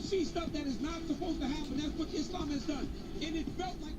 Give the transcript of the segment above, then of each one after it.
UFC stuff that is not supposed to happen. That's what Islam has done. And it felt like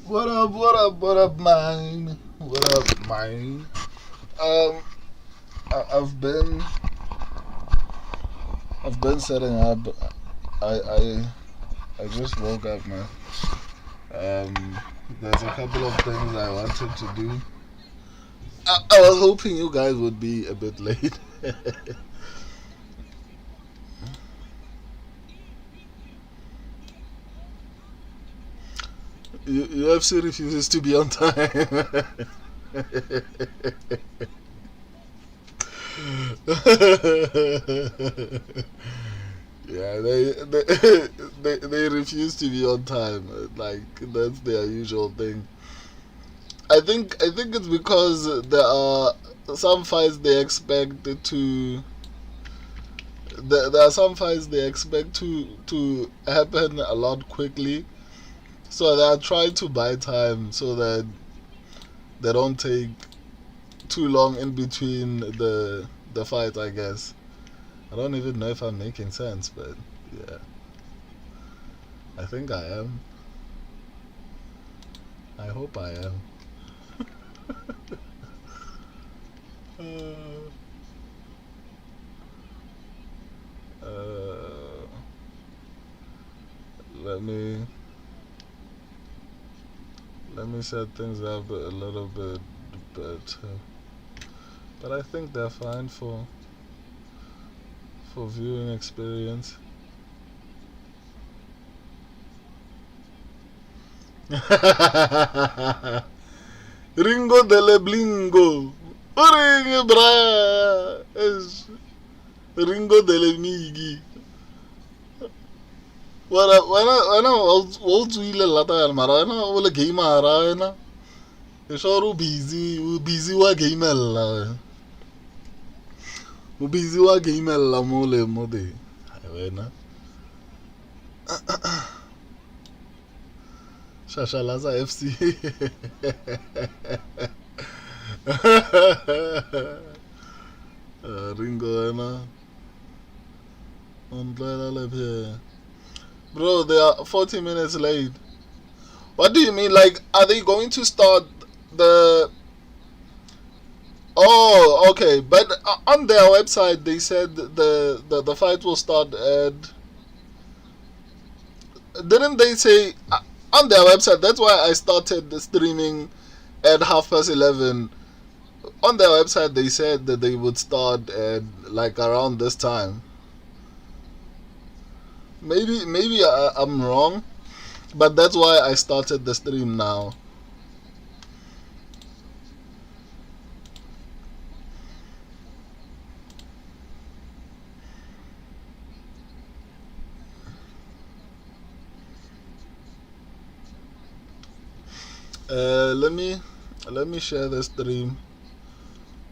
What up, what up, what up, man? What up, man? Um, I've been setting up. I I I just woke up, man. There's a couple of things I wanted to do. I was hoping you guys would be a bit late. UFC refuses to be on time. Yeah, they refuse to be on time. Like that's their usual thing. I think it's because there are some fights they expect to. There are some fights they expect to happen a lot quickly, so they are trying to buy time so that they don't take too long in between the fight. I guess I don't even know if I'm making sense, but yeah, I think I am. I hope I am. Uh, uh, let me set things up a little bit better. But I think they're fine for viewing experience. Ringo delle Blingo. Ring bra. Ringo delle Migi. Wena o tswile lata ya mara wena o le gamera wena. E sure o busy wa gamella. O busy wa gamella mo le mo de. Wena. Shashalaza FC. Ringo wena. Ontlela le bro, they are 40 minutes late. What do you mean? Like, are they going to start the? Oh, okay. But on their website, they said the fight will start at. Didn't they say on their website? That's why I started the streaming at 11:30. On their website, they said that they would start at like around this time. Maybe I'm wrong, but that's why I started the stream now. Let me share the stream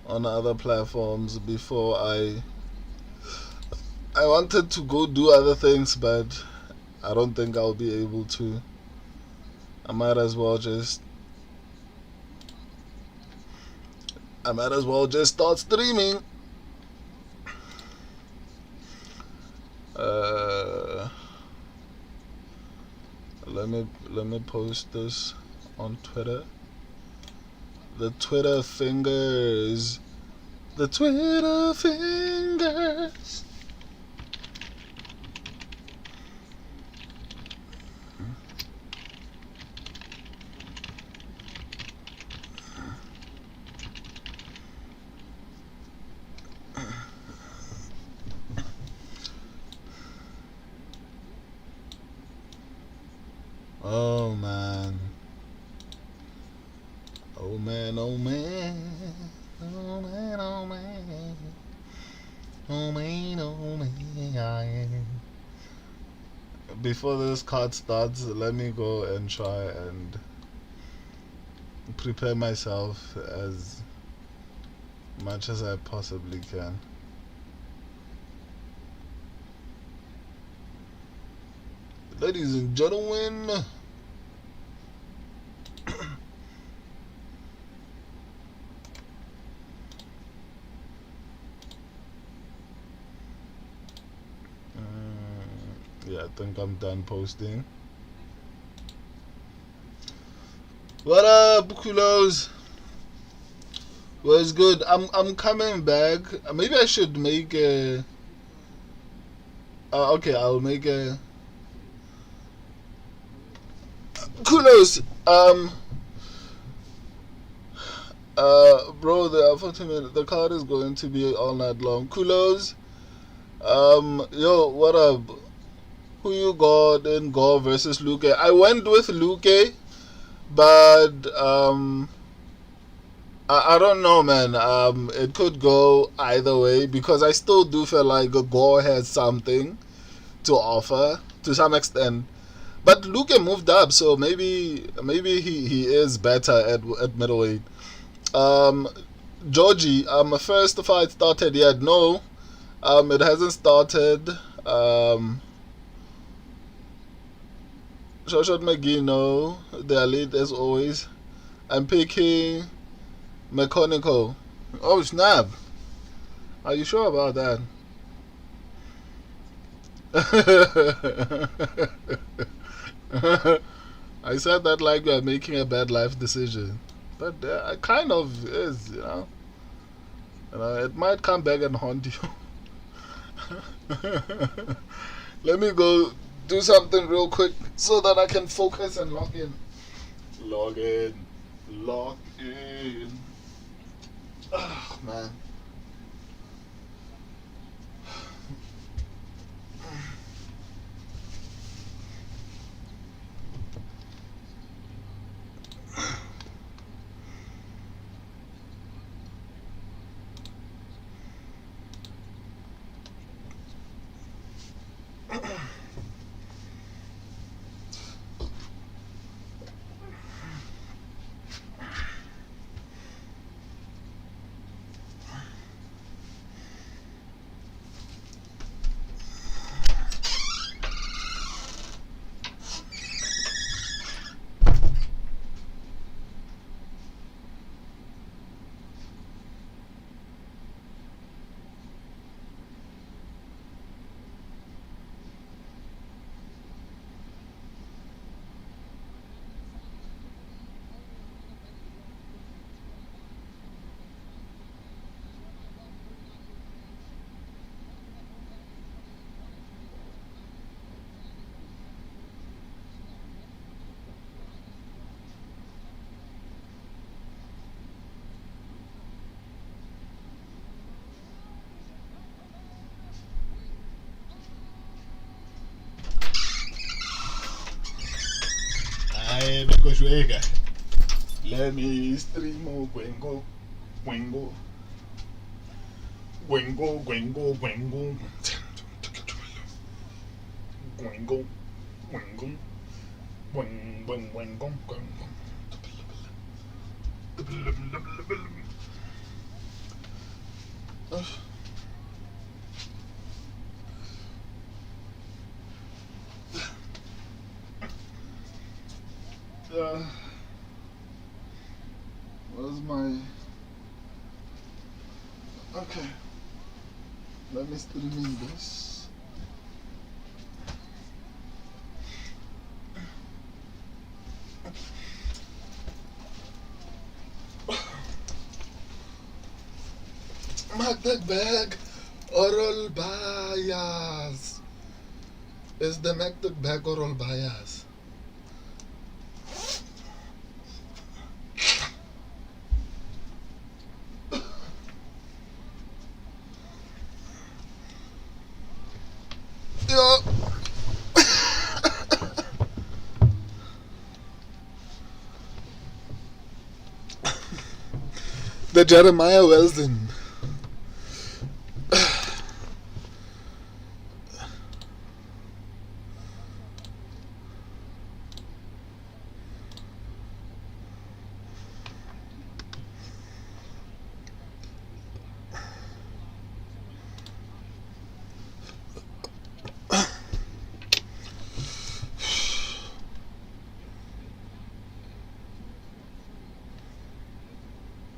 on other platforms before I wanted to go do other things, but I don't think I'll be able to. I might as well just start streaming. Uh, let me post this on Twitter. The Twitter fingers. The Twitter fingers. Oh man. Oh man, oh man. Oh man, oh man. Oh man, oh man. Before this card starts, let me go and try and prepare myself as much as I possibly can. Ladies and gentlemen, yeah, I think I'm done posting. What up, Kulos? What's good? I'm coming back. Maybe I should make a. Okay, I'll make a. Kulos. Bro, the card is going to be all night long. Kulos. Yo, what up? Who you got in Gore versus Luke? I went with Luke, but I don't know, man. It could go either way because I still do feel like Gore has something to offer to some extent. But Luke moved up, so maybe he is better at middleweight. Georgie, first fight started yet? No, it hasn't started. Shot McGee, no. They are late as always. I'm picking Mechanical. Oh snap! Are you sure about that? I said that like we are making a bad life decision, but it kind of is, you know. It might come back and haunt you. Let me go do something real quick so that I can focus and log in. Log in. Oh, man. Let me stream Gwengo. Gwengo. Gwengo. Gwengo. Gwengo. Gwengo. Gwengo. Gwengo. Where's my... Okay. Let me stream this. Magdeburg oral bias. Is the Magdeburg oral bias? Yeah. The Jeremiah Wilson.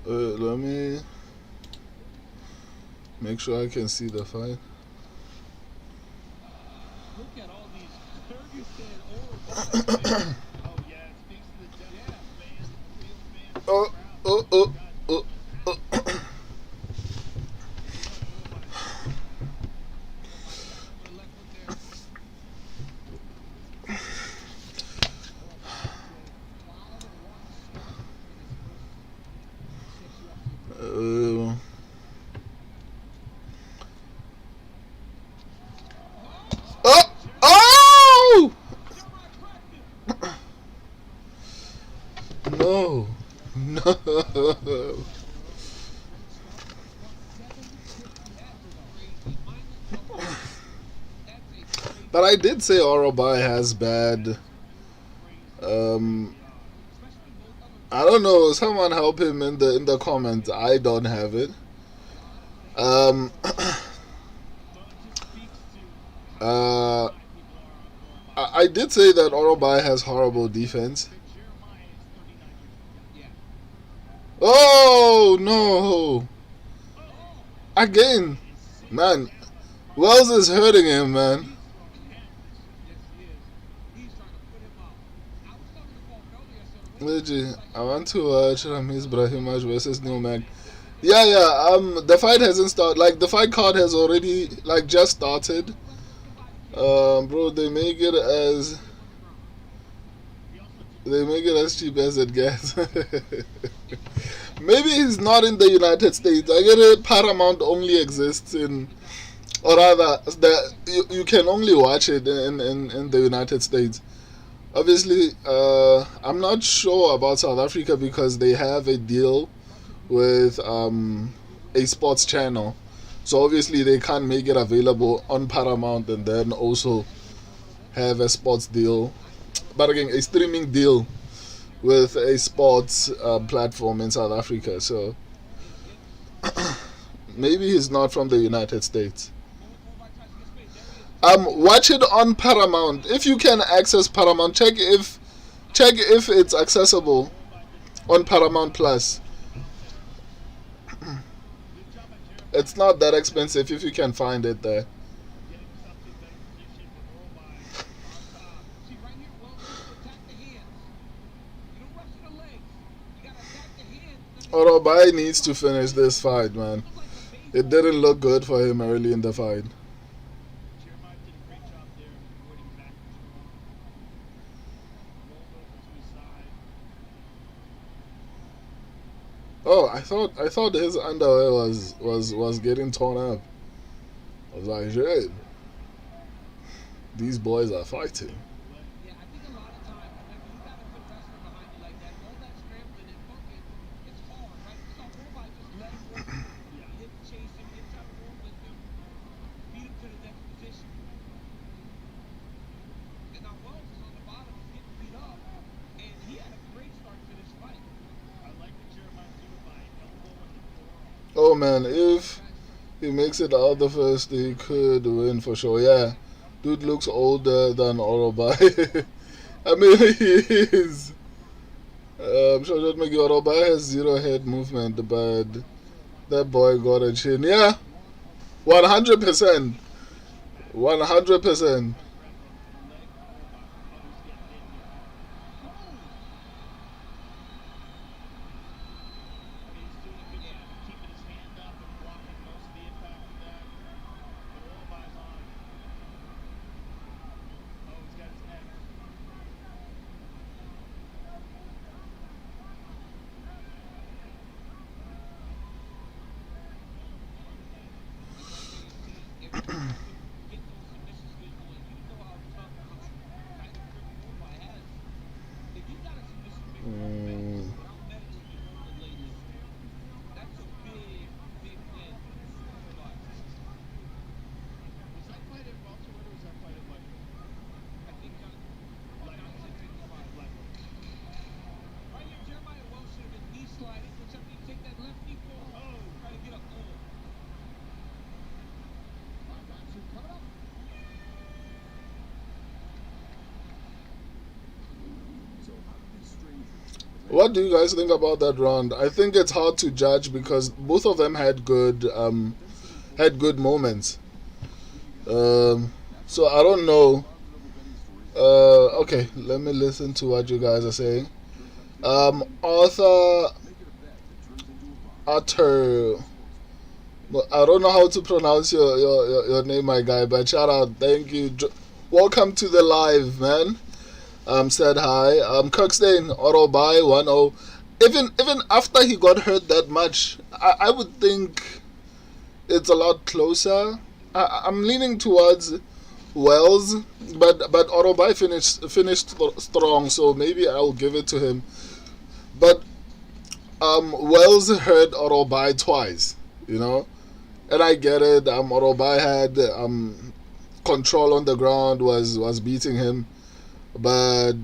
Let me make sure I can see the fight. Look at all these Kyrgyzstan oral. Oh yeah, it speaks to the depth of fans, fans. Oh, oh, oh, oh, oh. Oh! Oh! No. No. But I did say Orobai has bad. I don't know. Someone help him in the comments. I don't have it. I did say that Orobai has horrible defense. Oh no! Again, man. Wells is hurting him, man. Legit, I want to watch Ramiz Brahimaj versus Newman. Yeah. The fight hasn't started. Like the fight card has already just started. Bro, they make it as cheap as it gets. Maybe he's not in the United States. I get it. Paramount only exists in, or rather, you can only watch it in the United States. Obviously, I'm not sure about South Africa because they have a deal with a sports channel. So obviously they can't make it available on Paramount and then also have a sports deal. But again, a streaming deal with a sports platform in South Africa. So maybe he's not from the United States. Watch it on Paramount. If you can access Paramount, check if it's accessible on Paramount Plus. It's not that expensive if you can find it there. Orobai needs to finish this fight, man. It didn't look good for him early in the fight. Oh, I thought his underwear was getting torn up. I was like, shit. These boys are fighting. Yeah, I think a lot of times whenever you got a good wrestler behind you like that, all that scrambling and fucking, it's hard, right? You saw Orobai just let him work. He didn't chase him, he didn't try to roll with him, beat him to the next position. And now Wells is on the bottom, he's getting beat up, and he had a great start to this fight. I like the Jeremiah too by elbow and the forearm. Oh man, if he makes it out the first, he could win for sure. Yeah, dude looks older than Orobai. I mean, he is. I'm sure that Magi Orobai has zero head movement, but that boy got a chin. Yeah, 100%. 100%. What do you guys think about that round? I think it's hard to judge because both of them had good moments. Um, so I don't know. Okay, let me listen to what you guys are saying. Arthur Utter. I don't know how to pronounce your name, my guy, but shout out, thank you. Welcome to the live, man. Said hi. Kirkstein, Oro by 1-0. Even after he got hurt that much, I would think it's a lot closer. I'm leaning towards Wells, but Orobai finished strong, so maybe I'll give it to him. But Wells hurt Orobai twice, you know, and I get it. Orobai had control on the ground, was beating him, but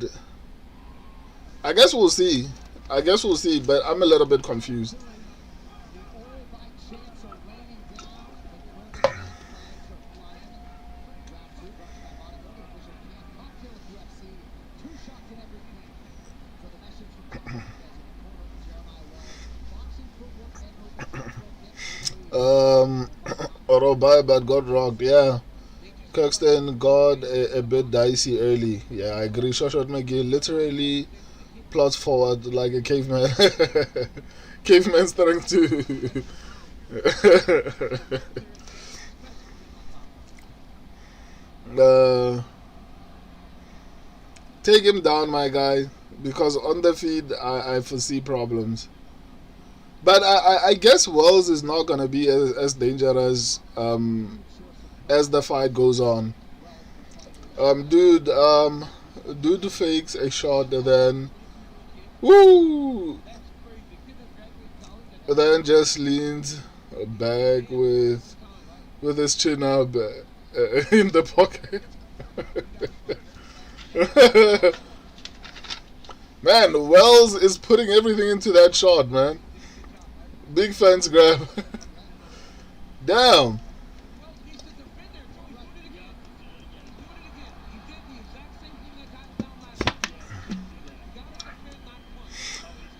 I guess we'll see. I guess we'll see, but I'm a little bit confused. Um, Orobai but got rocked. Yeah, Kirkstein got a bit dicey early. Yeah, I agree. Shoshot McGill literally plots forward like a caveman. Caveman starting to. uh, Take him down, my guy, because on the feed I foresee problems. But I guess Wells is not gonna be as dangerous as the fight goes on. Dude, dude fakes a shot and then woo, then just leans back with his chin up in the pocket. Man, Wells is putting everything into that shot, man. Big fence grab. Damn.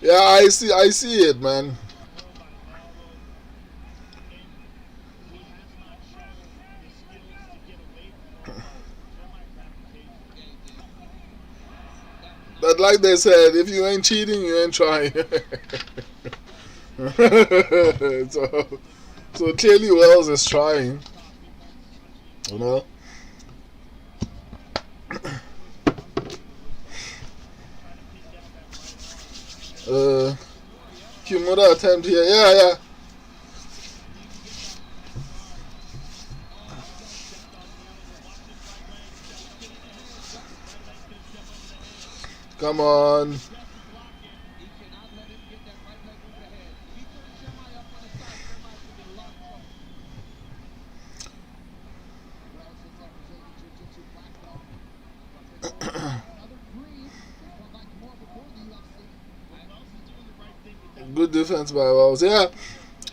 Yeah, I see it, man. But like they said, if you ain't cheating, you ain't trying. so, so clearly Wells is trying. You know. Kimura attempt here. Yeah, yeah. Come on. Good defense by Wells. Yeah,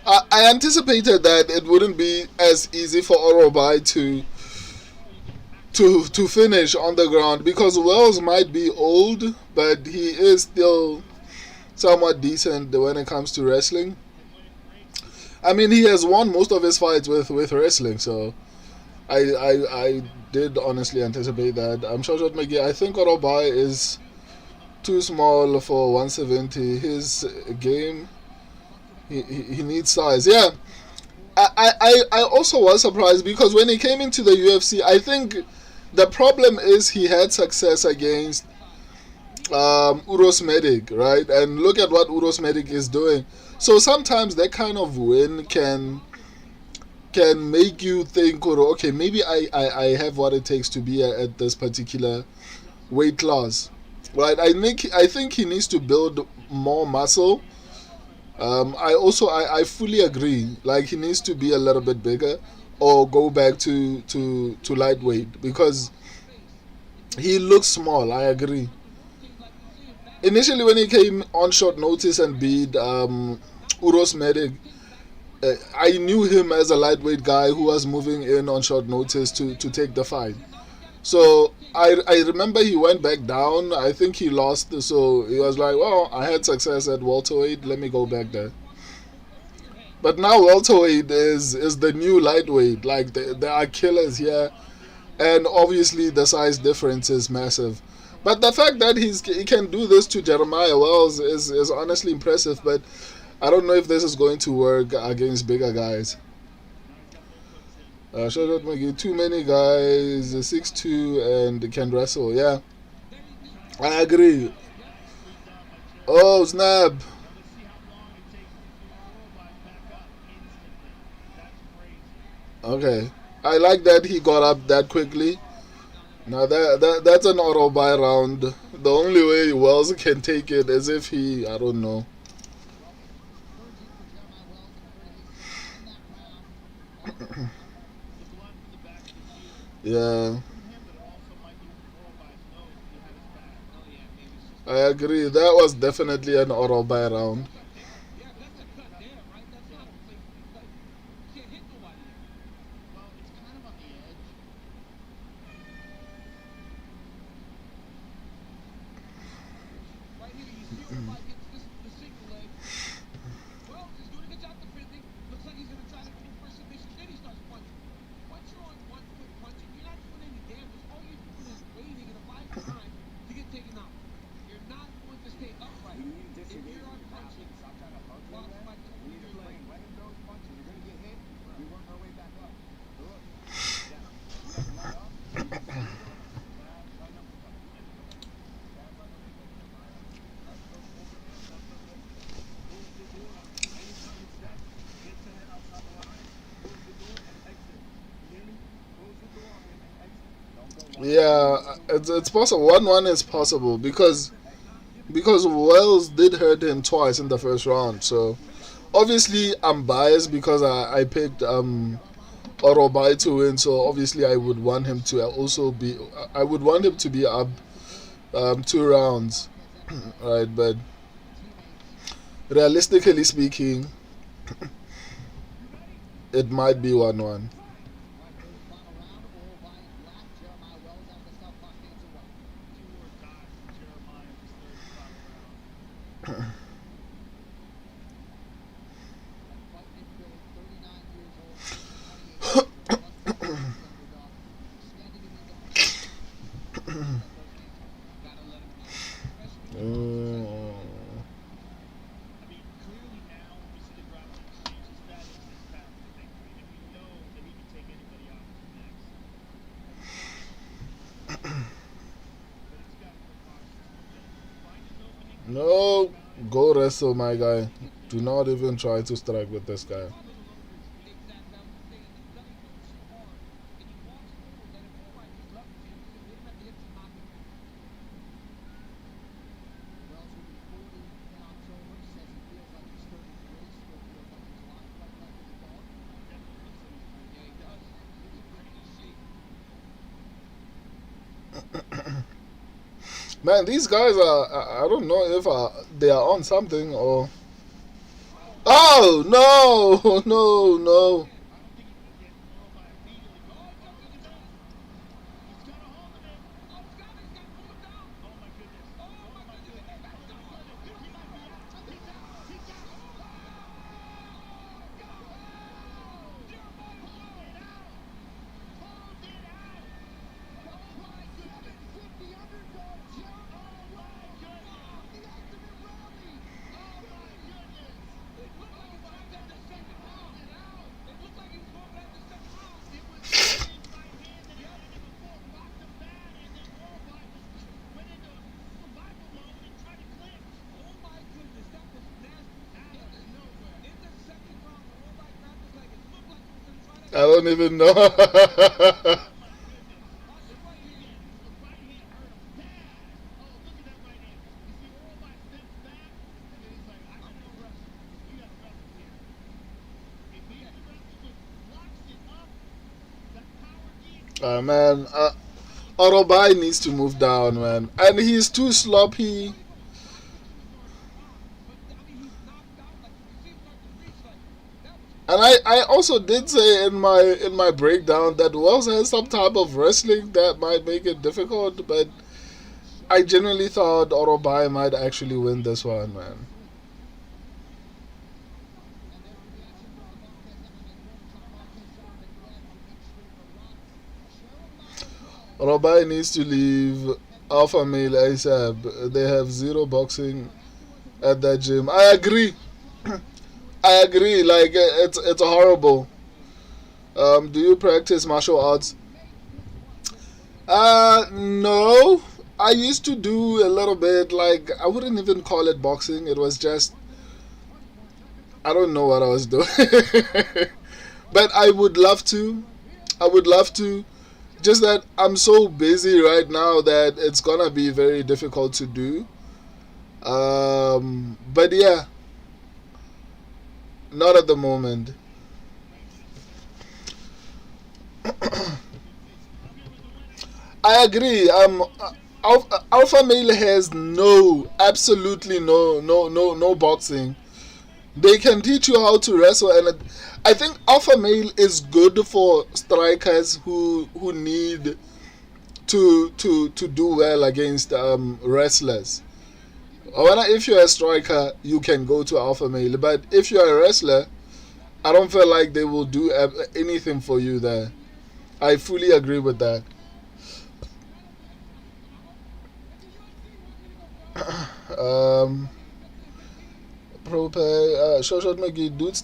I anticipated that it wouldn't be as easy for Orobai to finish on the ground because Wells might be old, but he is still somewhat decent when it comes to wrestling. I mean, he has won most of his fights with wrestling, so I did honestly anticipate that. I'm sure Shot McGee. I think Orobai is too small for 170. His game, he needs size. Yeah, I also was surprised because when he came into the UFC, I think the problem is he had success against Uros Medic, right? And look at what Uros Medic is doing. So sometimes that kind of win can make you think, okay, maybe I have what it takes to be at this particular weight class, right? I think he needs to build more muscle. I fully agree. Like he needs to be a little bit bigger or go back to lightweight because he looks small. I agree. Initially, when he came on short notice and beat Uros Medic, I knew him as a lightweight guy who was moving in on short notice to take the fight. So I remember he went back down. I think he lost. So he was like, well, I had success at welterweight. Let me go back there. But now welterweight is the new lightweight. Like there are killers here, and obviously the size difference is massive. But the fact that he can do this to Jeremiah Wells is honestly impressive. But I don't know if this is going to work against bigger guys. Shout out McGee. Too many guys, 6'2" and can wrestle. Yeah, I agree. Oh snap! Okay, I like that he got up that quickly. Now that's an auto buy round. The only way Wells can take it is if he, I don't know. Yeah, I agree. That was definitely an auto buy round. Yeah, it's possible. 1-1 is possible because Wells did hurt him twice in the first round. So obviously I'm biased because I picked Orobai to win. So obviously I would want him to also be. I would want him to be up 2 rounds, right? But realistically speaking, it might be 1-1. Mm. No, go wrestle, my guy. Do not even try to strike with this guy. Man, these guys are. I don't know if they are on something or. Oh no, no, no. I don't even know. Man, Orobai needs to move down, man, and he's too sloppy. And I also did say in my breakdown that Wells has some type of wrestling that might make it difficult, but I genuinely thought Orobai might actually win this one, man. Orobai needs to leave Alpha Male ASAP. They have zero boxing at that gym. I agree. I agree. Like it's horrible. Do you practice martial arts? No. I used to do a little bit. Like I wouldn't even call it boxing. It was just I don't know what I was doing. But I would love to. I would love to. Just that I'm so busy right now that it's gonna be very difficult to do. But yeah, not at the moment. I agree. Alpha male has absolutely no boxing. They can teach you how to wrestle, and I think alpha male is good for strikers who need to do well against wrestlers. If you're a striker, you can go to alpha male, but if you're a wrestler, I don't feel like they will do anything for you there. I fully agree with that. um, Pro pay, Shoshat McGee, dude's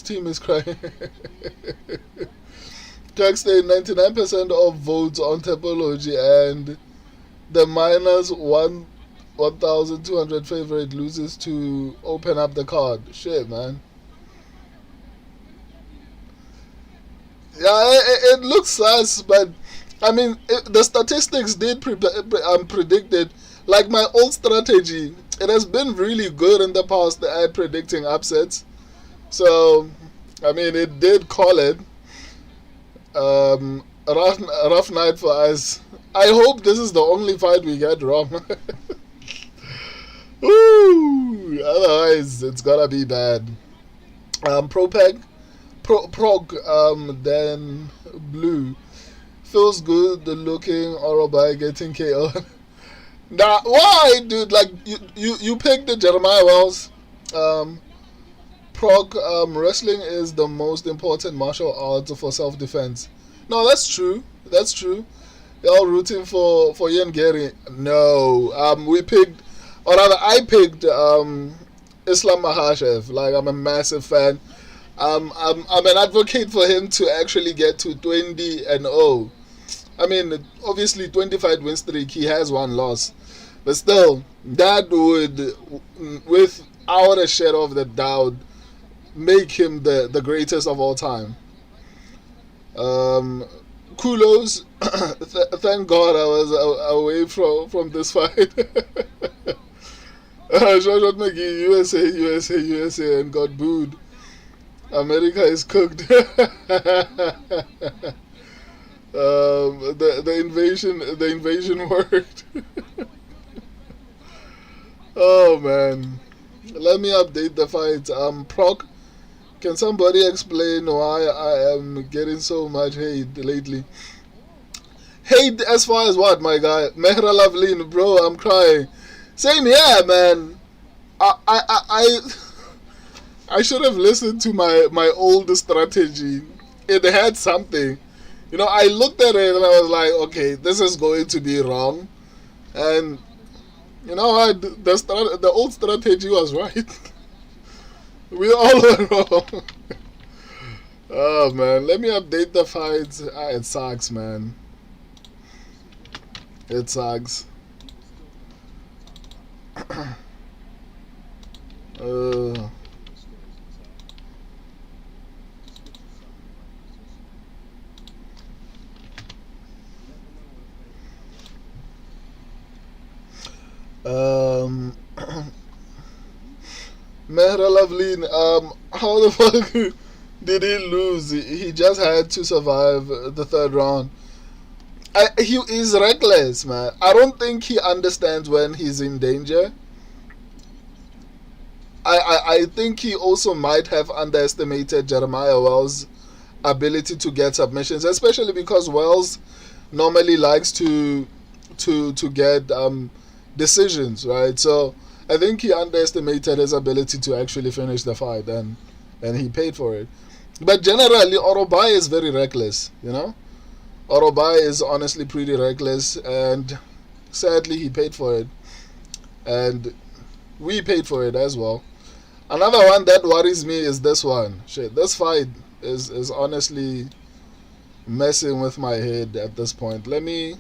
team is crying. Jack State 99% of votes on Topology, and the minus 1,200 favorite loses to open up the card. Shit, man. Yeah, it looks sus, but I mean, the statistics did predict it. Like my old strategy, it has been really good in the past at predicting upsets. So, I mean, it did call it. Rough night for us. I hope this is the only fight we get wrong. Ooh, otherwise, it's gonna be bad. Prog, then Blue. Feels good looking or by getting KO. Nah, why, dude? Like, you picked the Jeremiah Wells. Um, wrestling is the most important martial art for self defense. No, that's true. That's true. You're all rooting for Ian Gary. No, we picked, or rather, I picked Islam Makhachev. Like, I'm a massive fan. I'm an advocate for him to actually get to 20-0. I mean, obviously, 25 win streak. He has one loss, but still, that would, without a shadow of the doubt, make him the greatest of all time. Kulos, thank God I was away from this fight. Shot McGee, USA, and got booed. America is cooked. The invasion worked. Oh man, let me update the fight. Proc, can somebody explain why I am getting so much hate lately? Hate as far as what, my guy? Mehra Lavlin, bro, I'm crying. Same here, man. I I should have listened to my old strategy. It had something. I looked at it and I was like, okay, this is going to be wrong. And you know what? The old strategy was right. We all were wrong. Oh man, let me update the fights. It sucks, man. It sucks. uh, um, Mehra Lavlin, how the fuck did he lose? He just had to survive the third round. He is reckless, man. I don't think he understands when he's in danger. I think he also might have underestimated Jeremiah Wells' ability to get submissions, especially because Wells normally likes to get decisions, right? So I think he underestimated his ability to actually finish the fight, and he paid for it. But generally, Orobai is very reckless, you know. Orobai is honestly pretty reckless, and sadly, he paid for it, and we paid for it as well. Another one that worries me is this one. Shit, this fight is honestly messing with my head at this point. Let me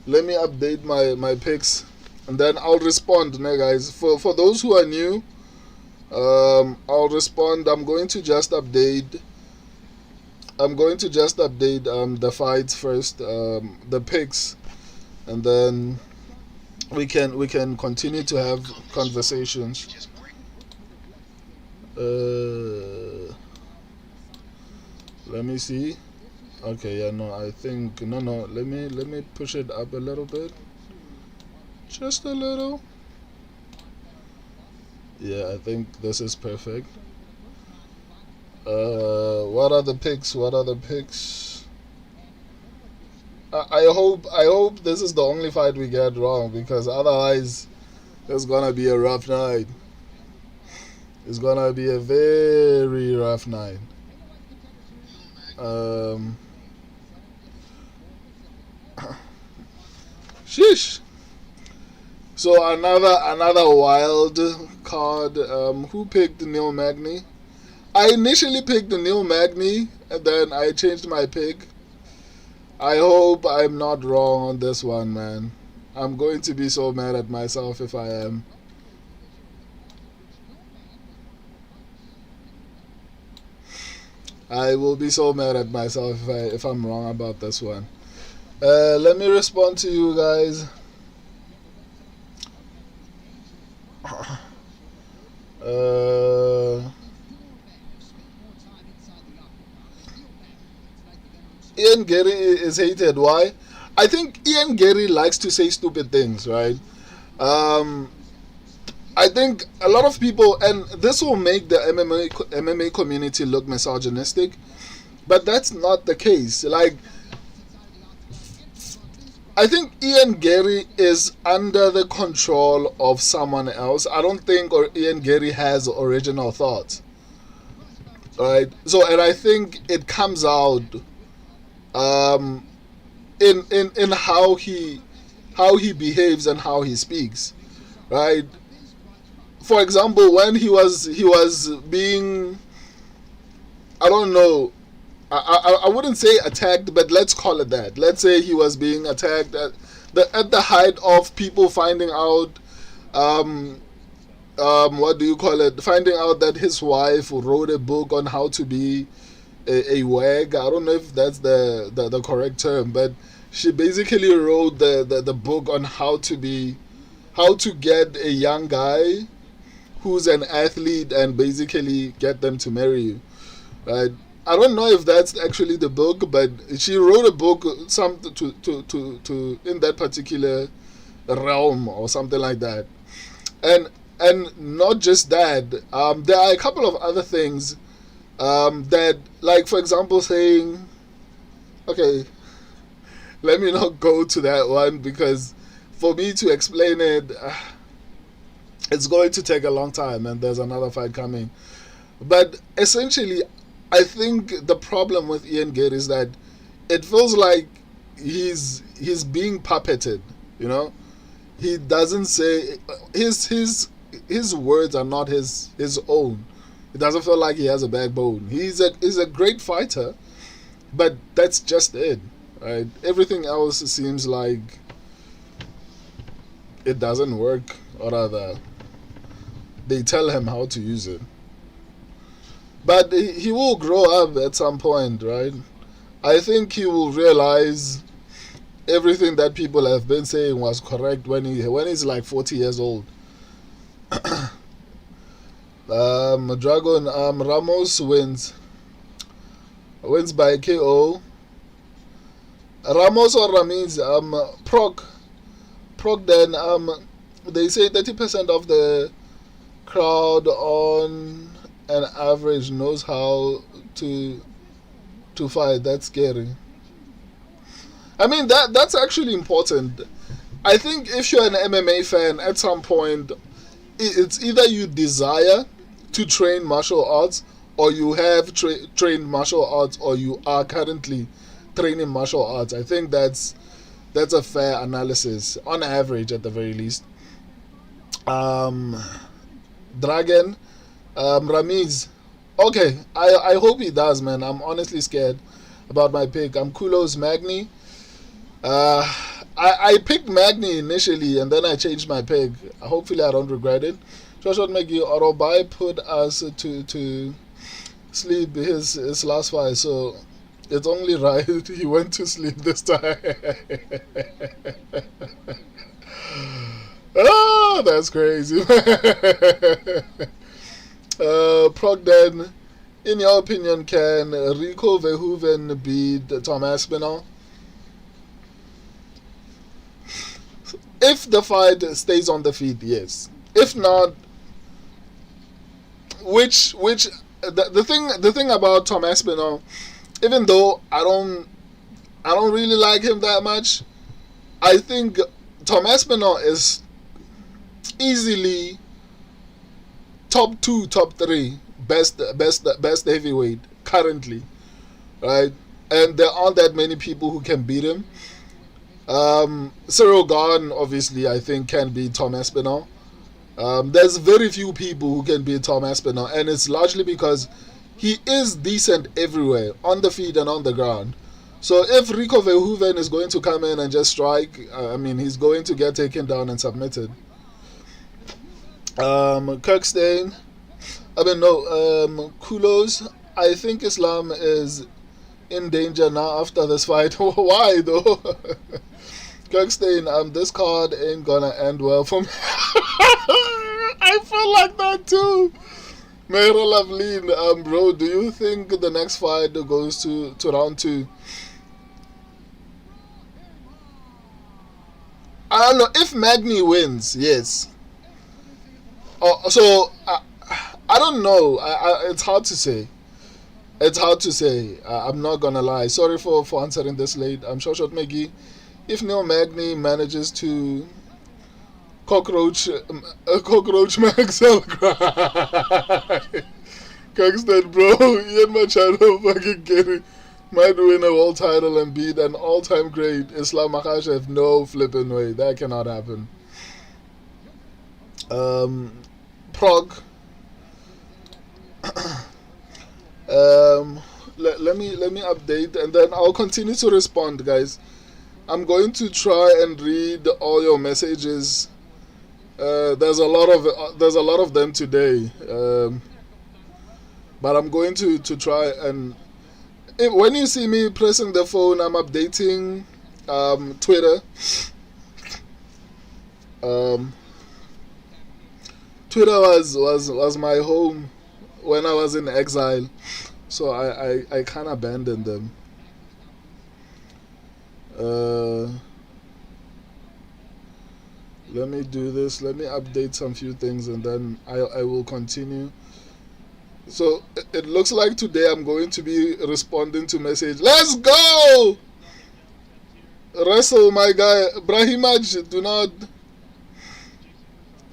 update my picks, and then I'll respond, guys. For those who are new, I'll respond. I'm going to just update. The fights first, the picks, and then we can continue to have conversations. Let me see. Okay, yeah, no, I think no. Let me push it up a little bit, just a little. Yeah, I think this is perfect. What are the picks? What are the picks? I hope this is the only fight we get wrong, because otherwise it's gonna be a rough night. It's gonna be a very rough night. Um, Sheesh. So another wild card. Who picked Neil Magny? I initially picked Neil Magny, and then I changed my pick. I hope I'm not wrong on this one, man. I'm going to be so mad at myself if I am. I will be so mad at myself if I'm wrong about this one. Let me respond to you guys. Uh, Ian Gary is hated. Why? I think Ian Gary likes to say stupid things, right? Um, I think a lot of people, and this will make the MMA community look misogynistic, but that's not the case. Like, I think Ian Gary is under the control of someone else. I don't think Ian Gary has original thoughts, right? So, and I think it comes out um, in how he behaves and how he speaks, right? For example, when he was being, I don't know, I wouldn't say attacked, but let's call it that. Let's say he was being attacked at the height of people finding out, um, what do you call it? Finding out that his wife wrote a book on how to be a wag. I don't know if that's the correct term, but she basically wrote the book on how to get a young guy who's an athlete and basically get them to marry you, right? I don't know if that's actually the book, but she wrote a book some to in that particular realm or something like that. And not just that, there are a couple of other things, that, like, for example, saying, okay, let me not go to that one, because for me to explain it, it's going to take a long time, and there's another fight coming. But essentially, I think the problem with Ian Gate is that it feels like he's being puppeted. You know, he doesn't say his words are not his own. It doesn't feel like he has a backbone. He's a great fighter, but that's just it. Right? Everything else seems like it doesn't work, or rather, they tell him how to use it. But he will grow up at some point, right? I think he will realize everything that people have been saying was correct when he's like 40 years old. Dragon, Ramos wins by KO. Ramos or Ramiz, Proc then, they say 30% of the crowd on an average knows how to fight. That's scary. I mean, that's actually important. I think if you're an MMA fan, at some point, it's either you desire to train martial arts, or you have trained martial arts, or you are currently training martial arts. I think that's a fair analysis, on average, at the very least. Um, Dragon, Ramiz. Okay, I hope he does, man. I'm honestly scared about my pick. I'm Kulos Magni. Uh, I picked Magni initially, and then I changed my pick. Hopefully, I don't regret it. Joshua Maggie Orobai put us to sleep his last fight, so it's only right he went to sleep this time. Oh, that's crazy. Progden, in your opinion, can Rico Verhoeven beat Tom Aspinall? If the fight stays on the feet, yes. If not, the thing about Tom Aspinall, even though I don't really like him that much, I think Tom Aspinall is easily top 2, top 3 best heavyweight currently, right? And there aren't that many people who can beat him. Cyril Gahn, obviously, I think can beat Tom Aspinall. There's very few people who can beat Tom Aspinall, and it's largely because he is decent everywhere, on the feet and on the ground. So if Rico Verhoeven is going to come in and just strike, I mean, he's going to get taken down and submitted. Kirkstein, I mean, no, Kulos, I think Islam is in danger now after this fight. Why, though? Kirkstein, this card ain't gonna end well for me. I feel like that too. Meryl Lavleen, bro, do you think the next fight goes to round 2? I don't know. If Magni wins, yes. So, I don't know. It's hard to say. It's hard to say. I'm not gonna lie. Sorry for answering this late. I'm Short Maggie. If Neil Magny manages to cockroach Maxwell cry, Kirkstead, bro, Ian Machado fucking Garry might win a world title and beat an all-time great Islam Makhachev. No flipping way. That cannot happen. Prague. Let me update, and then I'll continue to respond, guys. I'm going to try and read all your messages. There's a lot of them today, but I'm going to try and when you see me pressing the phone, I'm updating Twitter. Twitter was my home when I was in exile, so I kind of abandoned them. Let me do this. Let me update some few things, and then I will continue. So it looks like today I'm going to be responding to message. Let's go, Russell, my guy. Brahimaj, do not.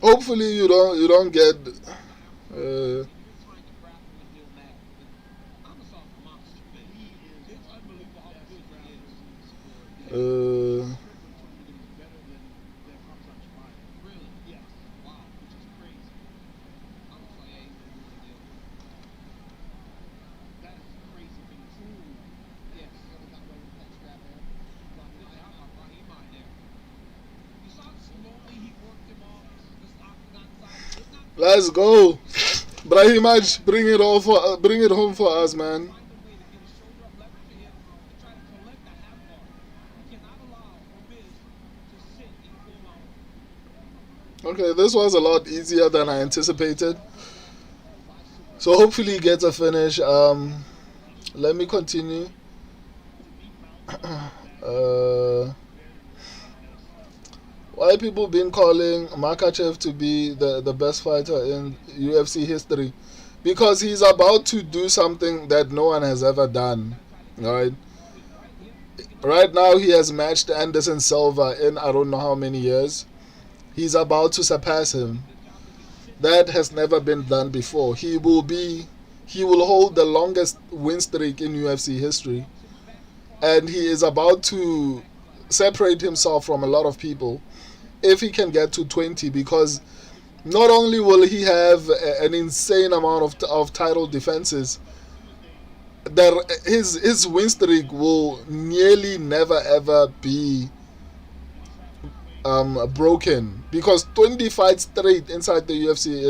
Hopefully you don't get. Let's go, Brahimaj. Bring it home for us, man. Okay, this was a lot easier than I anticipated. So hopefully he gets a finish. Let me continue. Why why people been calling Makhachev to be the best fighter in UFC history? Because he's about to do something that no one has ever done. Right? Right now he has matched Anderson Silva in I don't know how many years. He's about to surpass him. That has never been done before. He will hold the longest win streak in UFC history. And he is about to separate himself from a lot of people if he can get to 20, because not only will he have an insane amount of title defenses, that his win streak will nearly never ever be broken, because 20 fights straight inside the UFC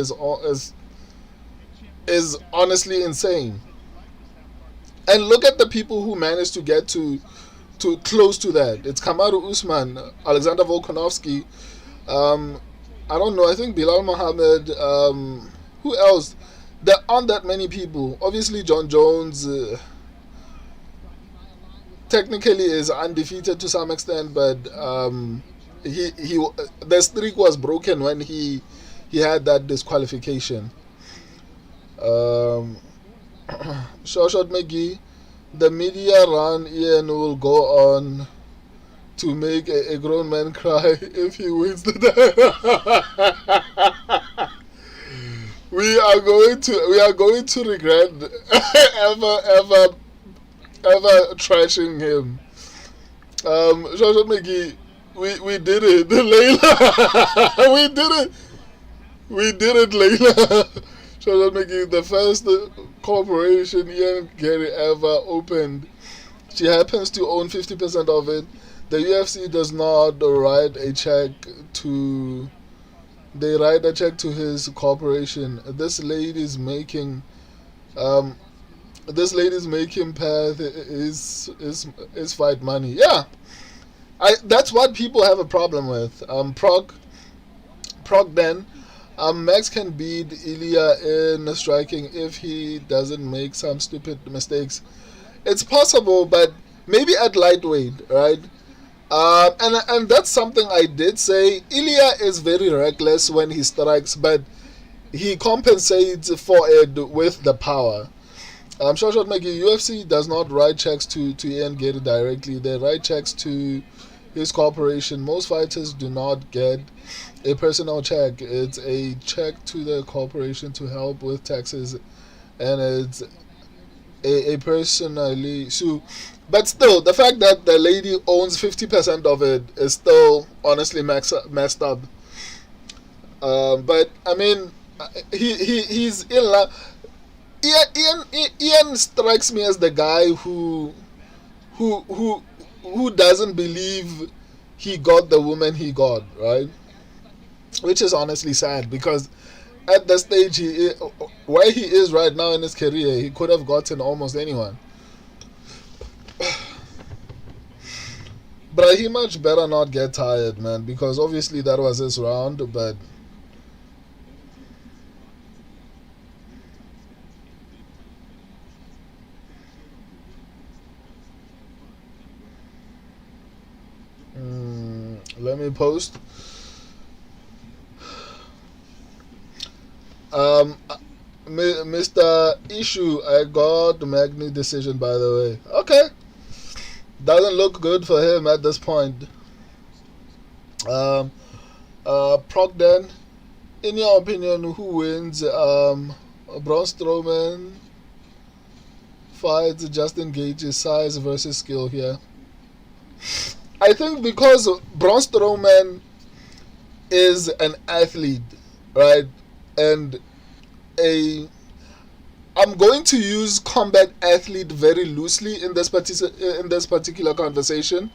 is honestly insane. And look at the people who managed to get to close to that. It's Kamaru Usman, Alexander Volkanovski, I don't know, I think Bilal Muhammad, who else? There aren't that many people. Obviously John Jones technically is undefeated to some extent, but he the streak was broken when he had that disqualification. Um, Short McGee, the media run Ian will go on to make a grown man cry if he wins the title. We are going to regret ever trashing him. Short McGee, we did it, Layla. We did it, Layla. Machado Garry, the first corporation Ian Garry ever opened. She happens to own 50% of it. The UFC does not write a check to. They write a check to his corporation. This lady's making. This lady's making path is fight money. Yeah, that's what people have a problem with. Proc then. Max can beat Ilya in striking if he doesn't make some stupid mistakes. It's possible, but maybe at lightweight, right? And that's something I did say. Ilya is very reckless when he strikes, but he compensates for it with the power. Short Maggie, UFC does not write checks to Ian Garry directly. They write checks to his corporation. Most fighters do not get a personal check. It's a check to the corporation to help with taxes, and it's a personally so. But still, the fact that the lady owns 50% of it is still honestly messed up. But I mean, he's in love. Ian strikes me as the guy who doesn't believe he got the woman he got, right? Which is honestly sad, because at the stage where he is right now in his career, he could have gotten almost anyone. But he much better not get tired, man, because obviously that was his round. But let me post. Mr. Issue, I got the Magni decision, by the way. Okay. Doesn't look good for him at this point. Progden, in your opinion, who wins? Braun Strowman fights Justin Gage's size versus skill here. I think because Braun Strowman is an athlete, right? And I'm going to use combat athlete very loosely in this particular conversation.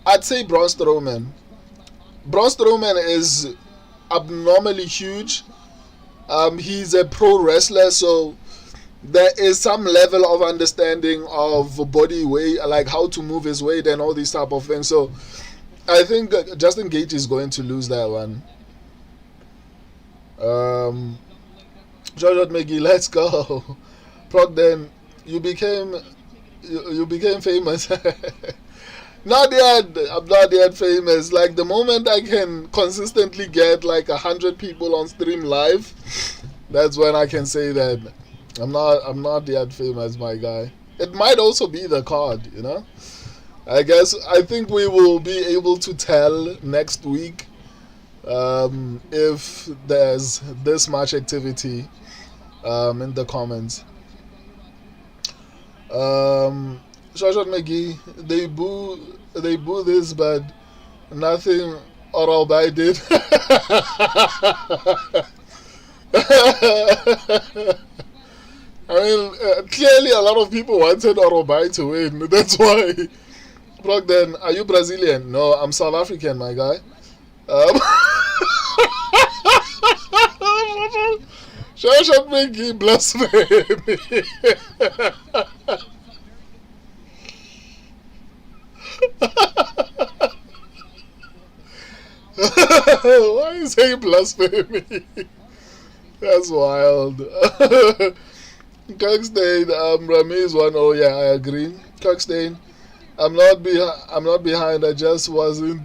I'd say Braun Strowman. Braun Strowman is abnormally huge. He's a pro wrestler, so there is some level of understanding of body weight, like how to move his weight and all these type of things. So I think Justin Gage is going to lose that one. George McGee, let's go. Progden, you became famous. Not yet. I'm not yet famous. Like the moment I can consistently get like 100 people on stream live, that's when I can say that I'm not yet famous, my guy. It might also be the card, you know. I think we will be able to tell next week if there's this much activity in the comments. Shoshan McGee, they boo this, but nothing Orobai did. I mean, clearly a lot of people wanted Orobai to win. That's why. Then, are you Brazilian? No, I'm South African, my guy. Shoshan McGee blasphemy. Why is he blasphemy? That's wild. Kirkstein, Ramiz one. Oh yeah, I agree. Kirkstein, I'm not behind. I just wasn't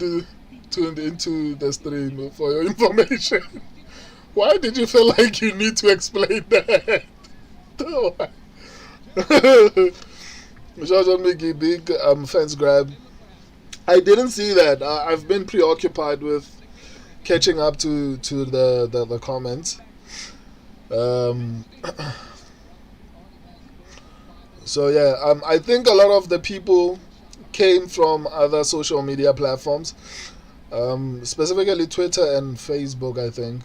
tuned into the stream for your information. Why did you feel like you need to explain that? George Mickey, big fence grab. I didn't see that. I've been preoccupied with catching up to the comments. So yeah, I think a lot of the people came from other social media platforms, specifically Twitter and Facebook, I think.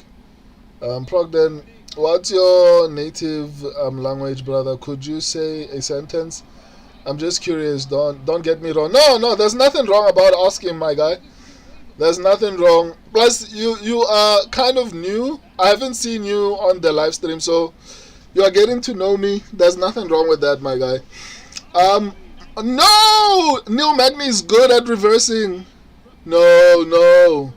Progden, what's your native language, brother? Could you say a sentence? I'm just curious. Don't get me wrong. No, there's nothing wrong about asking, my guy. There's nothing wrong. Plus, you are kind of new. I haven't seen you on the live stream, so you are getting to know me. There's nothing wrong with that, my guy. No! Neil Magny is good at reversing. No.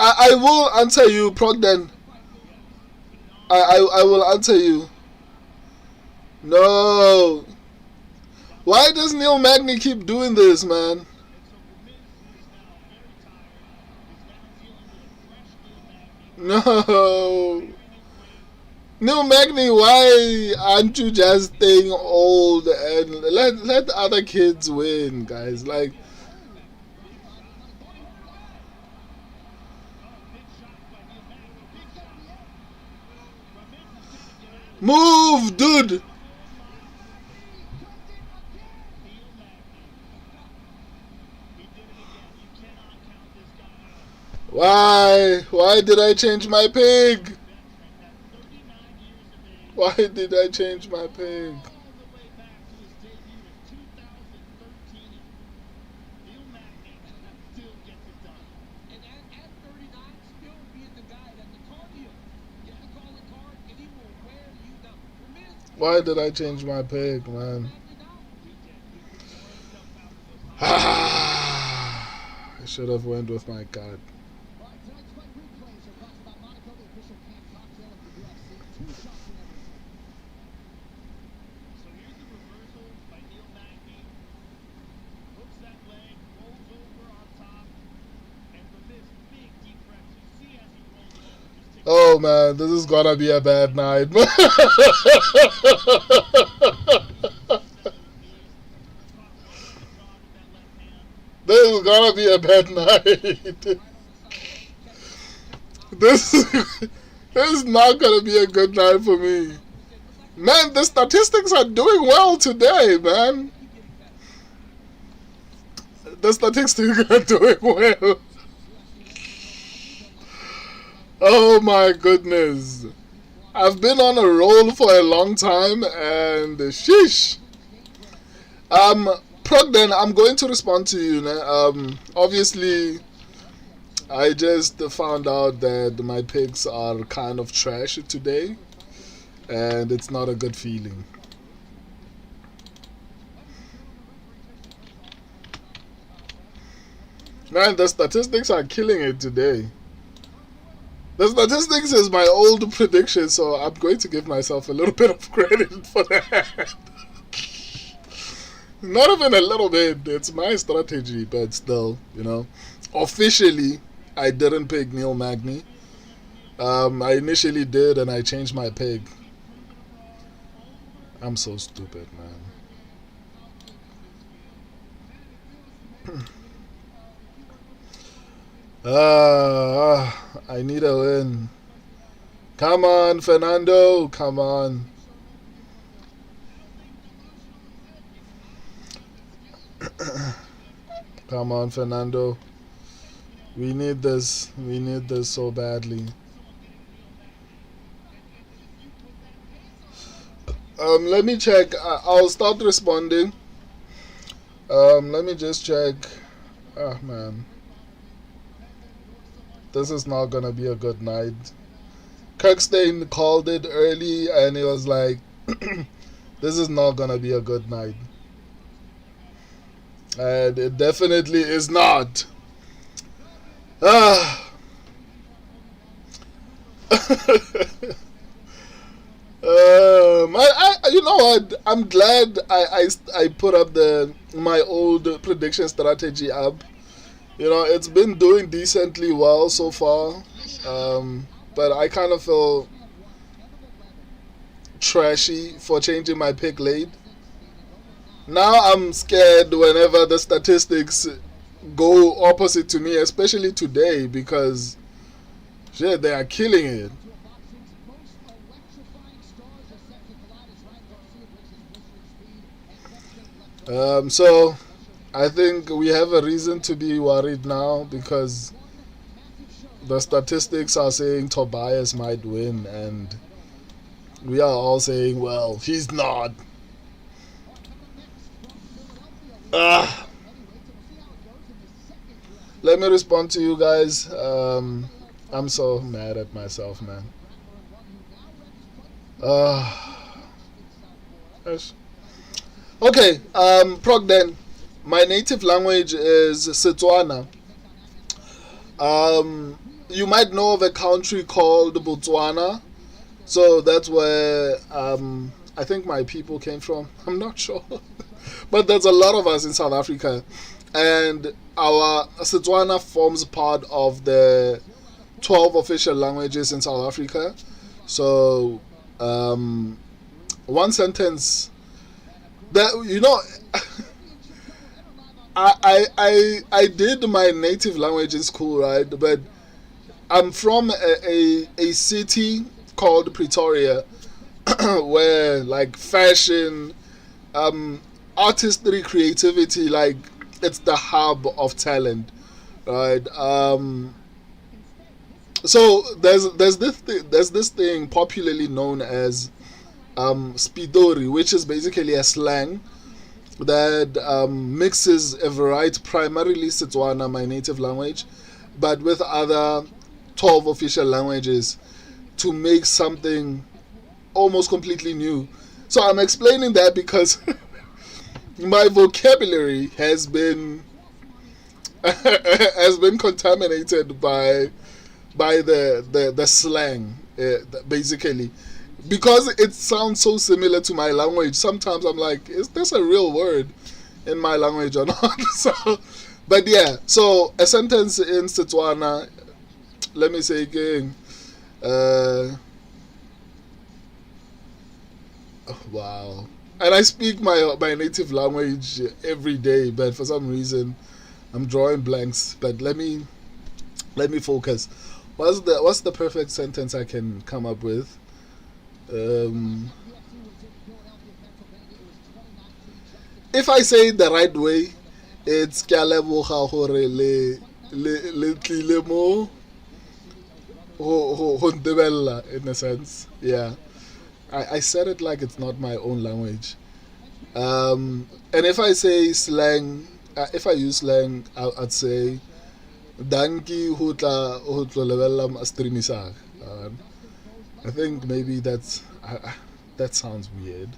I will answer you, Progden. I will answer you. No. Why does Neil Magny keep doing this, man? No. Neil Magny, why aren't you just staying old and let other kids win, guys? Like, move, dude. Why did I change my pig? Why did I change my pig? Why did I change my pig, man? I should have went with my card. Oh man, this is gonna be a bad night. This is gonna be a bad night. This is not gonna be a good night for me. Man, the statistics are doing well today, man. The statistics are doing well. Oh my goodness. I've been on a roll for a long time and sheesh. Progden, I'm going to respond to you. Obviously, I just found out that my picks are kind of trash today and it's not a good feeling. Man, the statistics are killing it today. The statistics is my old prediction, so I'm going to give myself a little bit of credit for that. Not even a little bit. It's my strategy, but still, officially, I didn't pick Neil Magny. I initially did, and I changed my pick. I'm so stupid, man. I need a win. Come on, Fernando. Come on. Come on, Fernando. We need this. We need this so badly. Let me check. I'll start responding. Let me just check. Ah, man. This is not gonna be a good night. Kirkstein called it early and he was like, this is not gonna be a good night. And it definitely is not. Ah. You know what? I'm glad I put up my old prediction strategy up. It's been doing decently well so far, but I kind of feel trashy for changing my pick late. Now I'm scared whenever the statistics go opposite to me, especially today, because shit, they are killing it. So I think we have a reason to be worried now because the statistics are saying Tobias might win, and we are all saying, well, he's not. Let me respond to you guys. I'm so mad at myself, man. Okay, Progden. My native language is Setswana. You might know of a country called Botswana. So that's where I think my people came from. I'm not sure. But there's a lot of us in South Africa. And our Setswana forms part of the 12 official languages in South Africa. So one sentence that, I did my native language in school, right? But I'm from a city called Pretoria, where like fashion, artistry, creativity, like it's the hub of talent, right? So there's this thing popularly known as Spidori, which is basically a slang that mixes a variety, primarily Setswana, my native language, but with other 12 official languages to make something almost completely new. So I'm explaining that because my vocabulary has been contaminated by the slang, basically, because it sounds so similar to my language. Sometimes I'm like, is this a real word in my language or not? But yeah, so a sentence in Setswana, let me say again. Wow. And I speak my native language every day, but for some reason I'm drawing blanks. But let me focus. What's the perfect sentence I can come up with? If I say it the right way, it's ke a leboga gore le tlile mo ho ntebella, in a sense. Yeah. I said it like it's not my own language. And if I say slang, if I use slang, I'd say danki ho tlo lebella stream sa. I think maybe that sounds weird.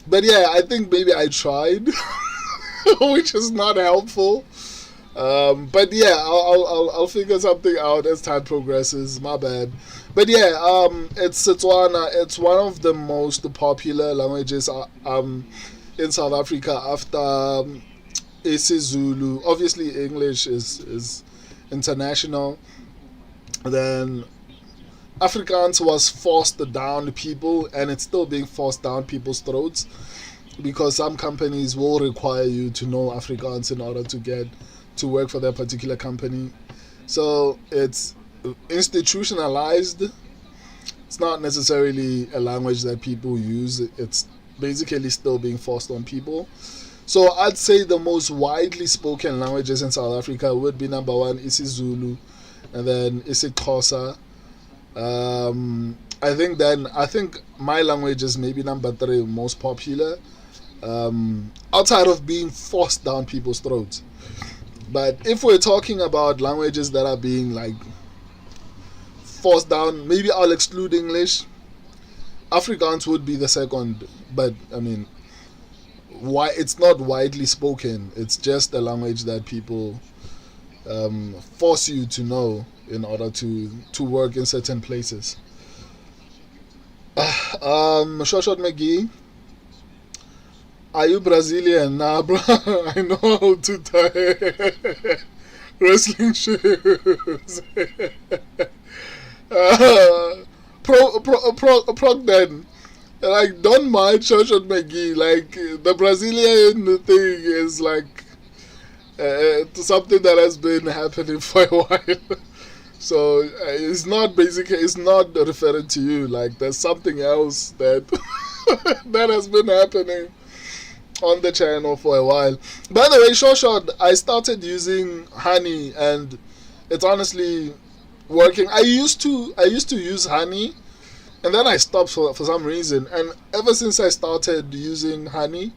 But yeah, I think maybe I tried, which is not helpful. But yeah, I'll figure something out as time progresses. My bad. But yeah, it's Setswana. It's one of the most popular languages. in South Africa after isiZulu. Obviously, English is international. Then Afrikaans was forced down people, and it's still being forced down people's throats because some companies will require you to know Afrikaans in order to get to work for their particular company. So it's institutionalized. It's not necessarily a language that people use. It's basically still being forced on people. So I'd say the most widely spoken languages in South Africa would be number one isiZulu, and then isiXhosa. I think my language is maybe number three most popular, outside of being forced down people's throats. But if we're talking about languages that are being like forced down, maybe I'll exclude English. Afrikaans would be the second, but I mean, why it's not widely spoken. It's just a language that people force you to know in order to work in certain places. Shoshot McGee, are you Brazilian? Nah, bro. I know how to tie wrestling shoes. Proc then. Like, don't mind Shoshot McGee. Like, the Brazilian thing is like something that has been happening for a while. So it's not referring to you. Like, there's something else that that has been happening on the channel for a while. By the way, Shoshot, I started using Honey, and it's honestly working. I used to use Honey, and then I stopped for some reason. And ever since I started using Honey,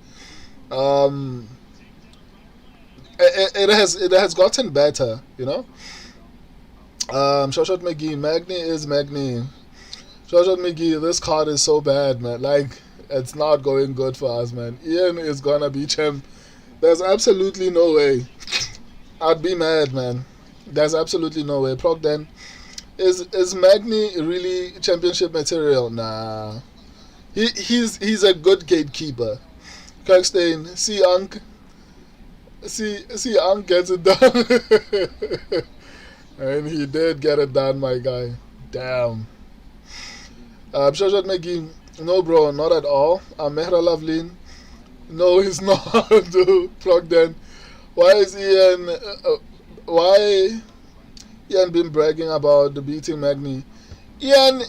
it has gotten better. You know. Shoshot McGee, Magni is Magni. Shoshot McGee, this card is so bad, man. Like, it's not going good for us, man. Ian is gonna be champ. There's absolutely no way. I'd be mad, man. There's absolutely no way. Proc then, is Magni really championship material? Nah. He's a good gatekeeper. Kirkstein, see Unc gets it done. And he did get it done, my guy. Damn. Shoshot McGee, no, bro, not at all. Mehra Lovelin, no, he's not. Dude, Proc then, why is why Ian been bragging about the beating Magni? Ian,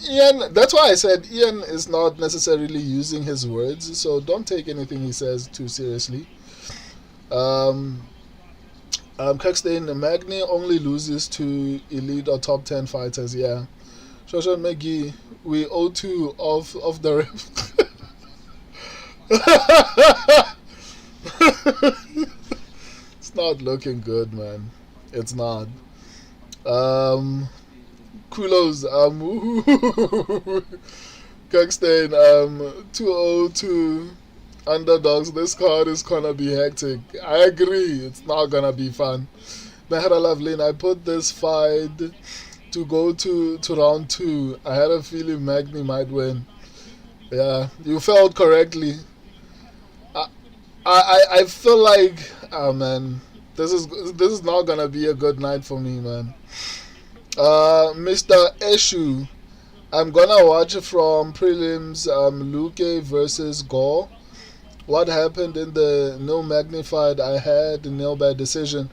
that's why I said Ian is not necessarily using his words, so don't take anything he says too seriously. Kirkstein, Magni only loses to elite or top 10 fighters, yeah. Shoshot McGee, we owe two of the ref. It's not looking good, man. It's not. Kulos, Kirkstein, 202 underdogs. This card is gonna be hectic. I agree, it's not gonna be fun. Mehra Lovelin, I put this fight to go to round 2. I had a feeling Magni might win. Yeah, you felt correctly. I feel like, oh man, this is not gonna be a good night for me, man. Mr. Eshu, I'm gonna watch from prelims. Luque versus Gore. What happened in the Neil Magny fight? I had a nil by decision.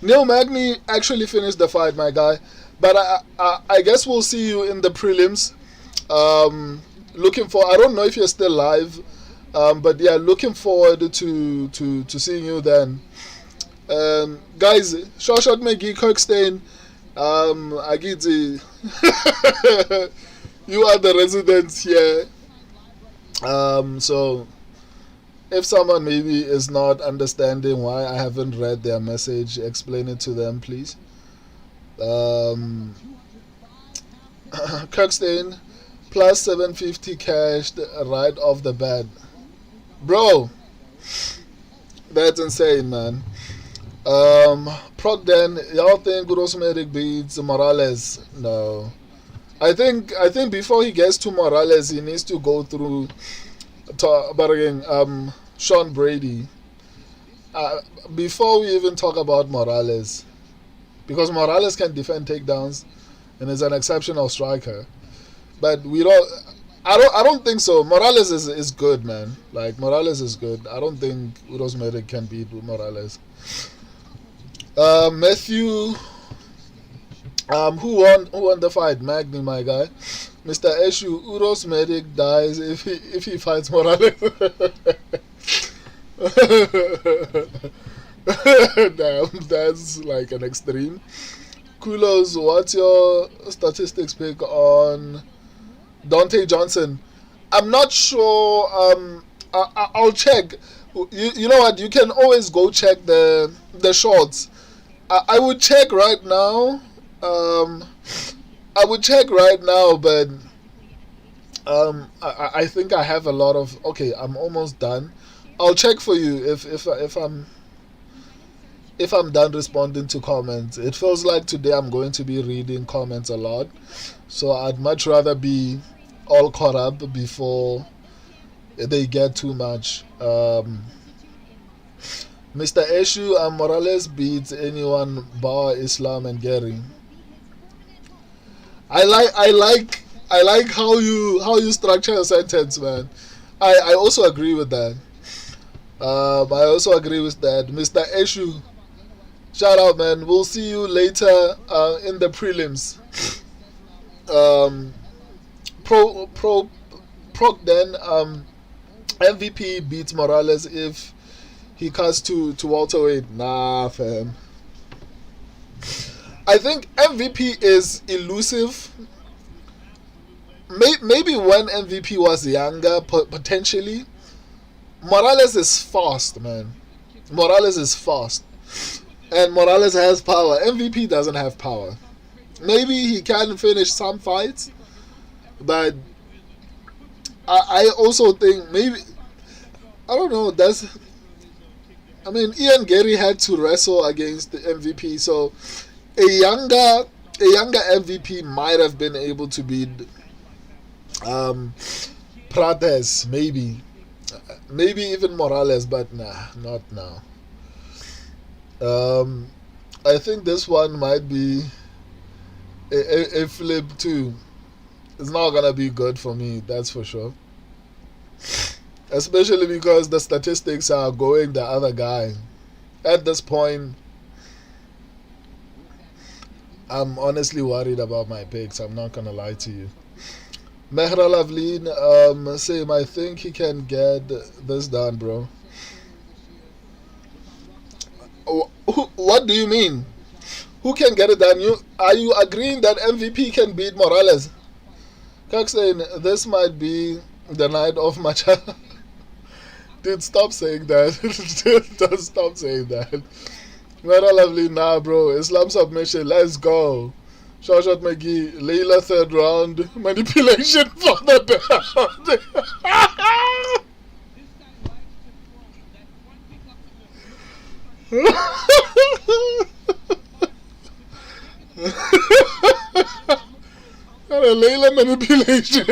Neil Magny actually finished the fight, my guy. But I guess we'll see you in the prelims. Looking for, I don't know if you're still live, but yeah, looking forward to seeing you then. Guys, Shoshot McGee, Kirkstein, Agiti, you are the residents here. So if someone maybe is not understanding why I haven't read their message, explain it to them, please. Kirkstein, plus 750 cashed right off the bat. Bro, that's insane, man. Proc then, y'all think Grossmeric beats Morales? No. I think before he gets to Morales, he needs to go through. But again, Sean Brady. Uh, Before we even talk about Morales, because Morales can defend takedowns and is an exceptional striker, but we don't. I don't think so. Morales is good, man. Like Morales is good. I don't think Uros Medic can beat Morales. Matthew, who won the fight? Magni, my guy. Mr. Eshu, Uros Medic dies if he fights Morales. Damn, that's like an extreme. Kulos, what's your statistics pick on Dante Johnson? I'm not sure. I'll check. You know what? You can always go check the shorts. I would check right now. I would check right now, but I think I have a lot of. Okay, I'm almost done. I'll check for you if I'm done responding to comments. It feels like today I'm going to be reading comments a lot, so I'd much rather be all caught up before they get too much. Mr. Eshu, Morales beats anyone bar Islam and Gary. I like how you structure a sentence, man. I also agree with that. I also agree with that, Mr. Eshu. Shout out, man. We'll see you later in the prelims. Um, then MVP beats Morales if he cuts to welterweight. Nah, fam. I think MVP is elusive. Maybe when MVP was younger, potentially. Morales is fast, man. Morales is fast. And Morales has power. MVP doesn't have power. Maybe he can finish some fights, but I also think maybe, I don't know. Ian Gary had to wrestle against the MVP, so a younger MVP might have been able to beat Prates, maybe even Morales, but nah, not now. I think this one might be a flip too. It's not gonna be good for me, that's for sure. Especially because the statistics are going the other guy. At this point, I'm honestly worried about my picks. I'm not gonna lie to you. Mehra Lavleen, same. I think he can get this done, bro. What do you mean? Who can get it done? Are you agreeing that MVP can beat Morales? Kak saying this might be the night of Machado. Dude, stop saying that. Dude, stop saying that. Mehra Lavleen, nah, bro. Islam submission. Let's go. Shawshat McGee, Layla third round, manipulation for the belt. Layla manipulation.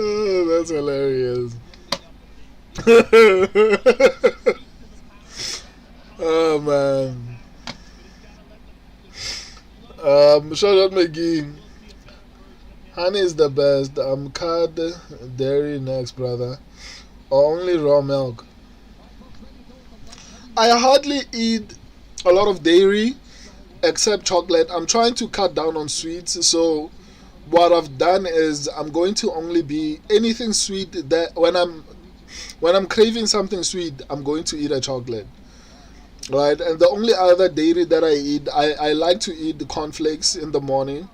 Oh, that's hilarious. Oh man. Shout out McGee. Honey is the best. Cod dairy next, brother. Or only raw milk. I hardly eat a lot of dairy except chocolate. I'm trying to cut down on sweets, so what I've done is I'm going to only be anything sweet that when I'm craving something sweet, I'm going to eat a chocolate. Right? And the only other dairy that I eat, I like to eat the cornflakes in the morning,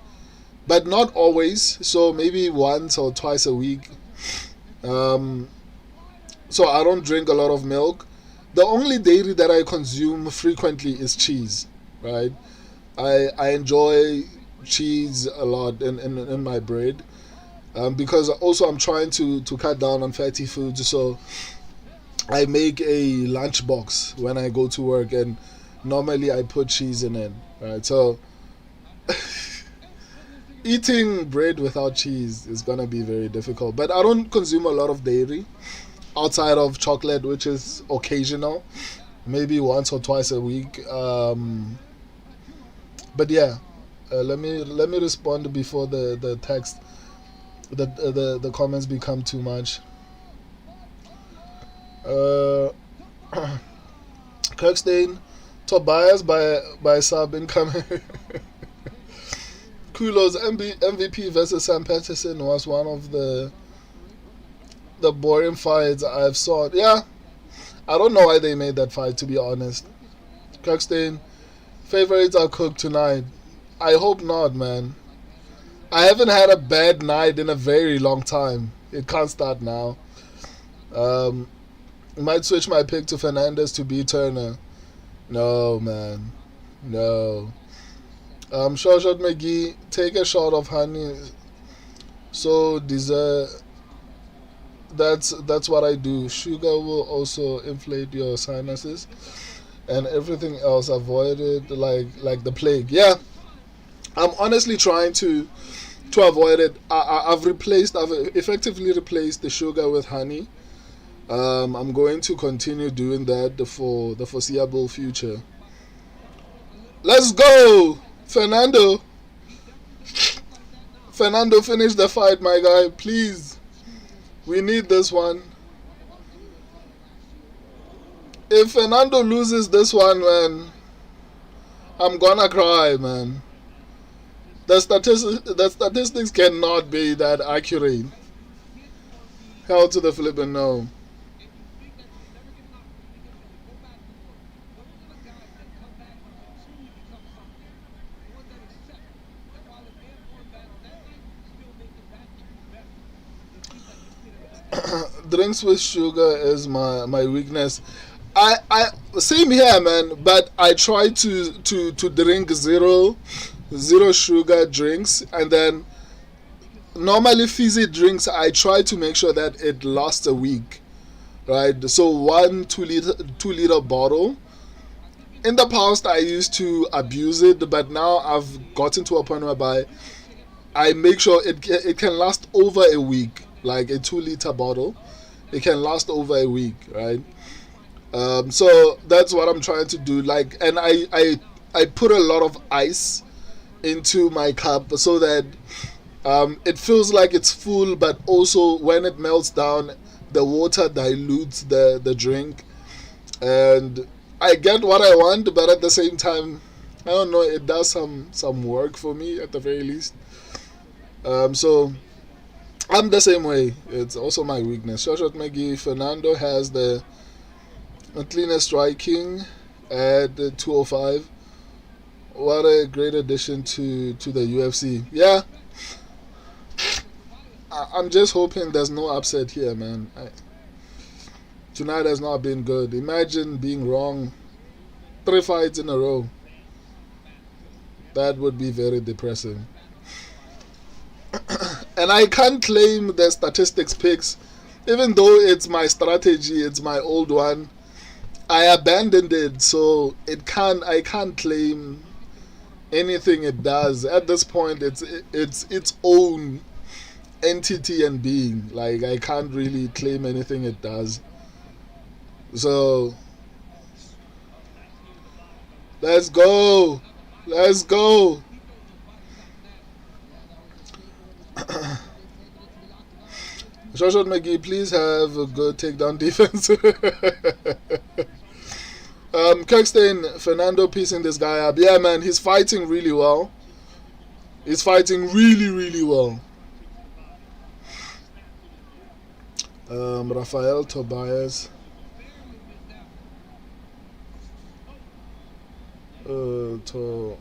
but not always. So maybe once or twice a week. So I don't drink a lot of milk. The only dairy that I consume frequently is cheese. Right? I enjoy cheese a lot in my bread, because also I'm trying to cut down on fatty foods, so I make a lunch box when I go to work, and normally I put cheese in it, right? So eating bread without cheese is gonna be very difficult. But I don't consume a lot of dairy outside of chocolate, which is occasional, maybe once or twice a week. But yeah, let me respond before the text the comments become too much. Uh, Kirkstein, Tobias by sub incoming. Kulo's MVP versus Sam Patterson was one of the boring fights I've saw. Yeah, I don't know why they made that fight, to be honest. Kirkstein, favorites are cooked tonight. I hope not, man. I haven't had a bad night in a very long time. It can't start now. Um, might switch my pick to Fernandez to beat Turner. No, man. No. Shawshot McGee, take a shot of honey. So deserve. That's what I do. Sugar will also inflate your sinuses, and everything else avoid it like the plague. Yeah, I'm honestly trying to avoid it. I've effectively replaced the sugar with honey. I'm going to continue doing that for the foreseeable future. Let's go, Fernando. Fernando, finish the fight, my guy, please. We need this one. If Fernando loses this one, man, I'm gonna cry, man. The statistics cannot be that accurate. Hell to the flipping no. Drinks with sugar is my weakness. I same here, man. But I try to drink zero sugar drinks, and then normally fizzy drinks. I try to make sure that it lasts a week, right? So 1 2 liter bottle. In the past, I used to abuse it, but now I've gotten to a point whereby I make sure it can last over a week. Like a 2 liter bottle, it can last over a week, right? So that's what I'm trying to do. Like, and I put a lot of ice into my cup so that it feels like it's full, but also when it melts down, the water dilutes the drink, and I get what I want, but at the same time, I don't know. It does some work for me at the very least. So I'm the same way. It's also my weakness. Shoshat McGee, Fernando has the cleanest striking at the 205. What a great addition to the UFC. Yeah, I'm just hoping there's no upset here, man. Tonight has not been good. Imagine being wrong 3 fights in a row. That would be very depressing. And I can't claim the statistics picks, even though it's my strategy, it's my old one. I abandoned it, so I can't claim anything it does. At this point, it's its own entity and being. Like, I can't really claim anything it does. So let's go. Let's go. Joshua McGee, please have a good takedown defense. Kirkstein, Fernando piecing this guy up. Yeah, man, he's fighting really well. He's fighting really, really well. Rafael Tobias. To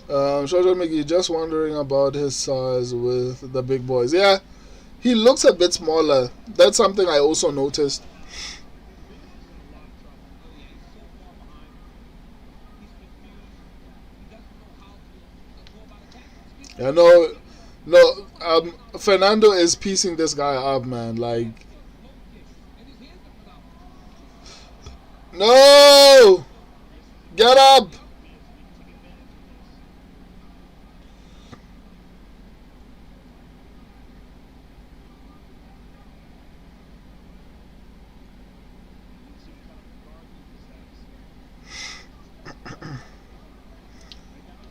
Shosha McGee, just wondering about his size with the big boys. Yeah, he looks a bit smaller. That's something I also noticed. Yeah, no, no. Fernando is piecing this guy up, man. Like, Low kick, and his hands are phenomenal. no, get up.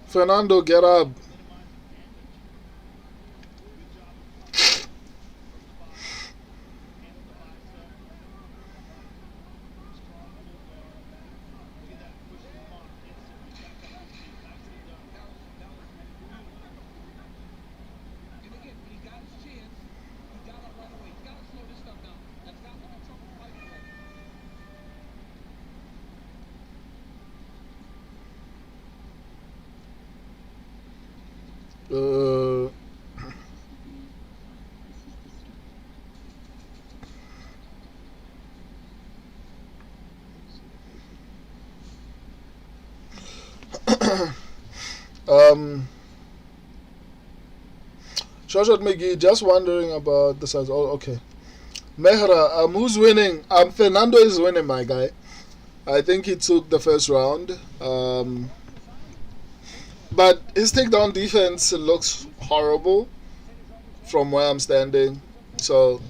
Fernando, get up. And again, when he got his chance, he got up right away. He's got to slow this stuff down. That's not going to trouble fight for him. Uh, um, Shoshat McGee, just wondering about the size. Oh, okay. Mehra, who's winning? Fernando is winning, my guy. I think he took the first round. But his takedown defense looks horrible from where I'm standing. So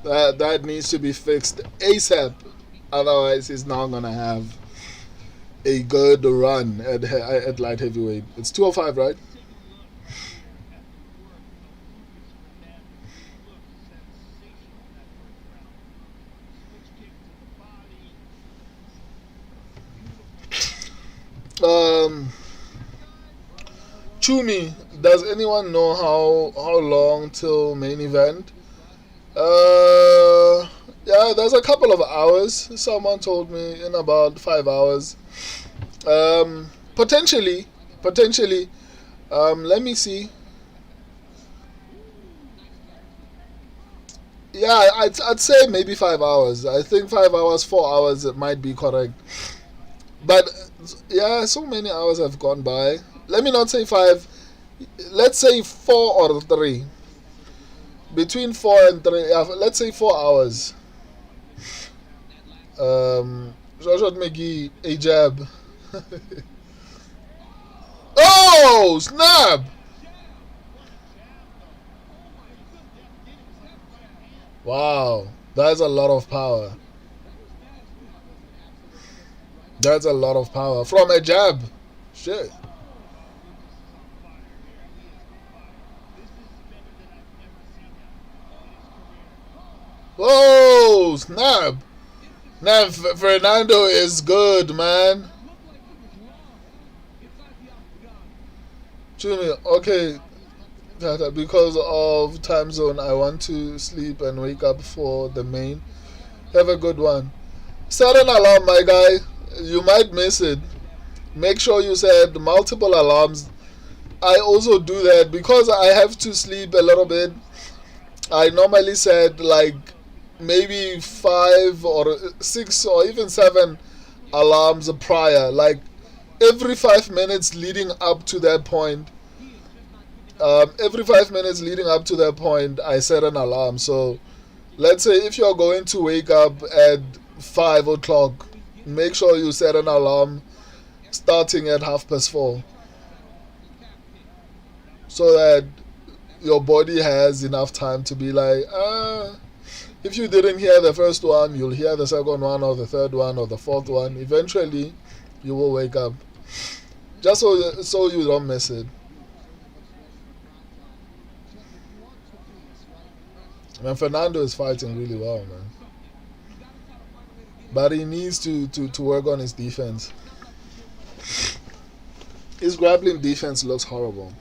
that needs to be fixed ASAP. Otherwise, he's not gonna have a good run at light heavyweight. It's 205, right? Um, Chumi, does anyone know how long till main event? Yeah, there's a couple of hours. Someone told me in about 5 hours. Potentially, potentially. Let me see. Yeah, I'd say maybe 5 hours. I think 5 hours, 4 hours, it might be correct. But yeah, so many hours have gone by. Let me not say five. Let's say 4 or 3. Between 4 and 3. Yeah, let's say 4 hours. Joshua McGee, a jab. Oh, snap! Wow, that's a lot of power. That's a lot of power from a jab. Shit. Whoa, snap! Now Fernando is good, man. Jimmy, okay, because of time zone, I want to sleep and wake up for the main. Have a good one. Set an alarm, my guy. You might miss it. Make sure you set multiple alarms. I also do that because I have to sleep a little bit. I normally set like maybe 5 or 6 or even 7 alarms prior, like every 5 minutes leading up to that point. Every 5 minutes leading up to that point, I set an alarm. So let's say if you're going to wake up at 5 o'clock, make sure you set an alarm starting at 4:30, so that your body has enough time to be like, if you didn't hear the first one, you'll hear the second one or the third one or the fourth one. Eventually, you will wake up. Just so you don't miss it. And Fernando is fighting really well, man. But he needs to work on his defense. His grappling defense looks horrible.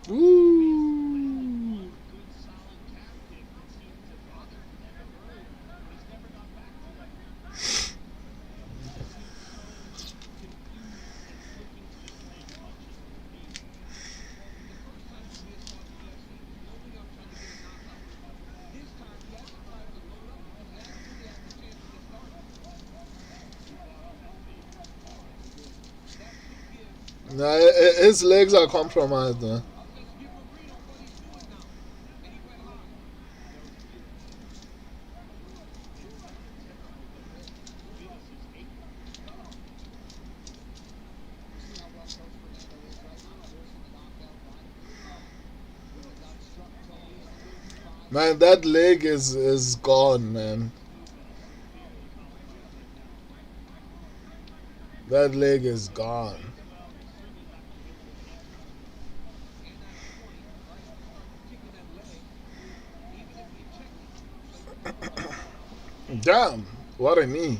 Ooh. Nah, his legs are compromised. Nah. Let's give him a read on what he's doing now. And he went high. You see how well coached Fernando is right now, forcing the knockout, finding the really got struck totally at 55. Man, that leg is gone, man. That leg is gone. And that point, right, you start kicking that leg, even if you check it. So you can Damn, what a knee.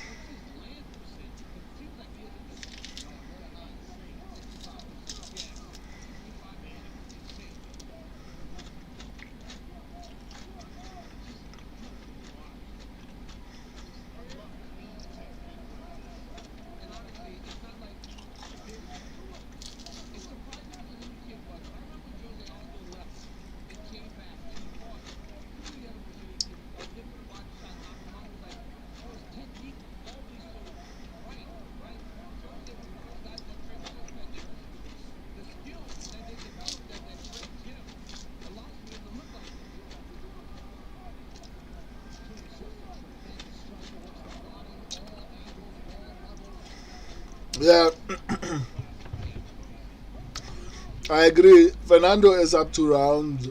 what's his land percentage? Because it seems like he isn't missing. Very high, 65%. Yeah, 65% is insane. And honestly, it's not like it's surprising for who the kid was. I remember when Jose Aldo left and came back and he fought who were the other Brazilian kids? Hit with a body shot, knocked him out. It was like, oh, his technique was always so right, right? Jose was one of those guys that trained so effectively. The skill that they developed that trained him allows for him to look like this. He's just a tremendous striker. Works the body, all angles, all levels. Yeah, I agree. Fernando is up 2 rounds,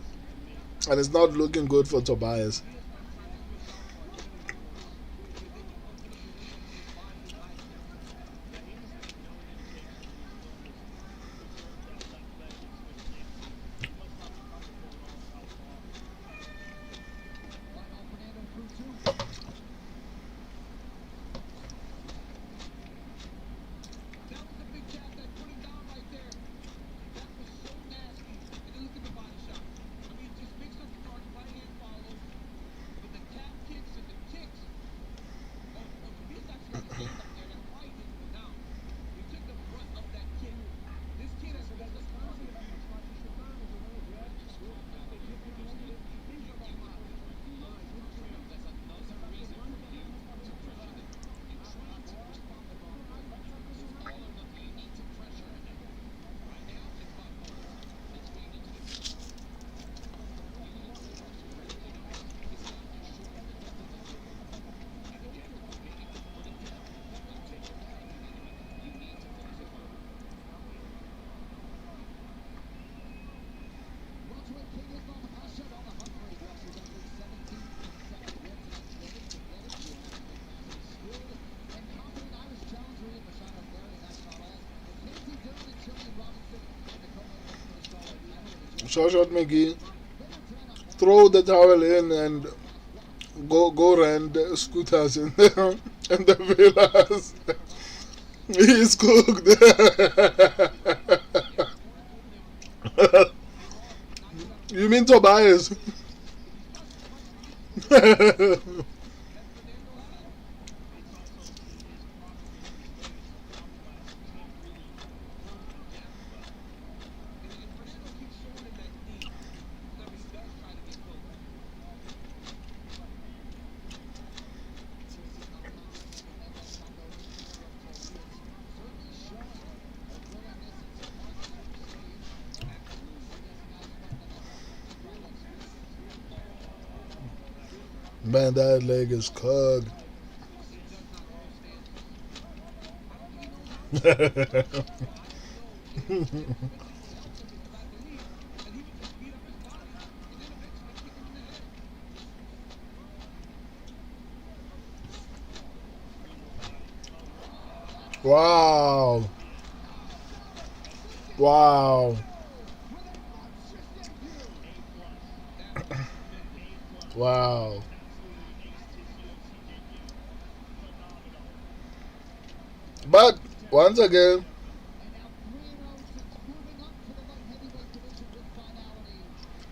and it's not looking good for Tobias. He is not trying to switch southpaw. You know he's doing that. Because then you're opening your window to his body and bicep. Right now, Fernando through two. That was a big jab that put him down right there. That was so nasty. And then look at the body shot. I mean, just mix up the guard, right hand follows. But the calf kicks and the kicks. Oh, Tobias actually had his hand up there. That's why he didn't go down. He took the brunt of that kick. This kid has built a confidence. That's another reason for you to pressure them. You try to respond to both. It's all or nothing. You need to pressure him. Right now, it's about both. Let's feed into the middle. You need to pressure him. You know, his hands are short in the depth of the ring. And again, maybe with more than depth, that will take your time. You need to finish it firm. Welterweight king Islam Makhachev on the hunt for a UFC record 17-7 wins and untrained, athletic, you have to make massive skilled and confident Irish challenger in Machado Garry, and that's not all. Mackenzie Dern and Julian Robinson and the co-main event for the strawweight battle of the Short McGee, throw the towel in and go rent scooters in the villas. He's cooked. You mean Tobias? Man, that leg is cooked. Wow. Wow. Wow. But once again, And now 3-0 since moving up to the light heavyweight division with finality.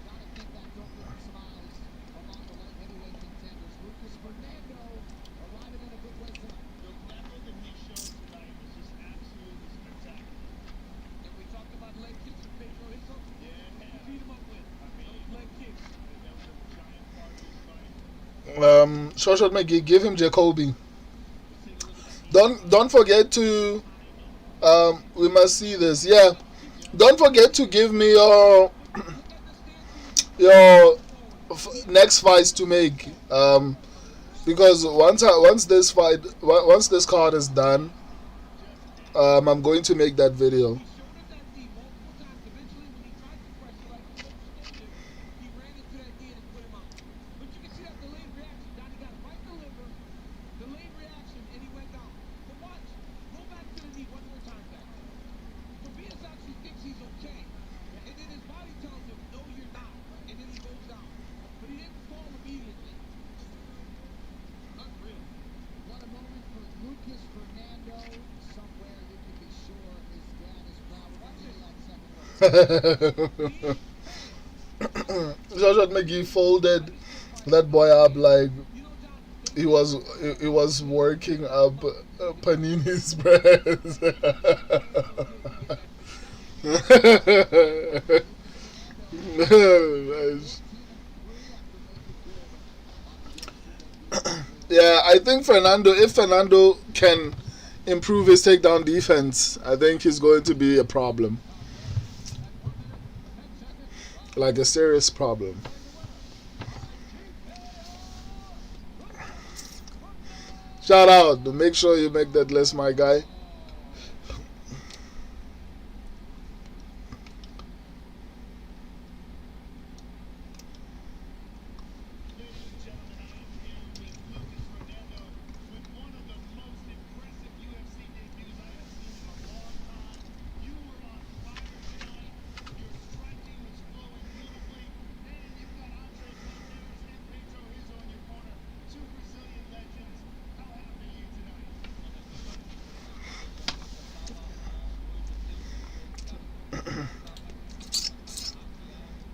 Gotta think that don't bring smiles among the light heavyweight contenders. Lucas Fernando arriving in a good way tonight. The level that he showed tonight was just absolutely spectacular. And we talked about leg kicks with Pedro Hizo. What you beat him up with? Those leg kicks. That was a giant part of his fight. Short McGee, give him Jacoby. Let's take a look at that. don't forget to we must see this. Yeah, don't forget to give me your next fights to make. Because once this card is done, I'm going to make that video. He showed him that knee multiple times. Eventually, when he tried to pressure like he was supposed to, he ran into that knee and it put him out. But you can see that delayed reaction. Donnie got right in the liver, delayed reaction, and he went down. But watch, go back to the knee one more time, guys. Tobias actually thinks he's okay, and then his body tells him, no, you're not, and then he goes down. But he didn't fall immediately. Unreal. What a moment for Lucas Fernando. Somewhere you can be sure his dad is proud of that second row. Joshua McGee folded that boy up like he was working up Panini's breast. Yeah, I think if Fernando can improve his takedown defense, I think he's going to be a problem. Like a serious problem. Shout out. Make sure you make that list, my guy.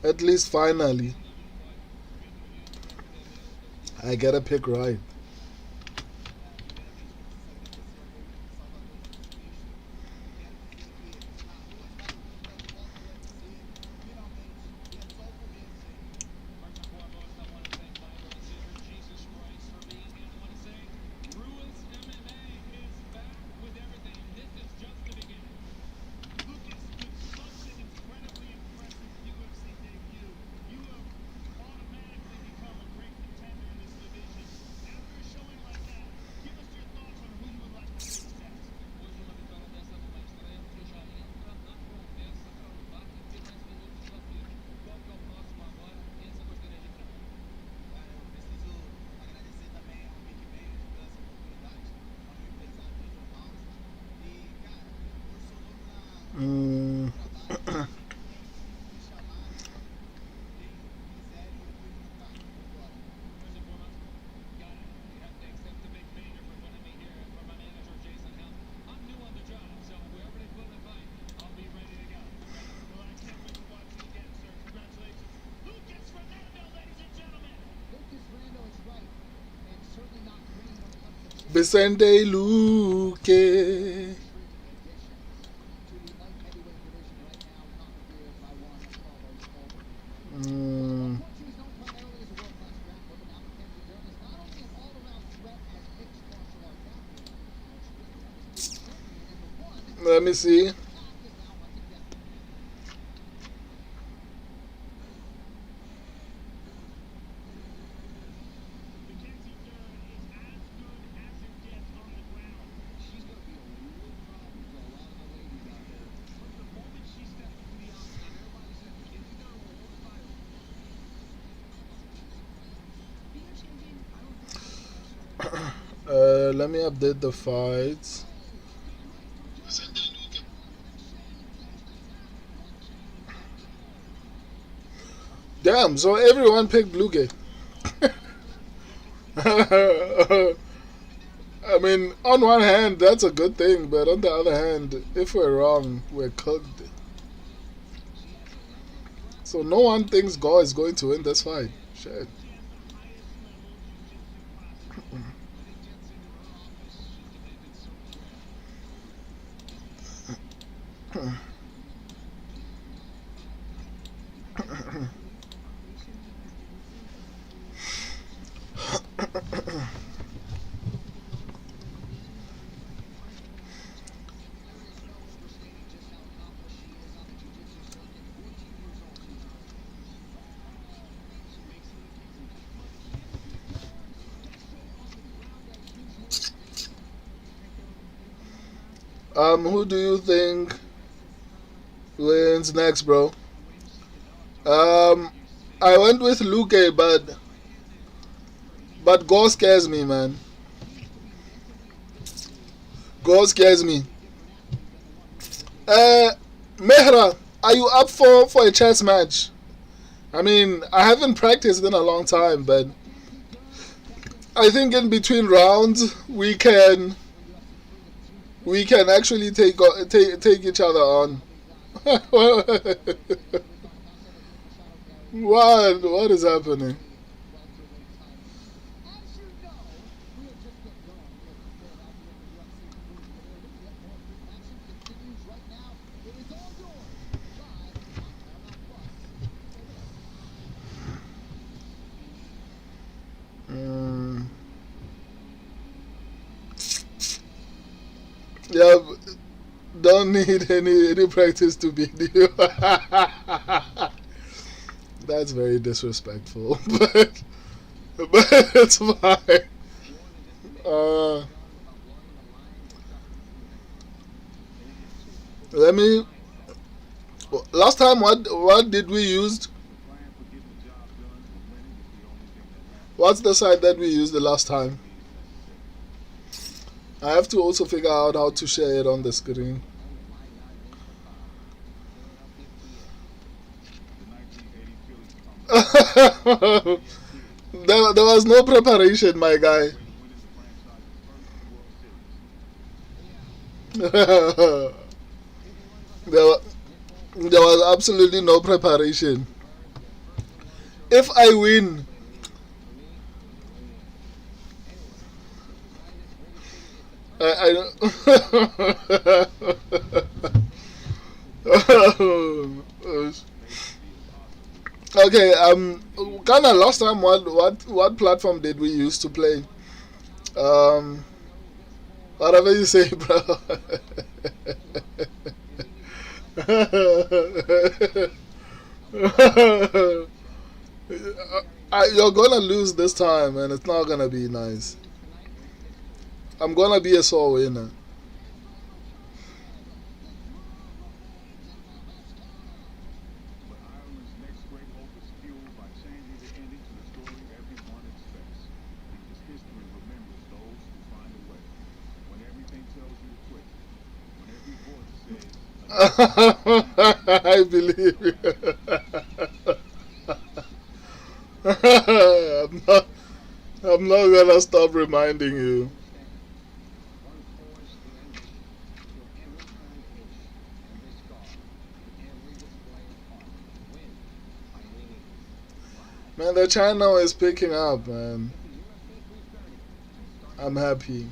At least finally, I get a pick right. Vicente Luque. Let me see. Let me update the fights. Damn, so everyone picked Luque. I mean, on one hand, that's a good thing, but on the other hand, if we're wrong, we're cooked. So no one thinks Go is going to win this fight. Shit. Who do you think wins next, bro? Um, I went with Luque, but Gore scares me, man. Gore scares me. Uh, Mehra, are you up for a chess match? I mean, I haven't practiced in a long time, but I think in between rounds we can actually take each other on. What is happening? As you know, we'll just get going here from Philadelphia with UFC action continues right now. It is all yours, live on Paramount Plus. Take it Mm, yeah, don't need any practice to beat you. That's very disrespectful, but it's fine. Uh, let me. Last time, what did we use? What's the site that we used the last time? I have to also figure out how to share it on the screen. There was no preparation, my guy. There was absolutely no preparation. If I win, I okay. Kinda last time, what platform did we use to play? Um, Whatever you say, bro. You're gonna lose this time, and it's not gonna be nice. I'm gonna be a sore winner. I believe you. I'm not gonna stop reminding you. Man, the channel is picking up, man. I'm happy.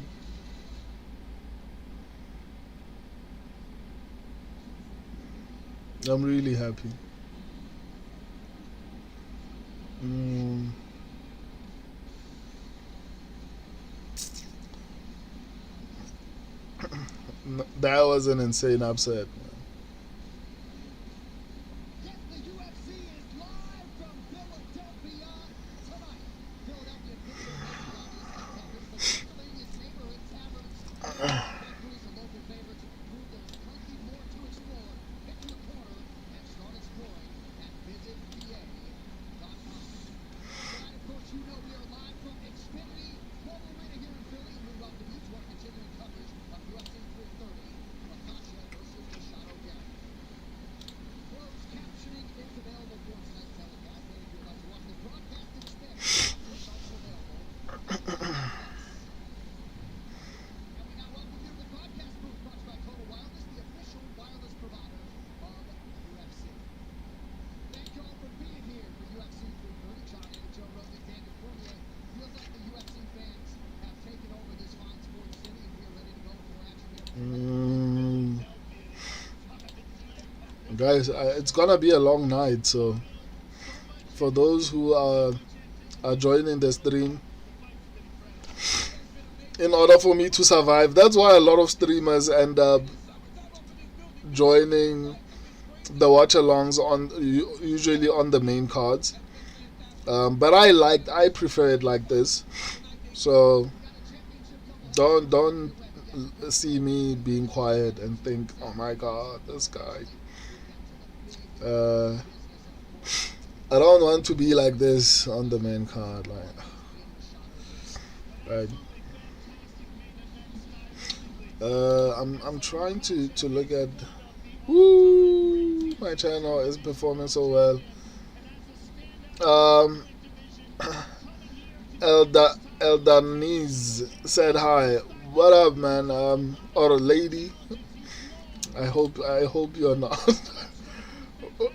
I'm really happy. Mm. That was an insane upset. Yes, the UFC is live from Philadelphia tonight. Philadelphia Pittsburgh Pennsylvania's neighborhood taverns. Factories and local favorites prove there's plenty more to explore. Get to the corner and start exploring at visitpa.com. Tonight, of course, you know we are live from Xfinity Mobile Arena here in Philly, and we welcome you to our continuing coverage of UFC 330, Makhachev versus Machado Garry. Closed captioning is available for tonight's telecast, and if you'd like to watch the broadcast instead, it's also available. And we now welcome you to the broadcast booth brought to you by Total Wireless, the official wireless provider of UFC. Thank you all for being here for UFC 330. John and Joe Rogan, Daniel Cormier. Feels like the UFC fans have taken over this fine sports city, and we are ready to go for action. Guys, it's gonna be a long night, so for those who are joining the stream, in order for me to survive, that's why a lot of streamers end up joining the watch-alongs usually on the main cards. But I prefer it like this. So don't see me being quiet and think, oh my god, this guy. Uh, I don't want to be like this on the main card. Like, I'm trying to look at. Woo! My channel is performing so well. Eldaniz said hi. What up, man? Or a lady. I hope you're not.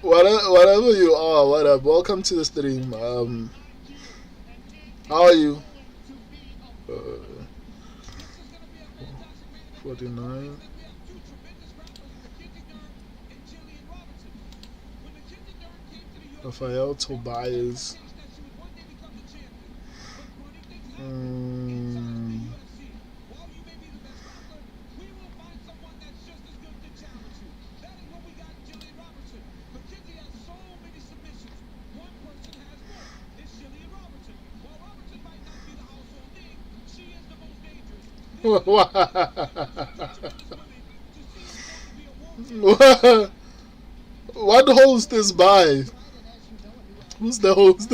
Whatever you are, what up? Welcome to the stream. How are you? 49. Rafael Tobias. What host is by? Who's the host?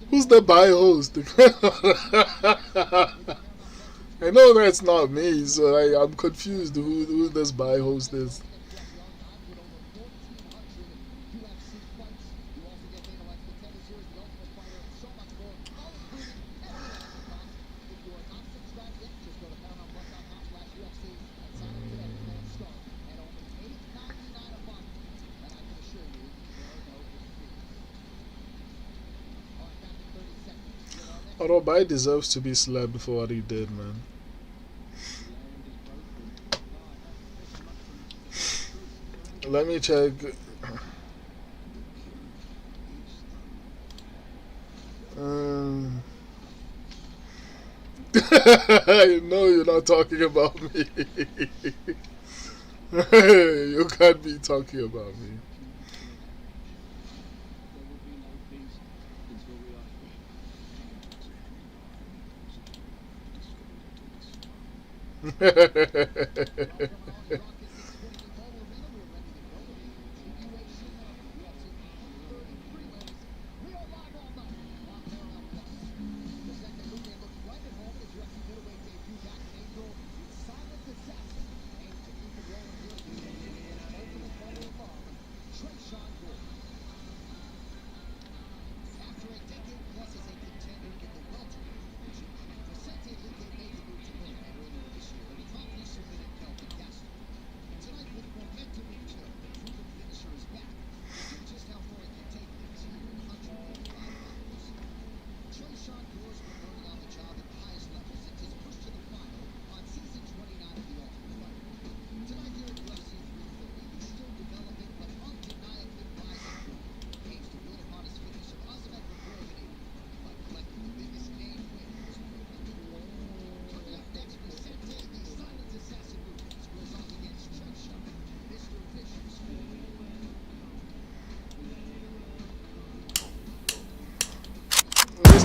Who's the by host? I know that's not me, so I'm confused who this by host is. Although Bai deserves to be slapped for what he did, man. Let me check. I know you're not talking about me. You can't be talking about me.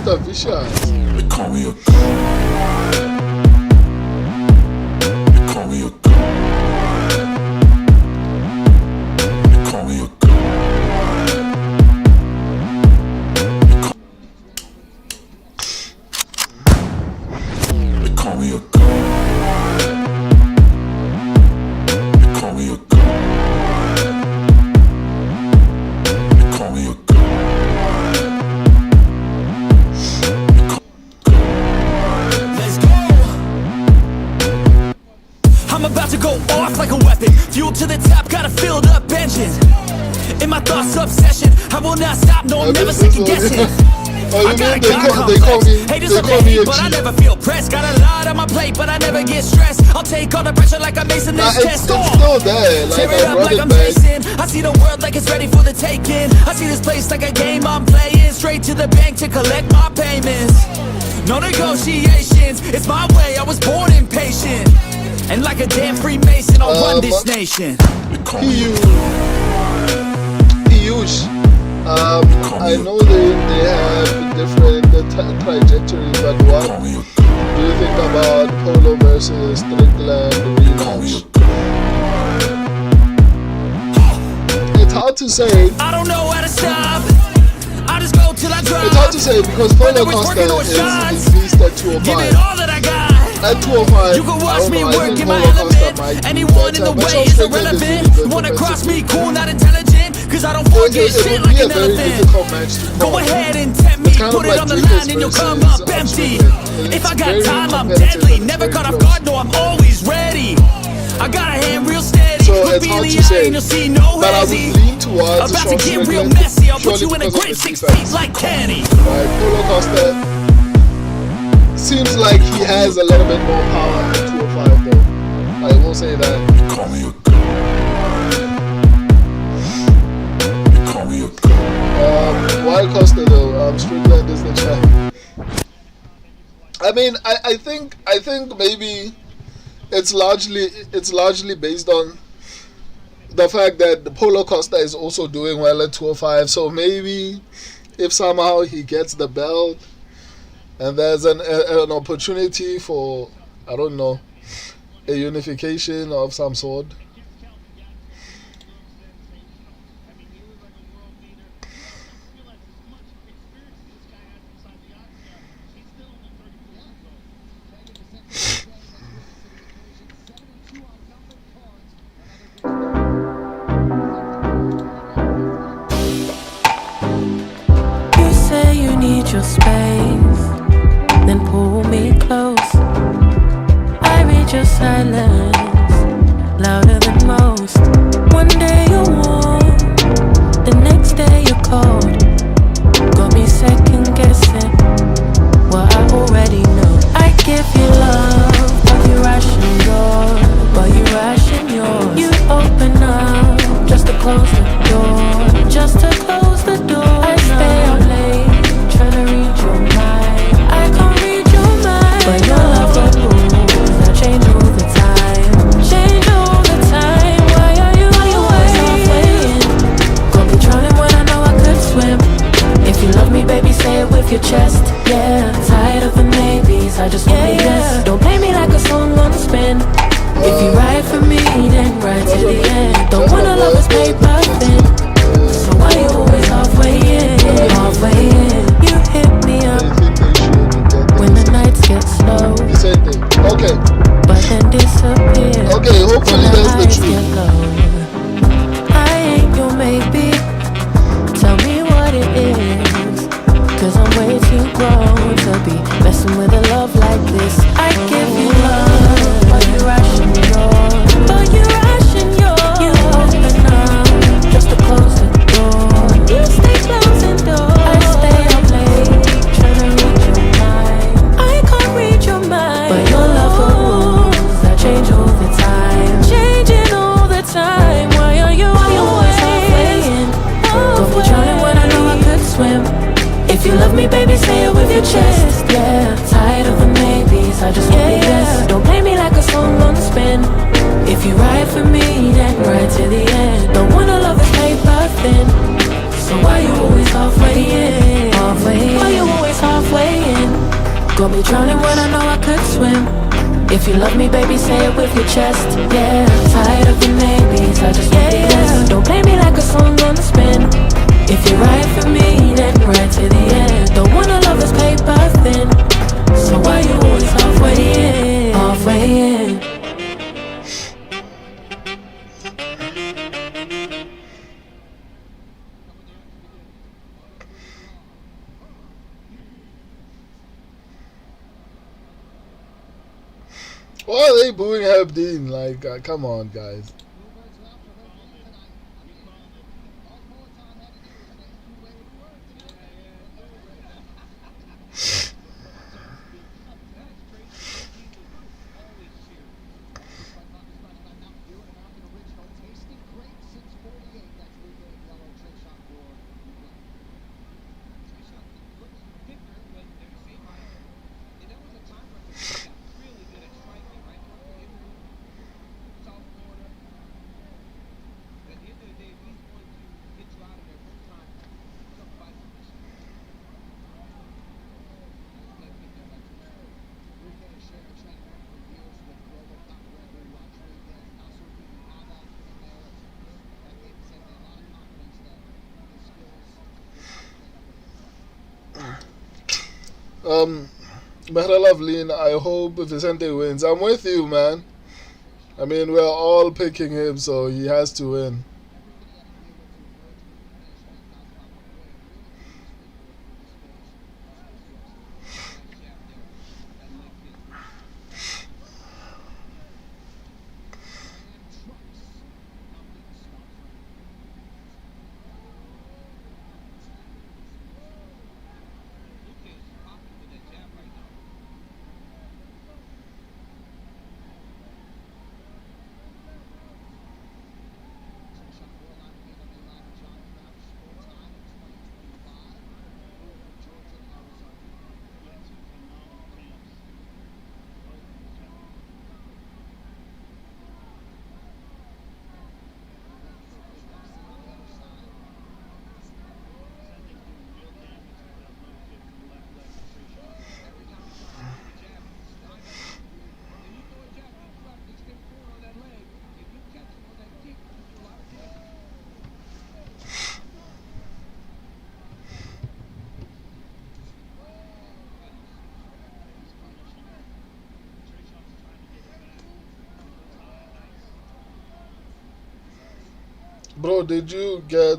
Mr. Vicious. They call me a god. They call me a god. They call me a god. They call me a god. They call me a god. They call me a god. About to go off like a weapon, fuel to the top, got a filled up engine. In my thoughts, obsession, I will not stop, no, I'm never second guessing. I got a God complex, haters are lame, but I never feel pressed. Got a lot on my plate, but I never get stressed. I'll take all the pressure like I'm acing this test. It's still there, like, tear it up like I'm Jason. I see the world like it's ready for the taking. I see this place like a game I'm playing. Straight to the bank to collect my payments. No negotiations, it's my way, I was born impatient. And like a damn Freemason, I'll run this nation. Piyush, I know they have different trajectories, but what do you think about Polo versus Strickland rematch? It's hard to say. I don't know how to stop. I just go till I drop. It's hard to say because Polo Costa is beast at 205. Give it all that I got. At 205, You can I watch don't me know, I work think in my Polo Costa element. might be Anyone in better, the but way Sean is Strickland is irrelevant. really good Wanna cross me, defensively. cool, not intelligent. Cause I don't It forget would shit be like a an very elephant. difficult match to Go call. ahead and tempt me, It's kind of put it like on the Dricus line and you'll come versus up empty. Strickland. If It's I got very time, I'm competitive deadly. and it's Never very caught off close. guard, no, I'm always ready. I got a hand real steady. So Look it's me hard in to the eye say. and you'll see no But I would hezzy. lean towards About Sean to get real Strickland messy. I'll put purely you in a because of grid the 6 defense. feet like Kenny. Right, Polo Costa seems like he has a little bit more power at 205 though. I will say that. Call me a god. Call me a god. Why Costa though? Strickland is the champ. I mean, I think maybe it's largely based on the fact that the Polo Costa is also doing well at 205. So maybe if somehow he gets the belt and there's an opportunity for, I don't know, a unification of some sort. You say you need your space, then pull me close. I read your silence, louder than most. One day you're warm, the next day you're cold. Got me second guessing what I already know. I give you love, but you ration yours, but you ration yours. You open up just to close the door, just to close the door. I stay up late, tryna read your mind. I can't read your mind, but your love got rules that change all the time, change all the time. Why are you always halfway in? Got me drowning when I know I could swim. If you love me, baby, say it with your chest. Yeah, tired of the maybes, I just want to yes. Don't play me like a song on spin. If you ride for me, then ride to the end. Don't wanna love us paper thin. So why you always halfway in? Halfway in. You hit me I up think they should get when the nights get slow, the same thing. Okay, but then disappear. okay. Hopefully When the that's the highs truth. get low. I ain't your maybe. Tell me what it is, 'cause I'm way too grown to be messing with a love like this. I give you love, but you ration yours, but you ration yours. You open up just to close the door. You stay closing doors. I stay up late tryna read your mind. I can't read your mind, but your love got rules that change all the time, changing all the time. Why are you always halfway in? Got me drowning when I know I could swim. If you love me, baby, say it with your chest. Yeah, tired of the maybes, I just want the yes. Don't play me like a song on spin. If you ride for me, then ride to the end. Don't wanna love this paper thin. So why you always halfway in? Halfway in. Why you always halfway in? Got me drowning when I know I could swim. If you love me, baby, say it with your chest. Yeah, tired of the maybes, I just want the yes. Don't play me like a song on spin. If you ride for me, then ride to the end. Don't wanna love this paper thin. So why you always halfway in? Halfway in. Why are they booing Herb Dean? Like, come on, guys. Um, Mehra I hope Vicente wins. I'm with you, man. I mean, we're all picking him, so he has to win. Bro, did you get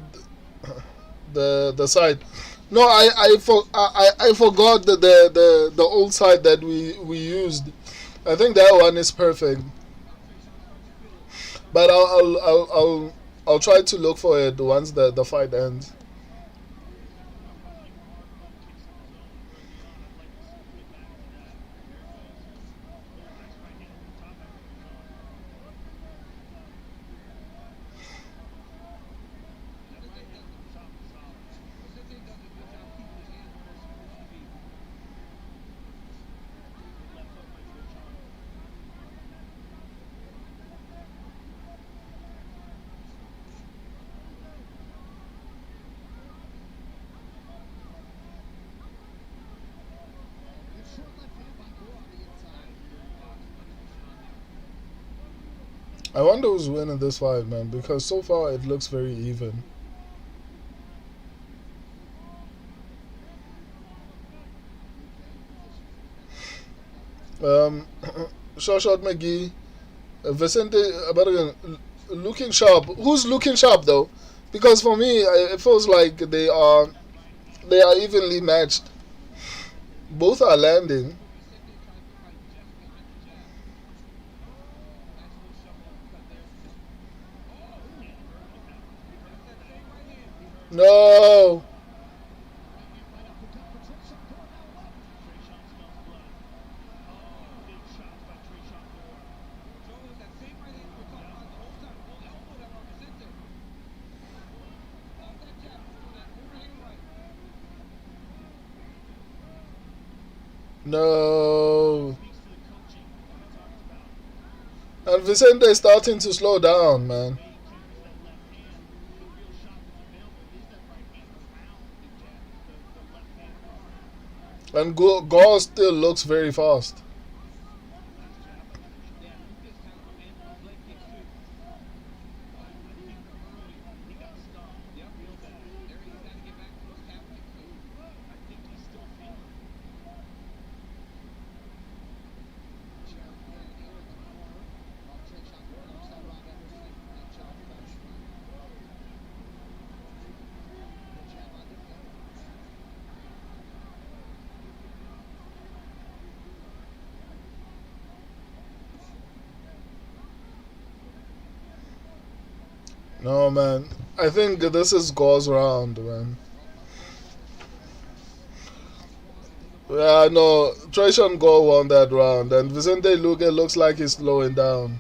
the site? No, I forgot the old site that we used. I think that one is perfect. But I'll try to look for it once the fight ends. I wonder who's winning this fight, man, because so far it looks very even. Um, Shot McGee, Vicente Barragan, looking sharp. Who's looking sharp though? Because for me, it feels like they are evenly matched. Both are landing. No. No. And Vicente is starting to slow down, man. And Gore still looks very fast. No, man. I think this is Gore's round, man. Yeah, no. Trajan Gore won that round, and Vicente Luque looks like he's slowing down.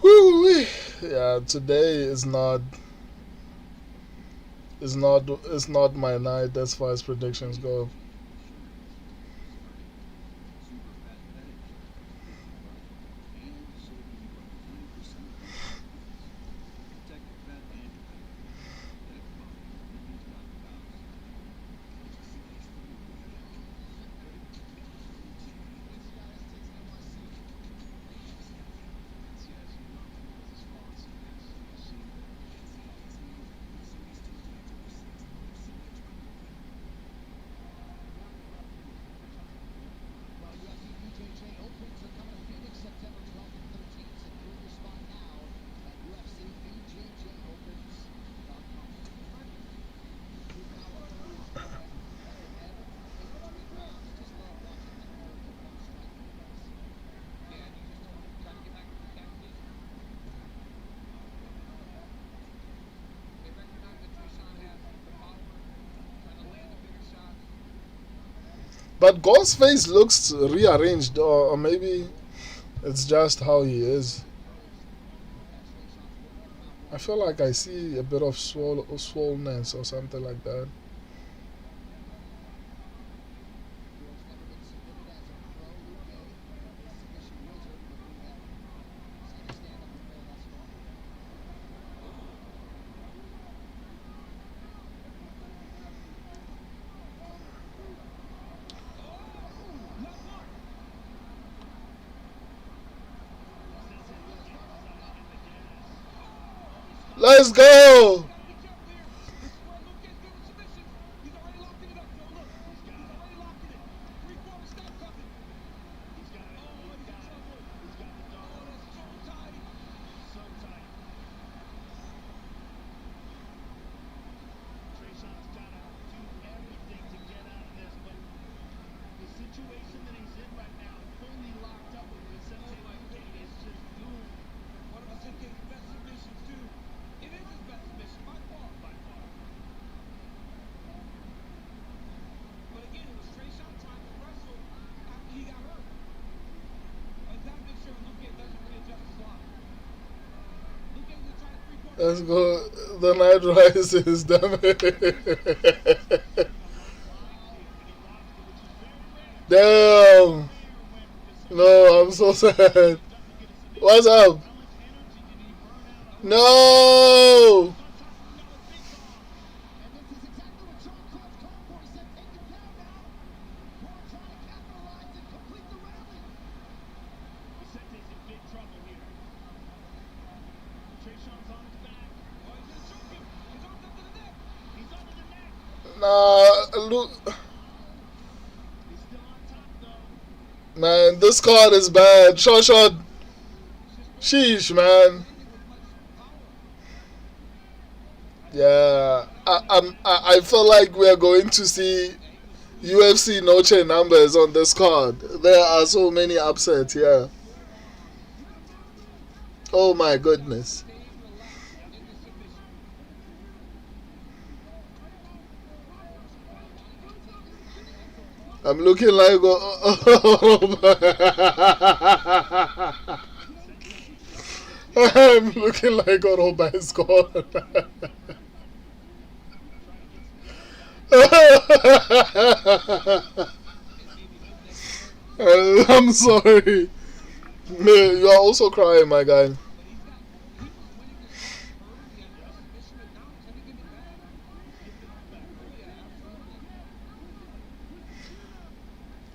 Woo! Yeah, today is not my night as far as predictions go. But Gore's face looks rearranged, or maybe it's just how he is. I feel like I see a bit of swollenness or something like that. Let's go! Let's go. The night rises. Damn it. Damn. No, I'm so sad. What's up? No. Nah, look. Man, this card is bad. Shot. Sheesh, man. Yeah, I feel like we are going to see UFC Noche numbers on this card. There are so many upsets here. Oh my goodness. I'm looking like I'm looking like Oroba is gone. I'm sorry. You are also crying, my guy.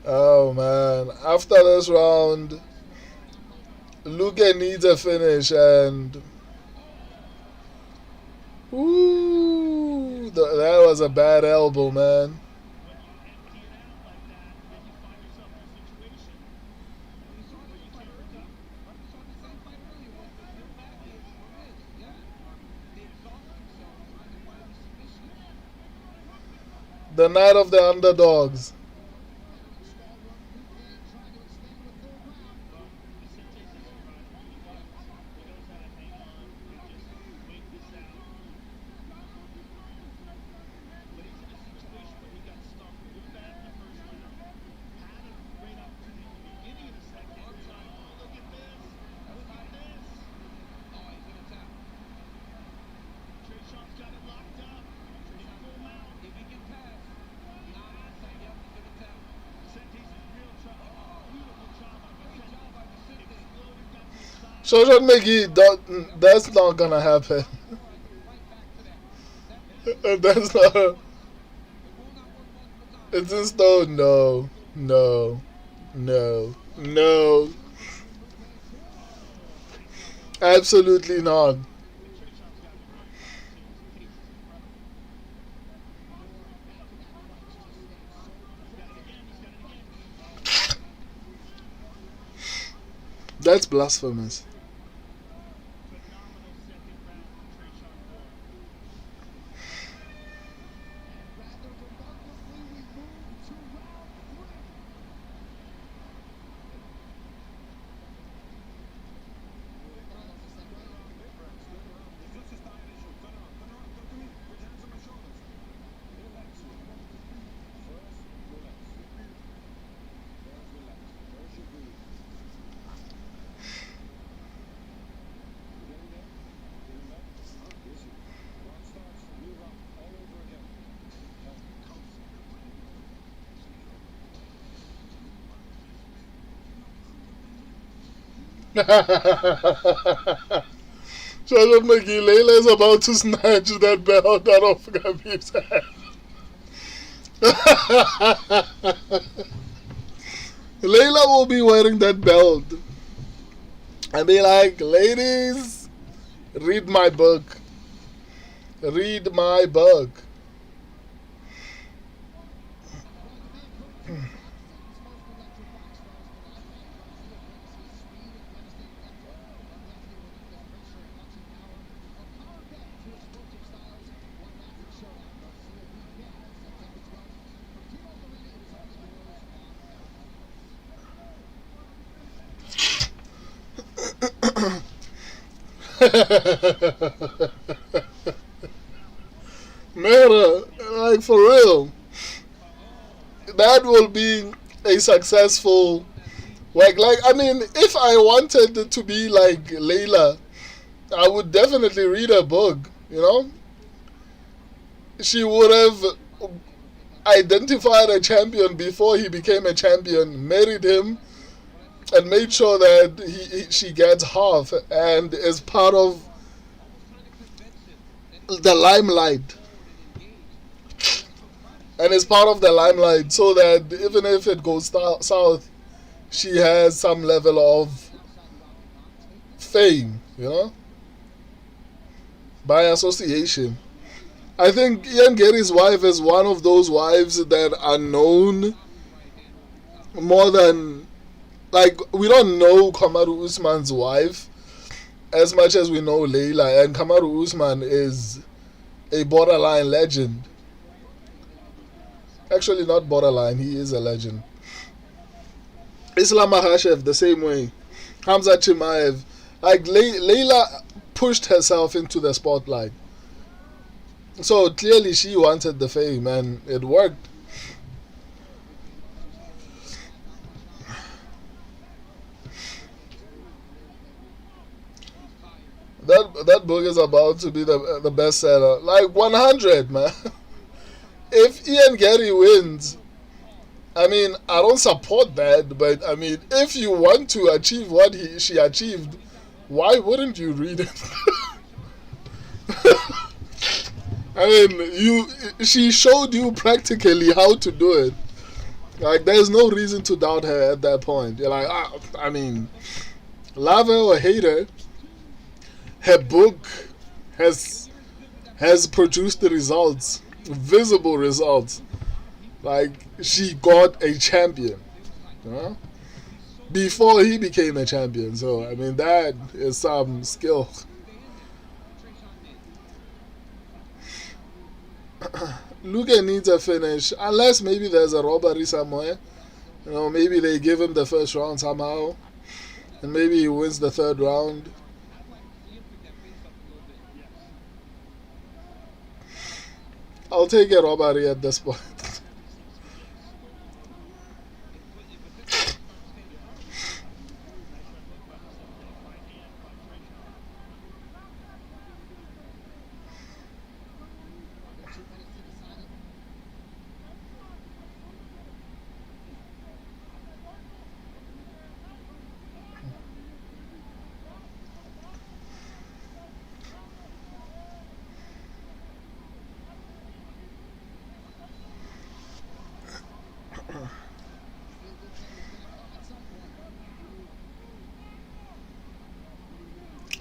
Oh man, after this round, Luque needs a finish, and ooh, that was a bad elbow, man. The night of the underdogs. Shoshan McGee, that's not gonna happen. That's not. It's in stone. No, no, no, no. Absolutely not. That's blasphemous. Shashat McGee, Layla is about to snatch that belt out of Khabib's hand. Layla will be wearing that belt and be like, ladies, read my book. Read my book. Man, like for real, that will be a successful like I mean, if I wanted to be like Layla, I would definitely read her book. You know, she would have identified a champion before he became a champion, married him, and made sure that she gets half and is part of the limelight. And is part of the limelight so that even if it goes south, she has some level of fame, you know, by association. I think Ian Gary's wife is one of those wives that are known more than, like, we don't know Kamaru Usman's wife as much as we know Layla, and Kamaru Usman is a borderline legend. Actually, not borderline, he is a legend. Islam Makhachev, the same way. Hamza Chimaev. Like, Layla pushed herself into the spotlight. So, clearly she wanted the fame, and it worked. That book is about to be the bestseller. Like, 100, man. If Ian Gary wins, I mean, I don't support that, but I mean, if you want to achieve what she achieved, why wouldn't you read it? I mean, she showed you practically how to do it. Like, there's no reason to doubt her at that point. You're like, I mean, love her or hate her book has produced the results, visible results. Like, she got a champion, you know, before he became a champion. So I mean, that is some skill. Luke needs a finish, unless maybe there's a robbery somewhere. You know, maybe they give him the first round somehow, and maybe he wins the third round. I'll take a robbery at this point.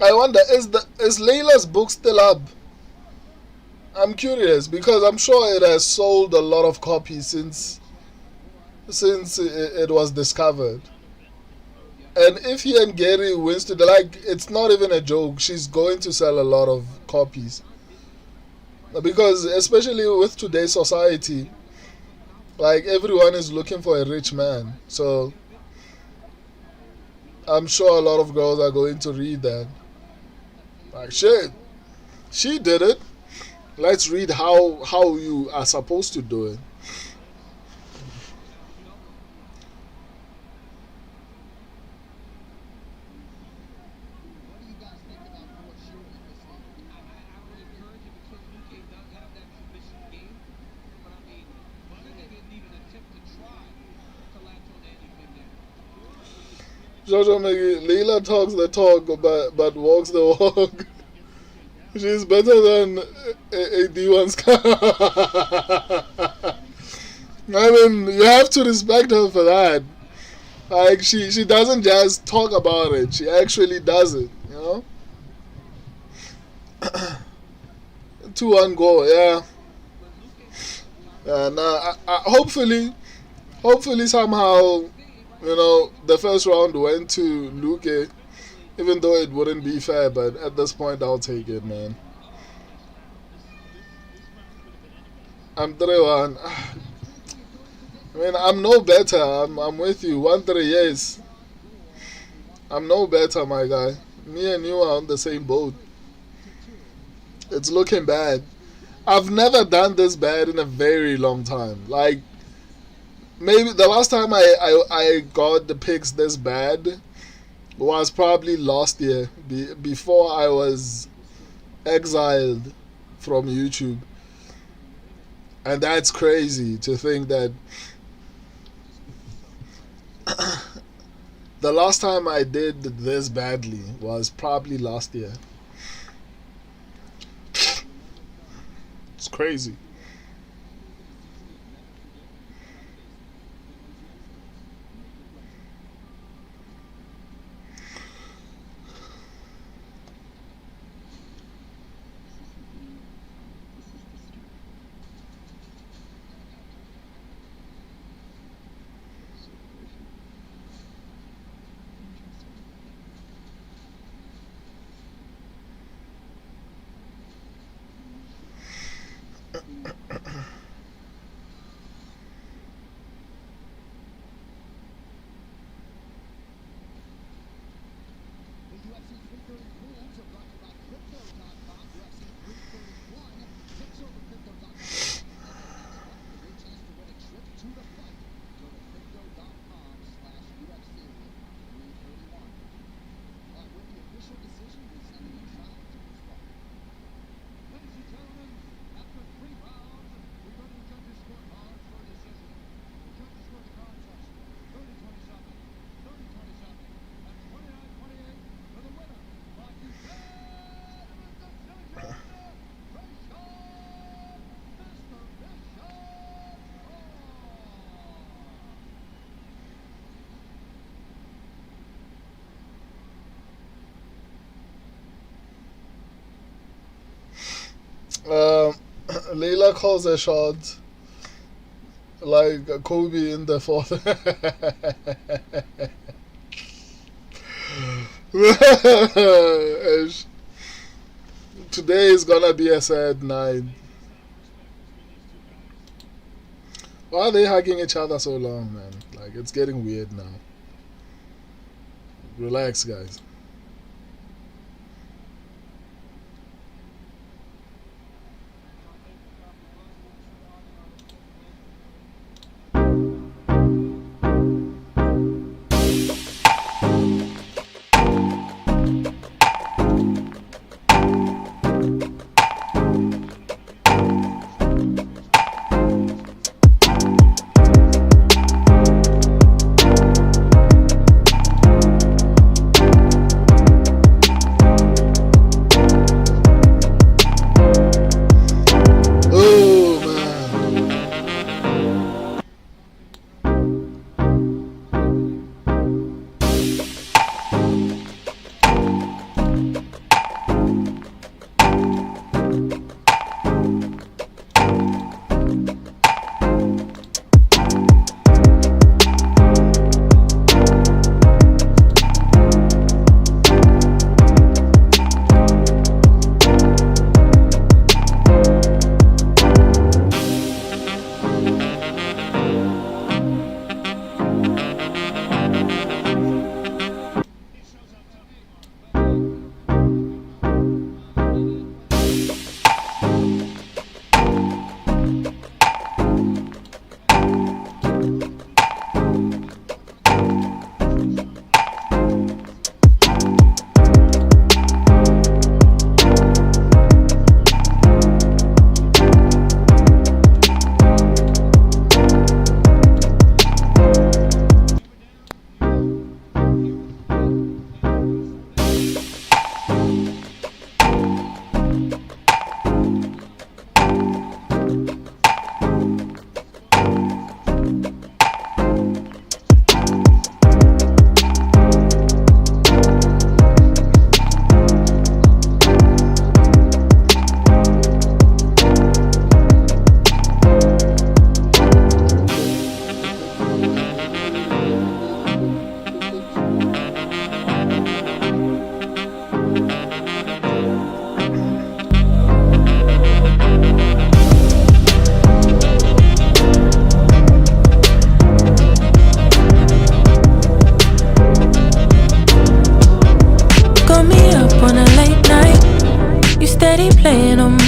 I wonder, is Layla's book still up? I'm curious because I'm sure it has sold a lot of copies since it was discovered. And if he and Gary wins to like, it's not even a joke. She's going to sell a lot of copies because, especially with today's society, like, everyone is looking for a rich man. So I'm sure a lot of girls are going to read that. Like, shit, she did it. Let's read how you are supposed to do it. What do you guys think about Ford shooting this game? I would encourage it because Luque does have that submission game. But I mean, I think they didn't even attempt to try to latch on to anything there. Jojo Maggie, Leila talks the talk but walks the walk. She's better than a D1's car. I mean, you have to respect her for that. Like, she doesn't just talk about it, she actually does it, you know? 2-1 goal, yeah. Nah, hopefully somehow, you know, the first round went to Luque, even though it wouldn't be fair, but at this point I'll take it, man. I'm 3-1. I mean, I'm no better. I'm with you. 1-3, yes. I'm no better, my guy. Me and you are on the same boat. It's looking bad. I've never done this bad in a very long time. Like, maybe the last time I got the picks this bad was probably last year, before I was exiled from YouTube. And that's crazy to think that the last time I did this badly was probably last year. It's crazy. Leila calls a shot like Kobe in the fourth. Today is gonna be a sad night. Why are they hugging each other so long, man? Like, it's getting weird now. Relax, guys.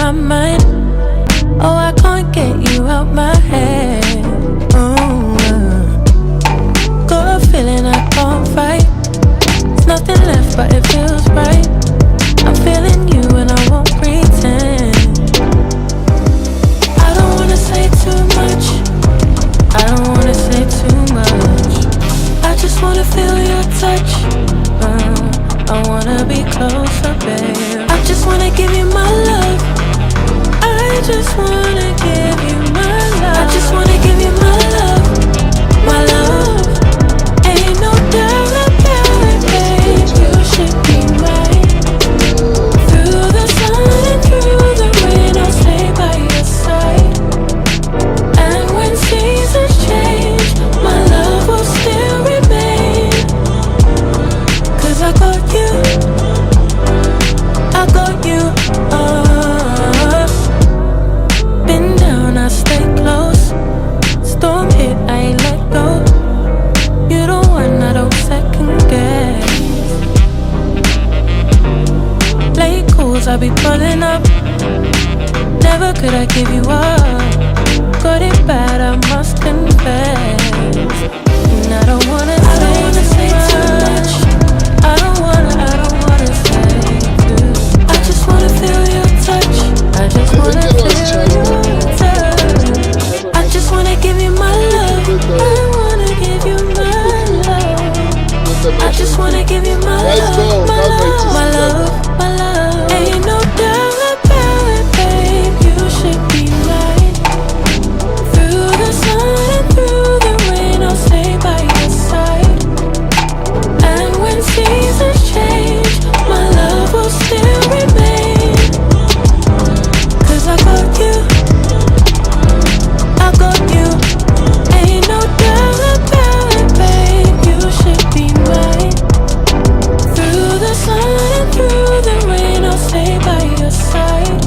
my mind. Oh, I can't get you out my head. Oh, got a feeling I can't fight. There's nothing left, but it feels right. I'm feeling you and I won't pretend. I don't wanna say too much. I don't wanna say too much. I just wanna feel your touch. I wanna be closer, babe. I just wanna give you my love. I just wanna give you my love. I just wanna give you my love. My love. Ain't no doubt about it, babe. You should be mine. Through the sun and through the rain, I'll stay by your side. And when seasons change, my love will still remain. 'Cause I got you. I got you. Been down, I stay close. Storm hit, I ain't let go. You the one I don't second guess. Late calls, I be pulling up. Never could I give you up. Got it bad, I must confess. And I don't wanna say too much. I don't wanna say too. I just wanna feel your touch. I just wanna feel your touch. I just wanna give you my love. I wanna give you my love. I just wanna give you my love. My love, my love, my love. Ain't no doubt about it, babe. You should be mine. Through the sun and through the rain, I'll stay by your side. And when seasons change, my love will still remain. 'Cause I got you. I got you. Ain't no doubt about it, babe. You should be mine. Through the sun and through the rain, I'll stay by your side.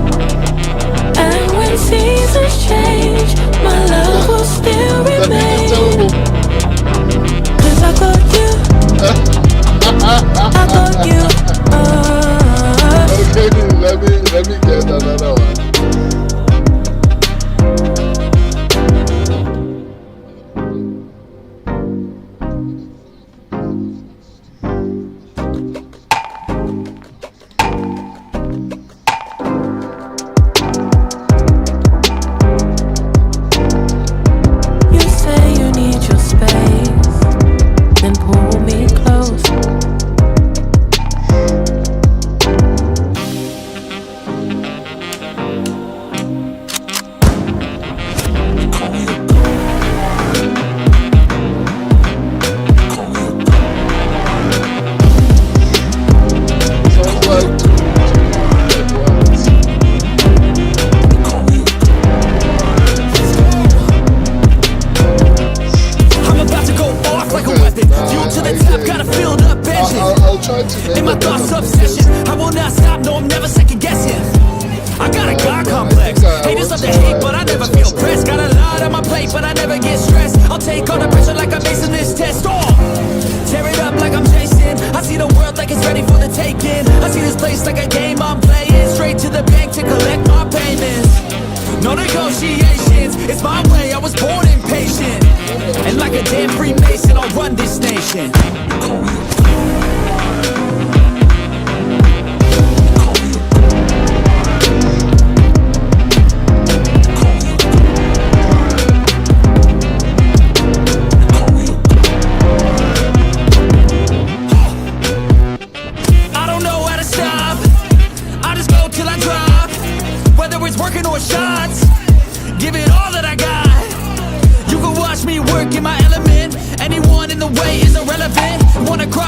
And when seasons change, my love will still remain. 'Cause I got you. I got you. Okay, let me get another one. You say you need your space, then pull me close. Sounds like at once. I'm about to go off like a weapon. Fuel to the top, got a filled up engine. I'll try to make In my a thoughts better obsession, playlist. I will not stop, no I'm never second guessing. I got a God complex, haters love to hate but I never feel pressed. Got a lot on my plate but I never get stressed. I'll take all the pressure like I'm acing this test. Tear it up like I'm Jason. I see the world like it's ready for the taking. I see this place like a game I'm playing. Straight to the bank to collect my payments. No negotiations, it's my way, I was born impatient. And like a damn Freemason, I'll run this nation. I don't know how to stop, I just go till I drop. Whether it's working or shots, give it all that I got. You can watch me work in my element. Anyone in the way is irrelevant. Wanna cross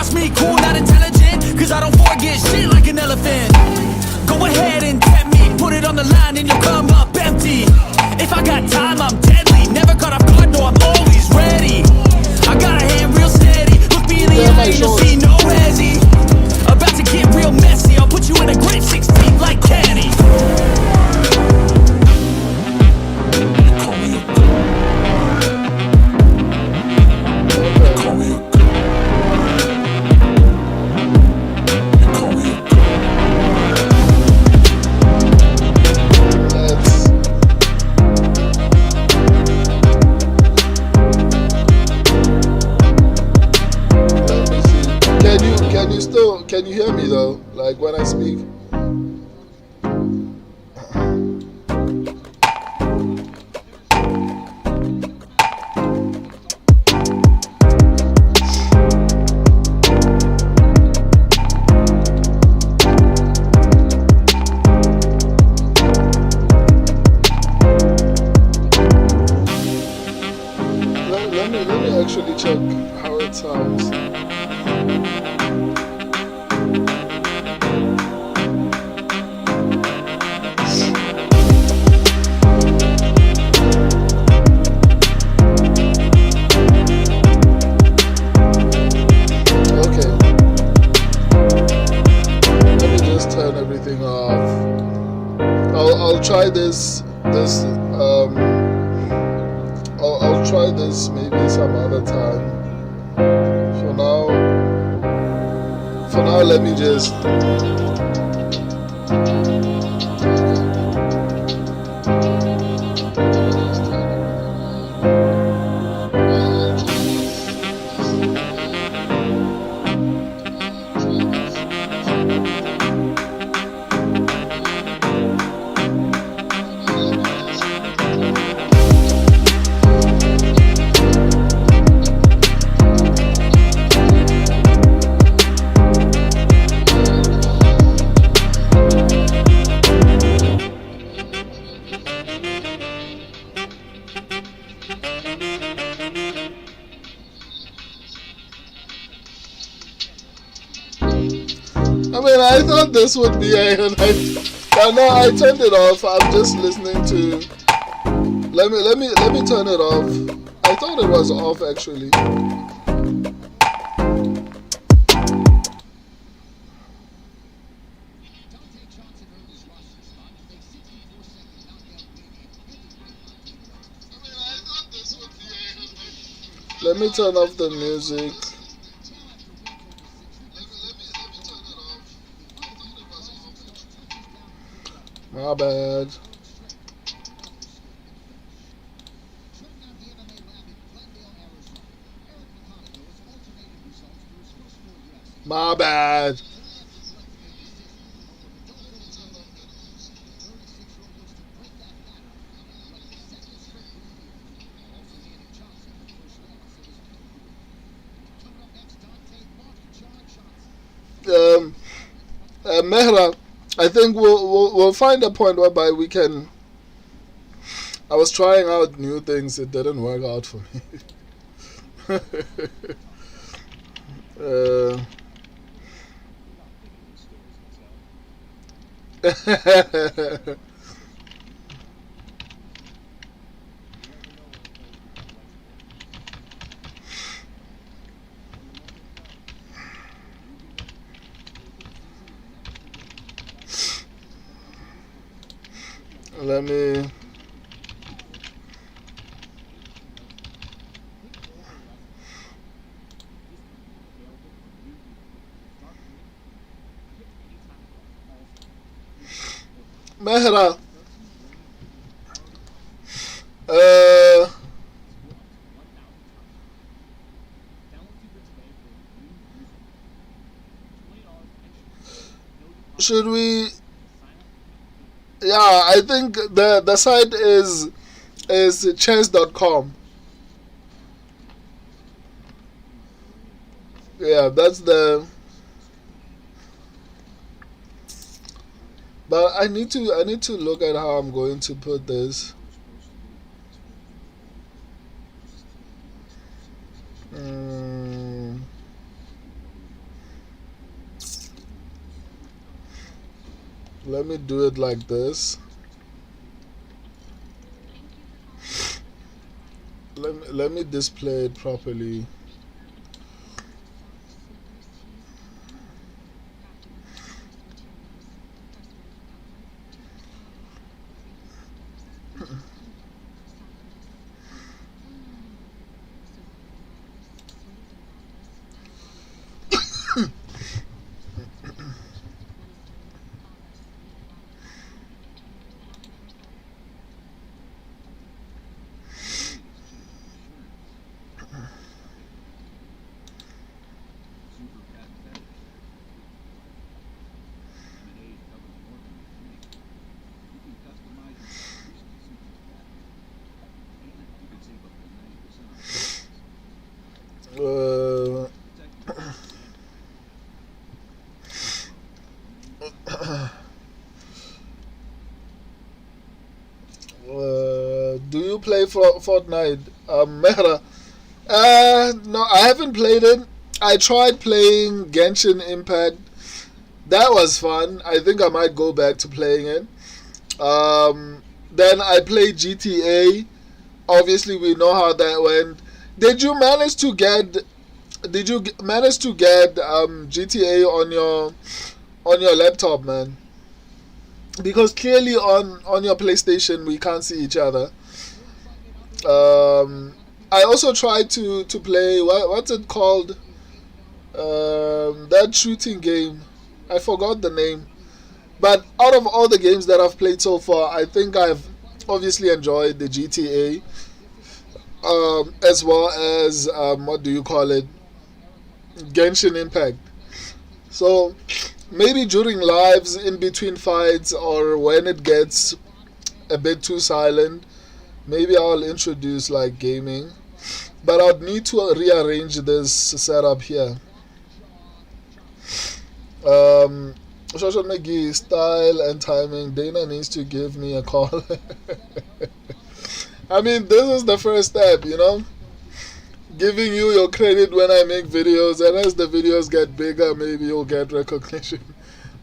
can you hear me though? Like when I speak? Let me actually check how it sounds. Okay. Let me just turn everything off. I'll try this I'll try this maybe some other time. For now let me just I mean, I thought this would be I turned it off. I'm just listening to. Let me turn it off. I thought it was off actually. Let me turn off the music. My bad. My bad. Mehra, I think we'll find a point whereby we can. I was trying out new things; it didn't work out for me. Let me. Mehra. Should we? Yeah, I think the site is chess.com. Yeah, that's the. But I need to look at how I'm going to put this. Let me do it like this. Let me display it properly. play Fortnite, Mehra? No, I haven't played it. I tried playing Genshin Impact. That was fun. I think I might go back to playing it. Then I played GTA. Obviously, we know how that went. Did you manage to get? Did you manage to get GTA on your laptop, man? Because clearly on your PlayStation we can't see each other. I also tried to play what's it called? That shooting game. I forgot the name. But out of all the games that I've played so far, I think I've obviously enjoyed the GTA, as well as what do you call it? Genshin Impact. So maybe during lives, in between fights, or when it gets a bit too silent, maybe I'll introduce like gaming. But I'd need to rearrange this setup here. Social McGee, style and timing. Dana needs to give me a call. I mean, this is the first step, you know? Giving you your credit when I make videos, and as the videos get bigger, maybe you'll get recognition.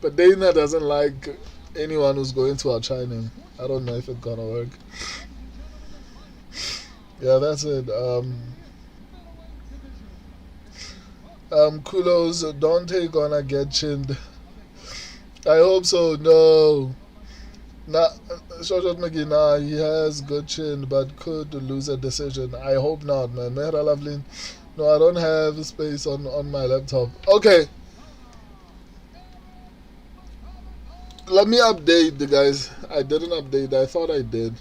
But Dana doesn't like anyone who's going to outshine him. I don't know if it's gonna work. Yeah, that's it. Kulos, Dante gonna get chinned. I hope so. No. Nah, Shoshat McGee, nah, he has good chin, but could lose a decision. I hope not, man. Mehra Lavlin, no, I don't have space on my laptop. Okay, let me update the guys. I didn't update. I thought I did.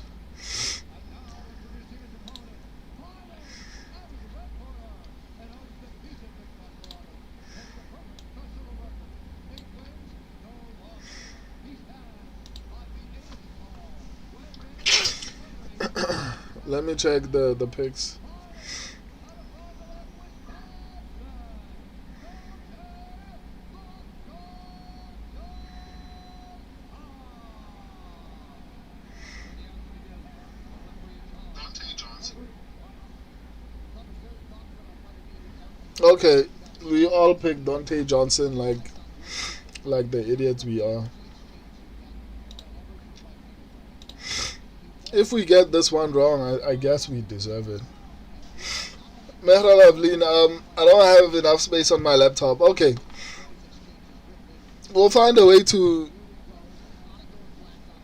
Let me check the pics. Okay, we all picked Dante Johnson like the idiots we are. If we get this one wrong, I guess we deserve it. Mehra Lavlin, I don't have enough space on my laptop. Okay, we'll find a way to.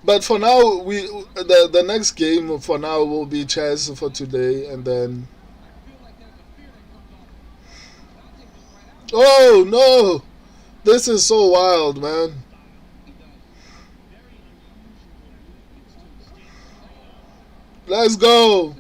But for now, the next game for now will be chess for today, and then. Oh no! This is so wild, man. Let's go.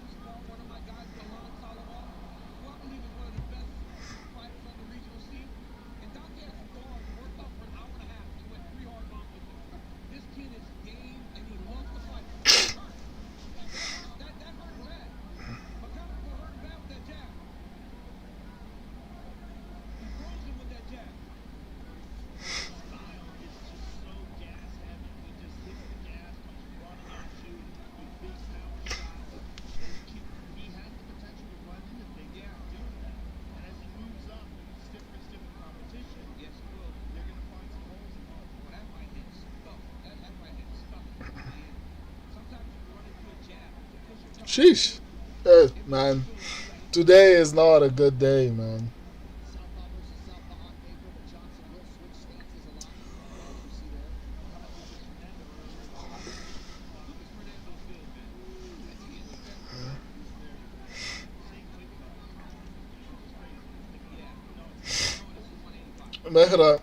Sheesh. Man, today is not a good day, man. Mehra,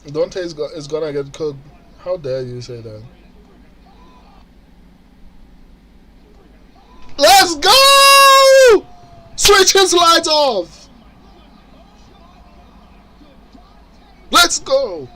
Dante is gonna get cooked. How dare you say that? Let's go! Switch his lights off. Let's go.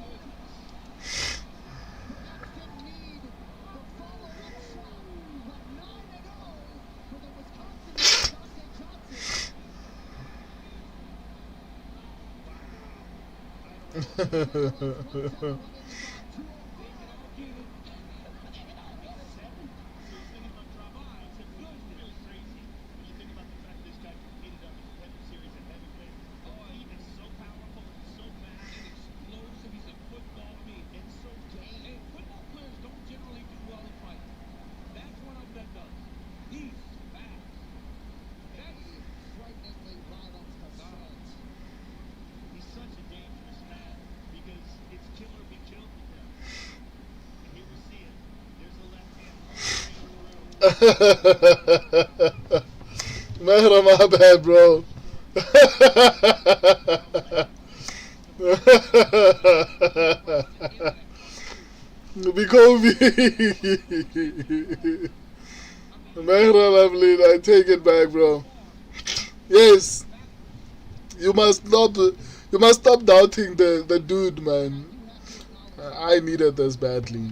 Man, my bad, bro. Because man, lovely, I take it back, bro. Yes, you must stop doubting the dude, man. I needed this badly.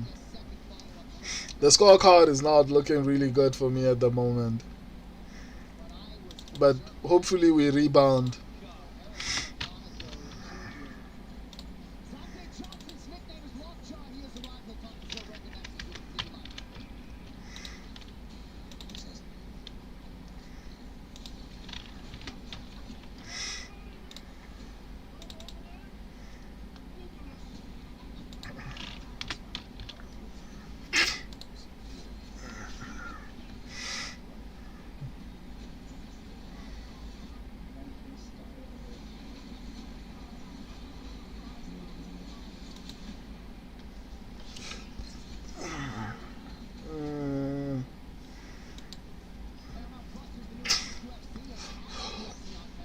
The scorecard is not looking really good for me at the moment, but hopefully we rebound.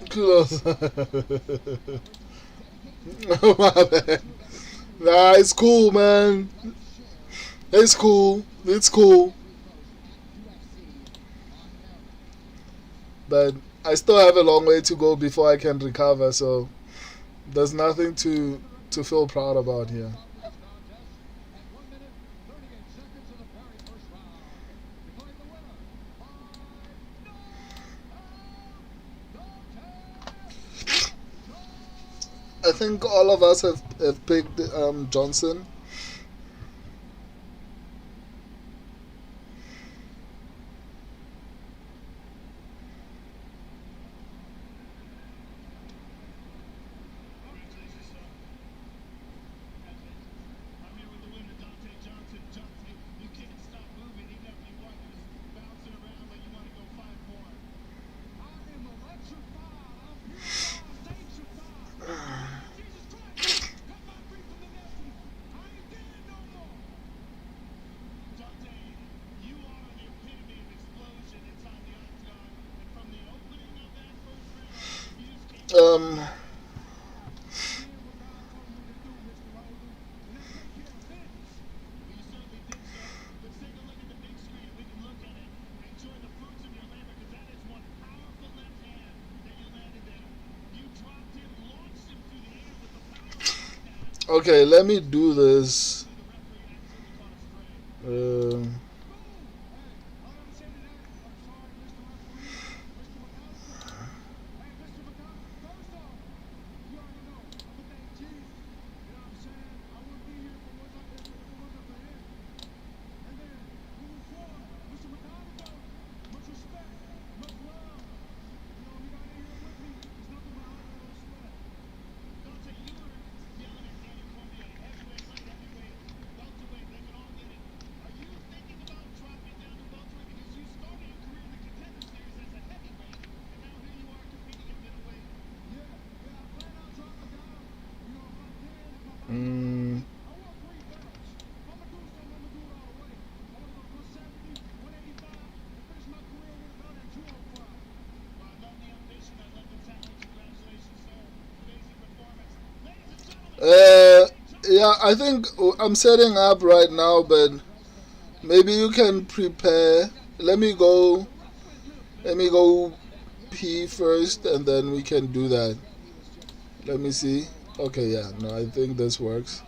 Close. My bad. Nah, it's cool, man. It's cool. It's cool. But I still have a long way to go before I can recover, so there's nothing to feel proud about here. I think all of us have picked Johnson. Um, okay, let me do this. Yeah, I think I'm setting up right now, but maybe you can prepare. Let me go. Let me go pee first, and then we can do that. Let me see. Okay, yeah, no, I think this works.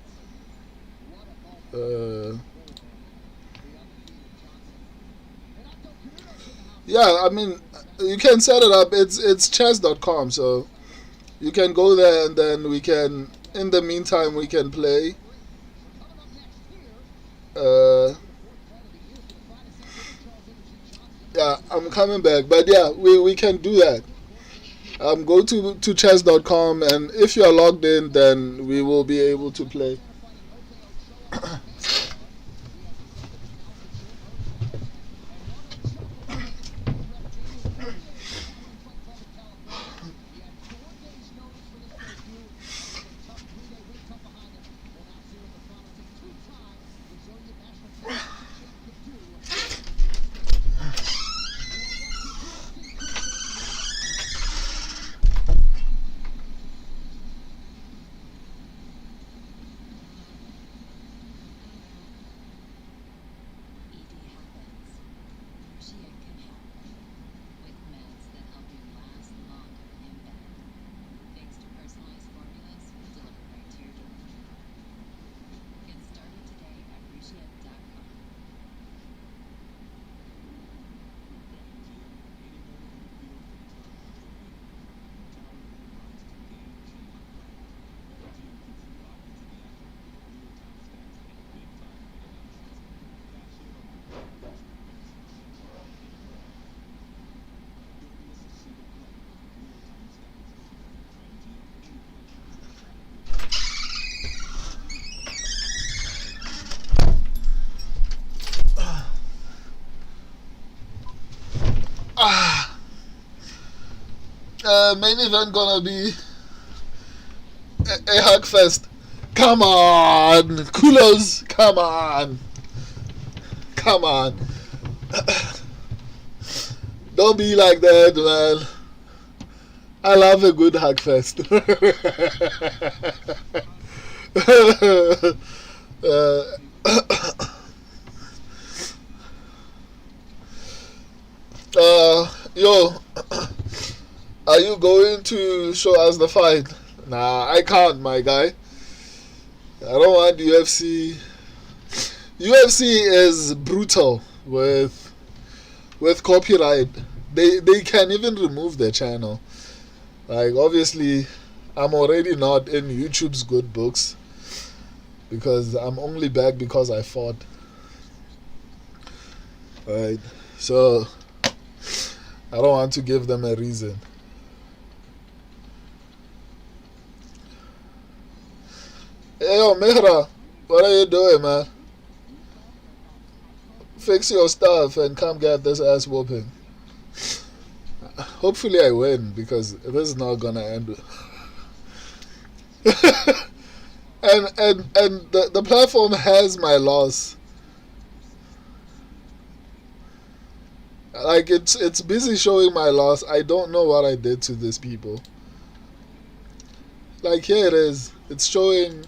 Yeah, I mean, you can set it up. It's chess.com, so you can go there, and then we can. In the meantime, we can play. Yeah, I'm coming back, but yeah, we can do that. Go to chess.com, and if you are logged in, then we will be able to play. Main event gonna be a hug fest. Come on, Kulos. Come on. Come on. Don't be like that, man. I love a good hug fest. Yo, are you going to show us the fight? Nah, I can't, my guy. I don't want UFC. UFC is brutal with copyright. They can even remove their channel. Like, obviously, I'm already not in YouTube's good books because I'm only back because I fought. Right, so I don't want to give them a reason. Hey, yo, Mehra, what are you doing, man? Fix your stuff and come get this ass whooping. Hopefully I win because this is not gonna end. and the platform has my loss. Like, it's busy showing my loss. I don't know what I did to these people. Like, here it is. It's showing.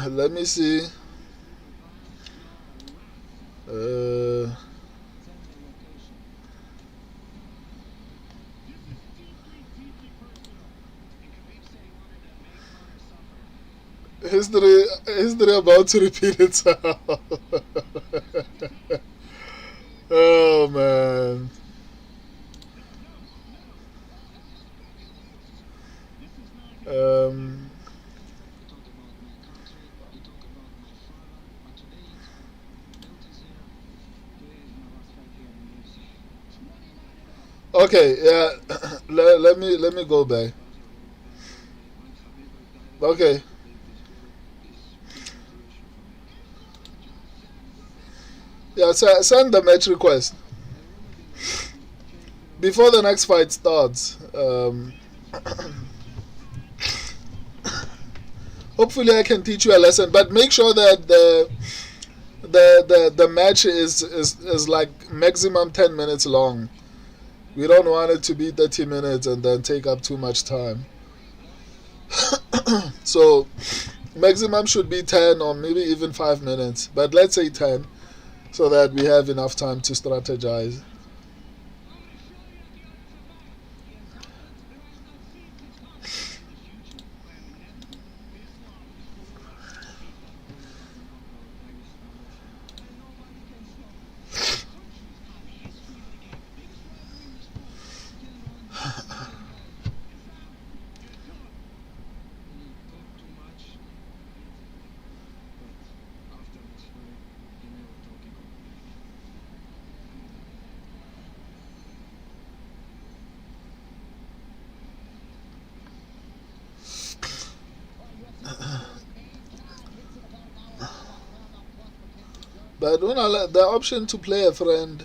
Let me see. History about to repeat itself. Oh man. Okay, yeah. let me go back. Okay. Yeah, send the match request before the next fight starts. Hopefully, I can teach you a lesson, but make sure that the match is like maximum 10 minutes long. We don't want it to be 30 minutes and then take up too much time. So maximum should be 10 or maybe even 5 minutes, but let's say 10 so that we have enough time to strategize. But when the option to play a friend,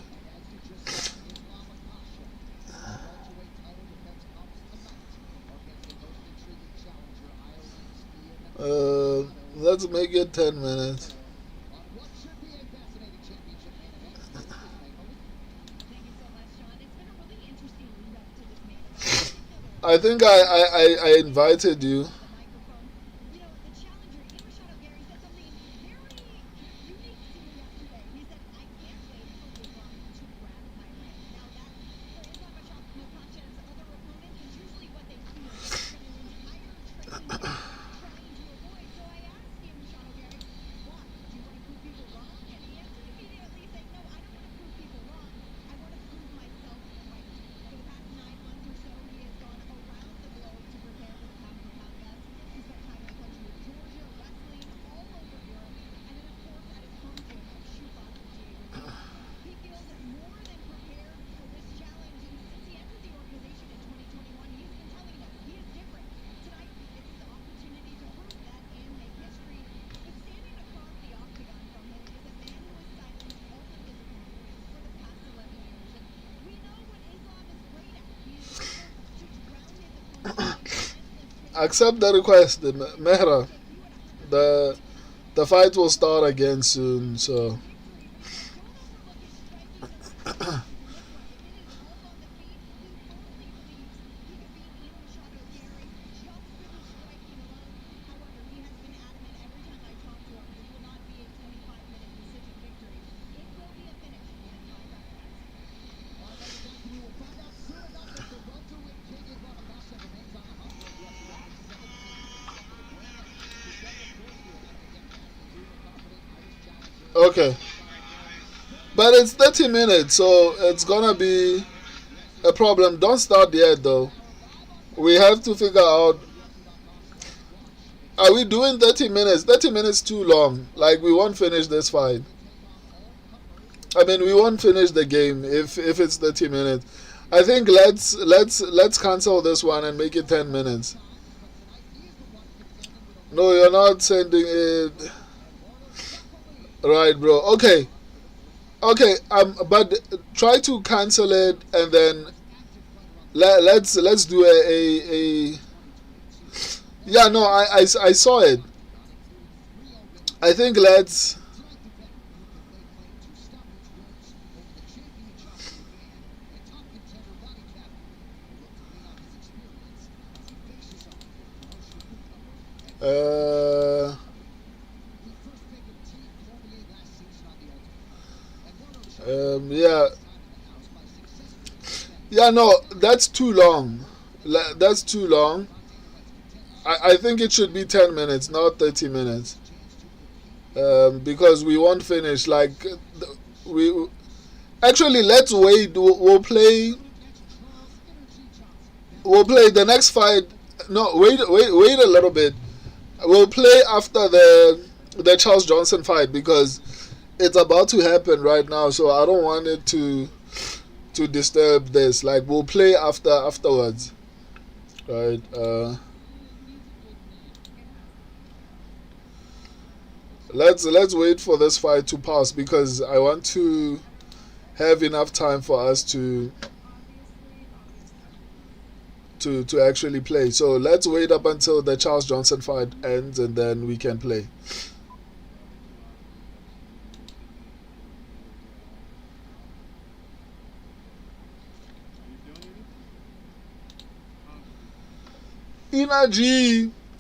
let's make it 10 minutes. I think I invited you. accept the request, Mehra. The the fight will start again soon, so. Okay. But it's 30 minutes, so it's gonna be a problem. Don't start yet, though. We have to figure out. Are we doing 30 minutes? 30 minutes too long. Like, we won't finish this fight. I mean, we won't finish the game if it's 30 minutes. I think let's cancel this one and make it 10 minutes. No, you're not sending it. Right, bro. Okay. Okay, but try to cancel it and then let's do a yeah, no, I saw it. I think let's yeah. Yeah, no, that's too long. That's too long. I think it should be 10 minutes, not 30 minutes. Because we won't finish. Like, we actually, let's wait. We'll play. We'll play the next fight. No, wait a little bit. We'll play after the Charles Johnson fight because it's about to happen right now. So I don't want it to disturb this. Like, we'll play afterwards, right? Let's wait for this fight to pass because I want to have enough time for us to actually play. So let's wait up until the Charles Johnson fight ends and then we can play.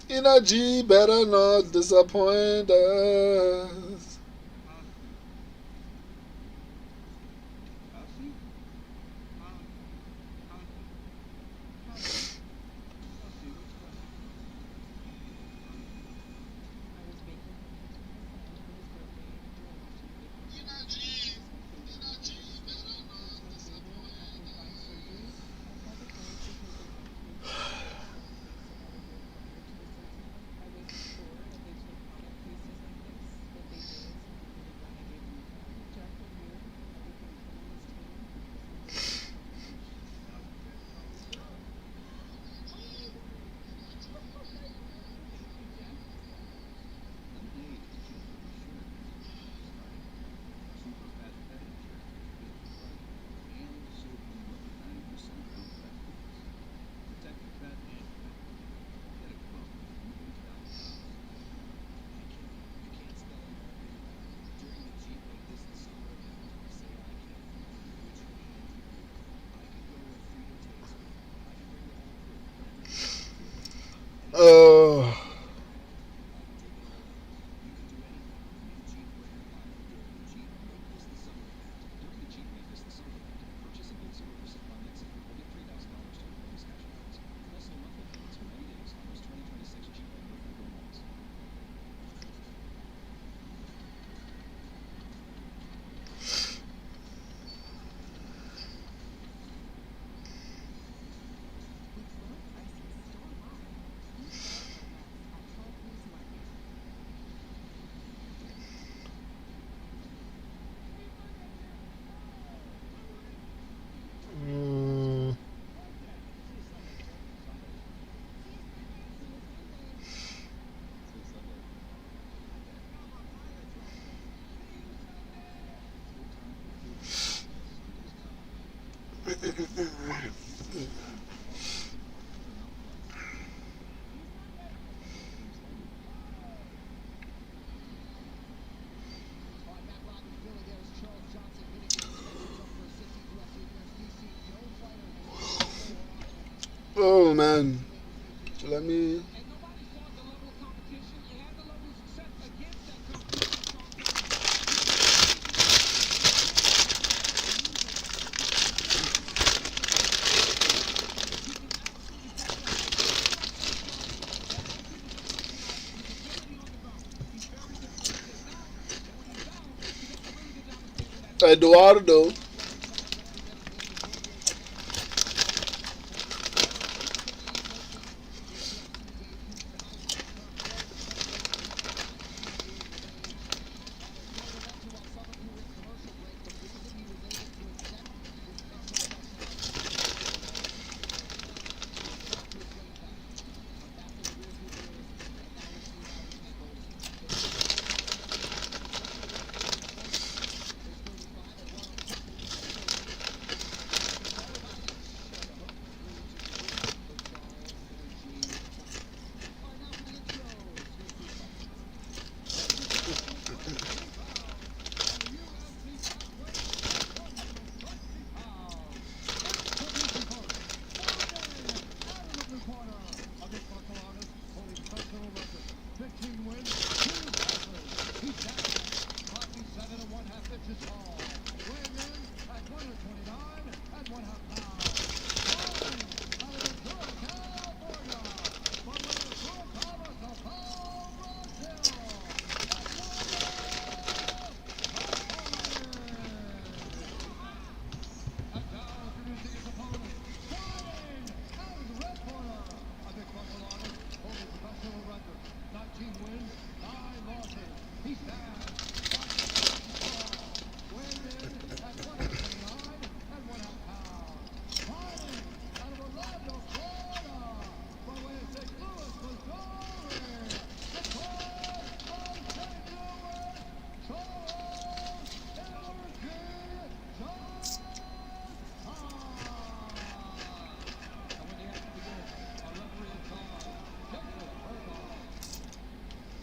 Energy better not disappoint us. Oh. Oh man, let me. And nobody saw the level of competition and the level of success against that competition, Sean Porter. He was amazing in his fight. He did not suffer from losing. He did not suffer from losing to a top-ranked opponent. He can absolutely fight with a high caliber like that, Sean. And a lot of people don't recognize his ability on the ground. He's very difficult to take down, but when he's down, he does a really good job of staying in that cage. Eduardo.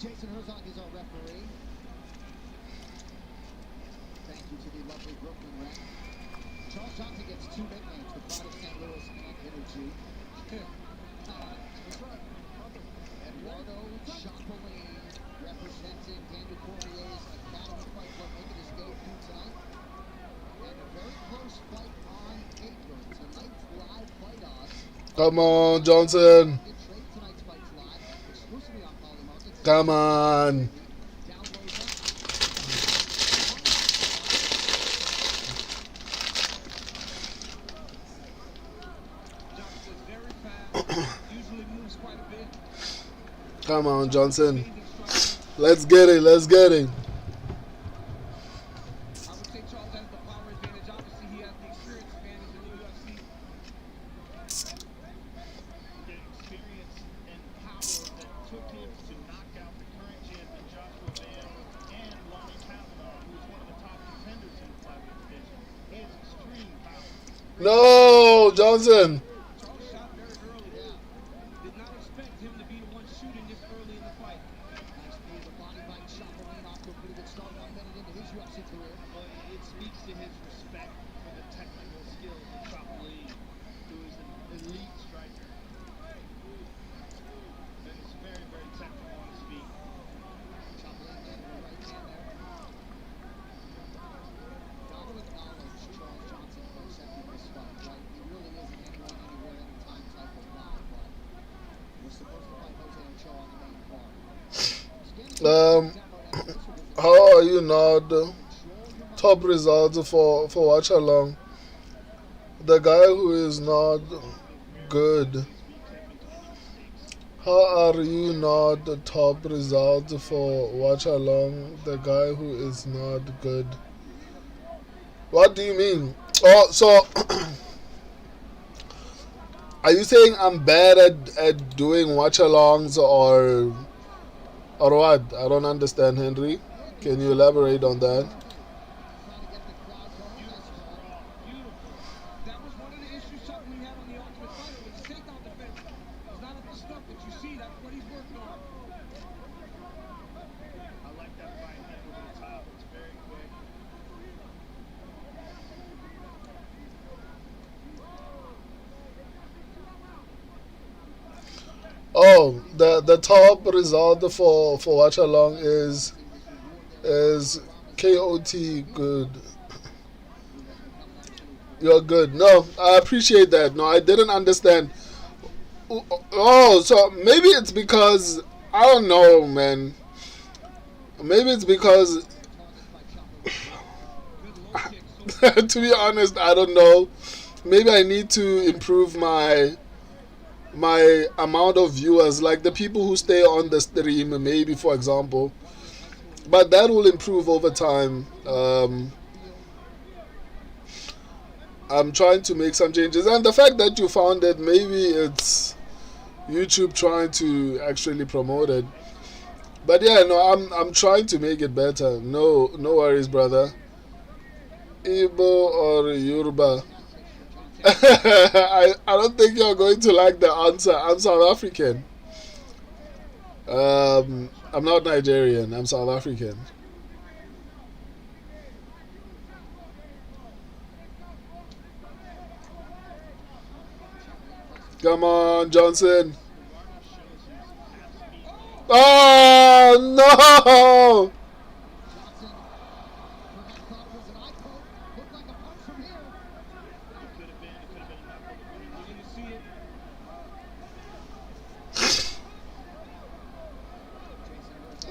Jason Herzog is our referee. Thank you to the lovely Brooklyn Red. Charles Johnson gets two nicknames, the Pride of St. Louis and Energy. Eduardo Chapolin, representing Daniel Cormier's Academy Fight Club, making his debut tonight. And a very close fight on paper. Tonight's live fight odds. Come on, Johnson. Get trade tonight's fights live, exclusively on Poly Markets. Come on. Download that. Johnson's very fast, usually moves quite a bit. Come on, Johnson. Amazing striker. Let's get it. Let's get it. I would say Charles has the power advantage. Obviously, he has the experience advantage in the UFC. The experience and power that took him to knock out the current champion Joshua Van and Lonnie Kavanaugh, who is one of the top contenders in the flyweight division. He has extreme power. No, Johnson. Charles shot very early. Did not expect him to be the one shooting this early in the fight. Nice move, a body bite. Chapolin off to a pretty good start 1 minute into his UFC career. But it speaks to his respect for the technical skills of Chapolin, who is an elite striker. And is very, very technical on his feet. Chapolin landed a right hand there. Got to acknowledge Charles Johnson for accepting this fight, right? He really is an anyone, anywhere, anytime type of guy, but we're supposed to fight Jose Ochoa on the main card. How are you not top results for watch along? The guy who is not good. How are you not the top results for watch along? The guy who is not good. What do you mean? Oh, so are you saying I'm bad at doing watch alongs or what? I don't understand, Henry. Can you elaborate on that? Beautiful. That was one of the issues Chapolin had on the Ultimate Fighter with his takedown defense. It's not at the stuff that you see. That's what he's working on. I like that right hand over the top. It's very quick. the top result for watch along is KOT good. You're good. No, I appreciate that. No, I didn't understand. Oh, so maybe it's because I don't know, man. Maybe it's because to be honest, I don't know. Maybe I need to improve my amount of viewers, like the people who stay on the stream, maybe for example. But that will improve over time. I'm trying to make some changes, and the fact that you found it, maybe it's YouTube trying to actually promote it. But yeah, no, I'm trying to make it better. No worries, brother. Igbo or Yoruba? I don't think you're going to like the answer. I'm South African. I'm not Nigerian. I'm South African. Come on, Johnson. Oh no!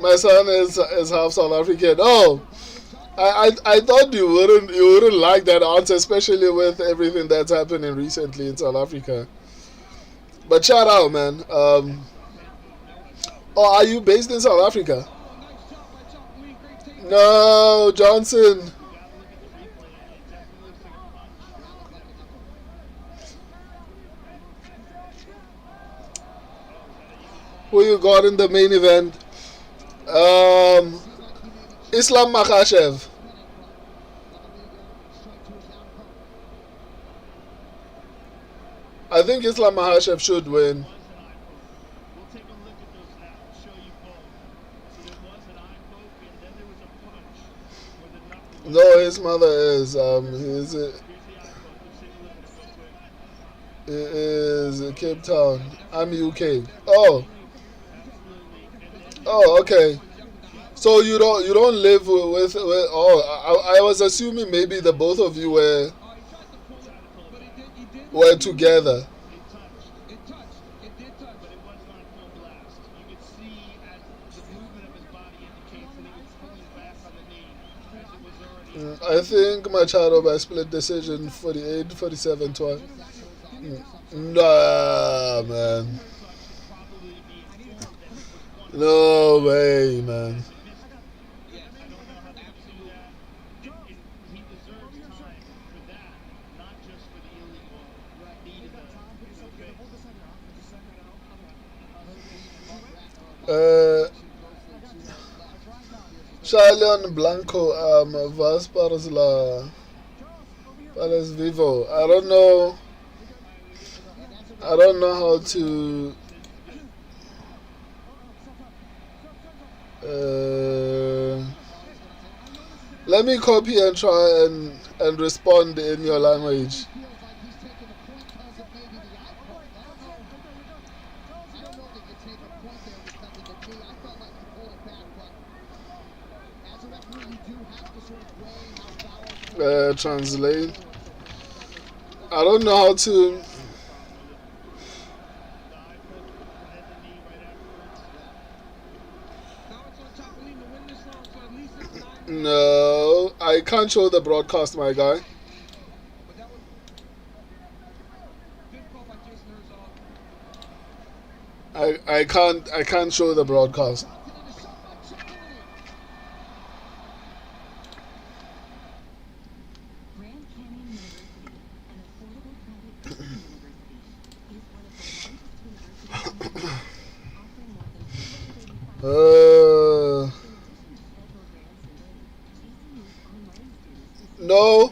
My son is half South African. Oh, I thought you wouldn't like that answer, especially with everything that's happening recently in South Africa. But shout out, man. Oh, are you based in South Africa? No, Johnson. Who you got in the main event? Islam Makhachev. I think Islam Makhachev should win. No, his mother is he is Cape Town. I'm UK. Oh, okay. So you don't live with oh, I was assuming maybe the both of you were together. I think Machado by split decision 48-47 twice. Nah, man. No way, man. Charlion Blanco, Vas Paras Vivo. I don't know how to. Let me copy and try and respond in your language. Translate. I don't know how to. No, I can't show the broadcast, my guy. I can't show the broadcast. No,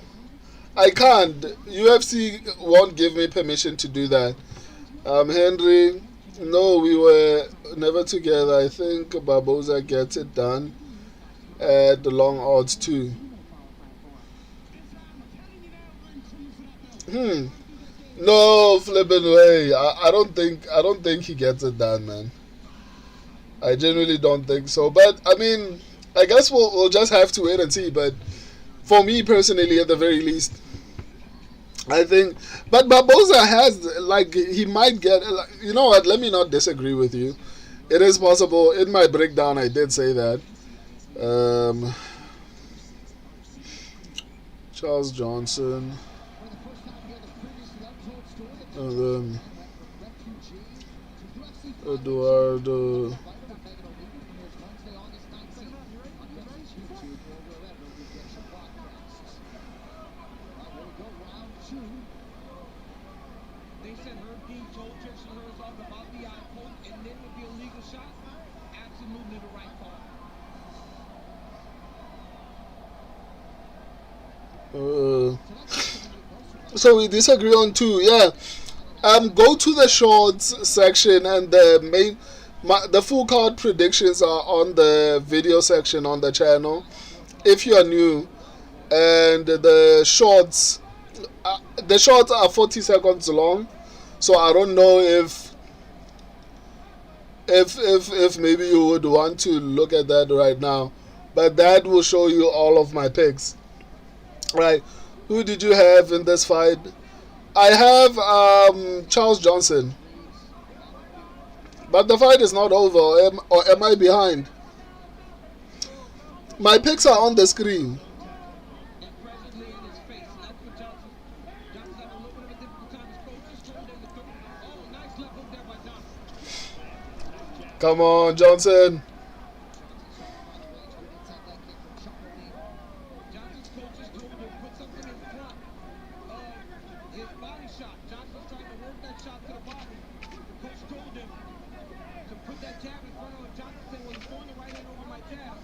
I can't. UFC won't give me permission to do that. Henry, no, we were never together. I think Barboza gets it done at the long odds too. No flipping way. I don't think he gets it done, man. I genuinely don't think so. But I mean, I guess we'll just have to wait and see. But for me personally, at the very least, I think. But Barboza has, like, he might get. Like, you know what? Let me not disagree with you. It is possible. In my breakdown, I did say that. Um, Charles Johnson, and then Eduardo. They said Herb Dean told Jackson Herzog about the eye poke, and then would be a legal shot. Absolutely the right call. So we disagree on two. Yeah. Go to the shorts section, and the full card predictions are on the video section on the channel. If you are new, and the shorts are 40 seconds long, so I don't know if maybe you would want to look at that right now, but that will show you all of my picks. Right, who did you have in this fight? I have Charles Johnson, but the fight is not over. Or am I behind? My picks are on the screen. Come on, Johnson. Johnson's coaches told him put something in front of his body shot. Johnson's trying to work that shot to the body. The coach told him to put that jab in front of him. Johnson said, well, he's throwing the right hand over my jab.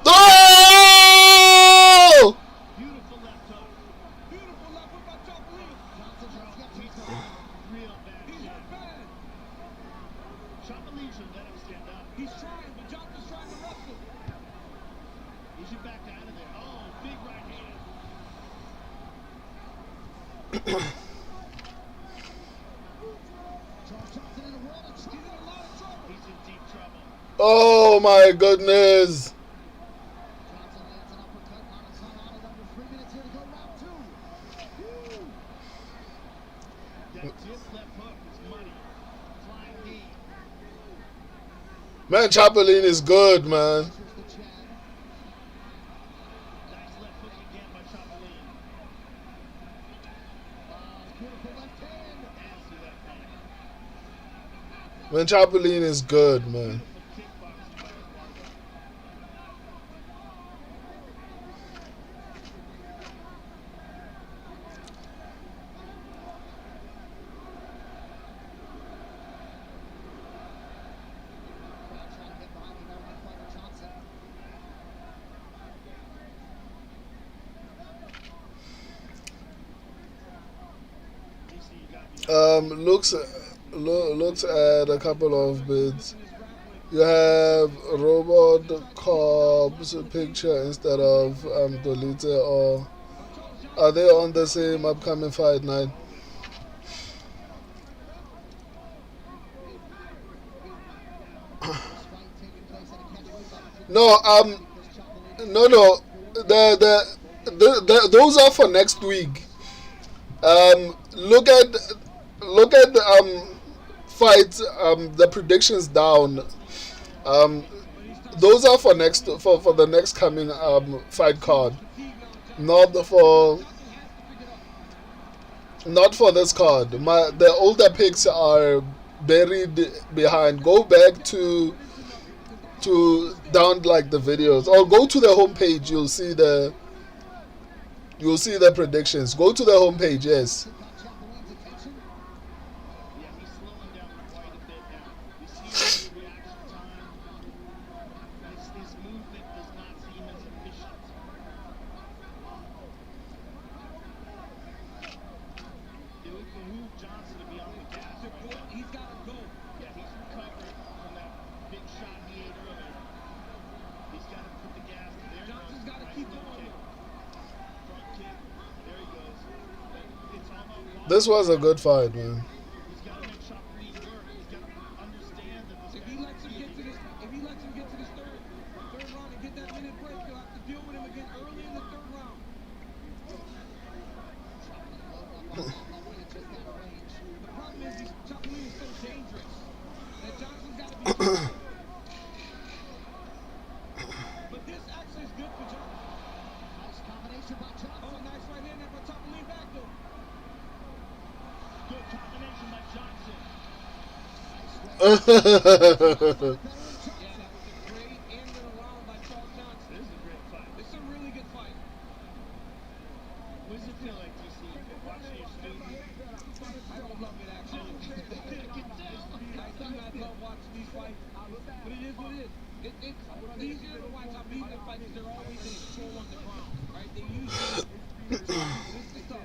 Oh! Beautiful left hook. Beautiful left hook by Chocolate. Real bad. He's not bad. Chocolate should let him stand up. He's trying, but Johnson's trying to wrestle. He should back out of there. Oh, big right hand. He's in a lot of trouble. He's in deep trouble. Oh my goodness. That dip left hook is money. Flying knee. Man, Chapolin is good, man. Nice left hook again by Chocolate. Beautiful left hand. Nasty left hand. Man, Chapolin is good, man. Kickboxing by Eduardo. Looks at a couple of bids. You have Robot Cobb's picture instead of Dolite, or are they on the same upcoming fight night? No, no. Those are for next week. Look at fights. The predictions down. Those are for the next coming fight card, not for this card. The older picks are buried behind. Go back to down like the videos, or go to the homepage. You'll see the predictions. Go to the homepage. Yes. Yeah, he's slowing down quite a bit now. You see the reaction time. His movement does not seem as efficient. It would behoove Johnson to be on the gas right now. He's got to go. Yeah, he's recovered from that big shot he ate earlier. He's got to put the gas to there. Johnson's got to keep going. Front kick. This was a good fight, man. He's got to make Chapolin work. He's got to understand that this If guy he is lets him get to this, if he lets him get to this third round and get that minute break, he'll have to deal with him again early in the third round. The problem is Chapolin is so dangerous that Johnson's got to be careful. But this actually is good for Johnson. Nice combination by Johnson. Oh, nice right hand there, but Chapolin back though. good combination by Johnson. Yeah, that was a great end of the round by Charles Johnson. This is a great fight. It's a really good fight. What does it feel like, TC, watching your student? I don't love it actually. I do not love watching these fights, but it is what it is. It's easier to watch how these fights because they're always in control on the ground, right? They usually this is tough.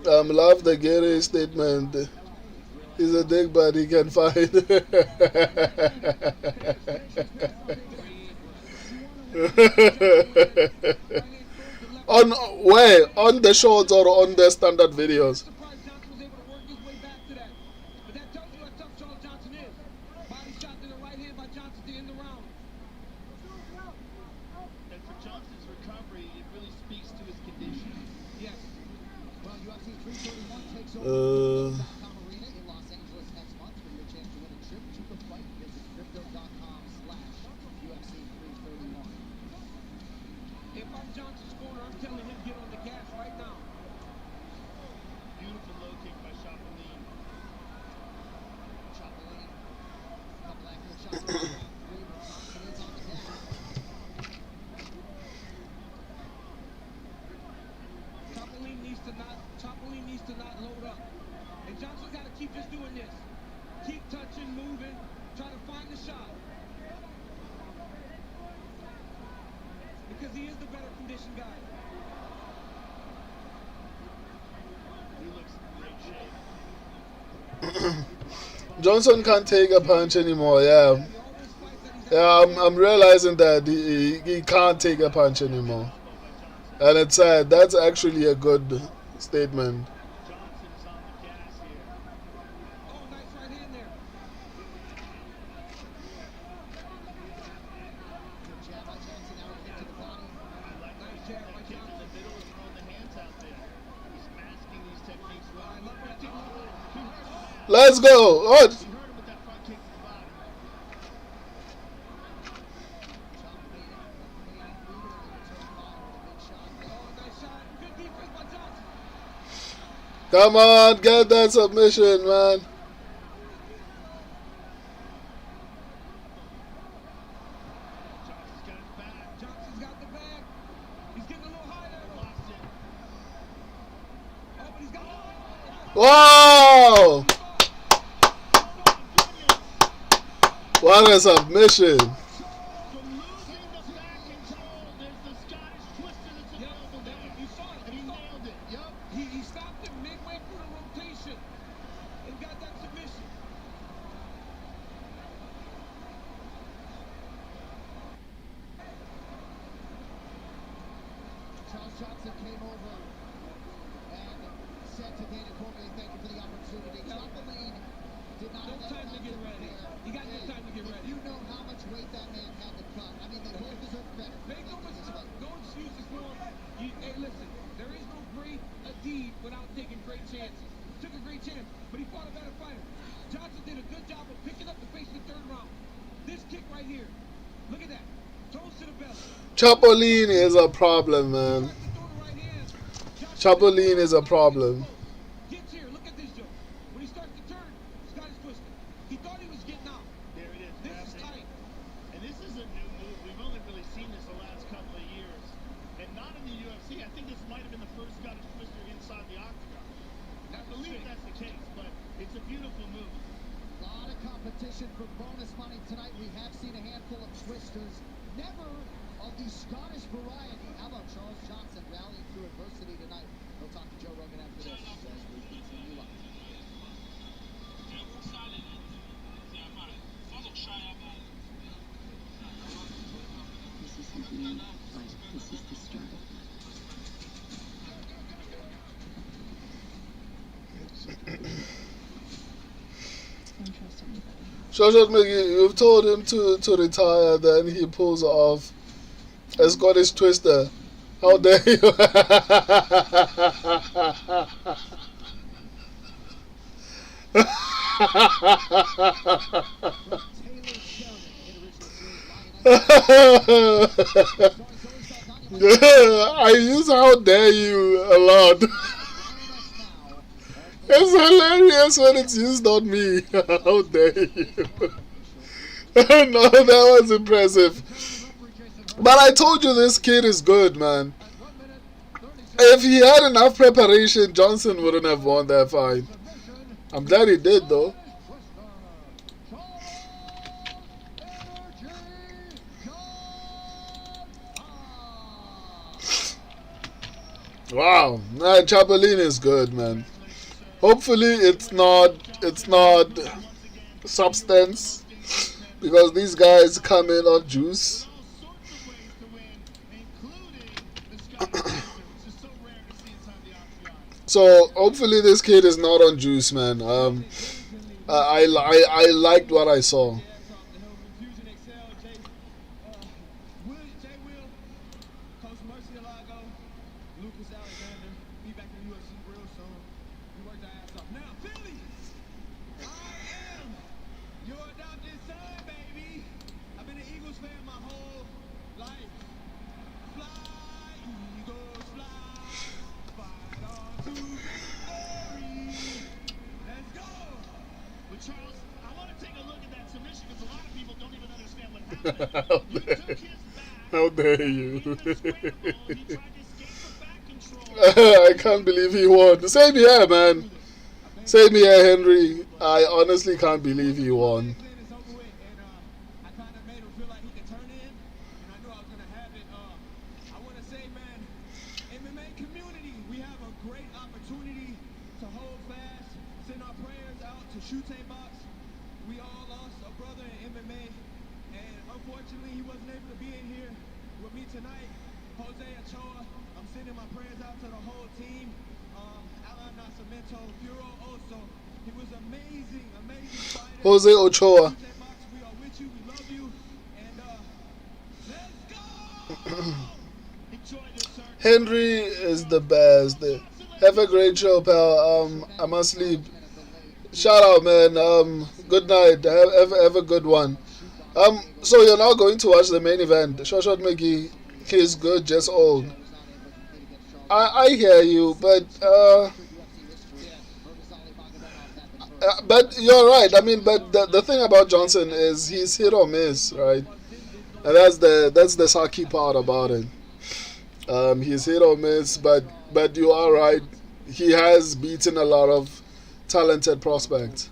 Love the Garry statement. He's a dick, but he can fight. On where? On the shorts or on the standard videos? Surprised Johnson was able to work his way back to that. But that tells you how tough Charles Johnson is. Body shot to the right hand by Johnson to end the round. And for Johnson's recovery, it really speaks to his condition. Yes. Well, UFC 331 takes over Uh. Crypto.com Arena in Los Angeles next month. For your chance to win a trip to the fight, visit Crypto.com/UFC 331. If I'm Johnson's corner, I'm telling him get on the gas right now. Beautiful low kick by Chapolin. Chapolin. Couple accurate shots. Johnson is on the gas. Chapolin needs to not load up. And Johnson's got to keep just doing this. Keep touching, moving, try to find the shot. Because he is the better conditioned guy. He looks in great shape. Johnson can't take a punch anymore. Yeah, All those fights that he's yeah. I'm realizing that he can't take a punch anymore, and it's sad. That's actually a good statement. Johnson's on the gas here. Oh, nice right hand there. Good jab by Johnson. Now a kick to the body. I like Nice that jab by kick in Johnson. the middle and throwing the hands out there. He's masking these techniques well. I love that technique. Let's go. What? He hurt him with that front kick to the body. Chapolin moving in the turn 5 with a big shot. Oh, nice shot. Good defense by Johnson. Come on, get that submission, man. Johnson's got his back. Johnson's got the bag. He's getting a little high there. Lost it. Oh, but he's got Wow! Oh, What a submission. from losing the back control, there's the Scottish twist in his elbow there. You saw it. And he nailed it. Yup. He stopped him midway through the rotation and got that submission. Charles Johnson came over and said to Dana Cormier, thank you for the opportunity. Chapolin did not No have time to get ready. You got no time to get ready. You know how much weight that man had to cut. I mean, they both deserve credit. Make no mistake. No excuses for him. Hey, listen. There is no great deed without taking great chances. Took a great chance, but he fought a better fighter. Johnson did a good job of picking up the pace in the third round. This kick right here. Look at that. Toes to the belly. Chapolin is a problem, man. Tries to throw the right hand. Johnson Chapolin is a problem. gets here. Look at this, Joe. When he starts to turn, Scott is twisted. He thought he was getting out. There it is. This is Massive. tight. And this is a new move. We've only really seen this the last couple of years. And not in the UFC. I think this might have been the first Scottish twister inside the octagon. I believe that's the case, but it's a beautiful move. A lot of competition for bonus money tonight. We have seen a handful of twisters. Never of the Scottish variety. How about Charles Johnson rallying through adversity tonight? We'll talk to Joe Rogan after this as we continue live. This is something like Shoshat Miggy, you've told him to retire, then he pulls off a Scottish twister. How dare you? I use how dare you a lot. It's hilarious when it's used on me. How dare you? No, that was impressive. But I told you this kid is good, man. If he had enough preparation, Johnson wouldn't have won that fight. I'm glad he did, though. Wow, nah, Chapolin is good, man. Hopefully it's not substance, because these guys come in on juice. So hopefully this kid is not on juice, man. I liked what I saw. How dare you? I can't believe he won. Same here, man. Same here, Henry. I honestly can't believe he won. Jose Ochoa. Henry is the best. Have a great show, pal. I must leave. Shout out, man. Good night. Have a good one. So you're now going to watch the main event. Shoshat McGee, he's good, just old. I hear you, but you're right. I mean, but the thing about Johnson is he's hit or miss, right? And that's the sucky part about it. He's hit or miss, but you are right. He has beaten a lot of talented prospects.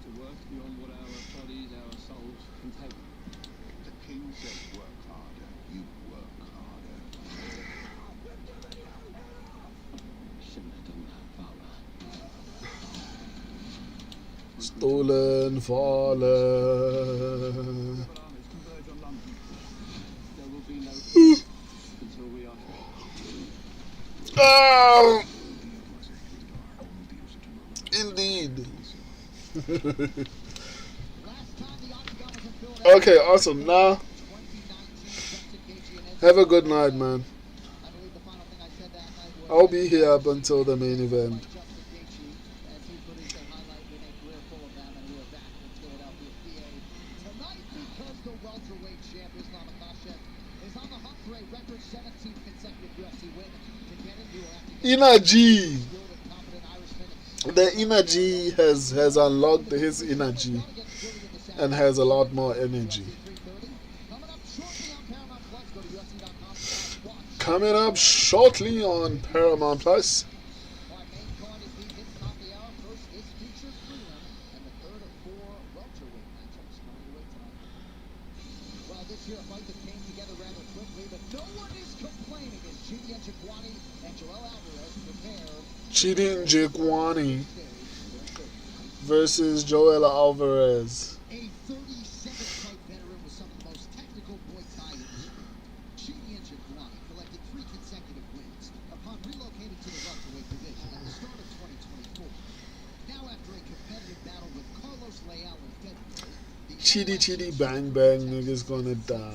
Stolen, fallen. Oh, indeed. Okay, awesome. Now, have a good night, man. I'll be here up until the main event. Inner G. The Inner G has unlocked his energy and has a lot more energy. Coming up shortly on Paramount Plus. Chidi Njikwani versus Joel Alvarez. A 37-fight veteran with some of the most technical Muay Thai. Chidi Njikwani collected 3 consecutive Chitty bang bang, niggas gonna die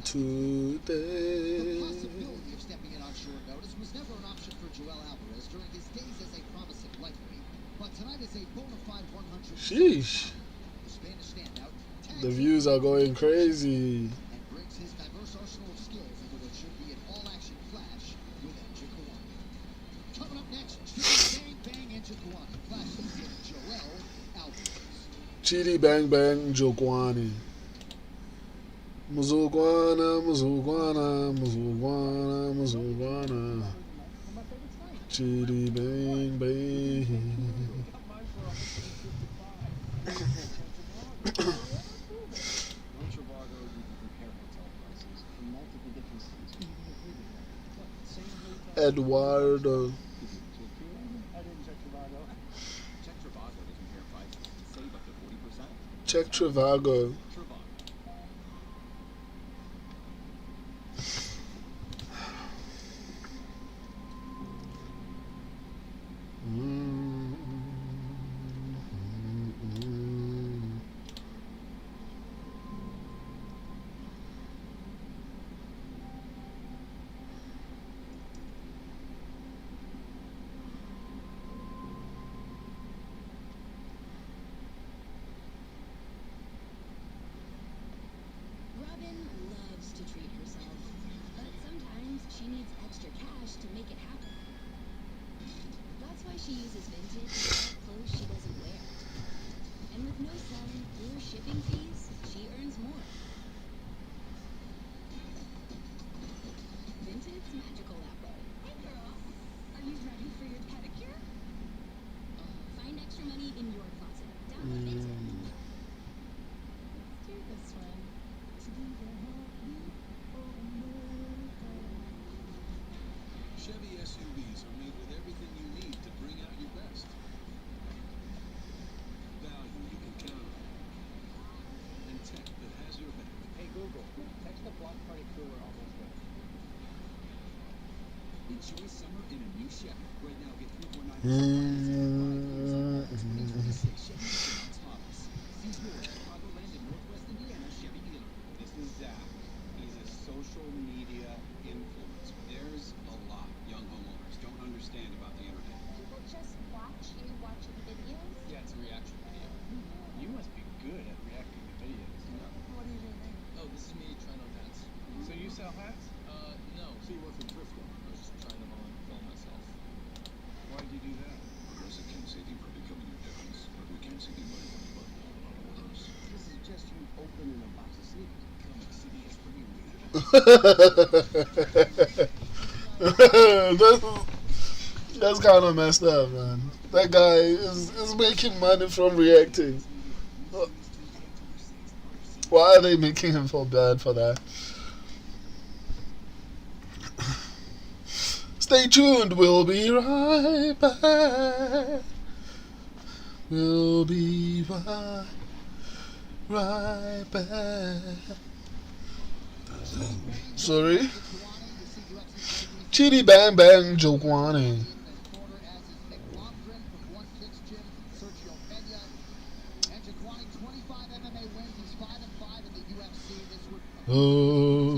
today. possibility of stepping in on short notice was never an option for Joel Alvarez during his days as a promising lightweight. But tonight is a bona fide 100. Sheesh. The Spanish standout The views are going crazy. and brings his diverse arsenal of skills into what should be an all-action clash with Andrew Kawani. Coming up next, bang bang into Kawani clashes with Joel Alvarez. Chitty bang bang Jokwani. Muzugwana, Muzugwana, Muzugwana, Muzugwana. Chitty bang bang. Eduardo. Check Trivago. Robin loves to treat herself, but sometimes she needs extra cash to make it happen. That's why she uses vintage to buy clothes she doesn't wear. And with no selling or shipping fees, she earns more. Vintage magical apple. Hey girls, are you ready for your pedicure? Find extra money in your closet. Download Vintage. Let's do this one. Chevy SUVs are made with everything you need to bring out your best. Value you can count on. And tech that has your back. Hey Google, text the block party cooler almost there. Enjoy summer in a new Chevy. Right now, get 3.9%. See more at Chicagoland in Northwest Indiana Chevy dealer. This is Zach. He's a social media influencer. There's a lot young homeowners don't understand about the internet. People just watch you watching videos? Yeah, it's a reaction video. You must be good at reacting to videos. No. What are you doing? Oh, this is me trying on hats. So you sell hats? No. So you work for Thriftle? I was just trying them on, film myself. Why'd you do that? Progressive can't save you from becoming your difference, but we can save you money when you buy others. This is just you opening a box of sneakers. Comic City is pretty weird. That's kind of messed up, man. That guy is making money from reacting. Why are they making him feel bad for that? Stay tuned. We'll be right back. We'll be right back. Sorry. Chitty bang bang Jokwani. Oh,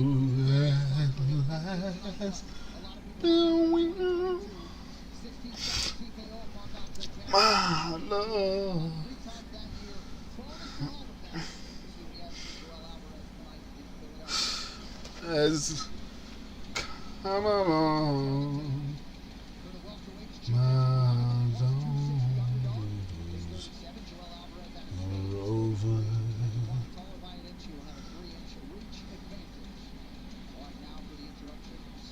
my love. As come along, my days are over.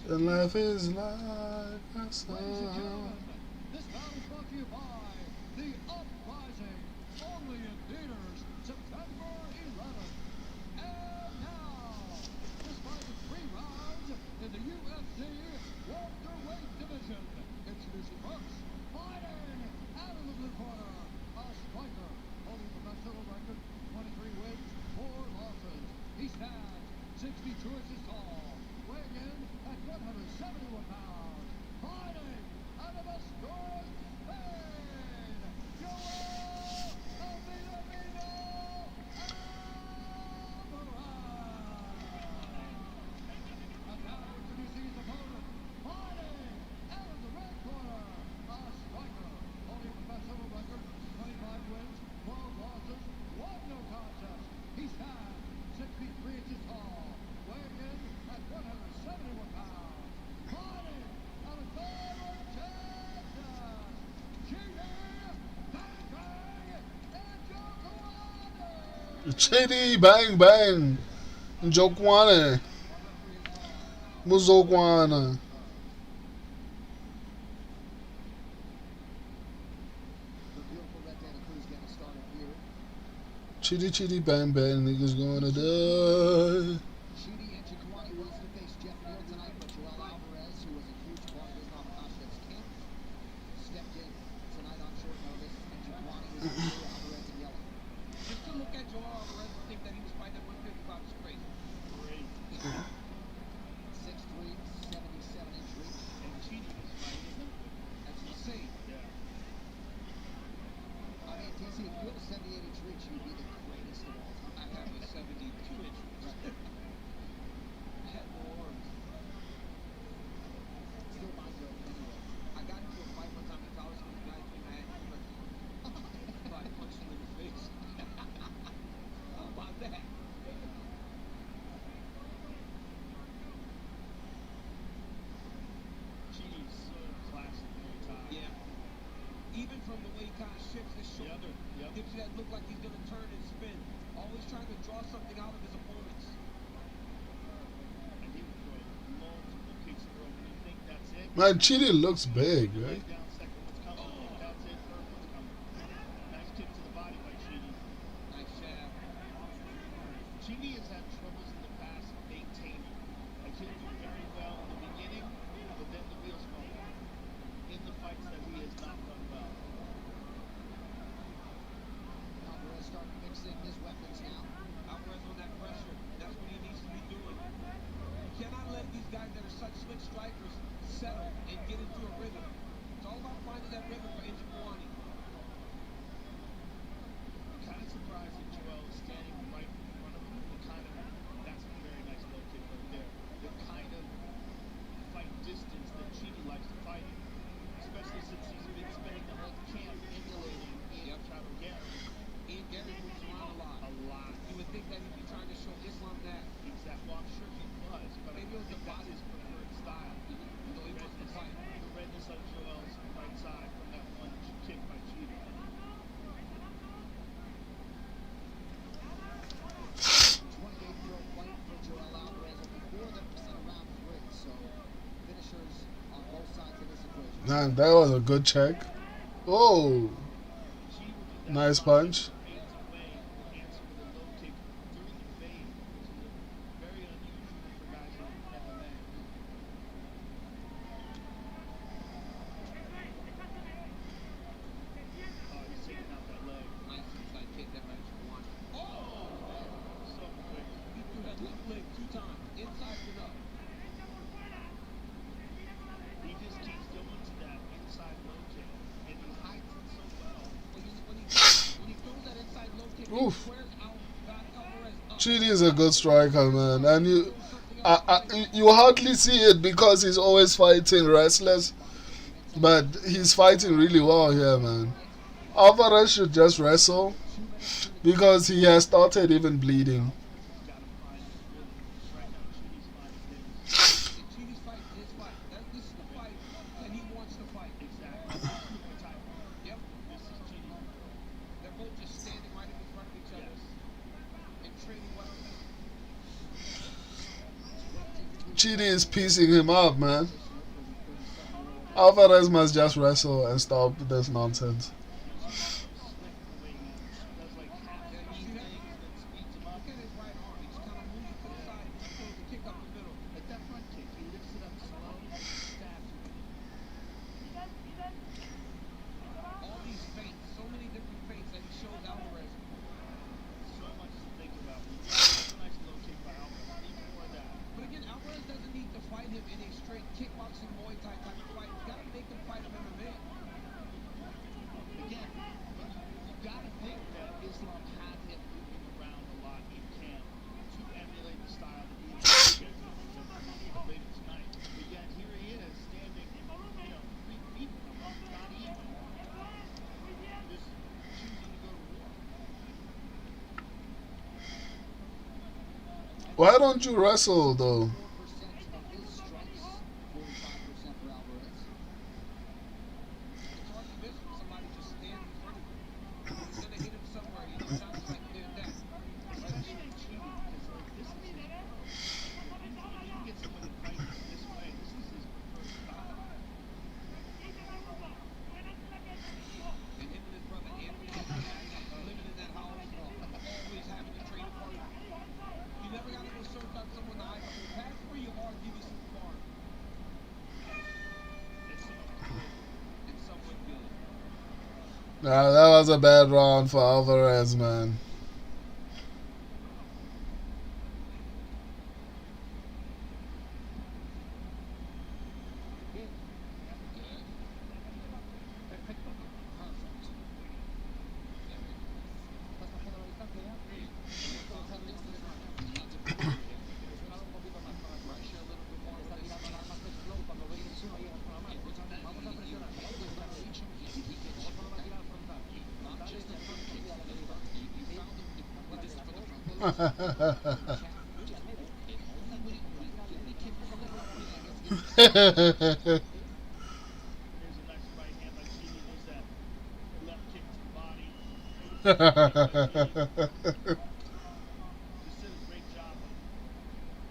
And life is like a song. This battle is brought to you by The Uprising, only in theaters September 11th. And now, despite the 3 rounds in the UFC welterweight division, introducing first, fighting out of the blue corner, a striker holding the best ever record, 23 wins, 4 losses. He stands 62 inches tall, weighing in at 171 pounds, fighting out of Asturias, Spain, Joel Alvarez. Chitty bang bang. Njokwane. Muzokwana. The beautiful red Santa Cruz getting started here. Chitty chitty bang bang. Niggas gonna die. Chidi and Chikwani wants to face Jeff Neal tonight, but Joel Alvarez, who was a huge part of Islam Makhachev's camp, stepped in tonight on short notice, and Chikwani was in blue, Alvarez in yellow. Just to look at Joel Alvarez and think that he was fighting at 155 is crazy. Great. 6'3", 77-inch reach. And Chidi was fighting him. That's insane. Yeah. I mean, DC, if you had a 78-inch reach, you'd be the greatest of all time. I have a 72-inch reach. I had more arms. Still my goat, anyway. I got into a fight one time in college with a guy between my hands, but I punched him in the face. How about that? Chidi's classic Muay Thai. Yeah. Even from the way he kind of shifts his shoulder, Yep. gives you that look like he's going to turn and spin. Always trying to draw something out of his opponents. And he would throw multiple kicks in a row. When you think that's it, Man, Chitty looks big, right? right down second one's coming. That's it, third one's coming. Nice kick to the body by Chidi. Nice jab. Chidi has had troubles in the past maintaining. Like he'll do very well in the beginning, but then the wheels fall off. In the fights that he has not done well. Alvarez starting mixing his weapons now. Alvarez on that pressure. That's what he needs to be doing. You cannot let these guys that are such slick strikers settle and get into a rhythm. It's all about finding that rhythm for Njokuani. Kind of surprised that Joel is standing right in front of him. That's a very nice low kick right there. The kind of fight distance that Chidi likes to fight in. Especially since he's been spending the whole camp emulating Machado Garry. Ian Gary moves around a lot. A lot. You would think that he'd be trying to show Islam that. Exactly. Well, I'm sure he was, but Maybe I it was think the that's body. his preferred style. You know, he wants to fight. The redness on Joel's right side from that one kick by Chidi. 28-year-old fight for Joel Alvarez. Only 4% around his weight, so finishers on both sides of this equation. Man, that was a good check. Oh, Chidi will do that nice fine, punch. fades away, will answer with a low kick during the fade, which is very unusual for guys in MMA. Oh, he's taking out that leg. Nice inside kick that by Njokuani. Oh! So quick. He threw that left leg 2 times. Inside and up. He just keeps going to that inside low kick, and he hides it so well. When he throws that inside low kick, he Oof. squares out back Alvarez up. Chitty is a good striker, man, and you hardly see it because he's always fighting wrestlers, but he's fighting really well here, man. Alvarez should just wrestle because he has started even bleeding. He's got to find his rhythm. Right now, Chidi's finding his. Chidi's fight is his fight. This is the fight that he wants to fight. Exactly. Super tight. Yep. This is Chidi's. They're both just standing right in front of each other Yes. and trading weapons. Chitty is piecing him up, man. Alvarez must just wrestle and stop this nonsense. Slick the way he does like half speed things, then speeds him up. Look at his right arm. He just kind of moves it to the side and throws a kick up the middle. Like that front kick, he lifts it up slow and stabs it. All these feints, so many different feints that he shows Alvarez. So much to think about. That's a nice low kick by Alvarez. Need more of that. But again, Alvarez doesn't need to fight him in a straight kickboxing Muay Thai type of fight. You gotta make him fight him MMA. Again, you gotta think that Islam had him moving around a lot in camp to emulate the style that he was later tonight. But yet here he is standing, 3 feet from him, not even. Just choosing to go to war. Why don't you wrestle though? 4% of his strikes, 45% for Alvarez. It's hard to miss when somebody just stands in front of him. He's gonna hit him somewhere. Chances like clear that. Nah, that was a bad round for Alvarez, man. Here's a nice right hand by Chidi. There's that left kick to the body. Just did a great job of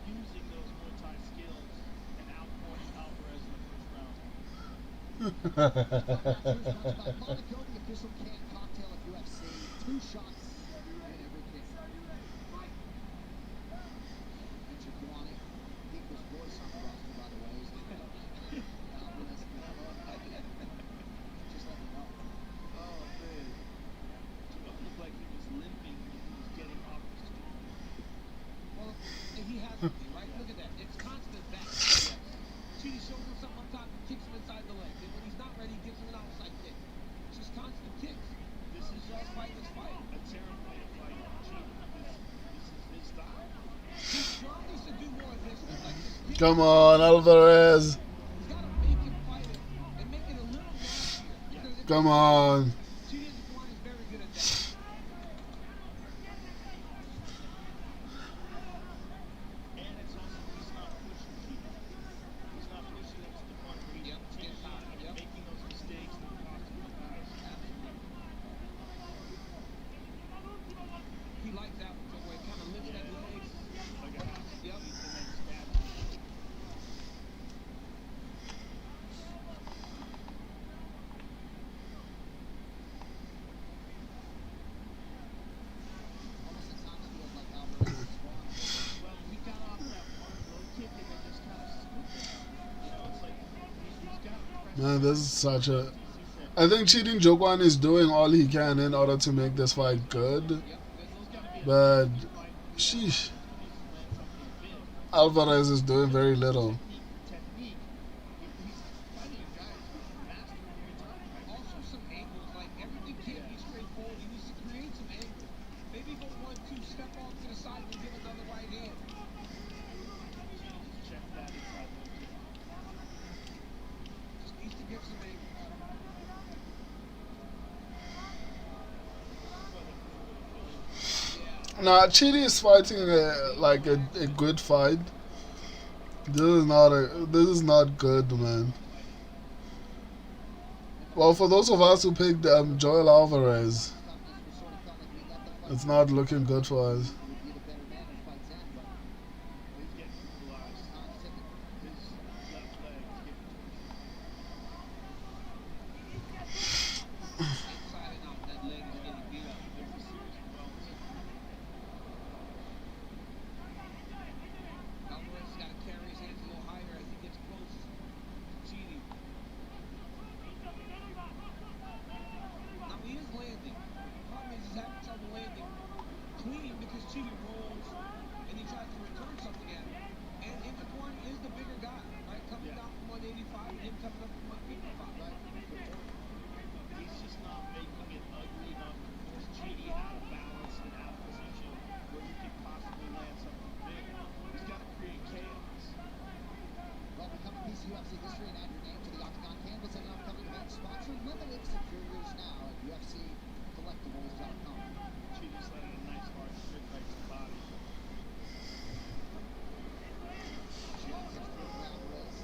using those Muay Thai skills and outpointing Alvarez in the first round. Monaco, the official canned cocktail of UFC. 2 shots in every kick. Enter Guani, Eagles voice on the roster, by the way. Alvarez, just let me know. Oh, man. It looked like he was limping when he was getting off the stool. Well, he has to be, right? Look at that. It's constant back. Chidi shows him something up top and kicks him inside the leg. And when he's not ready, he gives him an outside kick. It's just constant kicks. This is Just fight this fight. a terrible fight for Chidi because this is his style. John needs to do more of this. Like, just Come on, Alvarez. he's got to make him fight it and make it a little nastier. Because it's Come on. Chidi is very good at that. And it's also he's not pushing Chidi. He's not pushing him to the point where he's getting hot and making those mistakes that cost him the fight. He likes that one where it kind of lifts that leg. Like a half Yep. and then stabs him. Almost at times feels like Alvarez is strong. Well, he got off that one low kick and then just kind of scooped it. You know, it's like he's got pressure. Man, this is such a. He said, I think Cheating Jokwan is doing all he can in order to make this fight good. there's got to be a But, fight. sheesh, He needs to land something big. Alvarez is doing very little. Technique. He's fighting a guy who's master Muay Thai. Also some angles, like everything can't be straightforward. He needs to create some angles. Maybe go 1-2, step off to the side and give another right hand. Chidi just checked that inside low kick. Just needs to give some angles. Nah, Chidi is fighting a good fight. This is not good, man. Well, for those of us who picked Joel Alvarez, Some days we sort of felt like we let the fight it's not looking good for us. would be the better man in fights end, but He's getting brutalized. time's ticking. His left leg is getting Inside and out, that leg is getting beat up. there's a series of welts. Alvarez got to carry his hands a little higher as he gets close to Chidi. Now he is landing. Problem is he's having trouble landing clean because Chidi rolls and he tries to return something at him. And Interquan is the bigger guy, right? Coming down from 185 and him coming up from 155. Right? He's just not making it ugly enough to force Chidi out of balance and out of position where he could possibly land something big. He's got to create chaos. Well, become a piece of UFC history and add your name to the Octagon canvas at an upcoming event. Sponsor limited. Secure yours now at UFCcollectibles.com. Chidi's landed a nice hard straight right to the body.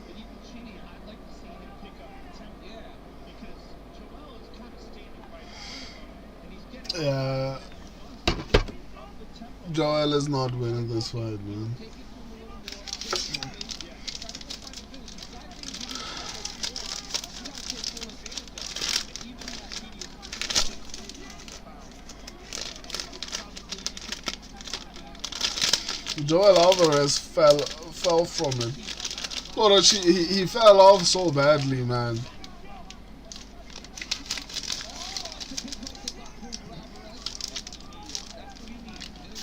But even Chidi, I'd like to see him pick up the tempo. Yeah. Because Joel is kind of standing right in front of him, and he's getting Yeah, up the tempo. Joel is not winning this fight, man. Take it to him a little more. Take it to him. Yeah. Try to find a finish. The guy thinks he needs to go more. You got to take full advantage of it. And even though Chidi is 6 pounds, Joel Alvarez fell from it. Well, he fell off so badly, man.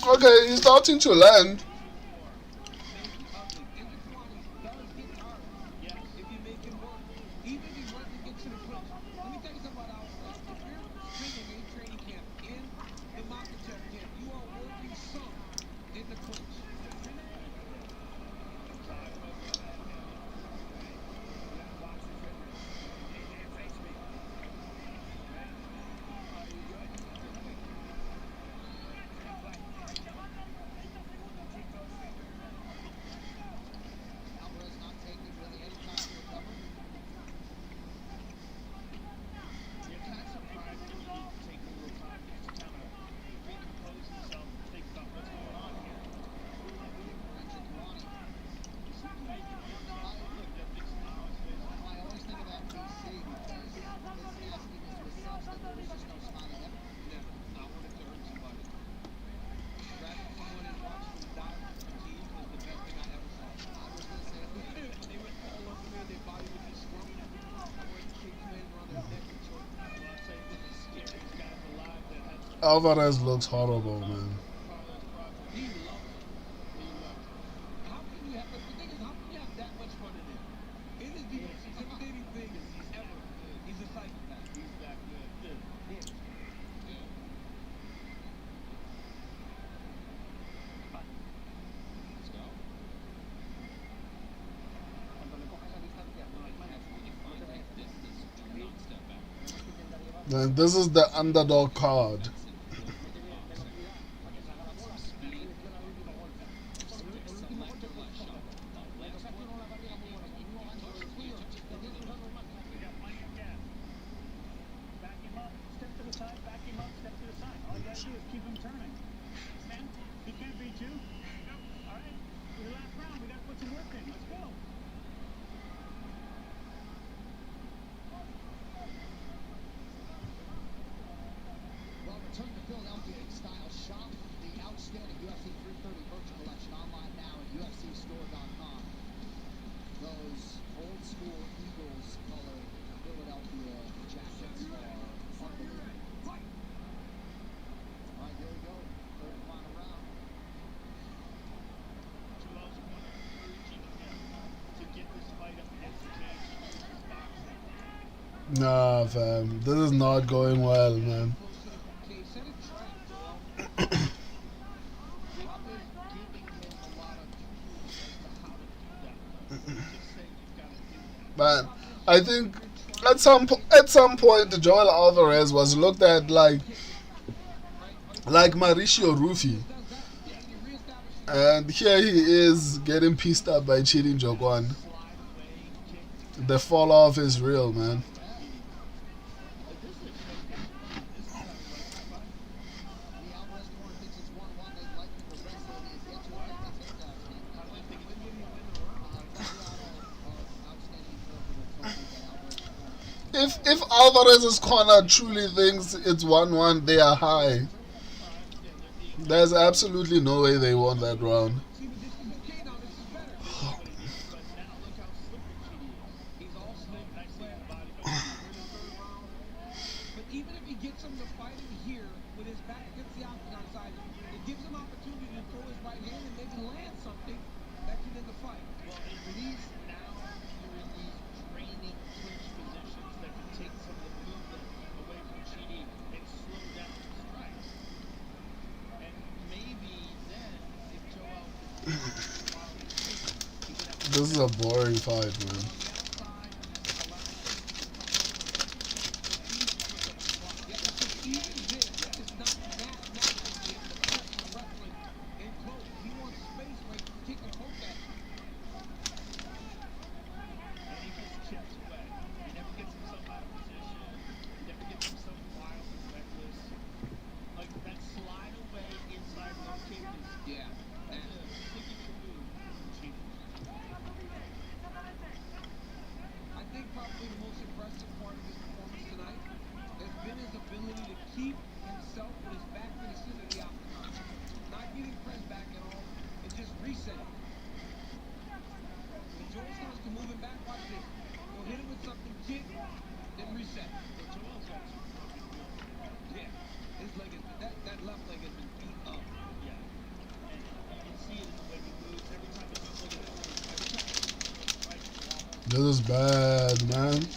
Okay, he's starting to land. May be ugly. Ingenuity does get tired Yes. if you make him work. Even if he runs and gets to the clinch. Let me tell you something about Alvarez. If you're spending a training camp in the Makhachev camp, you are working some in the clinch. Alvarez not taking really any time to recover. The attacks are prime and you need to take a little time to kind of recompose himself and think about what's going on here. Ingenuity. He seems to make it look that big smile on his face. I always think about BC because his nastiness was such that there was just no smiling ever. Never. Not wanting to hurt somebody. Grabbing someone and watching them die from fatigue was the best thing I ever saw. I was going to say that. When they would fall under there, their body would be slumped. I wear the caveman around their neck and choke. Well, I'll say one of the scariest guys alive that has Alvarez looks horrible, man. Carlos Project. He loves it. He loves it. How can you have, but the thing is, how can you have that much fun in there? It is the most intimidating thing ever. He's a psychopath. He's that good. Dude. Let's go. And this is the underdog card. We got plenty of gas. Back him up. Step to the side. Back him up. Step to the side. All you gotta do is keep him turning. Man, he can't beat you. All right. For the last round, we gotta put some work in. Let's go. Well, return to Philadelphia in style. Shop the outstanding UFC 330 merch collection online now at UFCstore.com. Those old school Eagles color Philadelphia jackets are unbelievable. All right, here we go. Third and final round. Joel's corner urging him to get this fight up against the cage. He uses boxing. Nah, fam. This is not going well, man. Okay, set a trap, Joel. Bob is giving him a lot of tools as to how to do that. So just say you've got to do that. But I think at some point Joel Alvarez was looked at like Mauricio Rufy, and here he is getting pieced up by cheating Jokwan. Slide away, kick. The fall off is real, man. This is a this is how he likes to fight. The Alvarez corner thinks it's 1-1. They'd like him to wrestle. He has yet to attempt a takedown. How do they think it's going to go? Outstanding interpreter told me that Alvarez If Alvarez's corner truly thinks it's 1-1, they are high. There's absolutely no way they won that round. See, but this is okay now. This is better. But now look how slippery Chidi is. He's all slick, Nicely in the body. We're in the third round. But even if he gets him to fight him here with his back against the octagon side, it gives him opportunity to throw his right hand and maybe land something that can end the fight. Well, at least now you're in these training clinch positions that can take some of the movement away from Chidi and slow down the strikes. And maybe then, if Joel can while he's moving, he can have This is a boring fight, man. on the outside, allow Yeah, because even this is not mathematically able to catch the wrestling in close. He wants space where he can kick and poke at you. and he just chips away. He never gets himself out of position. He never gets himself wild and reckless. Like that slide away inside low kick is Yeah. that's a signature move from Chidi. This is bad, man.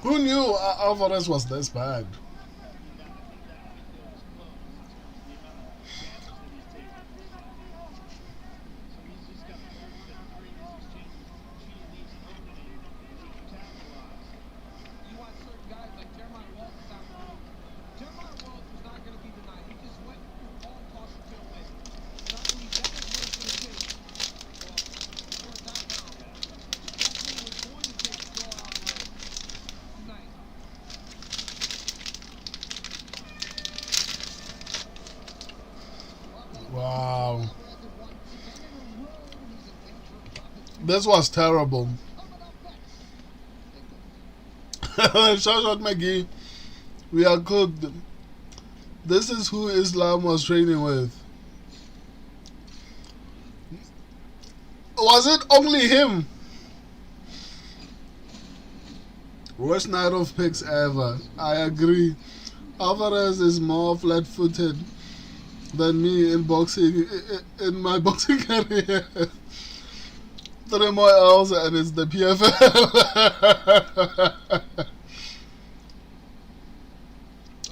Who knew Alvarez was this bad? Wow. This was terrible. Shout out McGee. We are cooked. This is who Islam was training with. Was it only him? Worst night of picks ever. I agree. Alvarez is more flat-footed than me in boxing, in my boxing career. 3 more L's and it's the PFL.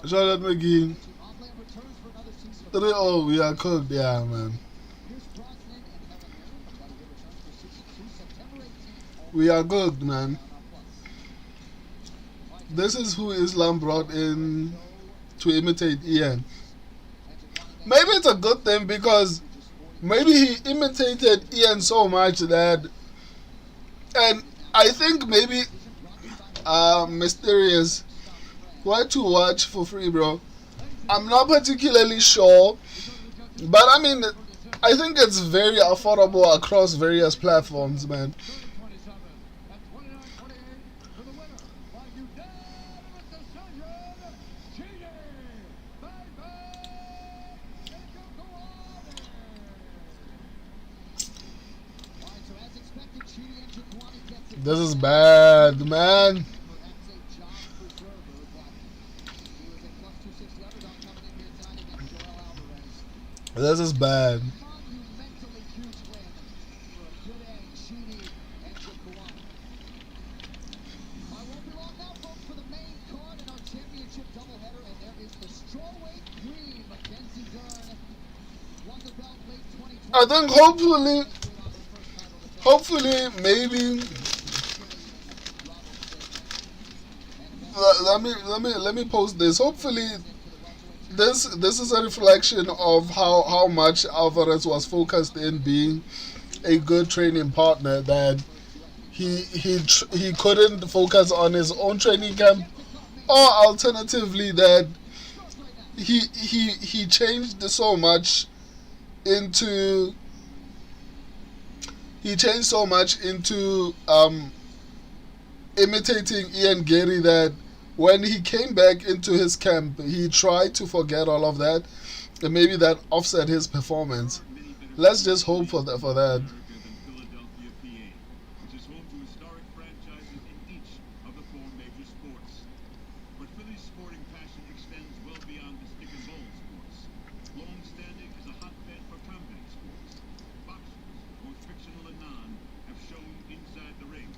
Shout out McGee. 3-0, we are cooked, yeah, man. We are cooked, man. This is who Islam brought in to imitate Ian. Maybe it's a good thing because maybe he imitated Ian so much that, and I think maybe Mysterious, what to watch for free, bro? I'm not particularly sure, but I mean, I think it's very affordable across various platforms, man. This is bad, man. This is bad. I think hopefully, maybe. Let me post this. Hopefully, this is a reflection of how much Alvarez was focused in being a good training partner that he couldn't focus on his own training camp, or alternatively that he changed so much into he changed so much into imitating Ian Gary that when he came back into his camp, he tried to forget all of that, and maybe that offset his performance. Let's just hope for that. America than Philadelphia, PA, which is home to historic franchises in each of the four major sports. But Philly's sporting passion extends well beyond the stick and ball sports. Long-standing as a hotbed for combat sports. Boxers, both fictional and non, have shown inside the ring.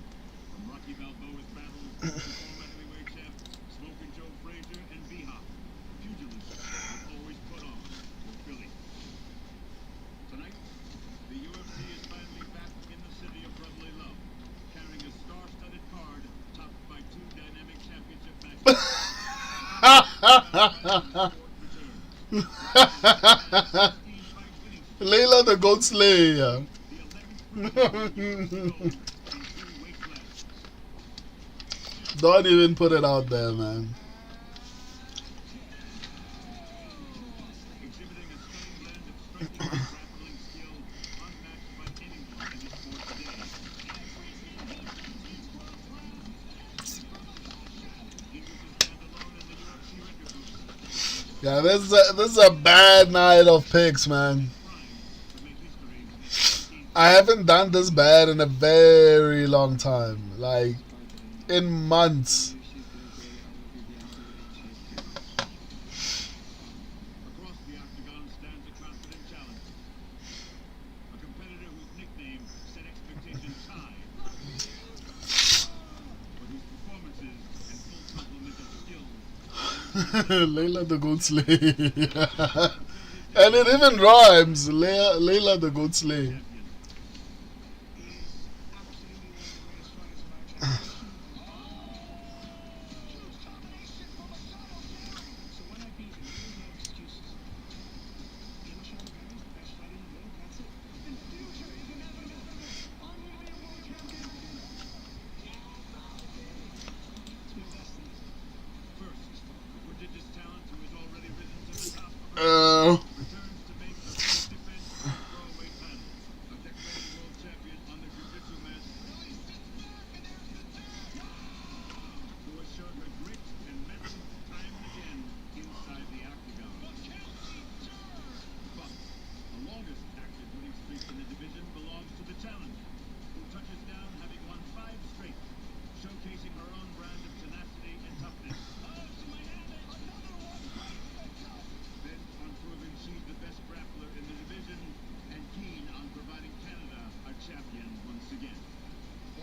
From Rocky Balboa's battles to former heavyweight champ Smoking Joe Frazier and B-Hop, pugilists have always put on for Philly. Tonight, the UFC is finally back in the city of brotherly love, carrying a star-studded card topped by two dynamic championship matches. Layla the Goat Slayer. Don't even put it out there, man. Exhibiting a stunning blend of striking and grappling skill unmatched by anyone in the sport today. He was to stand alone in the UFC record books. Yeah, this is a bad night of picks, man. To make history, I haven't done this bad in a very long time, like in months. across the octagon stands a confident challenger. A competitor whose nickname set expectations high. But whose performances and full complement of skills Layla the Goat Slayer. And it even rhymes. Layla the Goat Slayer. So when I beat him, there was no excuses. And Machado Garry is the best fighter in the world, that's it. In the future, you can never know. Unlimited world champion. It's my destiny. first, a prodigious talent who has already risen to the top of her returns to make a full defense of the throwaway title. A decorated world champion on the jiu-jitsu mat who has shown her grit and mettle time and again inside the octagon. But the longest active winning streak in the division belongs to the challenger, who touches down having won 5 straight, showcasing her own brand of tenacity and toughness. Bent on proving she's the best grappler in the division and keen on providing Canada a champion once again.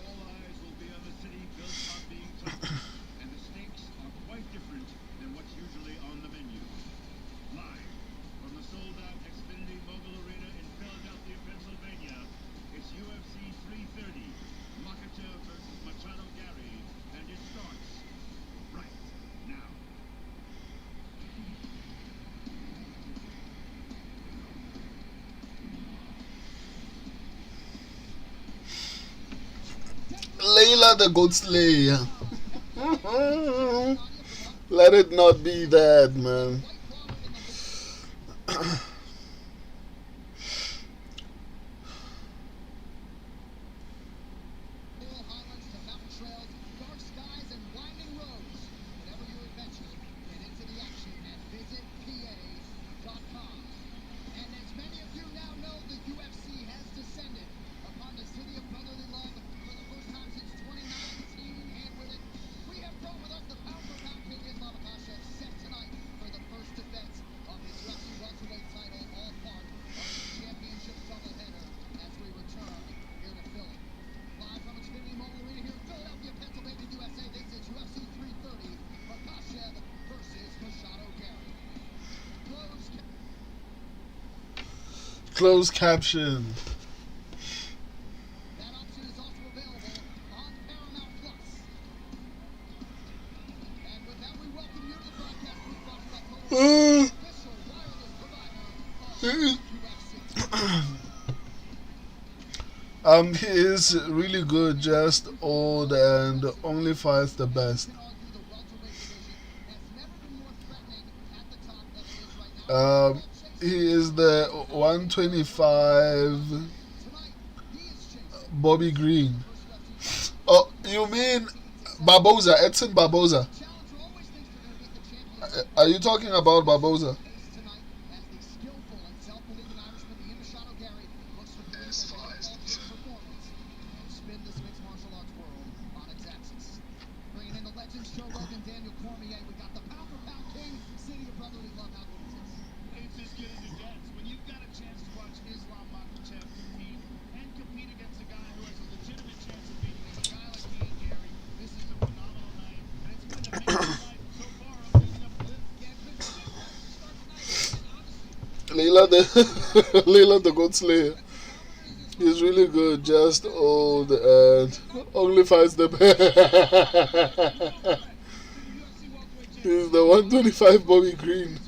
All eyes will be on the city built on being tough, and the stakes are quite different than what's usually on the menu. Live from the sold-out Xfinity Mobile Arena in Philadelphia, Pennsylvania, it's UFC 330, Makhachev versus Machado Garry, and it starts right now. Layla the Goat Slayer. Let it not be that, man. Rural highlands to mountain trails, dark skies and winding roads. Whatever your adventure, get into the action at visitpa.com. And as many of you now know, the UFC has descended upon the city of brotherly love for the first time since 2019. And with it, we have brought with us the pound-for-pound king Islam Makhachev, set tonight for the first defense of his UFC welterweight title, all part of the championship doubleheader as we return here to Philly. Live from Xfinity Mobile Arena here in Philadelphia, Pennsylvania, USA, this is UFC 330, Makhachev versus Machado Garry. Closed caption. That option is also available on Paramount Plus. And with that, we welcome you to the broadcast booth brought to you by Total official wireless provider of UFC. He is really good, just old and only fights the best. Can argue the welterweight division has never been more threatening at the top than it is right now. He is the 125 Tonight, he is chasing Bobby Green. Oh, you mean Barboza, Edson Barboza? Challenger always thinks they're going to beat the champion. Are you talking about Barboza? Tonight, as the skillful and self-believing Irishman, the Machado Garry, looks to prove that ultimate performance and spin this mixed martial arts world on its axis. Bringing in the legends, Joe Rogan, Daniel Cormier. We got the pound-for-pound king, city of brotherly love. How good is this? It's as good as it gets. When you've got a chance to watch Islam Makhachev compete and compete against a guy who has a legitimate chance of beating him, a guy like Ian Garry, this is a phenomenal night. And it's been a major night so far. I'm leading up to this. Yeah, it's been good to start tonight. And honestly, Leila the Goat Slayer. He's really good, just old and only fights the best. He's the 125 Bobby Green.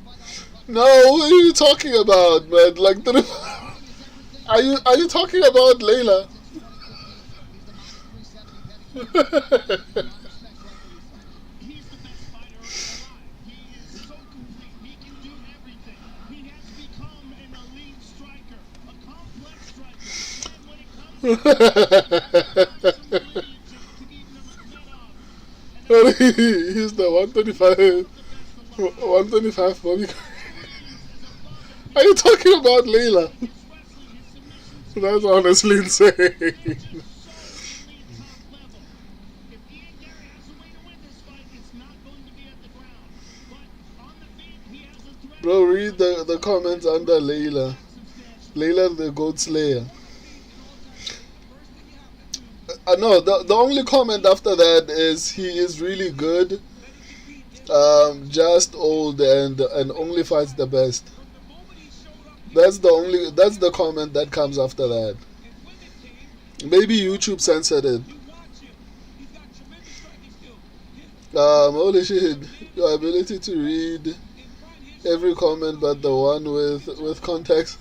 No, what are you talking about, man? Like, are you talking about Layla? He's the best fighter alive. He is so complete. He can do everything. He has become an elite striker, a complex striker. And when it comes to He's the 125 Bobby Green. Are you talking about Layla? That's honestly insane. Bro, read the comments under Layla. Layla the Goat Slayer. No, the only comment after that is he is really good. Just old and only fights the best. That's the comment that comes after that. Maybe YouTube censored it. Holy shit, your ability to read every comment but the one with context.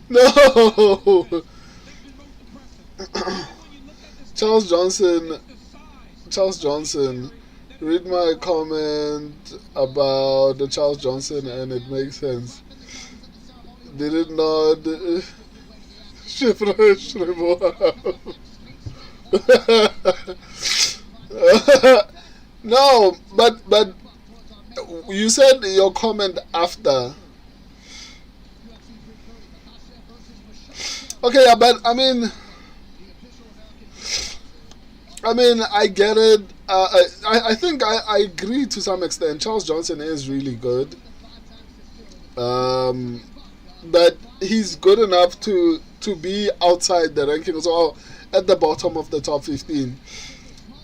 No. Charles Johnson, read my comment about the Charles Johnson and it makes sense. Did it not? No, but you said your comment after. Okay, yeah, but I mean, I get it. I think I agree to some extent. Charles Johnson is really good. But he's good enough to be outside the rankings or at the bottom of the top 15.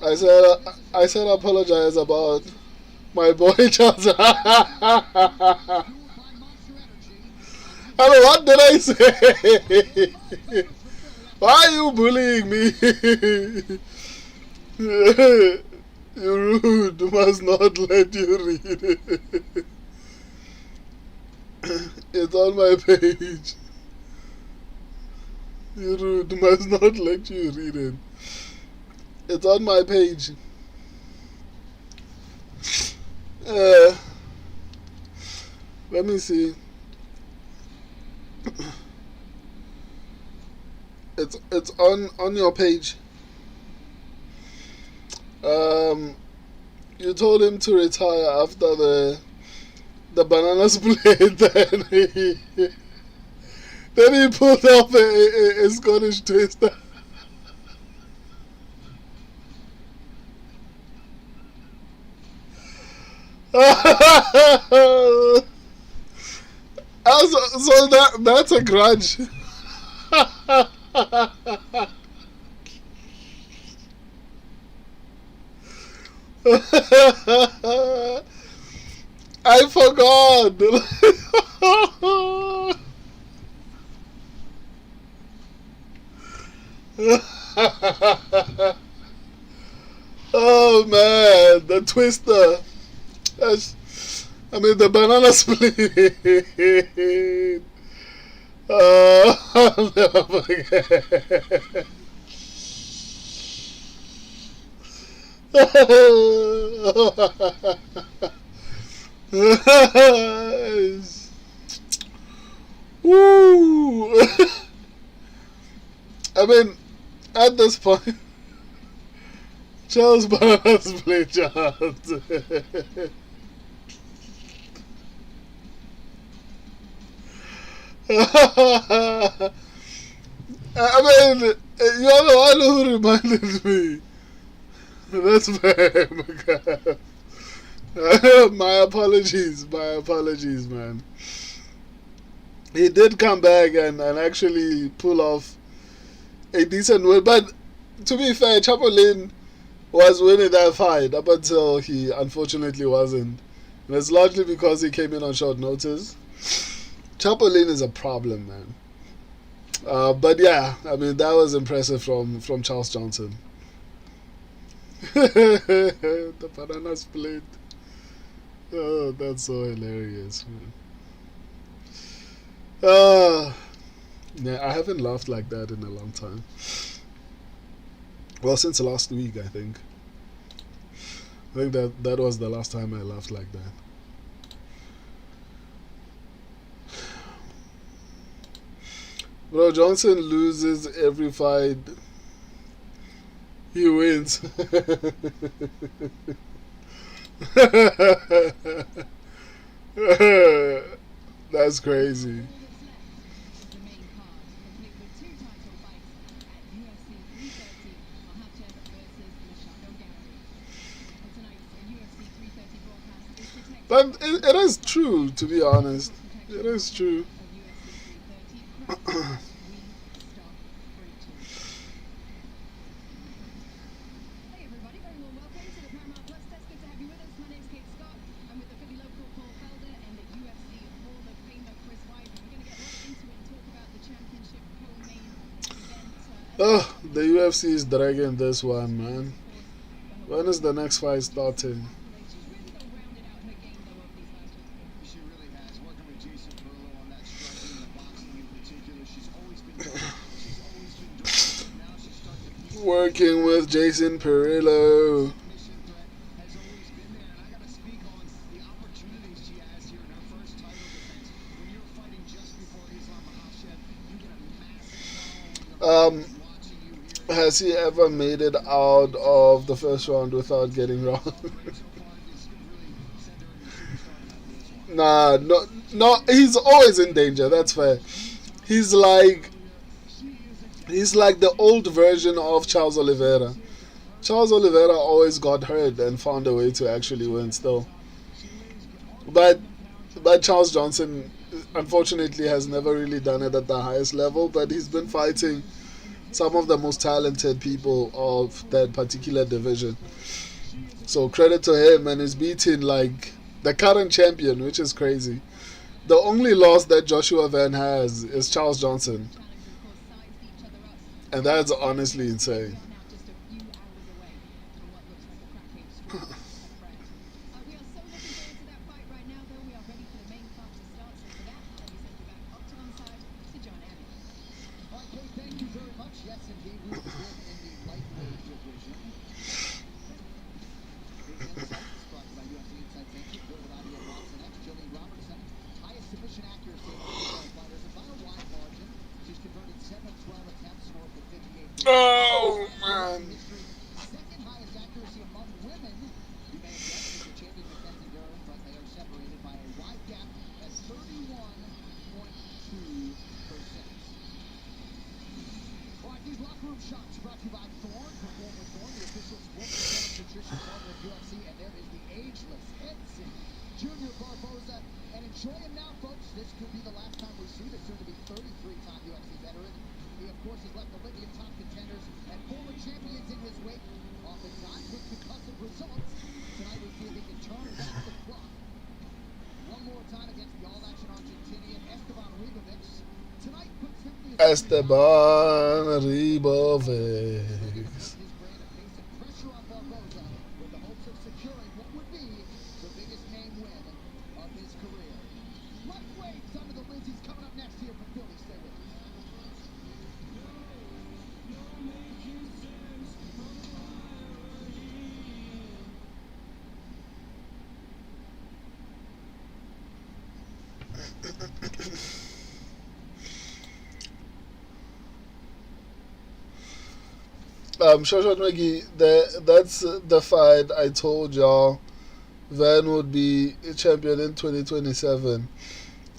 I said apologize about my boy Charles. Hello, what did I say? Why are you bullying me? You rude, must not let you read it. It's on my page. You rude, must not let you read it. It's on my page. Let me see. It's on your page. You told him to retire after the banana split. Then he pulled off a Scottish twister. So that's a grudge. I forgot. Oh man, the twister. The banana split. I'll never forget. Woo! at this point, Charles Barnes played Charles. I mean, you're the one who reminded me. That's bad, my apologies, man. He did come back and actually pull off a decent win. But to be fair, Chapolin was winning that fight up until he unfortunately wasn't. And it's largely because he came in on short notice. Chapolin is a problem, man. But yeah, I mean, that was impressive from Charles Johnson. The banana split. Oh, that's so hilarious, man. Yeah, I haven't laughed like that in a long time. Well, since last week, I think. I think that was the last time I laughed like that. Bro, Johnson loses every fight. He wins. That's crazy. The main card, complete with 2 title fights at UFC 330, Makhachev versus Machado Garry. And tonight's UFC 330 broadcast is protected But it is true, to be honest. It is true. of UFC 330. We stop breaching. Hey everybody, very warm welcome to the Paramount Plus desk. Good to have you with us. My name's Kate Scott. I'm with the Philly local Paul Felder and the UFC Hall of Famer Chris Weidman. We're going to get right into it and talk about the championship co-main event. Oh, the UFC is dragging this one, man. When is the next fight starting? She's really got rounded out her game though over these last weeks. She really has. Working with Jason Perillo on that striking and the boxing in particular. She's always been doing it. Now she's starting to piece Working with Jason Perillo. mission threat has always been there. And I got to speak on the opportunities she has here in her first title defense. When you're fighting just before Islam Makhachev, you get a massive following of watching you here. Has he ever made it out of the first round without getting round? So far, this could really send her into superstar after this one. Nah, no, he's always in danger. That's fair. He's like the old version of Charles Oliveira. Charles Oliveira always got hurt and found a way to actually win still. But Charles Johnson, unfortunately, has never really done it at the highest level. But he's been fighting some of the most talented people of that particular division. So credit to him, and he's beating like the current champion, which is crazy. The only loss that Joshua Van has is Charles Johnson, and that's honestly insane. Now just a few hours away from what looks like a cracking strike at Brett. We are so looking forward to that fight right now, though. We are ready for the main card to start. So for that, let me send you back up to one side to John Abbey. All right, Kate, thank you very much. Yes, indeed, we will begin in the lightweight division. Here's Insight, brought to you by UFC Insight. Thank you. Good with audio Watson X. Jillian Robertson, highest submission accuracy of all fighters, and by a wide margin. She's converted 7 of 12 attempts, scored for 58. Oh man! History, second highest accuracy among women. You may have guessed the champion Mackenzie Dern, but they are separated by a wide gap at 31.2%. All right, these locker room shots brought to you by Thorne. Perform with Thorne, the official sports nutrition partner of UFC, and there is the ageless Edson Junior Barboza. And enjoy him now, folks. This could be the last time we see the soon-to-be 33-time UFC veteran. He, of course, has left Olympian top contenders and former champions in his wake, oftentimes with concussive results. Tonight we see if he can turn back the clock. One more time against the all-action Argentinian Esteban Ribovic. Tonight puts simply Esteban Ribovic. his brand of pace and pressure on Barboza with the hopes of securing what would be the biggest name win of his career. Lightweights under the Lindsay's coming up next here from Philly. Stay with us. Shoshat McGee, that's the fight I told y'all Van would be champion in 2027.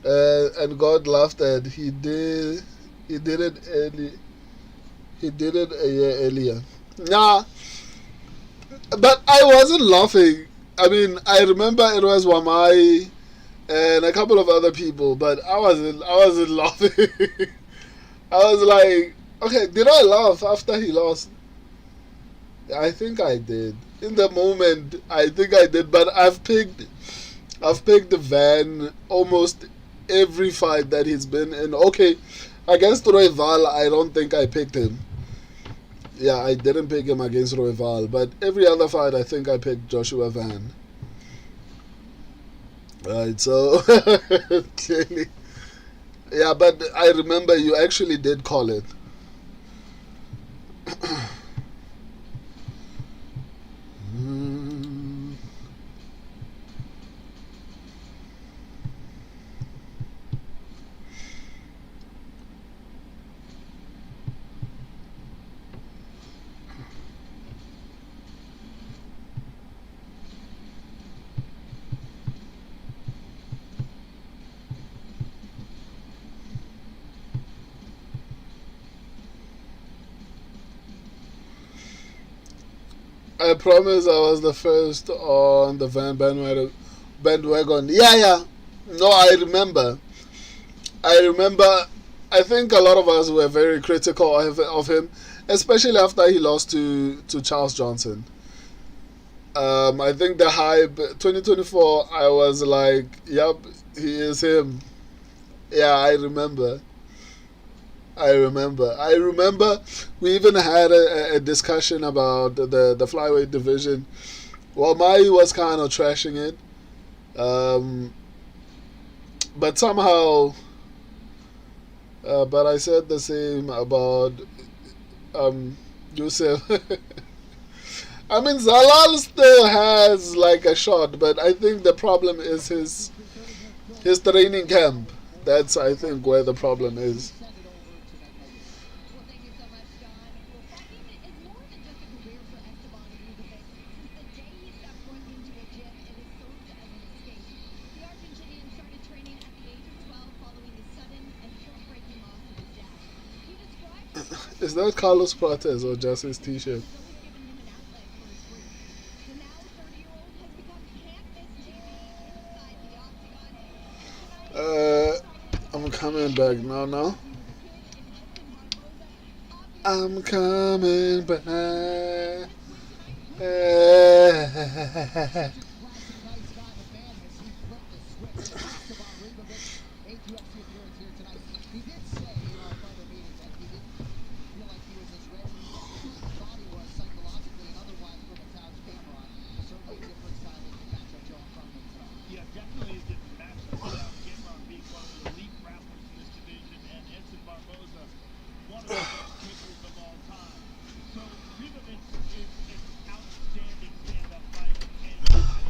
And God laughed at. He did it early. He did it a year earlier. Nah, but I wasn't laughing. I mean, I remember it was Wamai and a couple of other people, but I wasn't laughing. I was like, okay, did I laugh after he lost? I think I did. In the moment, I think I did, but I've picked the Van almost every fight that he's been in. Okay, against Royval, I don't think I picked him. Yeah, I didn't pick him against Royval, but every other fight, I think I picked Joshua Van. Right, so clearly, yeah, but I remember you actually did call it. I promise I was the first on the Van bandwagon. Yeah. No, I remember. I think a lot of us were very critical of him, especially after he lost to Charles Johnson. I think the hype 2024. I was like, yep, he is him. Yeah, I remember. I remember we even had a discussion about the flyweight division. Well, Mai was kind of trashing it. But somehow, but I said the same about Yusuf. I mean, Zalal still has like a shot, but I think the problem is his training camp. That's, I think, where the problem is. Well, thank you so much, John. Well, fighting is more than just a career for Esteban Udovic. Since the day he stepped foot into a gym, it has served as an escape. The Argentinian started training at the age of 12 following his sudden and heartbreaking loss of his dad. He described Is that Carlos Prates or just his T-shirt? has always given him an outlet for his grief. The now 30-year-old has become can't-miss TV inside the octagon. I'm coming back now. I'm coming back. He did say in our further meeting that he didn't feel like he was as ready as he thought he was psychologically and otherwise from a couch camera. Certainly a different style than can match up Joe Crumpton tonight. Yeah, definitely a different matchup. Without Cameron being one of the elite grapplers in this division, and Edson Barboza, one of the best kickers of all time. So Ribovic is an outstanding stand-up fighter, and I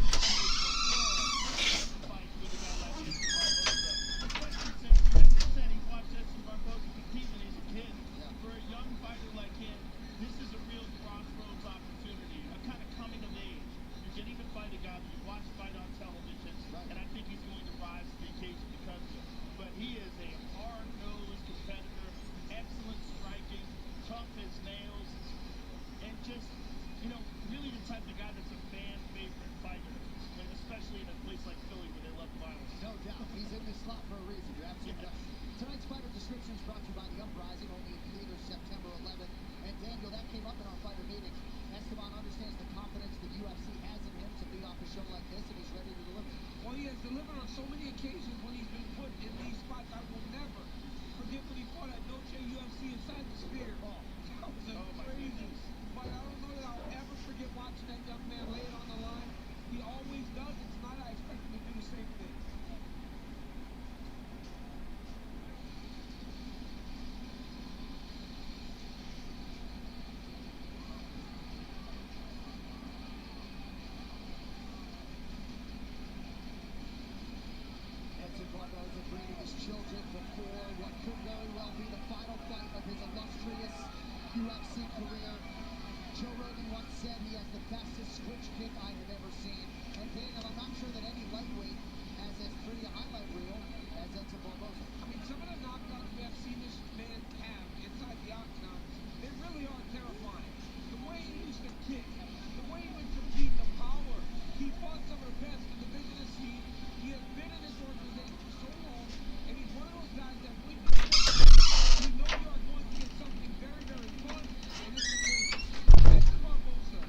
fastest switch kick I have ever seen. And Daniel, I'm not sure that any lightweight has as pretty a highlight reel as Edson Barboza. I mean, some of the knockouts we have seen this man have inside the octagon, they really are terrifying. The way he used to kick, the way he would compete, the power. He fought some of the best in the division of scene. He has been in this organization for so long, and he's one of those guys that when you face him, you know you are going to get something very, very fun and entertaining. Edson Barboza,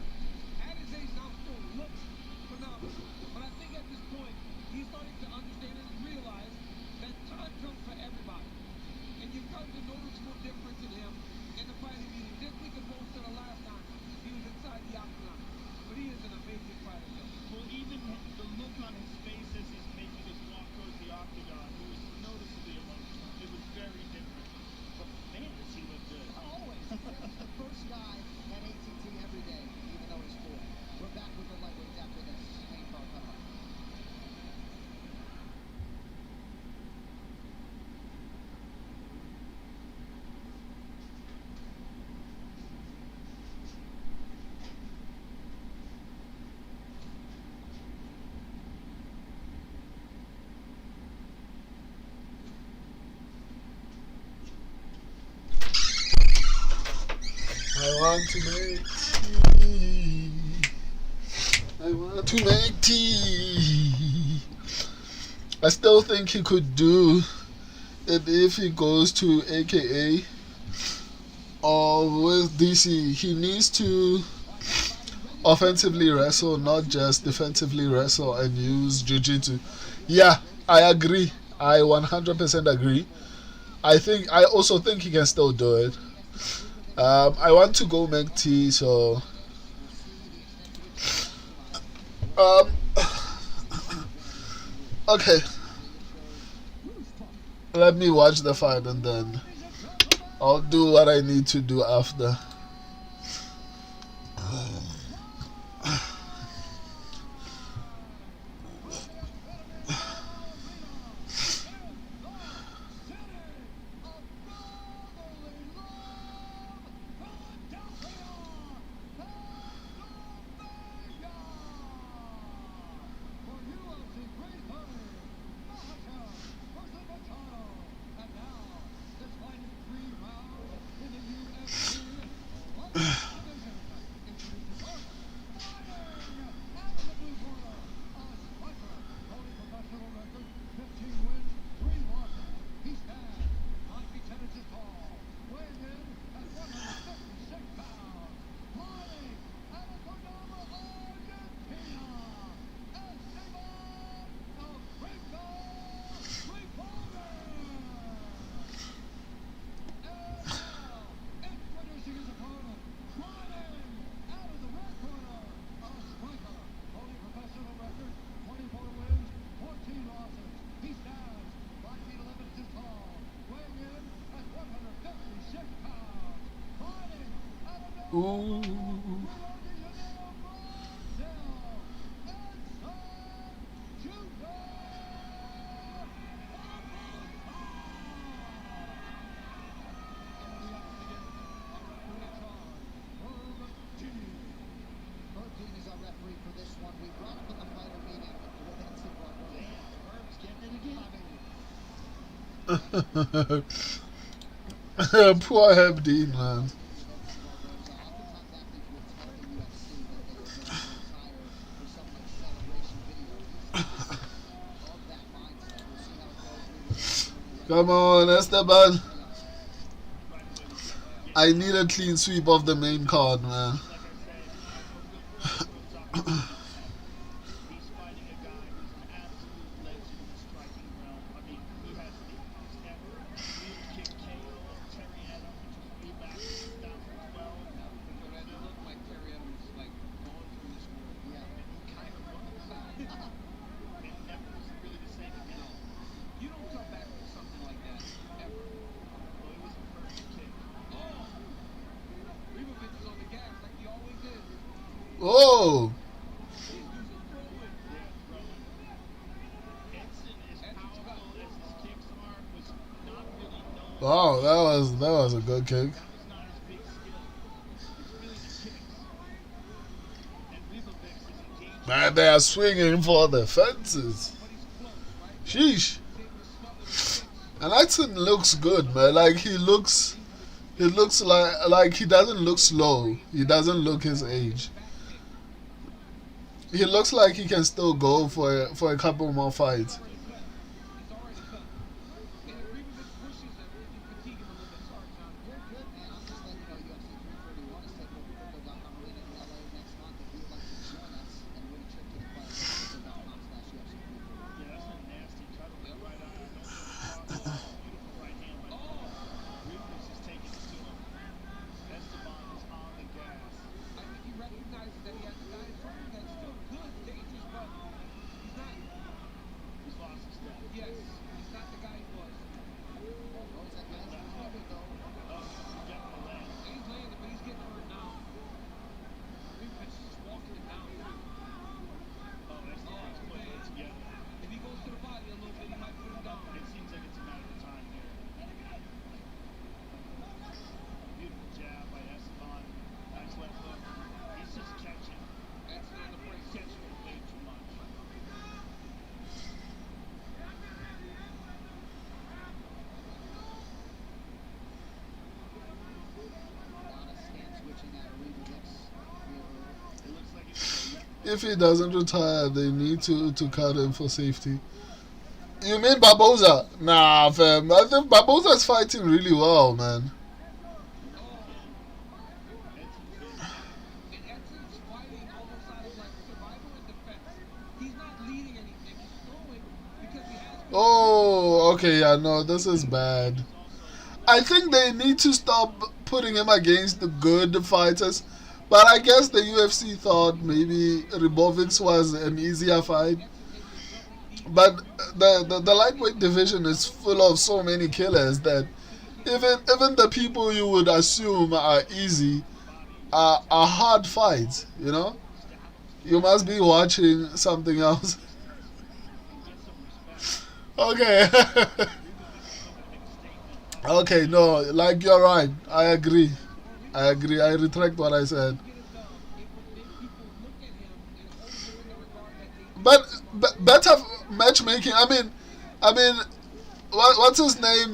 at his age now, still looks phenomenal. But I think at this point, he's starting to understand and realize that time comes for everybody. And you've got the noticeable difference in him in the fighting meeting. This week opposed to the last time he was inside the octagon. But he is an amazing fighter, Joe. Well, even the look on his face as he's making his walk towards the octagon, he was noticeably emotional. It was very different. But man, does he look good. Always. He said he's the first guy at ATT every day, even though he's 4. We're back with the lightweights after this. Main card coming up. I want to make tea. I want to make tea. I still think he could do it if he goes to AKA or with DC. He needs to offensively wrestle, not just defensively wrestle and use jiu-jitsu. Yeah, I agree. I 100% agree. I also think he can still do it. I want to go make tea, so okay. Let me watch the fight and then I'll do what I need to do after. Ooh. Poor Herb Dean, man. Come on, Esteban. I need a clean sweep of the main card, man. Oh! Wow, that was a good kick. Man, they are swinging for the fences. Sheesh. And Edson looks good, man. Like he looks like he doesn't look slow. He doesn't look his age. He looks like he can still go for a couple more fights. If he doesn't retire, they need to cut him for safety. You mean Barboza? Nah, fam. I think Barboza's fighting really well, man. Oh, okay, yeah, no, this is bad. I think they need to stop putting him against the good fighters. But I guess the UFC thought maybe Ribovics was an easier fight. But the lightweight division is full of so many killers that even the people you would assume are easy are hard fights, you know? You must be watching something else. Okay. Okay, no, like you're right. I agree. I retract what I said. But better matchmaking. I mean, what's his name?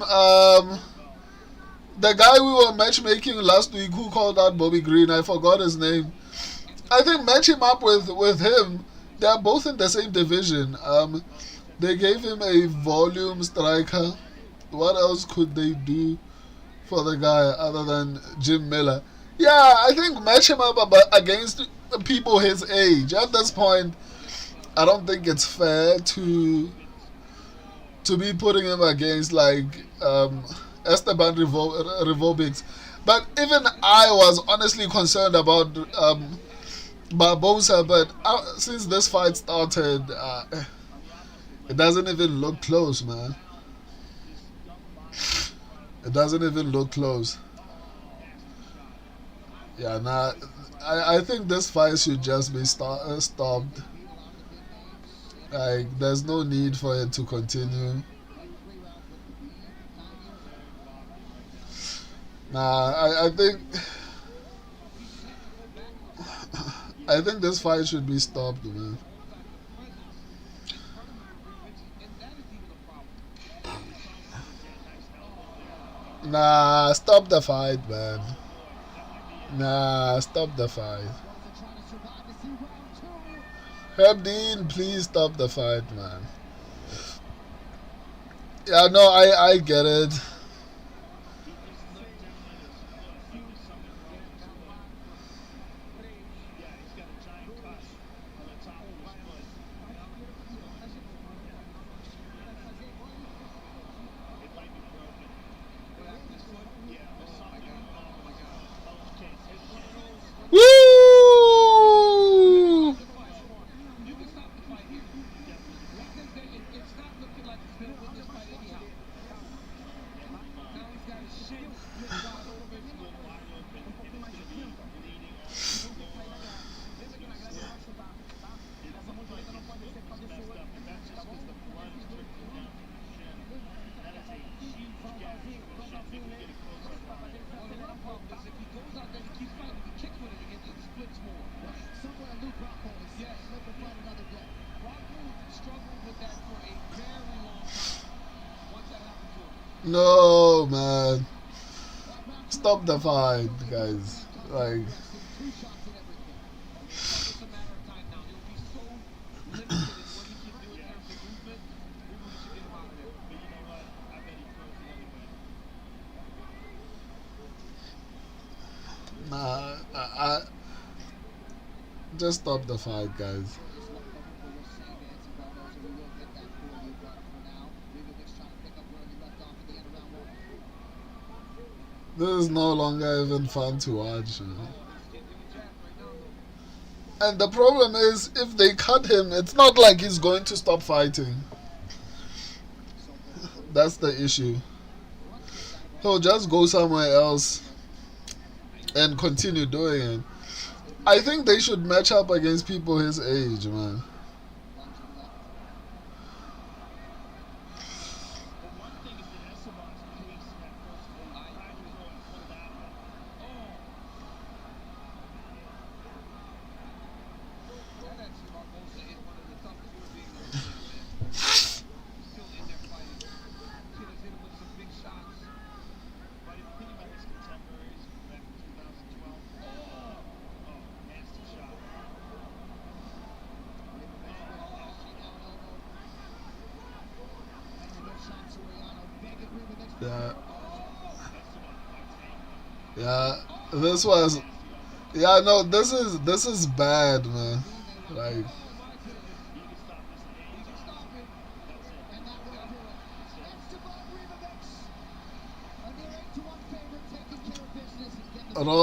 The guy we were matchmaking last week who called out Bobby Green. I forgot his name. I think match him up with him. They are both in the same division. They gave him a volume striker. What else could they do for the guy other than Jim Miller? Yeah, I think match him up against people his age. At this point, I don't think it's fair to be putting him against like Esteban Rivobics. But even I was honestly concerned about Barbosa. But since this fight started, it doesn't even look close, man. It doesn't even look close. Yeah, nah. I think this fight should just be stopped. Like, there's no need for it to continue. Nah, I think this fight should be stopped, man. Nah, stop the fight, man. Nah, stop the fight. Herb Dean, please stop the fight, man. Yeah, no, I get it. Woo! Brock always says, Yes. let the fight another day. Rock struggled with that for a very long time. Once that happened to him. No, man. Round Stop the fight, guys. Like, two shots and everything. It's just a matter of time now. He'll be so limited in what he can do in terms of movement. We really should get him out of there. But you know what? I bet he throws the other way. nah, I just stop the fight, guys. Just like Bubba was saying, Nancy Barboza, we will get that for you, but for now, leave it trying to pick up where he left off at the end of round one. This is no longer even fun to watch. You know? He's getting jacked right now, though. And the problem is, if they cut him, it's not like he's going to stop fighting. That's the issue. He'll just go somewhere else and continue doing it. I think they should match up against people his age, man. But one thing is that Esteban's pace at first was tried to throw and pulled out of it. That actually Barboza is one of the toughest human beings I've ever seen, man. He's still in there fighting. Kid has hit him with some big shots. But if you think about his contemporaries back in 2012, nasty shot. Yeah, Esteban fights angry. yeah. This was, yeah. No, this is bad, man. Like, He can stop this at any time. That's it. And that will do it. Esteban Ribovics, a near 8-1 favorite, taking care of business and getting the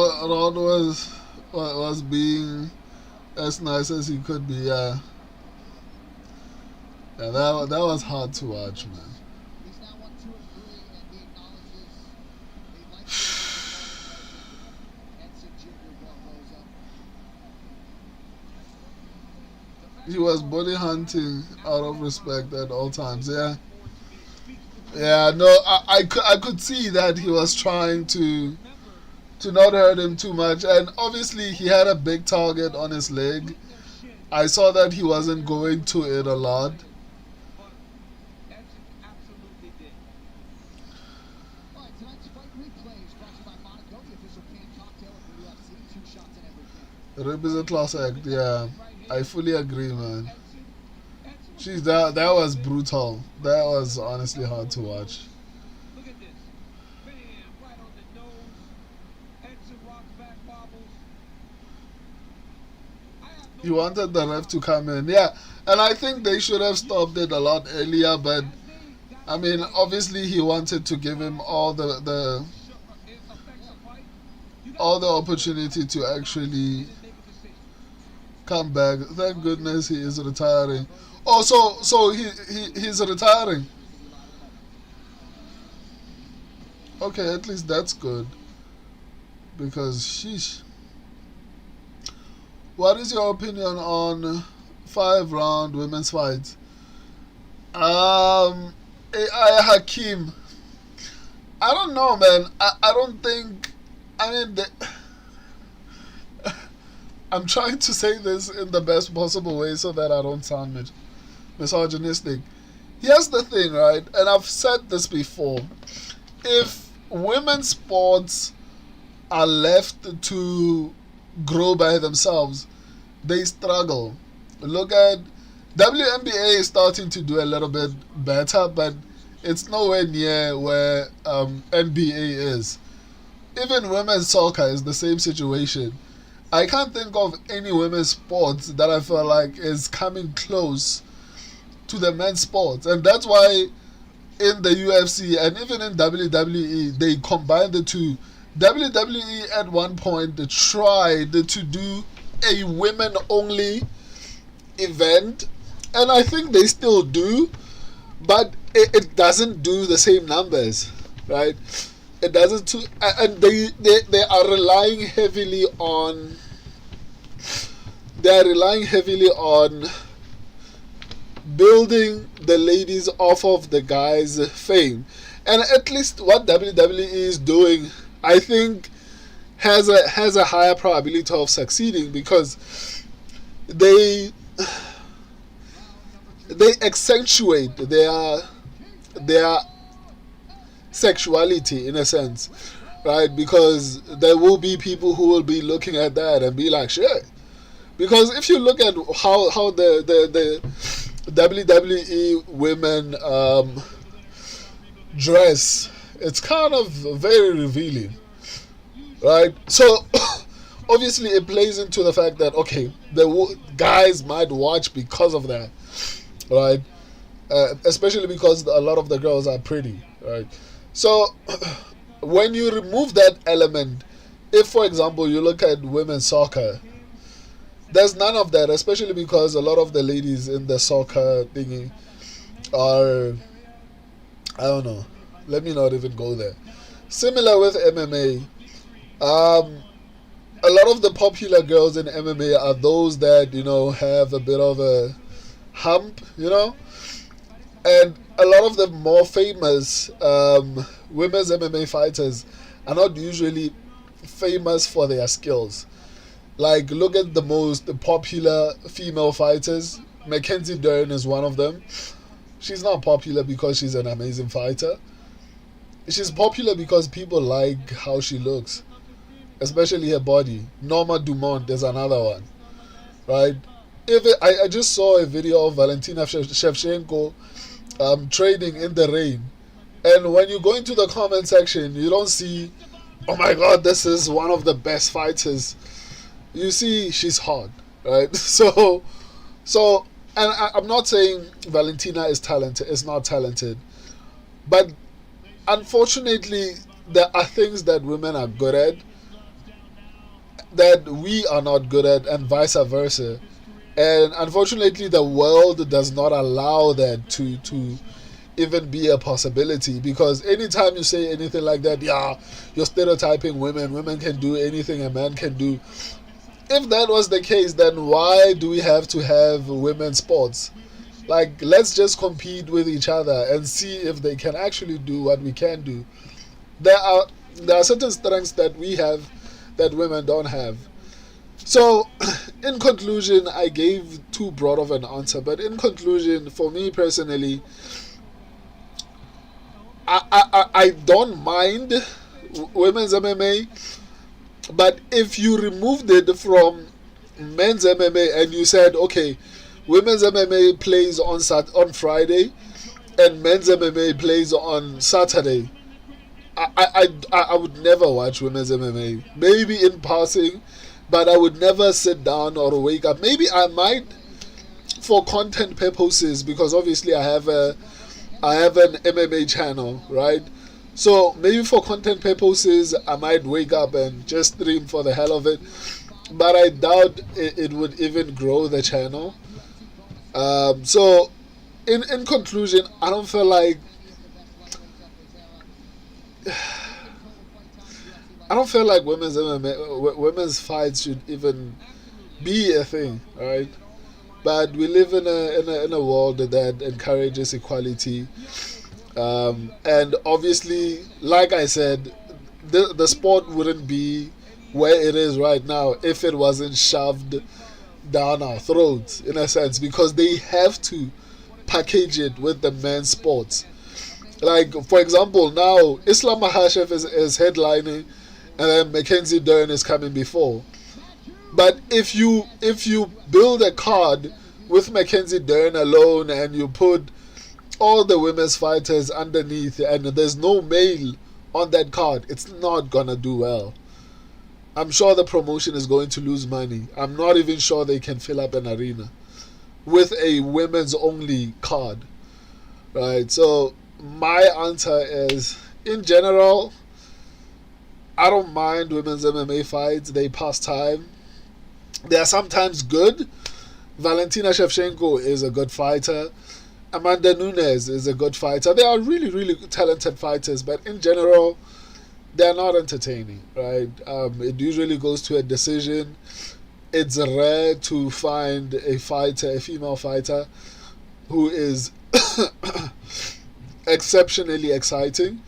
Rod was being as nice as he could be. Yeah, yeah. That was hard to watch, man. He's now won 2 of 3, and he acknowledges he likes the Edson Jr. Barboza. He was body hunting out of respect at all times. Yeah, yeah. No, I could see that he was trying to not hurt him too much, and obviously he had a big target on his leg. I saw that he wasn't going to it a lot. But Edson absolutely did. All right, tonight's fight replay is brought to you by Monaco, the official canned cocktail of the UFC. 2 shots and everything. Rip is a class act. Yeah, I fully agree, man. Edson, Jeez, that was brutal. That was honestly hard to watch. look at this. Bam, right on the nose. Edson rocks back, wobbles. I have no He wanted the ref to come in. Yeah, and I think they should have stopped it a lot earlier, but I mean, obviously he wanted to give him all the opportunity to actually come back. Thank goodness he is retiring. Oh, so he's retiring. Okay, at least that's good. Because sheesh. What is your opinion on 5-round women's fights? AI Hakim. I don't know, man. I don't think. I mean, I'm trying to say this in the best possible way so that I don't sound misogynistic. Here's the thing, right? And I've said this before. If women's sports are left to grow by themselves, they struggle. Look at WNBA is starting to do a little bit better, but it's nowhere near where NBA is. Even women's soccer is the same situation. I can't think of any women's sports that I feel like is coming close to the men's sports, and that's why in the UFC and even in WWE they combined the two. WWE at one point tried to do a women-only event, and I think they still do, but it doesn't do the same numbers, right? It doesn't, and they are relying heavily on. They are relying heavily on building the ladies off of the guys' fame, and at least what WWE is doing, I think, has a higher probability of succeeding, because they accentuate their sexuality in a sense, right? Because there will be people who will be looking at that and be like, shit. Because if you look at how the WWE women dress, it's kind of very revealing, right? So obviously it plays into the fact that, okay, the guys might watch because of that, right? Especially because a lot of the girls are pretty, right? So when you remove that element, if for example you look at women's soccer, there's none of that, especially because a lot of the ladies in the soccer thingy are, I don't know, let me not even go there. Similar with MMA, a lot of the popular girls in MMA are those that, have a bit of a hump, and a lot of the more famous women's MMA fighters are not usually famous for their skills. Like, look at the most popular female fighters. Mackenzie Dern is one of them. She's not popular because she's an amazing fighter. She's popular because people like how she looks, especially her body. Norma Dumont is another one, right? I just saw a video of Valentina Shevchenko trading in the rain, and when you go into the comment section, you don't see, oh my god, this is one of the best fighters. You see, she's hot, right? So, and I'm not saying Valentina is talented. Is not talented, but unfortunately, there are things that women are good at that we are not good at, and vice versa. And unfortunately, the world does not allow that to even be a possibility, because anytime you say anything like that, yeah, you're stereotyping women. Women can do anything a man can do. If that was the case, then why do we have to have women's sports? Like, let's just compete with each other and see if they can actually do what we can do. There are certain strengths that we have that women don't have. So, in conclusion, I gave too broad of an answer, but in conclusion, for me personally, I don't mind women's MMA, but if you removed it from men's MMA and you said, okay, women's MMA plays on Friday and men's MMA plays on Saturday, I would never watch women's MMA. Maybe in passing, but I would never sit down or wake up. Maybe I might for content purposes, because obviously I have an MMA channel, right? So maybe for content purposes I might wake up and just stream for the hell of it, but I doubt it would even grow the channel. So in conclusion, I don't feel like women's MMA, women's fights should even be a thing, right? But we live in a world that encourages equality, and obviously, like I said, the sport wouldn't be where it is right now if it wasn't shoved down our throats, in a sense, because they have to package it with the men's sports. Like, for example, now Islam Makhachev is headlining, and then Mackenzie Dern is coming before. But if you build a card with Mackenzie Dern alone and you put all the women's fighters underneath and there's no male on that card, it's not gonna do well. I'm sure the promotion is going to lose money. I'm not even sure they can fill up an arena with a women's only card, right? So my answer is, in general, I don't mind women's MMA fights. They pass time. They are sometimes good. Valentina Shevchenko is a good fighter. Amanda Nunes is a good fighter. They are really, really talented fighters, but in general, they're not entertaining, right? It usually goes to a decision. It's rare to find a female fighter, who is exceptionally exciting.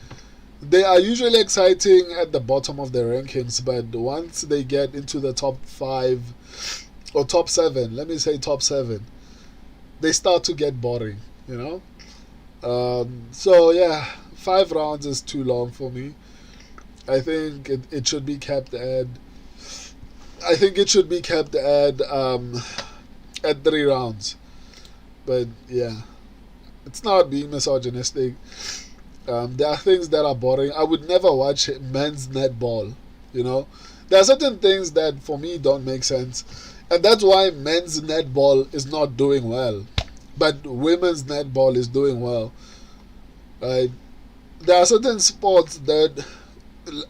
They are usually exciting at the bottom of the rankings, but once they get into the top 5 or top 7, let me say top 7, they start to get boring, you know. So yeah, 5 rounds is too long for me. I think it should be kept at. I think it should be kept at 3 rounds. But yeah, it's not being misogynistic. There are things that are boring. I would never watch men's netball. You know, there are certain things that for me don't make sense, and that's why men's netball is not doing well, but women's netball is doing well. Right? There are certain sports that,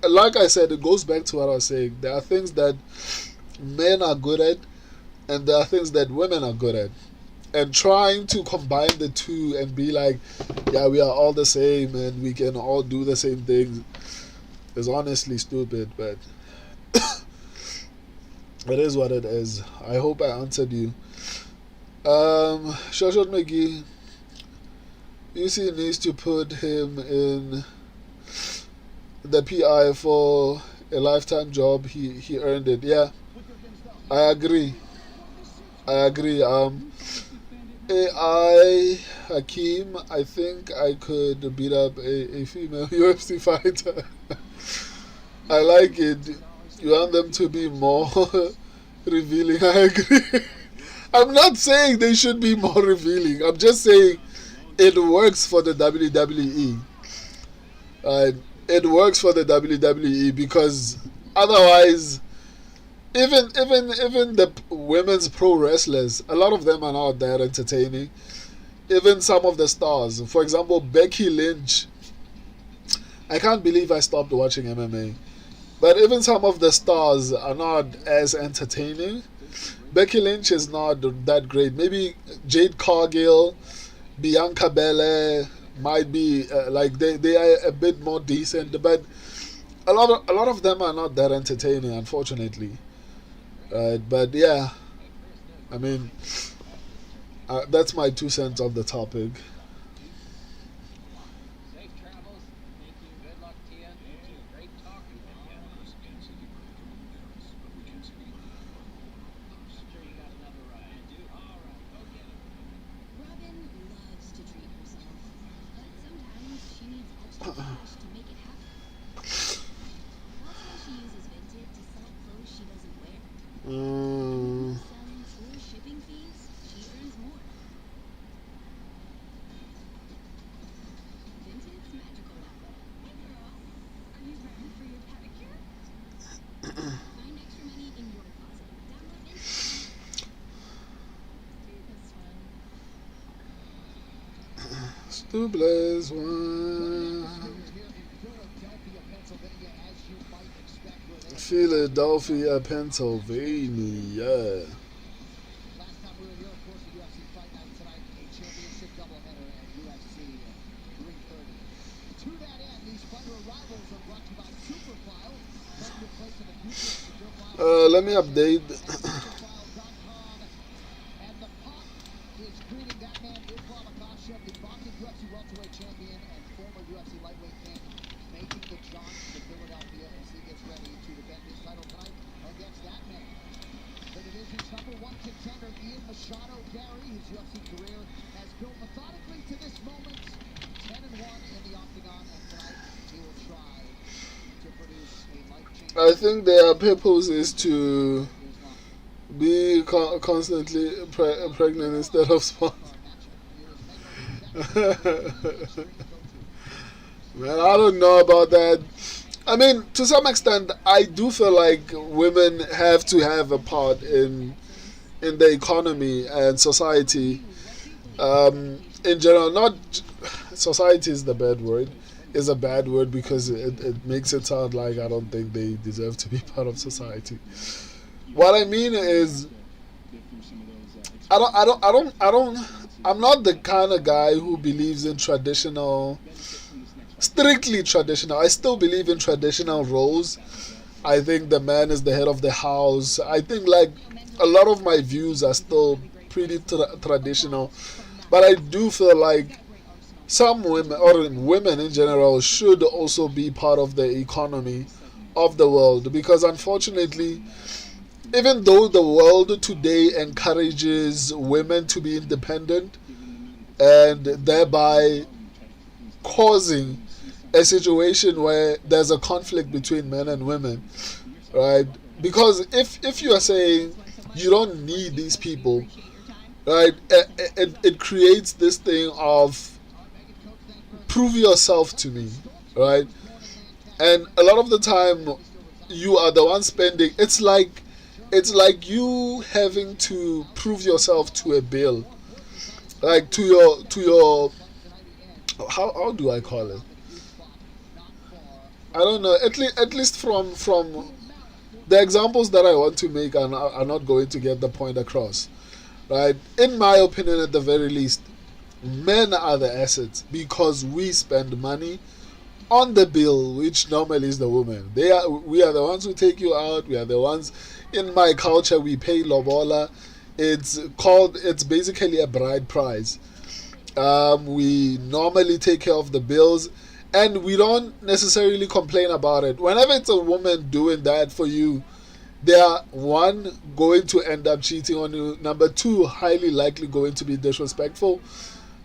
like I said, it goes back to what I was saying. There are things that men are good at, and there are things that women are good at. And trying to combine the two and be like, yeah, we are all the same and we can all do the same things is honestly stupid, but it is what it is. I hope I answered you. Shoshat McGee, UC needs to put him in the PI for a lifetime job. He earned it. Yeah, I agree. AI Hakim, I think I could beat up a female UFC fighter. I like it. You want them to be more revealing. I agree. I'm not saying they should be more revealing. I'm just saying it works for the WWE. It works for the WWE because otherwise, even the women's pro wrestlers, a lot of them are not that entertaining. Even some of the stars, for example, Becky Lynch. I can't believe I stopped watching MMA. But even some of the stars are not as entertaining. Becky Lynch is not that great. Maybe Jade Cargill, Bianca Belair might be they are a bit more decent, but a lot of them are not that entertaining, unfortunately. But yeah, I mean, that's my 2 cents on the topic. Safe travels. Thank you. Good luck to you. Great talking with you. Sure you got another ride, dude. All right, go get it. Robin loves to treat herself, but sometimes she needs extra cash to make it happen. That's why she uses Vinted to sell clothes she doesn't wear. Selling true shipping fees, she earns more. Vinted's magical that way. Hey girl, are you ready for your pedicure? Find extra money in your closet. Download Vinted. See, that's fun. Stupid one. Philadelphia, Pennsylvania. Last time we were here, of course, the UFC Fight Night tonight, a championship doubleheader at UFC 330. To that end, these fighter rivals are brought to you by Superfile. Find your place in the future at Superfile. Let me update. Superfile.com. And the pot is greeting that man, Makhachev, the boxing UFC welterweight champion and former UFC lightweight king, making the jaunt to Philadelphia as he gets ready to defend his title tonight against that man. The division's #1 contender, Machado Garry, his UFC career has built methodically to this moment, 10-1 in the octagon, and tonight he will try to produce a life-changing. I think their purpose is to be constantly pregnant instead of sponsored. Man, I don't know about that. I mean, to some extent, I do feel like women have to have a part in the economy and society. In general, not society is the bad word. Is a bad word because it makes it sound like I don't think they deserve to be part of society. What I mean is, I'm not the kind of guy who believes in strictly traditional. I still believe in traditional roles. I think the man is the head of the house. I think like a lot of my views are still pretty traditional, but I do feel like some women, or women in general, should also be part of the economy of the world, because unfortunately even though the world today encourages women to be independent and thereby causing a situation where there's a conflict between men and women, right? Because if you are saying you don't need these people, right, it creates this thing of prove yourself to me, right? And a lot of the time you are the one spending. It's like you having to prove yourself to a bill, like to your how do I call it? I don't know. At least from the examples that I want to make are not going to get the point across, right? In my opinion, at the very least, men are the assets because we spend money on the bill, which normally is the woman. We are the ones who take you out. We are the ones. In my culture, we pay lobola. It's basically a bride price. We normally take care of the bills, and we don't necessarily complain about it. Whenever it's a woman doing that for you, they are, one, going to end up cheating on you. Number two, highly likely going to be disrespectful.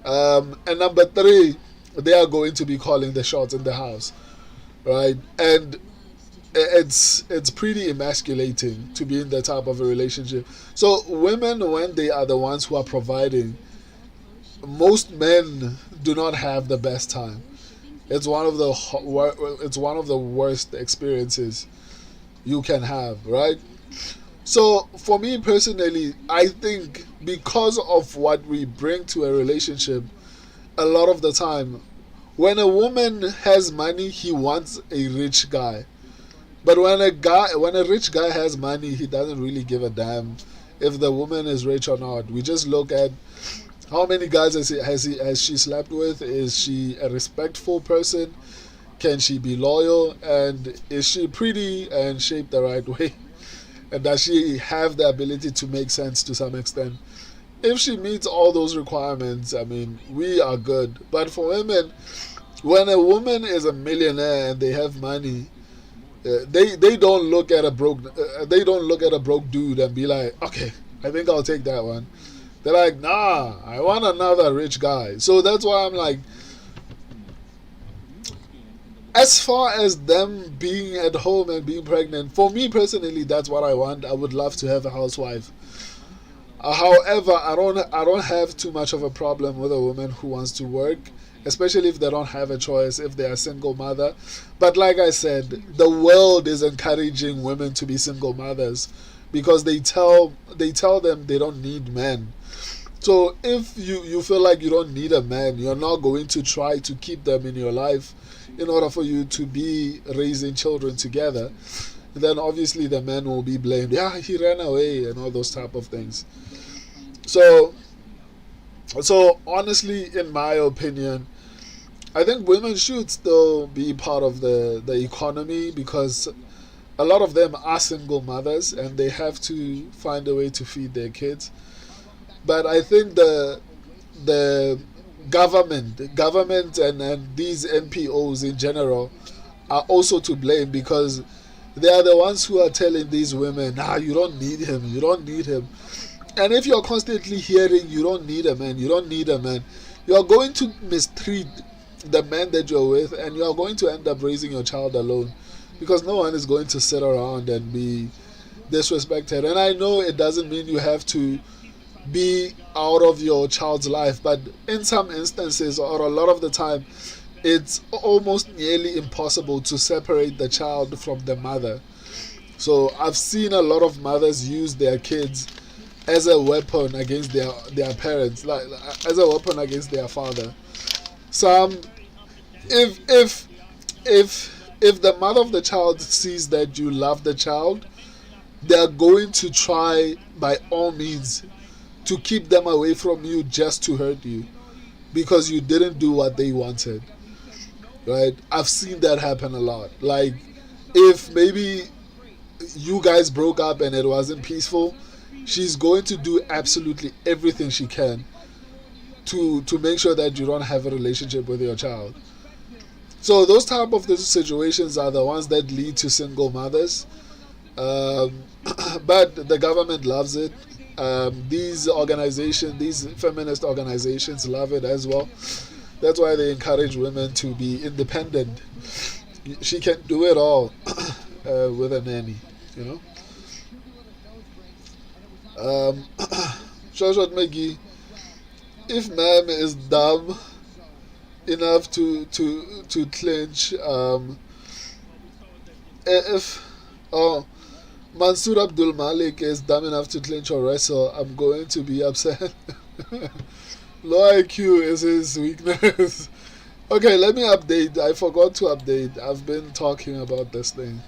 And number three, they are going to be calling the shots in the house, right? And it's pretty emasculating to be in that type of a relationship. So women, when they are the ones who are providing, most men do not have the best time. It's one of the worst experiences you can have, right? So for me personally, I think because of what we bring to a relationship, a lot of the time, when a woman has money, he wants a rich guy. But when a rich guy has money, he doesn't really give a damn if the woman is rich or not. We just look at how many guys has she slept with? Is she a respectful person? Can she be loyal? And is she pretty and shaped the right way? And does she have the ability to make sense to some extent? If she meets all those requirements, I mean, we are good. But for women, when a woman is a millionaire and they have money, they don't look at a broke dude and be like, okay, I think I'll take that one. They're like, nah, I want another rich guy. So that's why I'm like, as far as them being at home and being pregnant, for me personally, that's what I want. I would love to have a housewife. However, I don't have too much of a problem with a woman who wants to work, especially if they don't have a choice, if they are a single mother. But like I said, the world is encouraging women to be single mothers because they tell them they don't need men. So if you feel like you don't need a man, you're not going to try to keep them in your life in order for you to be raising children together, then obviously the man will be blamed. Yeah, he ran away and all those type of things. So honestly, in my opinion, I think women should still be part of the economy because a lot of them are single mothers and they have to find a way to feed their kids. But I think the government and these NPOs in general are also to blame because they are the ones who are telling these women, you don't need him, you don't need him. And if you're constantly hearing you don't need a man, you don't need a man, you're going to mistreat the man that you're with and you're going to end up raising your child alone because no one is going to sit around and be disrespected. And I know it doesn't mean you have to be out of your child's life, but in some instances or a lot of the time it's almost nearly impossible to separate the child from the mother. So I've seen a lot of mothers use their kids as a weapon against their parents, like as a weapon against their father. Some if the mother of the child sees that you love the child, they're going to try by all means to keep them away from you just to hurt you because you didn't do what they wanted, right? I've seen that happen a lot. Like if maybe you guys broke up and it wasn't peaceful, she's going to do absolutely everything she can to make sure that you don't have a relationship with your child. So those type of situations are the ones that lead to single mothers. Um, but the government loves it. These organizations, these feminist organizations, love it as well. That's why they encourage women to be independent. She can do it all with a nanny, you know. Shoshat McGee, if ma'am is dumb enough to clinch, if oh Mansoor Abdul Malik is dumb enough to clinch or wrestle, I'm going to be upset. Low IQ is his weakness. Okay, let me update. I forgot to update. I've been talking about this thing.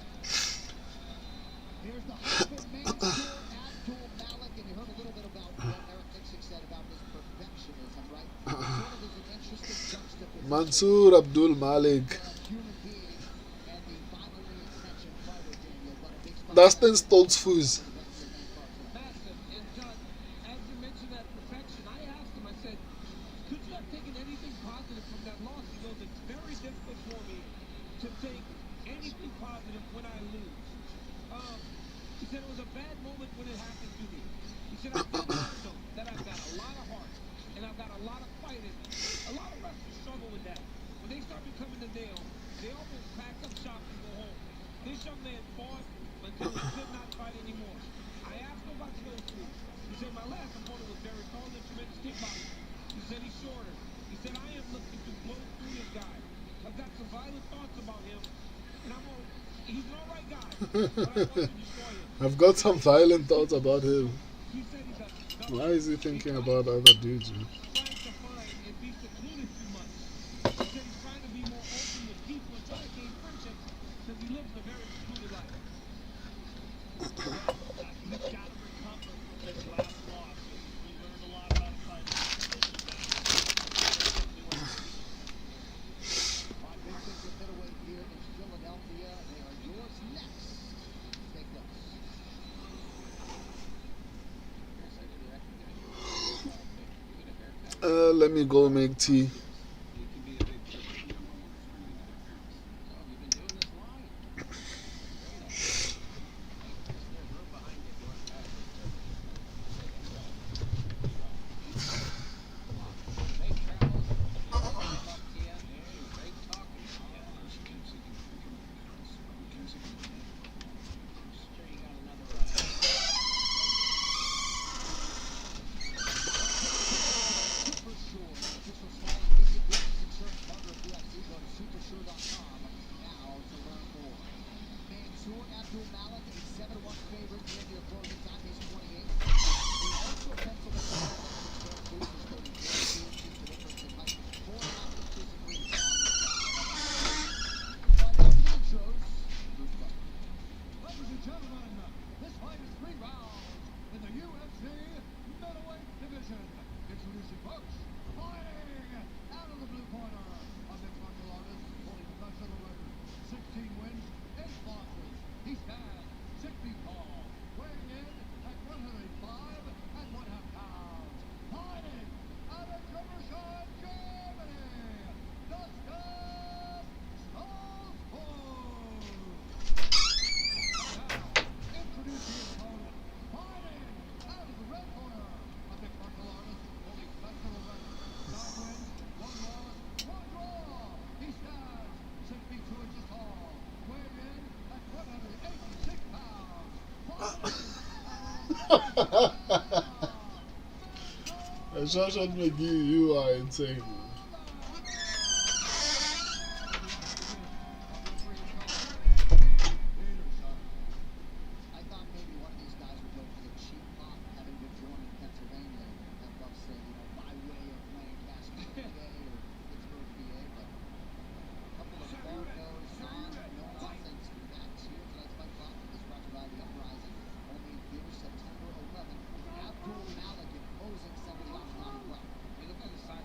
Here's the Hyper Mansoor Abdul Malik, and you heard a little bit about what Eric Nixon said about his perfectionism, right? Sort of is an interesting juxtaposition. Mansoor Abdul Malik. A human being and the violently intentioned fighter, Daniel, but a big spot. Dustin Stoltzfus. Massive. And John, as you mentioned that perfection, I asked him, I said, could you have taken anything positive from that loss? He goes, it's very difficult for me to take anything positive when I lose. He said it was a bad moment when it happened to me. He said, I did also that I've got a lot of heart and I've got a lot of fight in me. A lot of wrestlers struggle with that. When they start becoming the nail, they almost pack up shop and go home. This young man fought until he could not fight anymore. I asked him about those two. He said, my last opponent was very tall and tremendous kickboxer. He said he's shorter. He said, I am looking to blow through this guy. I've got some violent thoughts about him, and he's an alright guy, but I want to destroy him. I've got some violent thoughts about him. He said he's a Why is he thinking about other dudes? Man? trying to find if he's secluded too much. He said he's trying to be more open with people and try to gain friendships because he lives a very secluded life. He's got to recover from this last loss. We learned a lot about fighting. Five big things at middleweight here in Philadelphia. They are yours next. Take notes. Let me go make tea. Mansoor Abdul Malik, a 7-1 favorite in your closing time. He's 28. He also penciled in the loses 34 difference in height. 4.5 inches in reach on this side. Fight out the intros. Bruce Butler. Ladies and gentlemen, this fight is 3 rounds in the UFC middleweight division. Introducing folks, fighting out of the blue corner, a mixed martial artist holding professional record, 16 wins, 8 losses. He stands 6 feet tall, weighing in at 105 and 1/2 pounds. Fighting out of Germersheim, Germany, Dustin Stoltzfus. Now, introducing his opponent, fighting out of the red corner, a mixed martial artist holding professional record, 9 wins, 1 loss, 1 draw. He stands 6 feet 2 inches tall, weighing in at 186 pounds. Shoshat McGee, you are insane. I thought maybe one of these guys would go for the cheap pop, having been born in Pennsylvania, and Buff said, by way of Lancaster, PA, or Pittsburgh, PA, but a couple of hard-nosed, no-nonsense backs here. Tonight's fight clock is brought to you by the Uprising. Only here September 11th. Abdul Malik imposing 70 off Bobby Brown. You look at his side,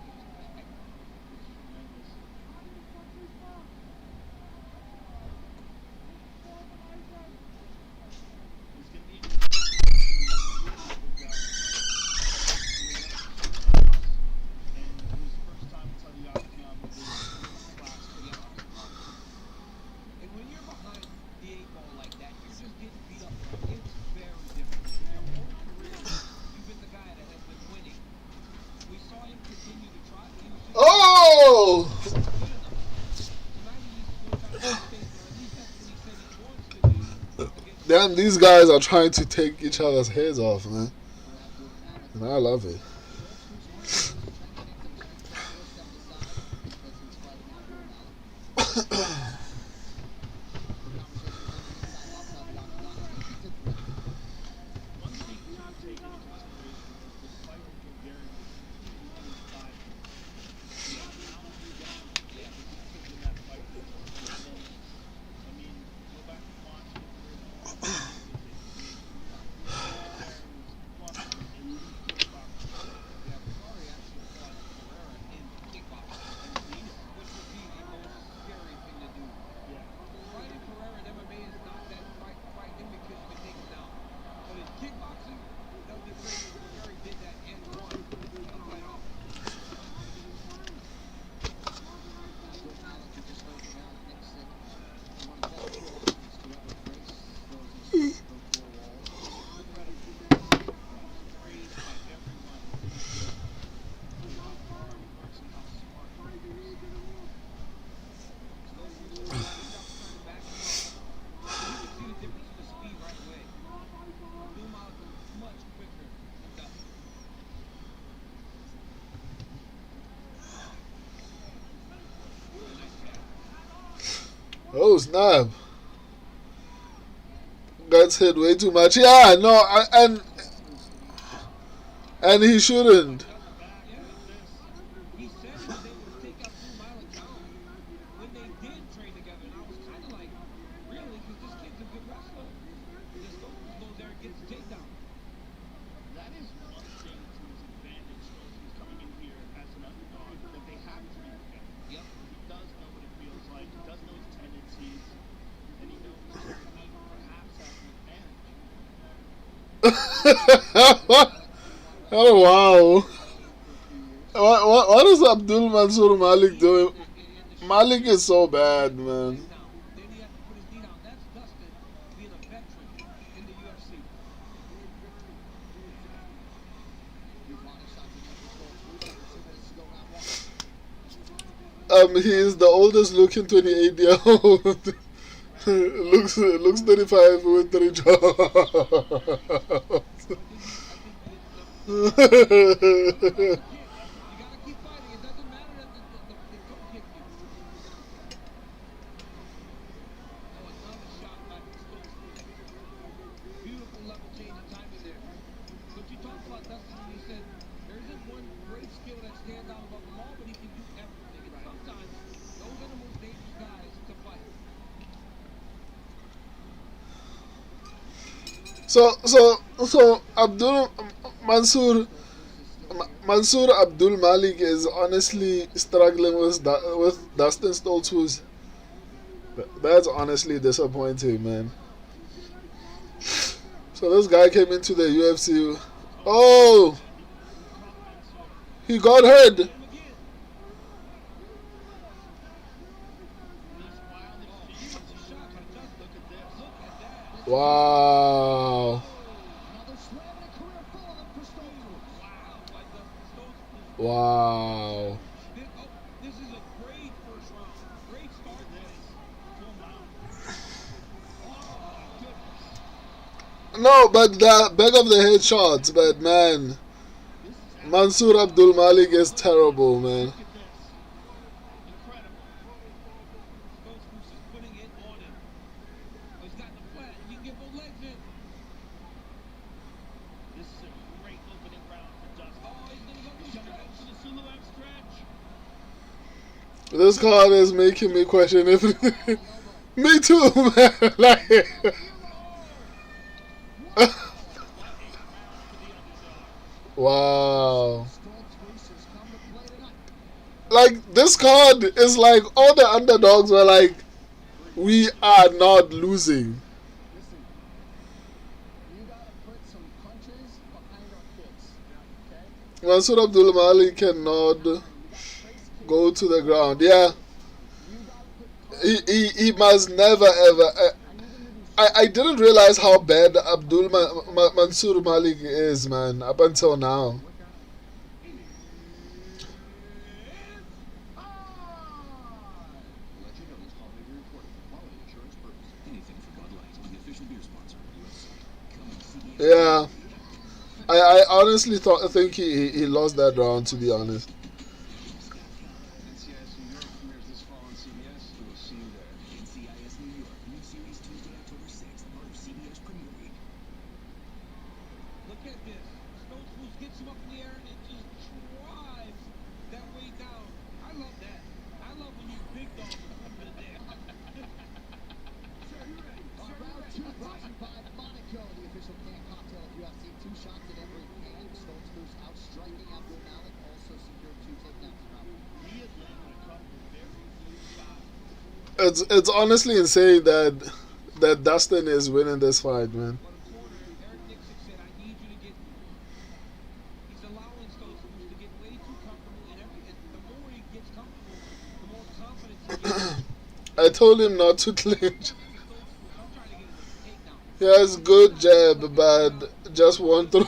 Damn, these guys are trying to take each other's heads off, man. And I love it. One thing to take into consideration was this fight with Joe Garry was 205 pounds. He had pounded you down. Yeah. He took in that fight. And then, I mean, go back and watch the career history. He was a creation guy. Joe Garry was fucking elite kickboxer. Yeah, Ferrari actually fought Pereira in kickboxing, which would be the most scary thing to do. Yeah. Fighting Pereira in MMA is not that frightening because you can take him down. But in kickboxing, they'll be afraid that Gary did that and won. I'll fight off. Praised by everyone in the gym for how hard he works and how smart he is. Good job trying to back him up. You can see the difference in the speed right away. Boom out much quicker than Dustin. Nice jab. Oh, snap. Gets hit way too much. Yeah, no, and he shouldn't. He said he was able to take out 2 Mile and count when they did train together, and I was kind of like, really? Because this kid's a good wrestler. This goes there and gets the takedown. That is one thing to his advantage, though. He's coming in here as an underdog that they have trained together. Yep. He does know what it feels like. He does know his tendencies, and he knows where he perhaps has an advantage. Oh, wow. What is Abdul Mansour Malik doing? Malik is so bad, man. Then he has to put his knee down. That's Dustin being a veteran in the UFC. He is the oldest looking 28-year-old. looks 35 with 3 jobs. You gotta keep fighting. It doesn't matter that they don't kick you. Oh, another shot by Stoltzfus. Beautiful level change of timing there. But you talked about Dustin and you said there isn't one great skill that stands out above them all, but he can do everything. And sometimes those are the most dangerous guys to fight. So Mansour Abdul Malik is honestly struggling with Dustin Stoltzfus. That's honestly disappointing, man. So this guy came into the UFC. Oh, he got hurt. Wow. Wow. This is a great first round. Great start this. No, but the back of the head shots, but man, Mansour Abdul Malik is terrible, man. Look at this. Incredible. Stoltzfus is putting it on him. Oh, he's got the flat. He can get both legs in. This is a great opening round for Dustin. Oh, he's gonna go He's gonna go for the Sulalam stretch. This card is making me question everything. Me too, man. Like, wow. Like, this card is like all the underdogs were like, we are not losing. Listen, you gotta put some punches behind our kicks, okay? Mansour Abdul Malik cannot go to the ground. Yeah, he must never ever. I didn't realize how bad Mansour Malik is, man, up until now. Let you know this call may be recorded for quality assurance purposes. Anything for Bud Light, the official beer sponsor Yeah, I honestly think he lost that round, to be honest. NCIS New York premieres this fall on CBS, and we'll see you there. NCIS New York, new series Tuesday, October 6th, part of CBS Premier League. Look at this. Stone Fools gets him up in the air and it just drives that way down. I love that. I love when you big dog under the day. Round two brought to you by Monaco, the official can cocktail of UFC. 2 shots in every can. Stone Fools outstriking Abdul Malik, also secured 2 takedowns in round 1. He had landed a couple of very clean shots. It's honestly insane that Dustin is winning this fight, man. But a corner, Eric Nixon said, I need you to get. He's allowing Stone Fools to get way too comfortable. And the more he gets comfortable, the more confidence he gets. I told him not to clinch. I'm trying to get a takedown. He has good jab, but just one throw.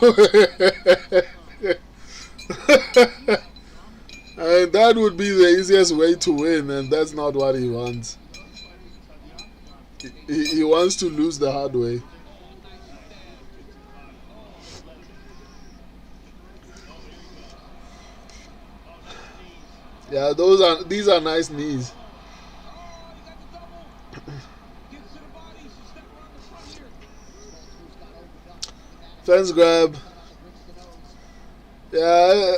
And that would be the easiest way to win, and that's not what he wants. He wants to lose the hard way. Yeah, these are nice knees. Fence grab. Yeah.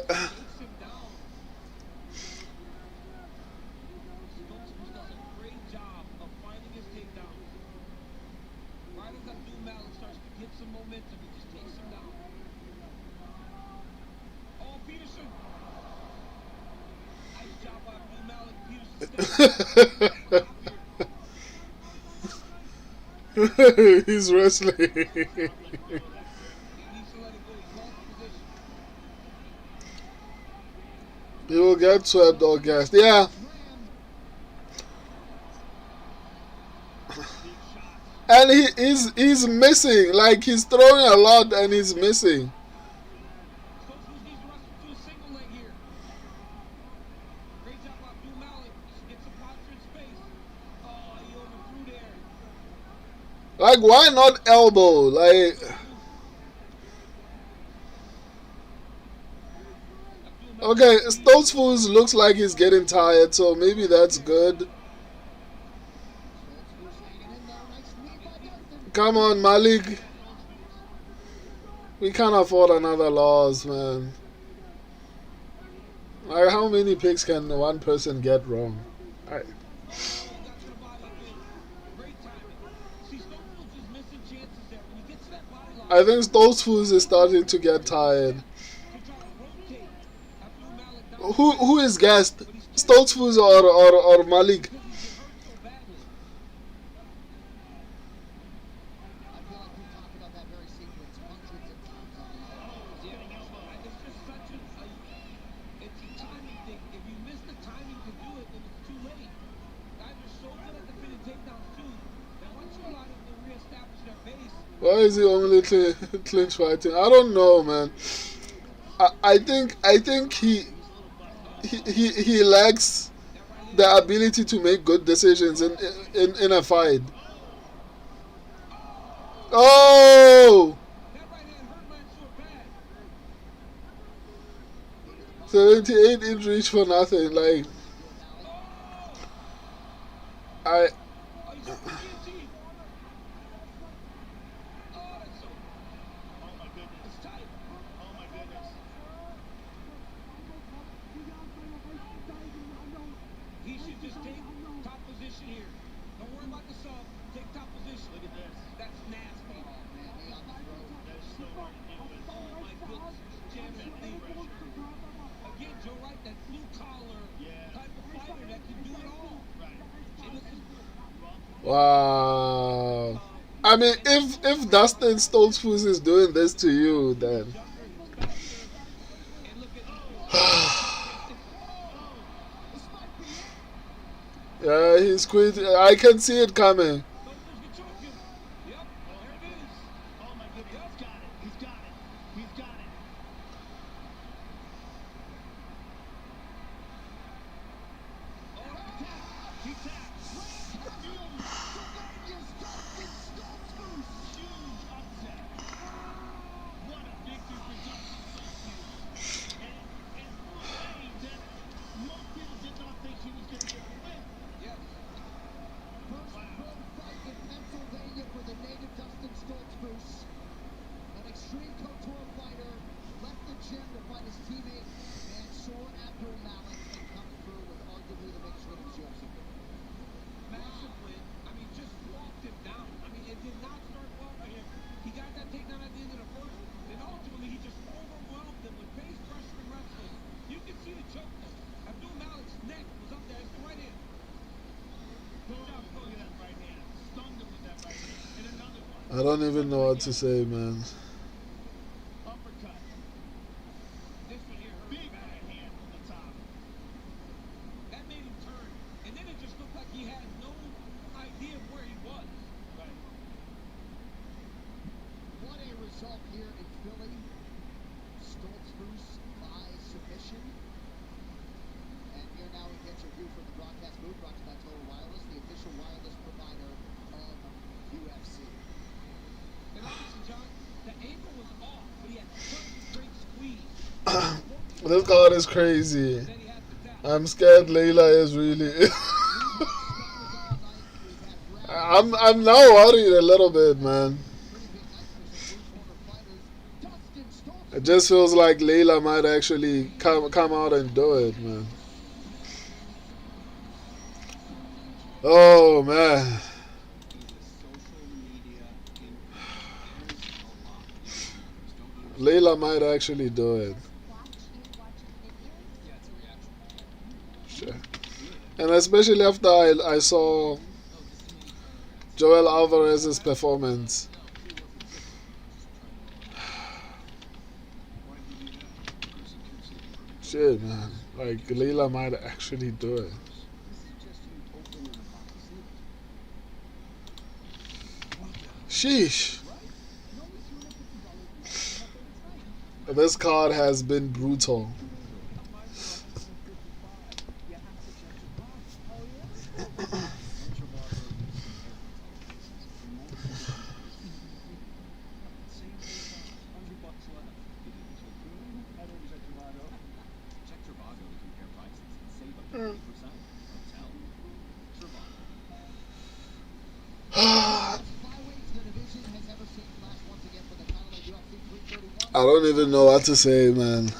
He's wrestling. He will get swept or gassed. Yeah. And he's missing. Like, he's throwing a lot and he's missing. Like, why not elbow? Like, okay, Stone Fools looks like he's getting tired, so maybe that's good. Come on, Malik. We can't afford another loss, man. Like, how many picks can one person get wrong? I think Stone Fools is starting to get tired. Who is gassed? Stone Fools or Malik? Why is he only clinch fighting? I don't know, man. I think he lacks the ability to make good decisions in a fight. Oh! 78 injuries for nothing. Like, he should just take top position here. Don't worry about the sub. Take top position. Look at this. That's nasty. Oh, man. That's so hard to deal with. Oh, my goodness. Jamming that knee. Again, Joe Wright, that blue collar type of fighter that can do it all. wow. I mean, if Dustin Stone Fools is doing this to you, then yeah, he's quit. I can see it coming. I don't even know what to say, man. Uppercut. This one here hurt Big bad. right hand from the top. That made him turn. And then it just looked like he had no idea of where he was. Right. What a result here in Philly. Stoltzfus by submission. And here now we get your view from the broadcast booth, brought to you by Total Wireless, the official wireless provider of UFC. And honestly, John, the angle was off, but he had such a great squeeze. This card is crazy. Then he had to tap. I'm scared Layla is really. I'm now worried a little bit, man. It just feels like Layla might actually come out and do it, man. Oh man. Layla might actually do it. Sure. And especially after I saw Joel Alvarez's performance. Shit, man. Like, Layla might actually do it. Sheesh. This card has been brutal. I don't even know what to say, man.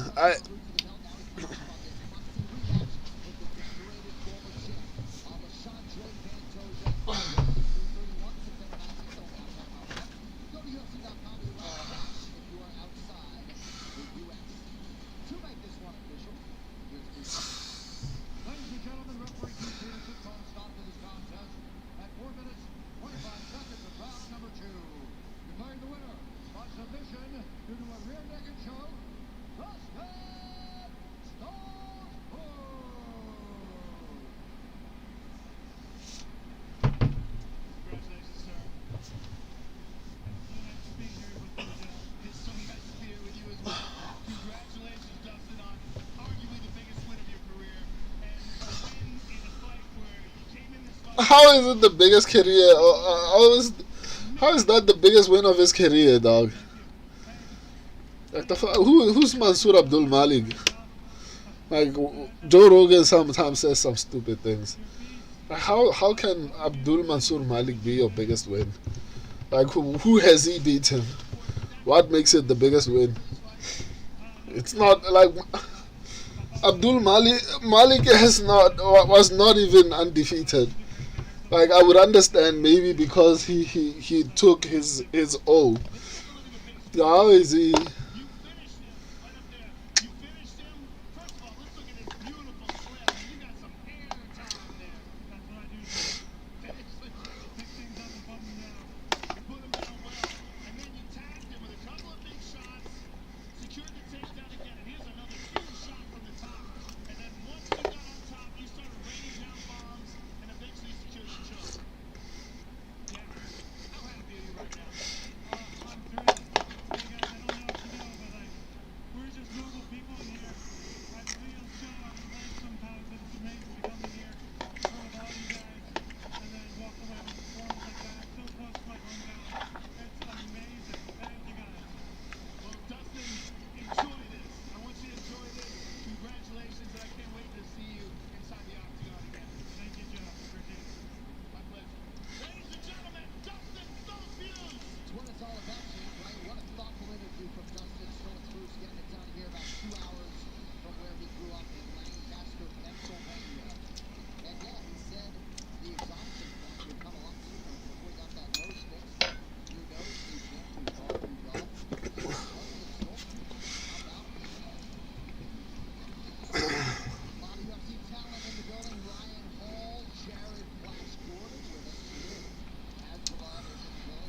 How is it the biggest career? How is that the biggest win of his career, dog? Like who's Mansoor Abdul Malik? Like Joe Rogan sometimes says some stupid things. Like how can Abdul Mansoor Malik be your biggest win? Like who has he beaten? What makes it the biggest win? It's not like Abdul Malik was not even undefeated. Like I would understand maybe because he took his O. How is he?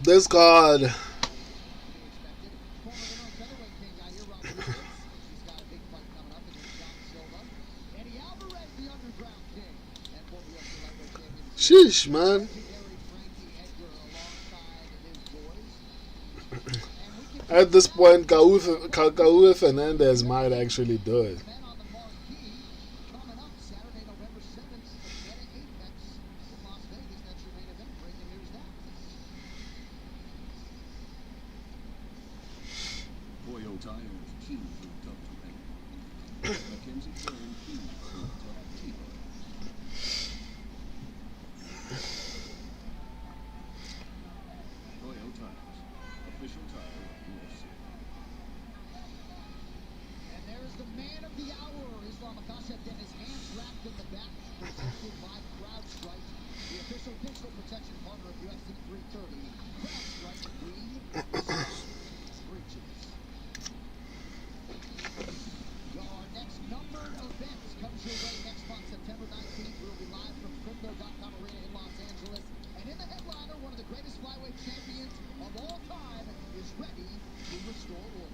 This card. Former interim featherweight king Yair Rodriguez. He's got a big fight coming up against John Silva. Eddie Alvarez, the underground king. And former UFC lightweight champion. Sheesh, man. Legendary Frankie Edgar alongside his boys. At this point, Caúa Fernandez might actually do it. Men on the marquee coming up Saturday, November 7th at Apex in Las Vegas. That's your main event. Breaking news now. Boyo Tires, Q moved up to rank. Mackenzie Stone, Q moved up to T. Boyo Tires, official tire of UFC. And there's the man of the hour, Makhachev, getting his hands wrapped in the back, protected by CrowdStrike, the official digital protection partner of UFC 330. CrowdStrike, we breaches. Our next numbered event comes your way next month, September 19th. We'll be live from Crypto.com Arena in Los Angeles. And in the headliner, one of the greatest flyweight champions of all time is ready to restore order.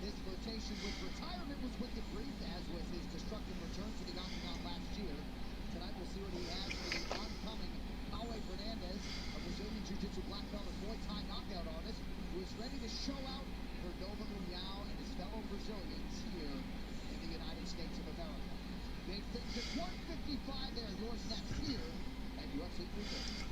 His flirtation with retirement was wicked brief, as was his destructive return who is ready to show out for Nova União and his fellow Brazilians here in the United States of America. They finished at 155 there, yours next here at UFC 350.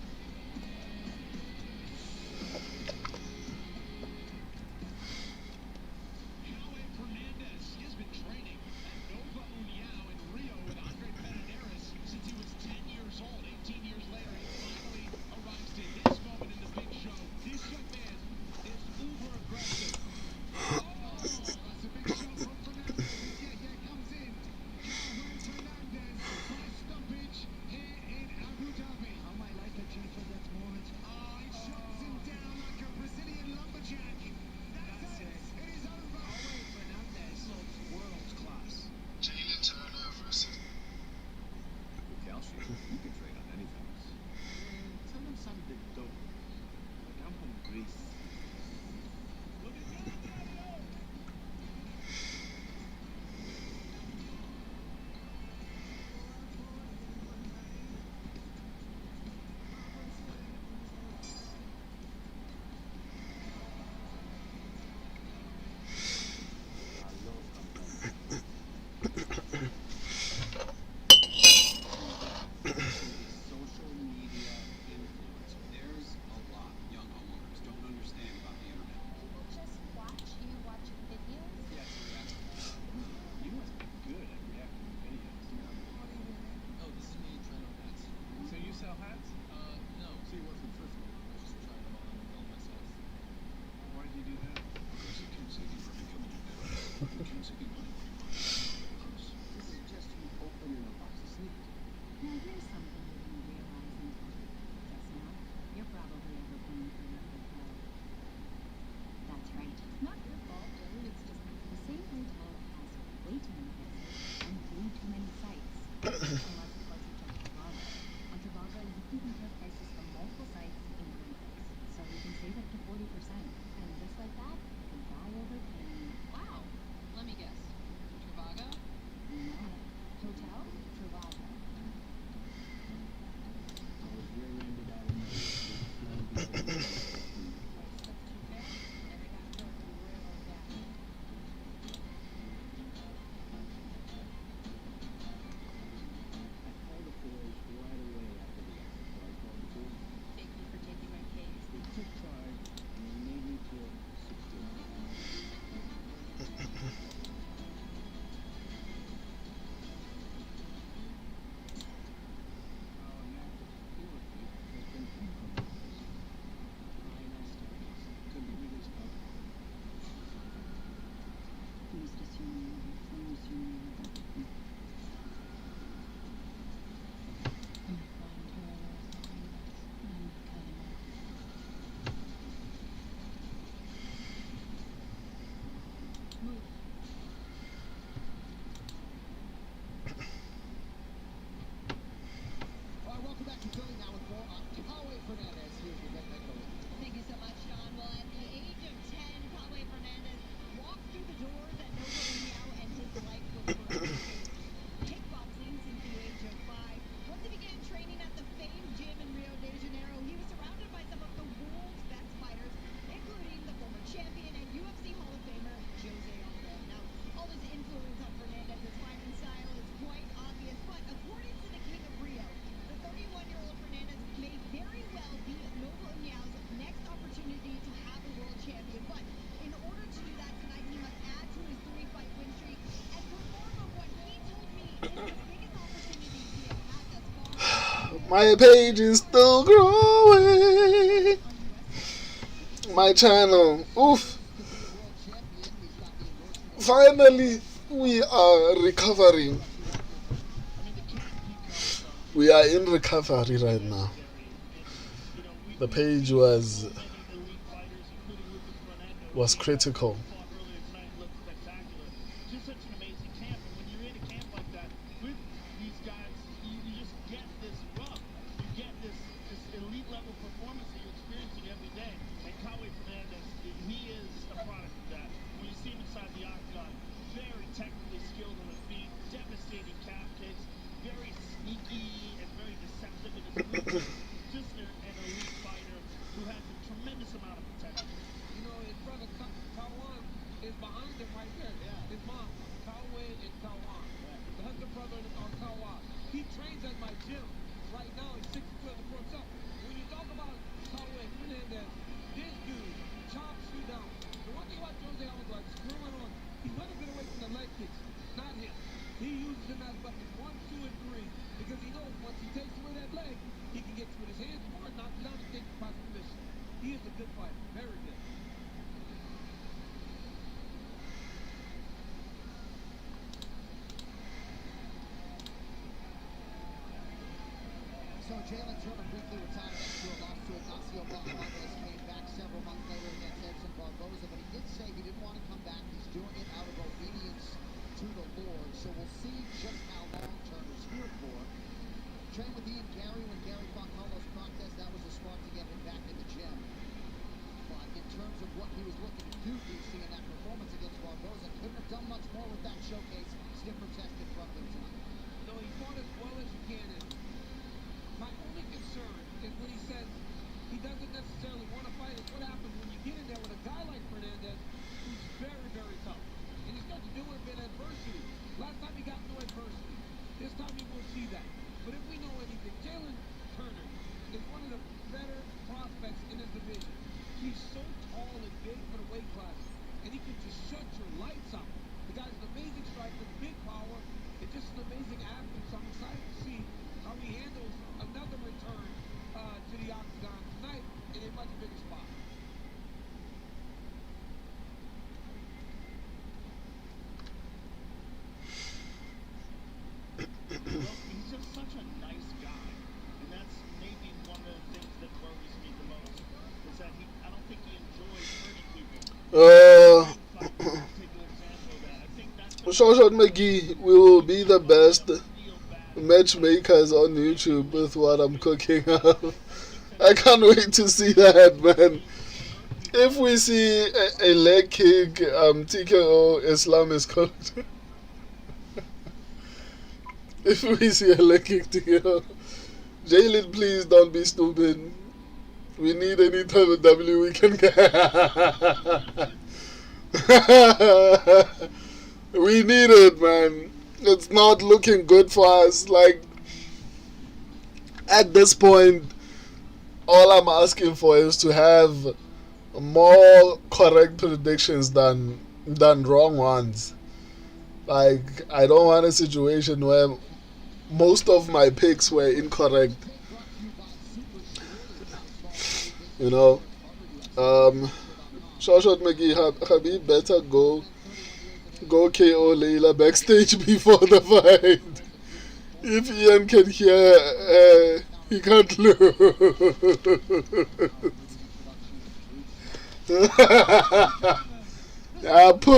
Thank you so much, Sean. Well, at the age of 10, Cowboy Fernandez walked through the doors at Nova União and his life was forever changed. Kickboxing since the age of 5. Once he began training at the famed gym in Rio de Janeiro, he was surrounded by some of the world's best fighters, including the former champion and UFC Hall of Famer, Jose Aldo. Now, all this influence on Fernandez's fighting style is quite obvious, but according to the King of Rio, the 31-year-old Fernandez may very well be Nova União's next opportunity to have a world champion. But in order to do that tonight, he must add to his 3-fight win streak and perform on what he told me is the biggest opportunity he has had thus far. My page is still growing. My channel. Oof. Finally, we are recovering. We are in recovery right now. The page was critical. Just such an amazing camp, and when you're in a camp like that with these guys, you just get this rub. You get this elite level performance that you're experiencing every day. And Cowboy Fernandez, he is a product of that. When you see him inside the octagon, very technically skilled on his feet, devastating calf kicks, very sneaky and very deceptive in his movement. Just an elite fighter who has a tremendous amount of potential. You know, Jalen Turner briefly retired after a loss to Ignacio Barboza. Came back several months later against Edson Barboza, but he did say he didn't want to come back. He's doing it out of obedience to the Lord. So we'll see just how long Turner's here for. Trained with Ian Garry when Garry fought Carlos Cortez. That was a spark to get him back in the gym. But in terms of what he was looking to do, DC, in that performance against Barboza, couldn't have done much more with that showcase. Stiffer test in front of him tonight. No, he fought as well as you can. And my only concern is when he says he doesn't necessarily want to fight. Is what happens when you get in there with a guy like Fernandez, who's very, very tough. And he's got to do it in adversity. Last time he got into adversity. This time he will see that. But if we know anything, Jalen Turner is one of the better prospects in his division. He's so tall and big for the weight class, and he can just shut your lights out. The guy's an amazing striker, big power, and just an amazing athlete. So I'm excited to see how he handles another return to the octagon tonight in a much bigger spot. Well, he's just such a nice guy, and that's maybe one of the things that worries me the most, is that I don't think he enjoys hurting people. Particular example of that. I think that's Shoshan McGee will be the best matchmakers on YouTube with what I'm cooking up. I can't wait to see that, man. If we see a leg kick, TKO, Islam is cooked. If we see a leg kick, TKO, Jalen, please don't be stupid. We need any type of W we can get. We need it, man. It's not looking good for us. Like, at this point, all I'm asking for is to have more correct predictions than wrong ones. Like, I don't want a situation where most of my picks were incorrect. You know, Shawshot McGee, Habib better go KO Layla backstage before the fight. If Ian can hear, he can't lose.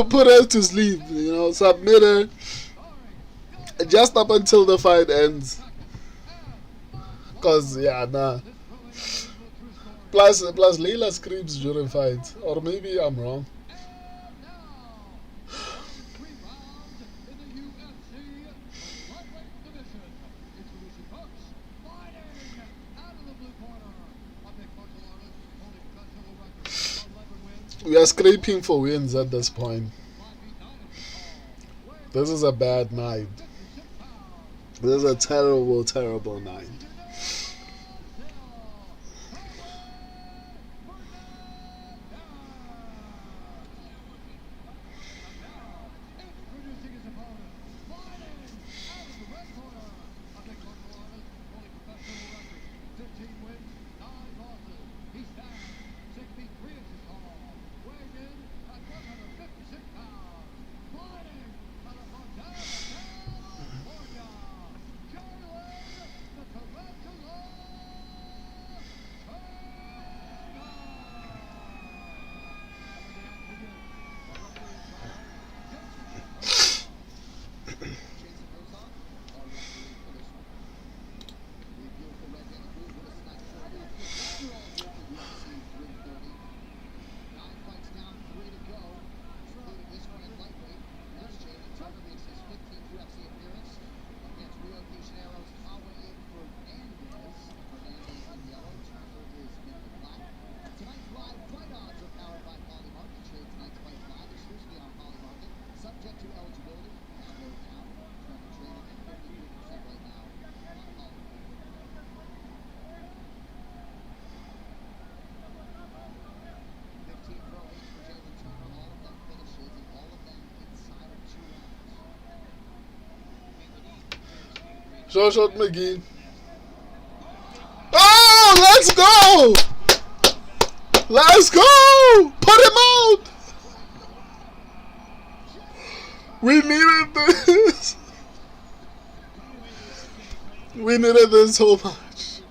Put her to sleep, you know, submit her just up until the fight ends. Cause yeah, nah. Plus Layla screams during fights, or maybe I'm wrong. We are scraping for wins at this point. This is a bad night. This is a terrible, terrible night. Shot McGee. Oh, let's go! Let's go! Put him out! We needed this. We needed this so much.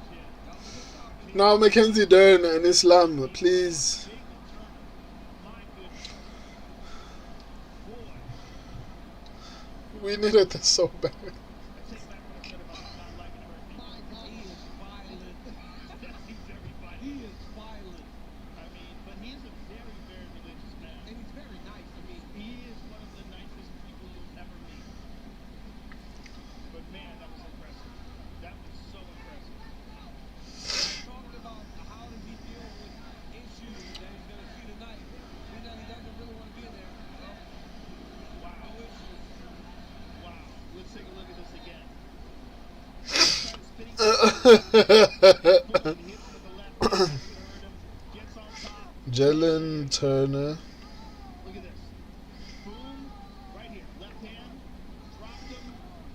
Now Mackenzie Dern and Islam, please. Jalen Turner, my goodness. Boy, We needed this so bad. I take back what I said about not liking American. My God. He is violent. He's very violent. He is violent. I mean, but he's a very, very religious man. And he's very nice. I mean, He is one of the nicest people you'll ever meet. But man, that was impressive. That was so impressive. talking about how does he deal with issues that he's going to see tonight. Being that he doesn't really want to be in there. Well, Wow. no issues. Wow. Let's take a look at this again. Starts spinning. Hits with the left hand. You heard him. Gets on top. Jalen Turner. Look at this. Boom. Right here. Left hand. Dropped him.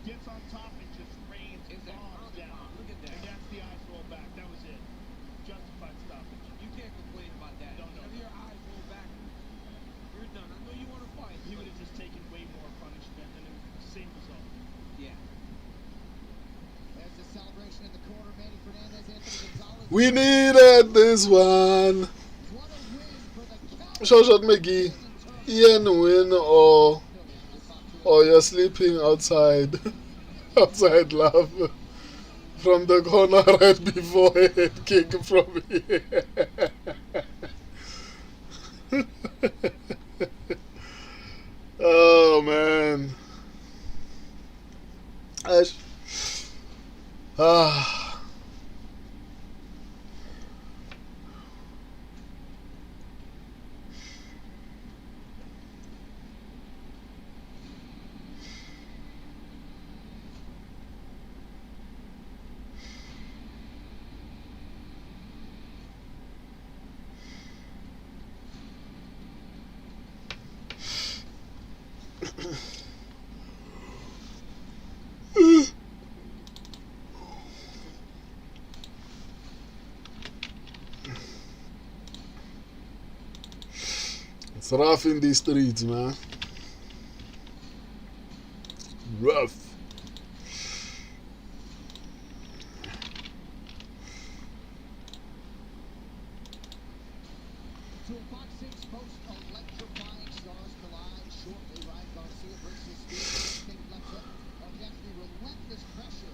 Gets on top and just rains Is that bombs grounded down. bomb? Look at that. And that's the eyes roll back. That was it. Justified stoppage. You can't complain about that. No, no. If your eyes roll back, you're done. I know you want to fight. He would have just taken way more punishment and it was the same result. Yeah. There's the celebration in the corner. Manny Fernandez, Anthony Gonzalez. We needed this one. What a win for the Cowboys. Shoshat McGee. Ian win or you're sleeping outside. Outside love. From the corner right before head kick from here. Oh man. Ash. Ah. It's rough in these streets, man. Rough. To a Fox 6 post-electrifying stars collide shortly. Ryan Garcia versus Steve King left hook against the relentless pressure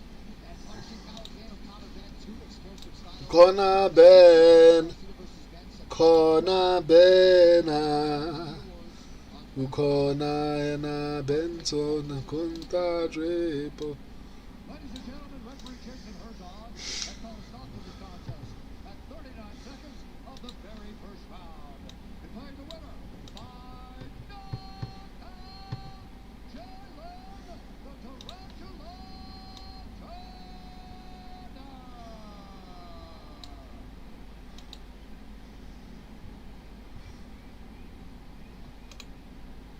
and punishing power again of Conor Ben. Two explosive styles. Corner Ben. Garcia versus Ben. Corner Ben. Ukhona yena Benson Kunta Drapo. Ladies and gentlemen, referee Jason Herzog has called a stop to the contest at 39 seconds of the very first round. Declaring the winner by knockout, Jalen the Tarantula Turner.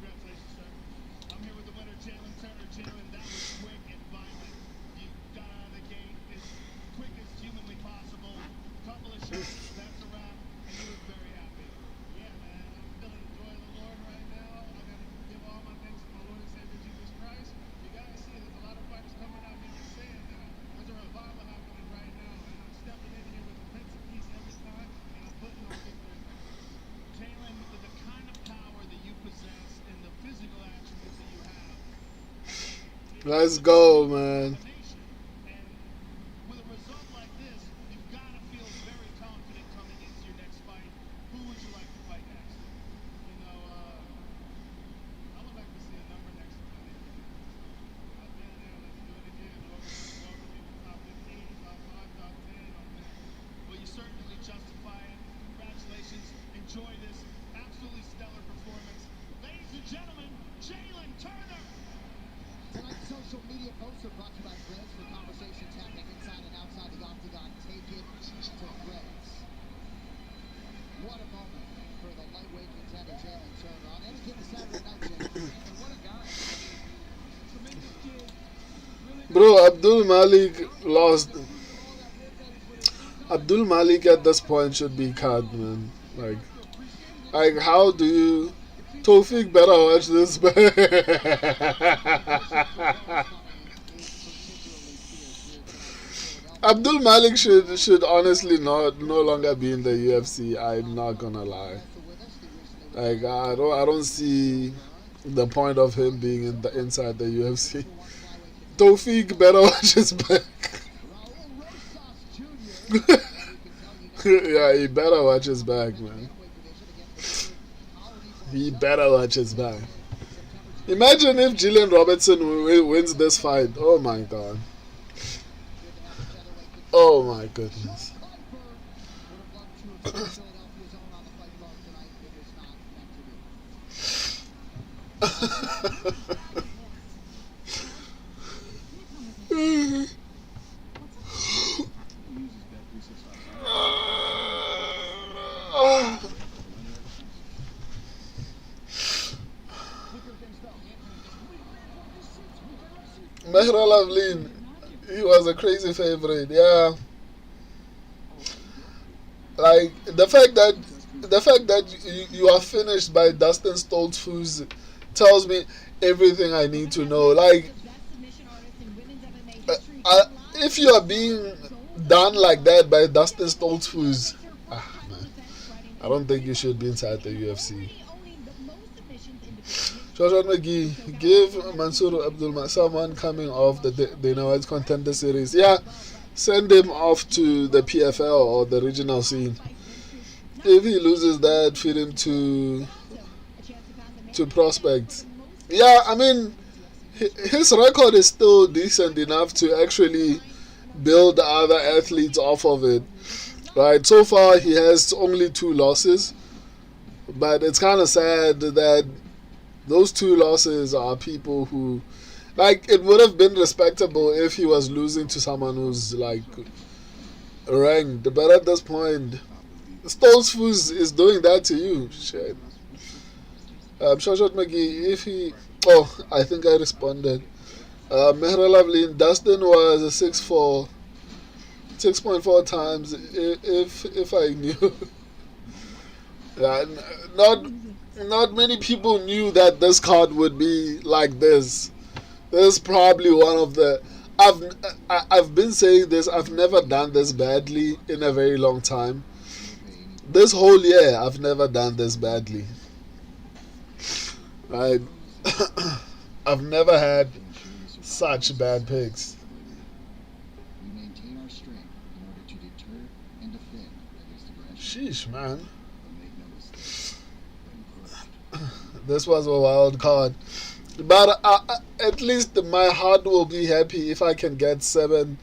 Congratulations, sir. I'm here with the winner, Jalen Turner. Jalen, that was quick and violent. You got out of the gate as quick as humanly possible. Couple of shots, that's a wrap, and you look very happy. Yeah, man, I'm feeling the joy of the Lord right now. I gotta give all my thanks to my Lord and Savior Jesus Christ. You guys see, there's a lot of fighters coming out here just saying that there's a revival happening right now, and I'm stepping in here with the Prince of Peace every time, and I'm putting on victory. Jalen, with the kind of power that you possess and the physical attributes that you have, Let's go, man. nation. And with a result like this, you've got to feel very confident coming into your next fight. Who would you like to fight next? You know, I would like to see a number next to my name. I've been there, let's do it again. Welcome me to top 15, top 5, top 10. I'm there. Well, you certainly justify it. Congratulations. Enjoy this absolutely stellar performance. Ladies and gentlemen, Jalen Turner. Tonight's social media posts are brought to you by Threads for conversations happening inside and outside the octagon. Take it to Threads. What a moment for the lightweight contender Jalen Turner on any given Saturday night, Jalen. And what a guy. Tremendous kid. Really Bro, Abdul Malik lost. Abdul Malik at this point should be cut, man. Like how do you... Tawfiq better watch this, man. Abdul Malik should honestly no longer be in the UFC. I'm not gonna lie. Like I don't see the point of him being inside the UFC. Tawfiq better watch his back. Yeah, he better watch his back, man. He better watch his back. Imagine if Gillian Robertson wins this fight. Oh my god. Oh my goodness. Mehrul Avlin, he was a crazy favorite. Yeah, like the fact that you are finished by Dustin Stoltzfus tells me everything I need to know. Like, if you are being done like that by Dustin Stoltzfus, man, I don't think you should be inside the UFC. Shoshan McGee, give Mansour Abdul someone coming off the Dana White's Contender Series. Yeah, send him off to the PFL or the regional scene. If he loses that, feed him to prospects. Yeah, I mean, his record is still decent enough to actually build other athletes off of it. Right, so far he has only 2 losses, but it's kind of sad that those 2 losses are people who, like, it would have been respectable if he was losing to someone who's like ranked, but at this point, Stoltzfus is doing that to you. Shit. Shoshat McGee, if he, I think I responded. Mehrul Avlin, Dustin was a 6.4 times. If I knew, yeah, not many people knew that this card would be like this. This is probably one of the. I've been saying this. I've never done this badly in a very long time. This whole year, I've never done this badly. I've never had such bad picks. We maintain our strength in order to deter and defend against aggression. Sheesh, man. But make no mistake, when pushed, This was a wild card. But at least my heart will be happy if I can get 7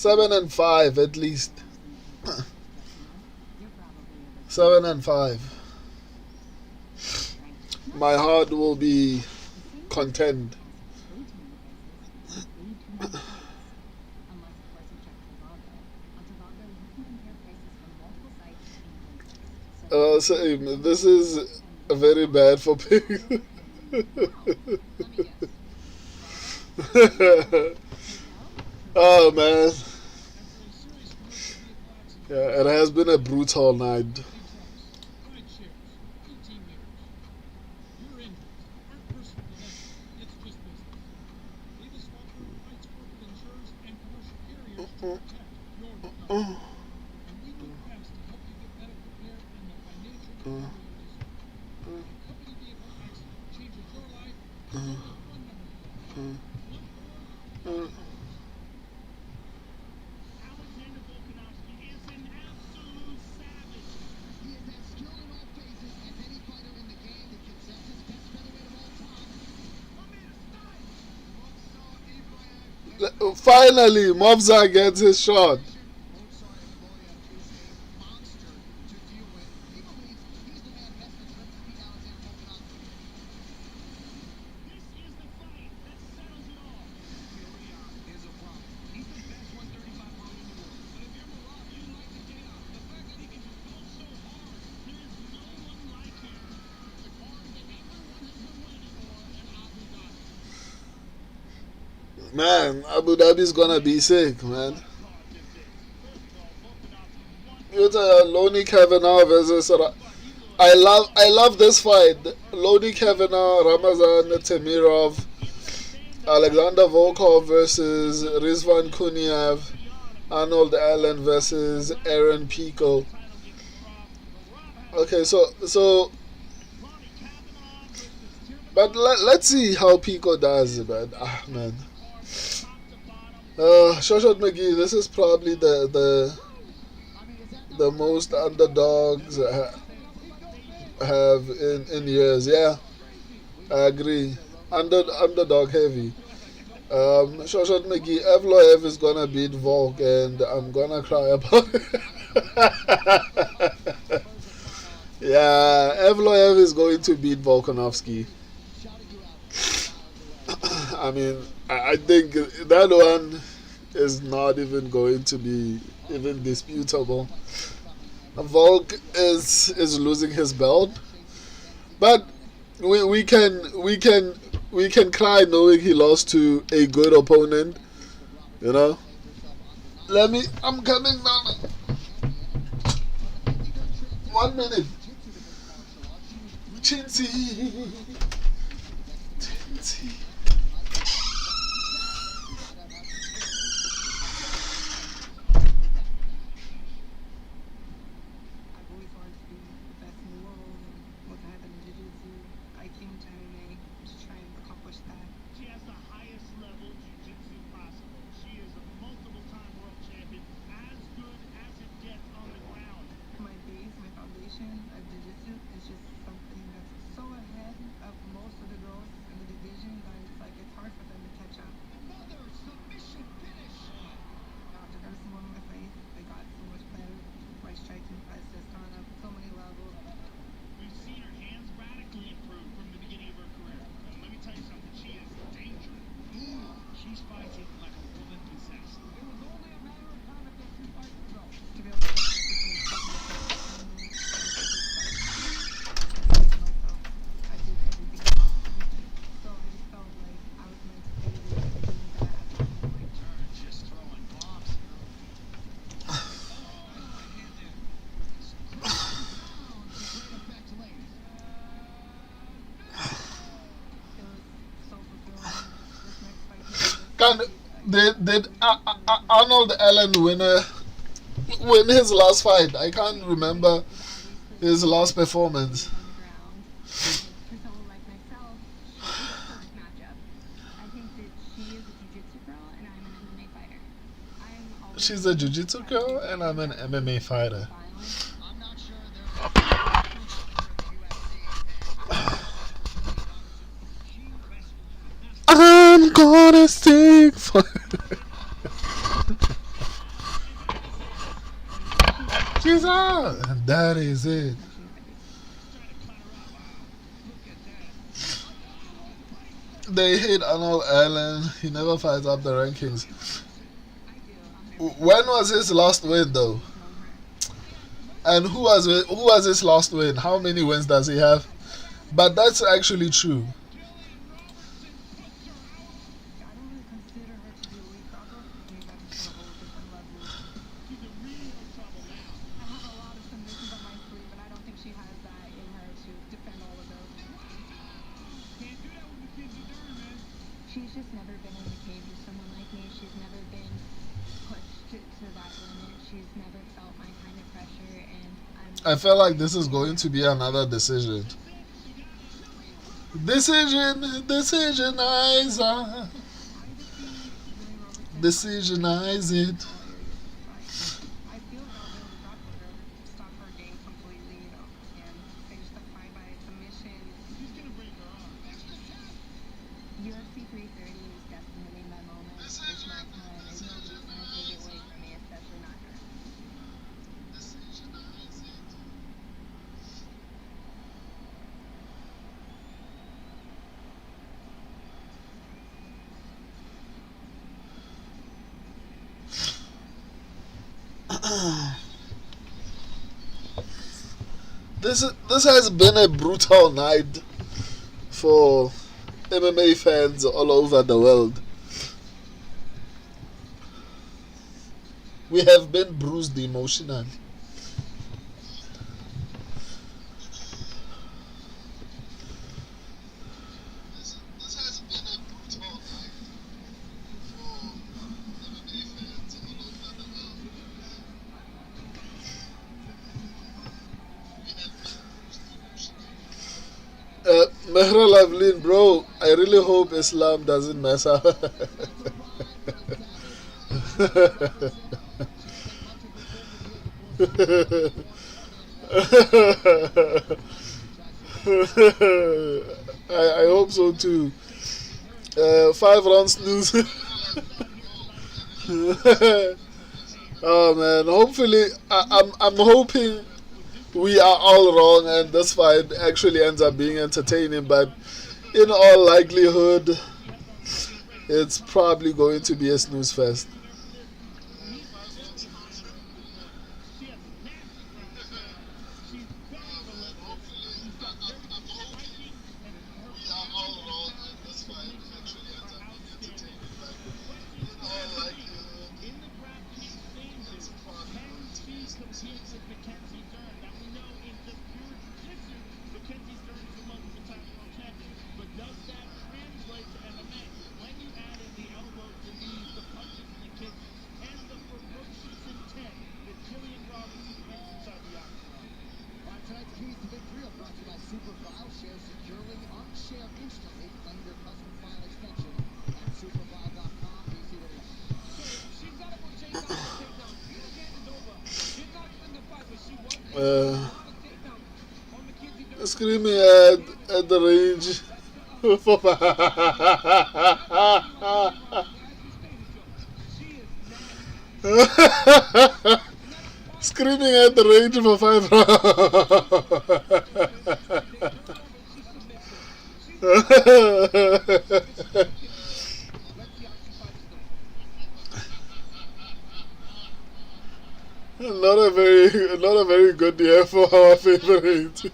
and 5 at least. 7 and 5. My heart will be content. Same. This is very bad for pigs. Oh man. Yeah, it has been a brutal night. Ride shares, 18 years. Your injuries aren't personal to them. It's just business. Be the sponsor who fights corporate insurers and commercial carriers to protect your recovery. And we do the best to help you get medical care and the financial recovery you deserve. When company vehicle accident changes your life, there's only one number to call. 1-400-FIGHT. Alexander Volkanovski is an absolute savage. he is as skilled in all phases as any fighter in the game that can set his best featherweight of all time. Finally, Mobza gets his shot. Movsar Embolia is a monster to deal with. He believes he's the man best equipped to beat Alexander Volkanovski. This is the fight that settles it all. Peoria is a problem. He's the best 135 pounder in the world. But if you're Morocco, you like to get out. The fact that he can just go so hard, There is no one like him. the card that everyone has been waiting for, and Abu Dhabi. Man, Abu Dhabi's gonna be sick, man. First of all, Volkanovski won. You tell Lonnie Kavanaugh versus I love this fight. Lonnie Kavanaugh, Ramazan Temirov, Alexander Volkov versus Rizvan Kuniev. Arnold Allen versus Aaron Pico. Title game for Rob. But Rob has Okay, so Ronnie Kavanaugh versus Tiernan but let's see how Pico does, man. Man. card from top to bottom. Shoshot McGee, this is probably the most underdogs have in years. Yeah, I agree. Underdog heavy. Shoshot McGee, Evloev is gonna beat Volk, and I'm gonna cry about it. Yeah, Evloev is going to beat Volkanovski. I mean, I think that one is not even going to be even disputable. Volk is losing his belt, but we can cry knowing he lost to a good opponent. You know. I'm coming now. 1 minute. Chintzy. I've always wanted to be the best in the world and what happened in jiu-jitsu. I came to MMA to try and accomplish that. She has the highest level jiu-jitsu possible. She is a multiple-time world champion, as good as it gets on the ground. My base, my foundation of jiu-jitsu is just something that's so ahead of most of the girls in the division that it's hard for them to catch up. Another submission finish. After every single one of my fights, they got so much better. My striking has just gone up so many levels. We've seen her hands radically improve from the beginning of her career. And let me tell you something, she is dangerous. She's fighting like a woman possessed. It was only a matter of time if those two fights would go. To be able to get back to some I did everything possible. So I just felt like I was meant to do this and doing that at the same point. Just throwing bombs. It was so fulfilling. This next fight Did Arnold Allen win his last fight? I can't remember his last performance. on the ground. For someone like myself, she's a perfect matchup. I think that she is a jiu-jitsu girl and I'm an MMA fighter. I'm always She's a jiu-jitsu girl and I'm an MMA fighter. violent. I'm not sure there's I'm gonna stick for. She's out. And that is it. They hate Arnold Allen. He never fights up the rankings. When was his last win, though? And who was his last win? How many wins does he have? But that's actually true. I don't really consider her to be a weak grapple. I mean, that's a whole different level. She's in real trouble now. I have a lot of submissions on my sleeve, and I don't think she has that in her to defend all of those. Can't do that with the kids of Durham, man. She's just never been in the cage with someone like me. She's never been pushed to that limit. She's never felt my kind of pressure, and I feel like this is going to be another decision. Decisionizer. Decisionize it. I feel Velvet got her, stop her game completely, and finish the fight by submission. She's gonna break her arm. UFC 330 is definitely my moment. It's my time, and nobody's gonna take it away from me, especially not her. This has been a brutal night for MMA fans all over the world. We have been bruised emotionally. Mehra Lavlin, bro, I really hope Islam doesn't mess up. I hope so too. 5 rounds snooze. Oh man, hopefully, I'm hoping we are all wrong and this fight actually ends up being entertaining, but in all likelihood, it's probably going to be a snooze fest. She has nasty ground and pound. She's very relentless. She's got very good striking, and her ground and pound submissions are outstanding. The question is going to be, in the DraftKings changes, can she compete with Mackenzie Dern? Now, we know in just pure jiu-jitsu, Mackenzie Dern is a multiple-time world champion. But does that translate to MMA? When you add in the elbows, the knees, the punches, and the kicks, and the ferocious intent that Jillian Robinson brings inside the octagon. All right, tonight's Keys to Victory are brought to you by Superfile. Share securely, unshare instantly. Claim your custom file extension at superfile.com. PC to win. She's got to go chase out the takedown. Beautiful hand is over. She's not even in the fight, but she was able to Uh, get a lot of takedowns on Mackenzie Dern. Screaming at the range. For screaming at the range for 5 rounds. Not a very good year for our favorite.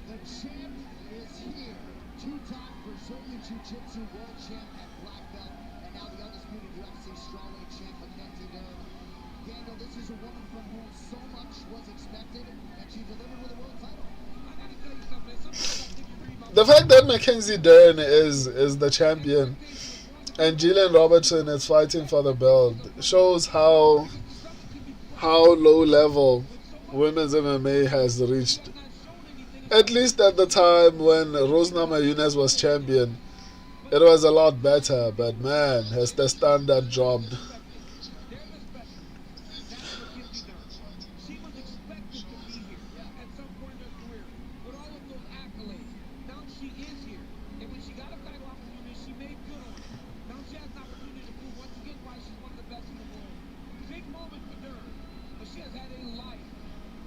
The champ is here. Two-time Brazilian Jiu-Jitsu world champ at black belt, and now the undisputed UFC strawweight champ, Mackenzie Dern. Daniel, this is a woman from whom so much was expected, and she delivered with a world title. I gotta tell you something. The fact that Mackenzie Dern is the champion and Jillian Robertson is fighting for the belt shows how low level women's MMA has reached. At least at the time when Rosna Mayunas was champion, it was a lot better. But man, has the standard dropped. She was expected to be here at some point in her career with all of those accolades. Now she is here. And when she got a title opportunity, she made good on it. Now she has an opportunity to prove once again why she's one of the best in the world. Big moment for Dern, but she has had a life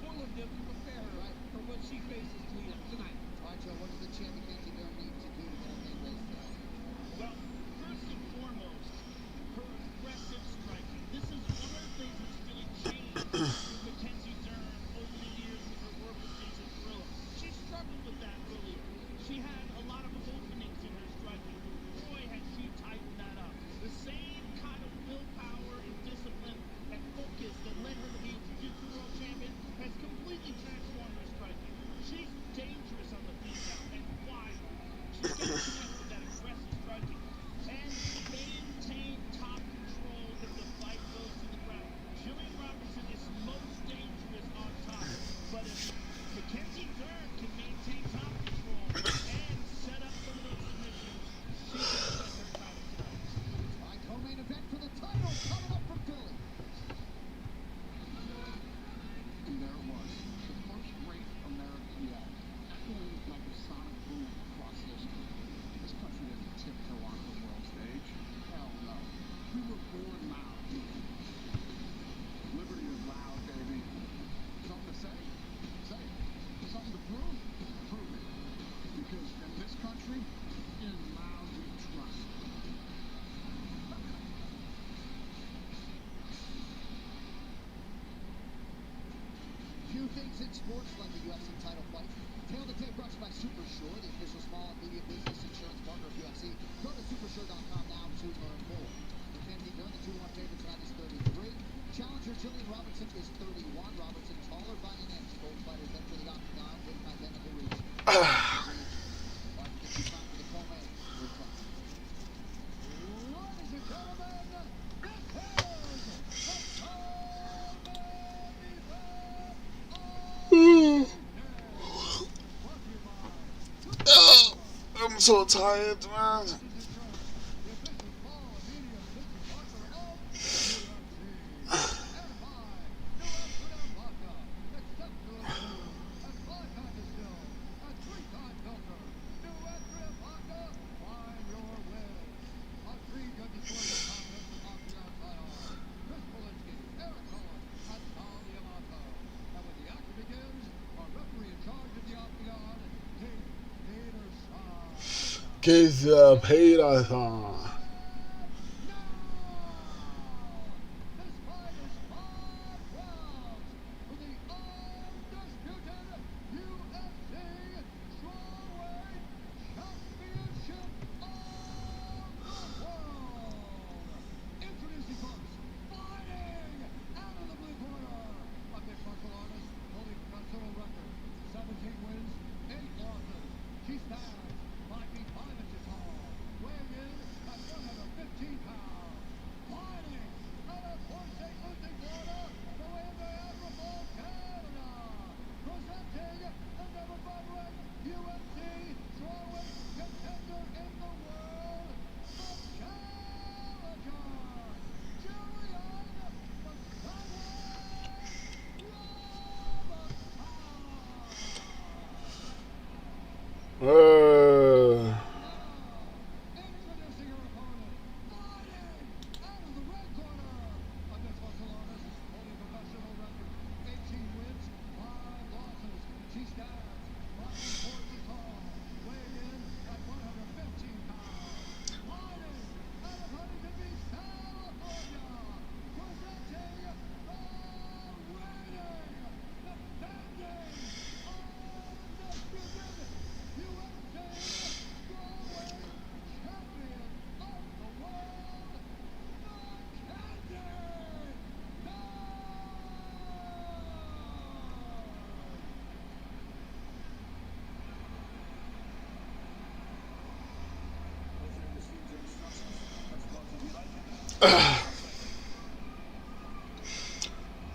full of them to prepare her for what she faces tonight. All right, Joe, what does the champ Mackenzie Dern need to do to get a big race tonight? Well, first and foremost, her aggressive striking. This is one of the things that's really changed with Mackenzie Dern over the years with her work with Jason Parillo. She struggled with that earlier. She had a lot of openings in her striking. Boy, had she tightened that up. The same kind of willpower and discipline and focus that led her to be a Jiu-Jitsu world champion has completely transformed her striking. She's dangerous on the feet now, and things in sports like a UFC title fight. Tail to tape brought to you by Super Sure, the official small and medium business insurance partner of UFC. Go to supersure.com now to learn more. Mackenzie Dern, the 2-1 favorite tonight, is 33. Challenger Jillian Robertson is 31. Robertson taller by an inch. Both fighters enter the octagon with an identical reach. Oh, I'm so tired, man. Case paid us on.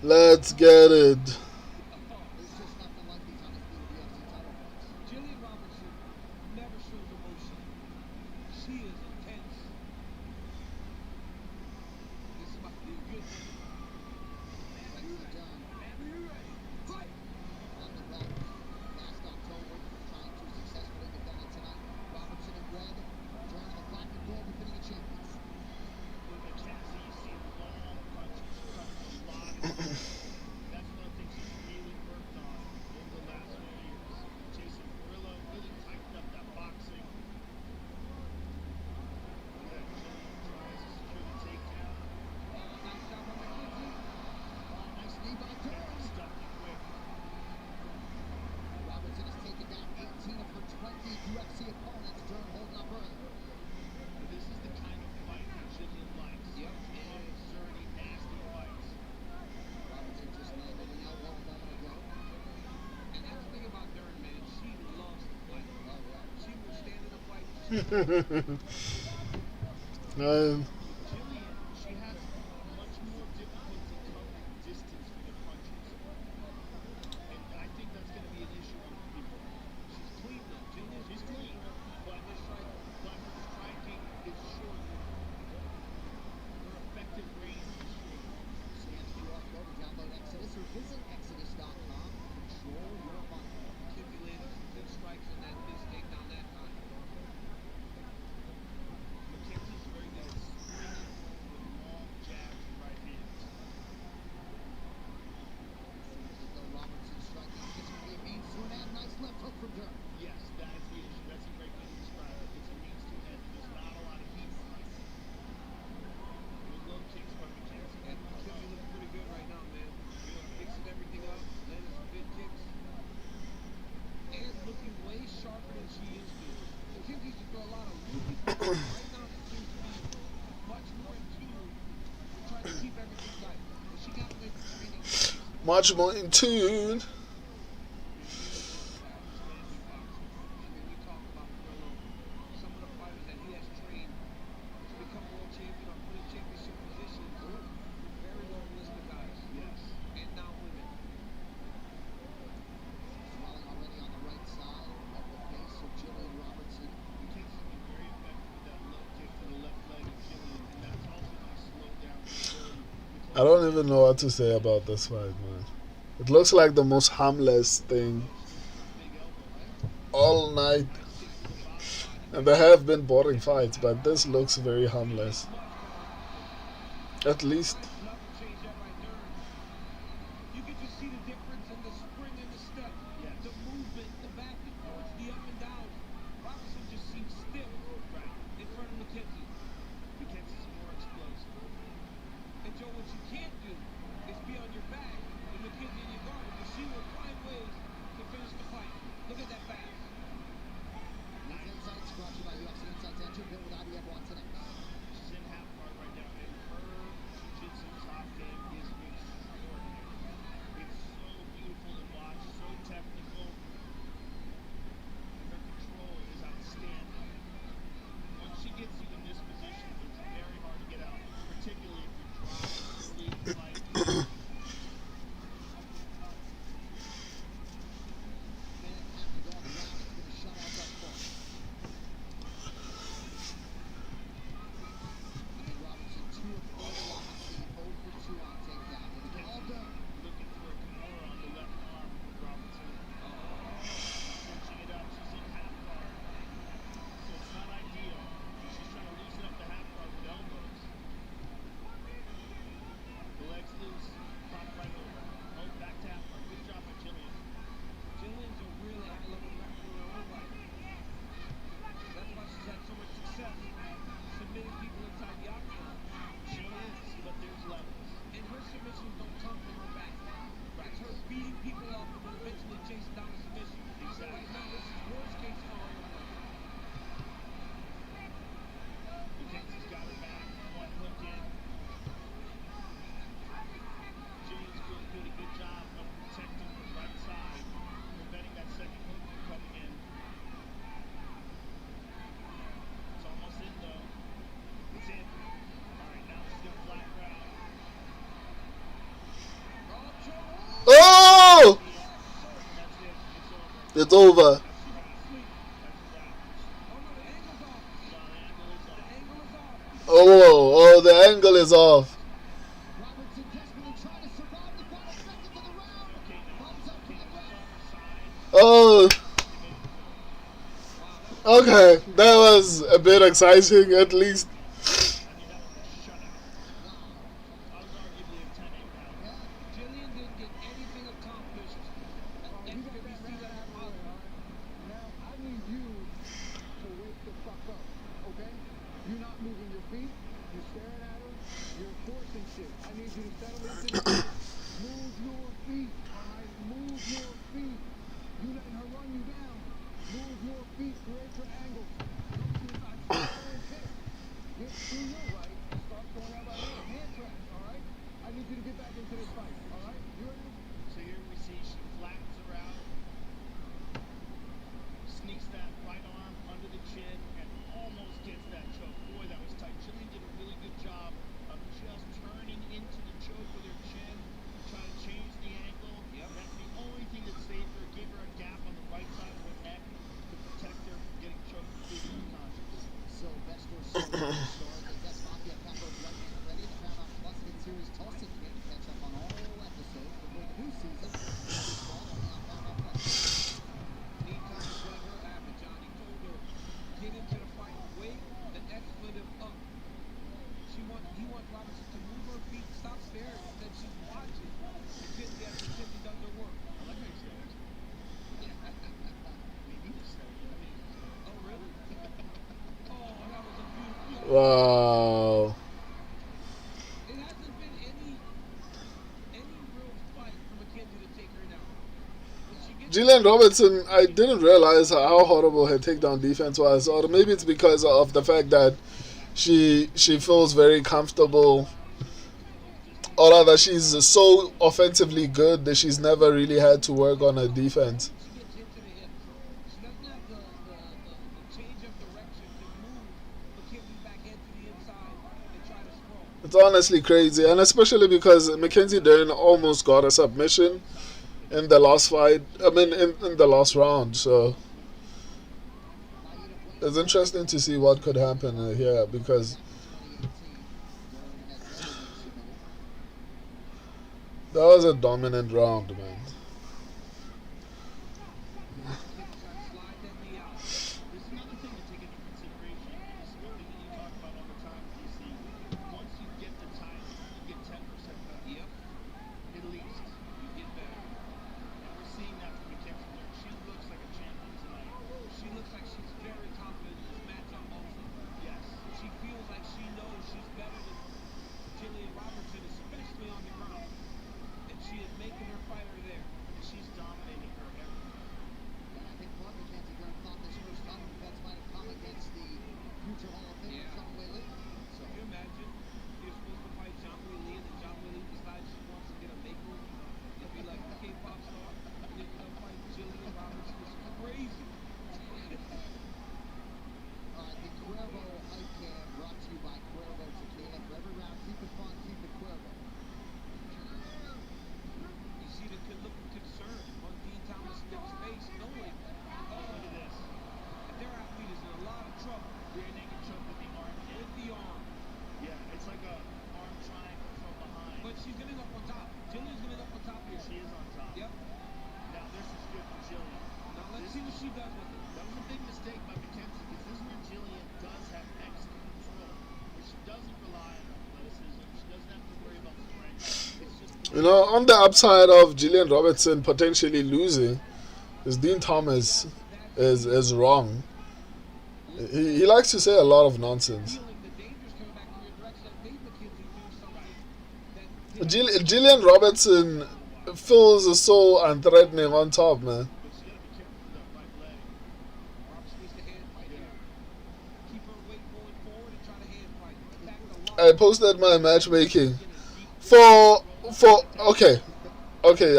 Let's get it. Jillian Robertson never shows emotion. She is intense. This is about to be a good one. Fight! Last October, trying to successfully defend it tonight. Robertson in red, Dern in the black and gold, defending the champions. With Mackenzie, you see long punches, cuts a lot of distance. That's one of the things he's really worked on in the last few years. Jason Murillo really tightened up that boxing. Look at that, Jillian tries to secure the takedown. Nice job on Mackenzie. Nice knee by Dern. Stuffed it quick. Robertson has taken down 18 of her 20 UFC opponents. Dern holding up early. This is the kind of fight that Jillian likes. Yep. Long, dirty, nasty fights. Robertson just landed an elbow a moment ago. And that's the thing about Dern, man. She loves to fight. Oh, yeah. She will stand in a fight. Jillian, she has much more difficulty covering distance with her punches. And I think that's going to be an issue for people. She's clean, though. Jillian's She's clean, but her striking is short. Her effective range is short. Scans QR code to download Exodus or visit Exodus.com. Control your money. Kippy landed some good strikes in that takedown that time. Mackenzie's very good at Right now, she seems to be much more in tune with trying to keep everything tight. But she got to make the training easy. Much more in tune. I mean, we talk about Canelo, some of the fighters that he has trained to become world champion or put in championship positions. Very long list of guys. Yes. And now women. Swelling already on the right side of the face of Jillian Robertson. McKenzie's been very effective with that low kick to the left leg of Jillian, and that's also going to slow down the ability. I don't even know what to say about this fight, man. It looks like the most harmless thing all night. And there have been boring fights, but this looks very harmless. At least. Level change that right there. You can just see the difference in the spring and the step. Yes. The movement, the back and forth, the up and down. Robinson just seems stiff in front of McKenzie. McKenzie's more explosive. And Joe, what you can't do is be on your back with McKenzie in your guard. Because she will find ways to finish the fight. Look at that pass. These insights brought to you by UFC Insights Entry, built with IBM Watson X. She's in half guard right now, and her jiu-jitsu top game is extraordinary. It's so beautiful to watch, so technical, and her control is outstanding. Once she gets you in this position, it's very hard to get out, particularly if you're dropped early in the fight. Minute half to go on the round. It's been a shutout thus far. Jillian Robertson, 2 of 4 to UFC, 0 for 2 on takedown. It's all done. Looking for a Kimura on the left arm with Robinson. Switching it up, she's in half guard. So it's not ideal. She's trying to loosen up the half guard with elbows. The legs loose, pop right over. Oh, back to half guard. Good job by Jillian. Jillian's a really high-level grappler in her own right. That's why she's had so much success submitting people inside the octagon. She is, but there's levels. And her submissions don't come from her back. It's her beating people up and then eventually chasing down the submission. So right now, this is worst case scenario. McKenzie's got her back. One hook in. Jillian's doing a good job of protecting the right side, preventing that second hook from coming in. It's almost in though. It's in. All right, now she's gonna flat ground. Oh! That's it. It's over. It's over. That's the Oh no, the angle's off. angle is off. Oh, the angle is off. Robertson desperately trying to survive the final seconds of the round. Okay, now Thumbs up from the ref. Oh. Okay, that was a bit exciting at least. I mean, that was a shutout. I was arguably a 10-8 round. Jillian didn't get anything accomplished. And you can see that out. Now, I need you to wake the fuck up, okay? You're not moving your feet. You're staring at her. You're forcing shit. I need you to settle into the seat. Move your feet, all right? Move your feet. You letting her run you down. Move your feet. Create your angles. Don't you get to your right and start throwing out right hand. Hand traps, all right? I need you to get back into this fight, all right? You ready? So here we see she flattens her out, sneaks that right arm under the chin, and almost gets that choke. Boy, that was tight. Jillian did a really good job of just turning into the choke with her chin, trying to change the angle. That's the only thing that saved her. Gave her a gap on the right side of her neck to protect her from getting choked completely unconscious. Sylvester Stallone stars as Des Mafia Capo's right hand ready. The Paramount Plus hit series Tulsa can catch up on all episodes before the new season. This fall only on Paramount Plus. Anytime you let her have it, John, he told her, get into the fight, wait, the expletive up. He wants Robinson to move her feet, stop staring, and then she's watching. McKenzie after McKenzie does her work. I like how you say that. We need to say it. Oh, really? Oh, that was a beautiful. Wow. It hasn't been any real fight for McKenzie to take her down. When she gets Jillian Robertson, I didn't realize how horrible her takedown defense was, or maybe it's because of the fact that she feels very comfortable, or rather, she's so offensively good that she's never really had to work on her defense. She gets hit to the hips. She doesn't have the change of direction to move McKenzie back head to the inside and try to scroll. It's honestly crazy, and especially because Mackenzie Dern almost got a submission in the last fight. I mean, in the last round. So it's interesting to see what could happen here, because that was a dominant round, man. Slide that knee out. There's another thing to take into consideration. This is one thing that you talk about all the time, DC. Once you get the title, you get 10% better. Yep. At least. You get better. And we're seeing that from Mackenzie Dern. She looks like a champion tonight. She looks like she's very confident in this matchup also. Yes. She feels like she knows she's better than Jillian Robertson, especially on the ground. And she is making her fighter there. She's dominating her everything. And I think part of Mackenzie Dern thought this first title defense might have come against the future Hall of Famer, Yeah. Zhang Weili. So, Can you imagine you're supposed to fight Zhang Weili and then Zhang Weili decides she wants to get a makeover and be like a K-pop star and then you're gonna fight Jillian Robertson? It's crazy. all right, the Cuervo Hype Cam brought to you by Cuervo Tequila. For every round, keep it fun, keep it Cuervo. You see the look of concern on Dean Thomas Smith's face, knowing, Look at this. their athlete is in a lot of trouble Rear naked choke with the arm in. with the arm. Yeah, it's like a arm triangle from behind. But she's getting up on top. Jillian's getting up on top here. She is on top. Yep. Now this is good for Jillian. Now let's see what she does with it. That was a big mistake by Mackenzie, because this is where Jillian does have excellent control. Where she doesn't rely on her athleticism. She doesn't have to worry about strength. It's just You know, on the upside of Jillian Robertson potentially losing, is Dean Thomas is wrong. He likes to say a lot of nonsense. Feeling the dangers coming back in your direction that made McKenzie do something that Jillian Robertson feels so unthreatening on top, man. but she gotta be careful with that right leg. Robertson needs to hand fight here. Keep her weight going forward and try to hand fight. Attack the line. I posted my matchmaking for okay,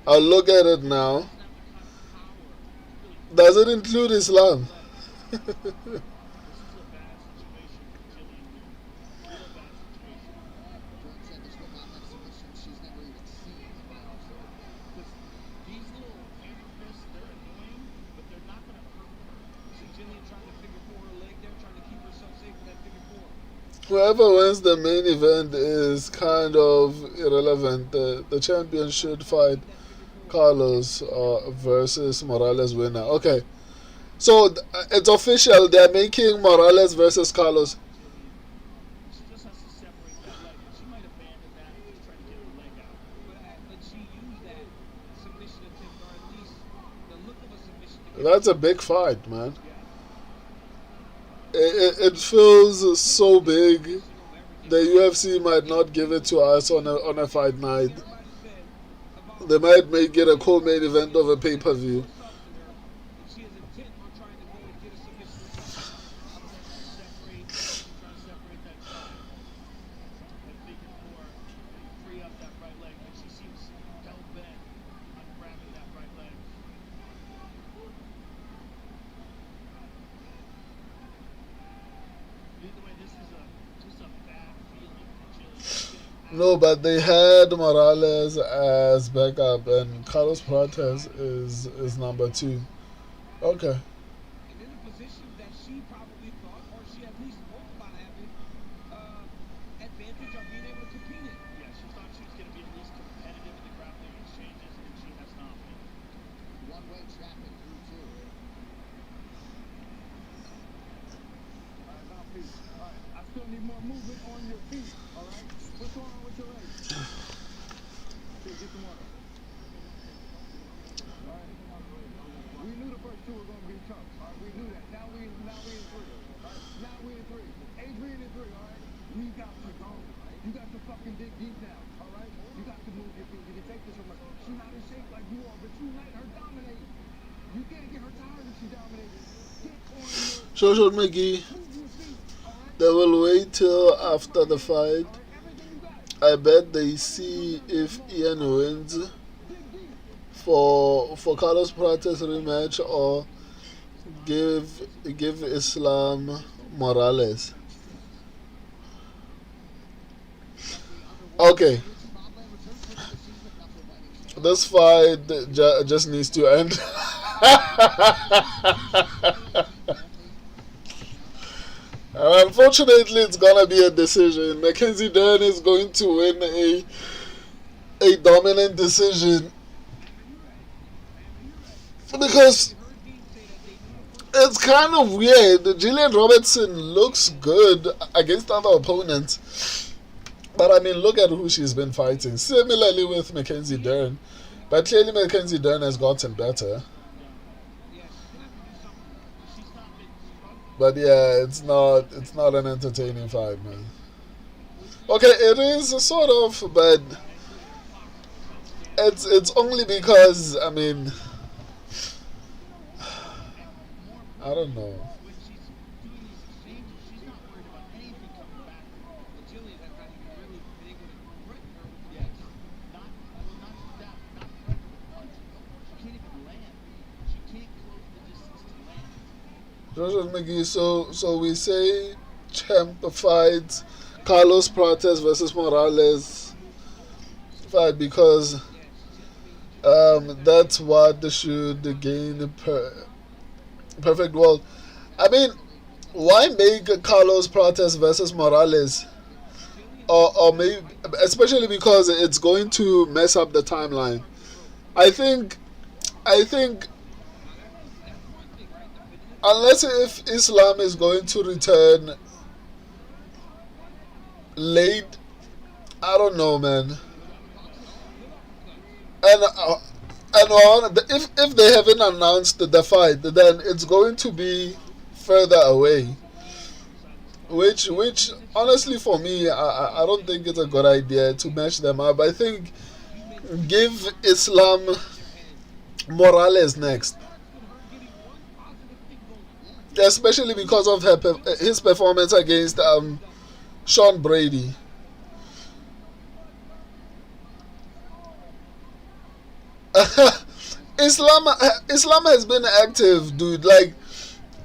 I'll look at it now. Does it include Islam? This is a bad situation for Jillian here. Real bad situation. Dern said this would not have submissions she's never even seen in my office. Because these little hammer fists, they're annoying, but they're not going to hurt her. See Jillian trying to figure four her leg there, trying to keep herself safe with that figure four. Whoever wins the main event is kind of irrelevant. The champion should fight Carlos versus Morales winner. Okay, so it's official. They're making Morales versus Carlos. She just has to separate that leg, and she might abandon that and just try to get her leg out. But she used that submission attempt, or at least the look of a submission to get That's a big fight, man. It feels so big. The UFC might not give it to us on a fight night. everybody said about They might make it a co-main event of a pay-per-view. something her, and she is intent on trying to go and get a submission attempt. Trying to separate that side. And figure four, and free up that right leg. But she seems hell-bent on grabbing that right leg. Either way, this is just a bad feeling for Jillian. No, but they had Morales as backup, and Carlos Prates is number 2. Okay. And in a position that she probably thought, or she at least spoke about having, advantage of being able to compete in. Yeah, she thought she was going to be at least competitive in the grappling exchanges, and she has not been. One-way traffic through two. All right, mouthpiece. All right, I still need more movement on your feet. All right, what's going on with your legs? Here, get some water. All right. We knew the first two were going to be tough. All right, we knew that. Now we in three. All right, now we in three. Adrian in three. All right, we got to go. You got to fucking dig deep now. All right, you got to move your feet. You can take this from her. She's not Joshua McGee, they will wait till after the fight. I bet they see if Ian wins for Carlos Prates rematch or give Islam Morales. Okay, this fight just needs to end. Unfortunately, it's gonna be a decision. Mackenzie Dern is going to win a dominant decision because it's kind of weird. Gillian Robertson looks good against other opponents, but I mean, look at who she's been fighting. Similarly with Mackenzie Dern, but clearly Mackenzie Dern has gotten better. But yeah, it's not an entertaining fight, man. Okay, it is sort of, but it's only because, I mean, I don't know. Joshua McGee, so we say champ fight Carlos Prates versus Morales fight because that's what should gain perfect world. I mean, why make Carlos Prates versus Morales? Or maybe, especially because it's going to mess up the timeline. I think unless if Islam is going to return late, I don't know, man. And if they haven't announced the fight, then it's going to be further away. Which honestly for me, I don't think it's a good idea to match them up. I think give Islam Morales next. Especially because of his performance against Sean Brady. Islam has been active, dude. Like,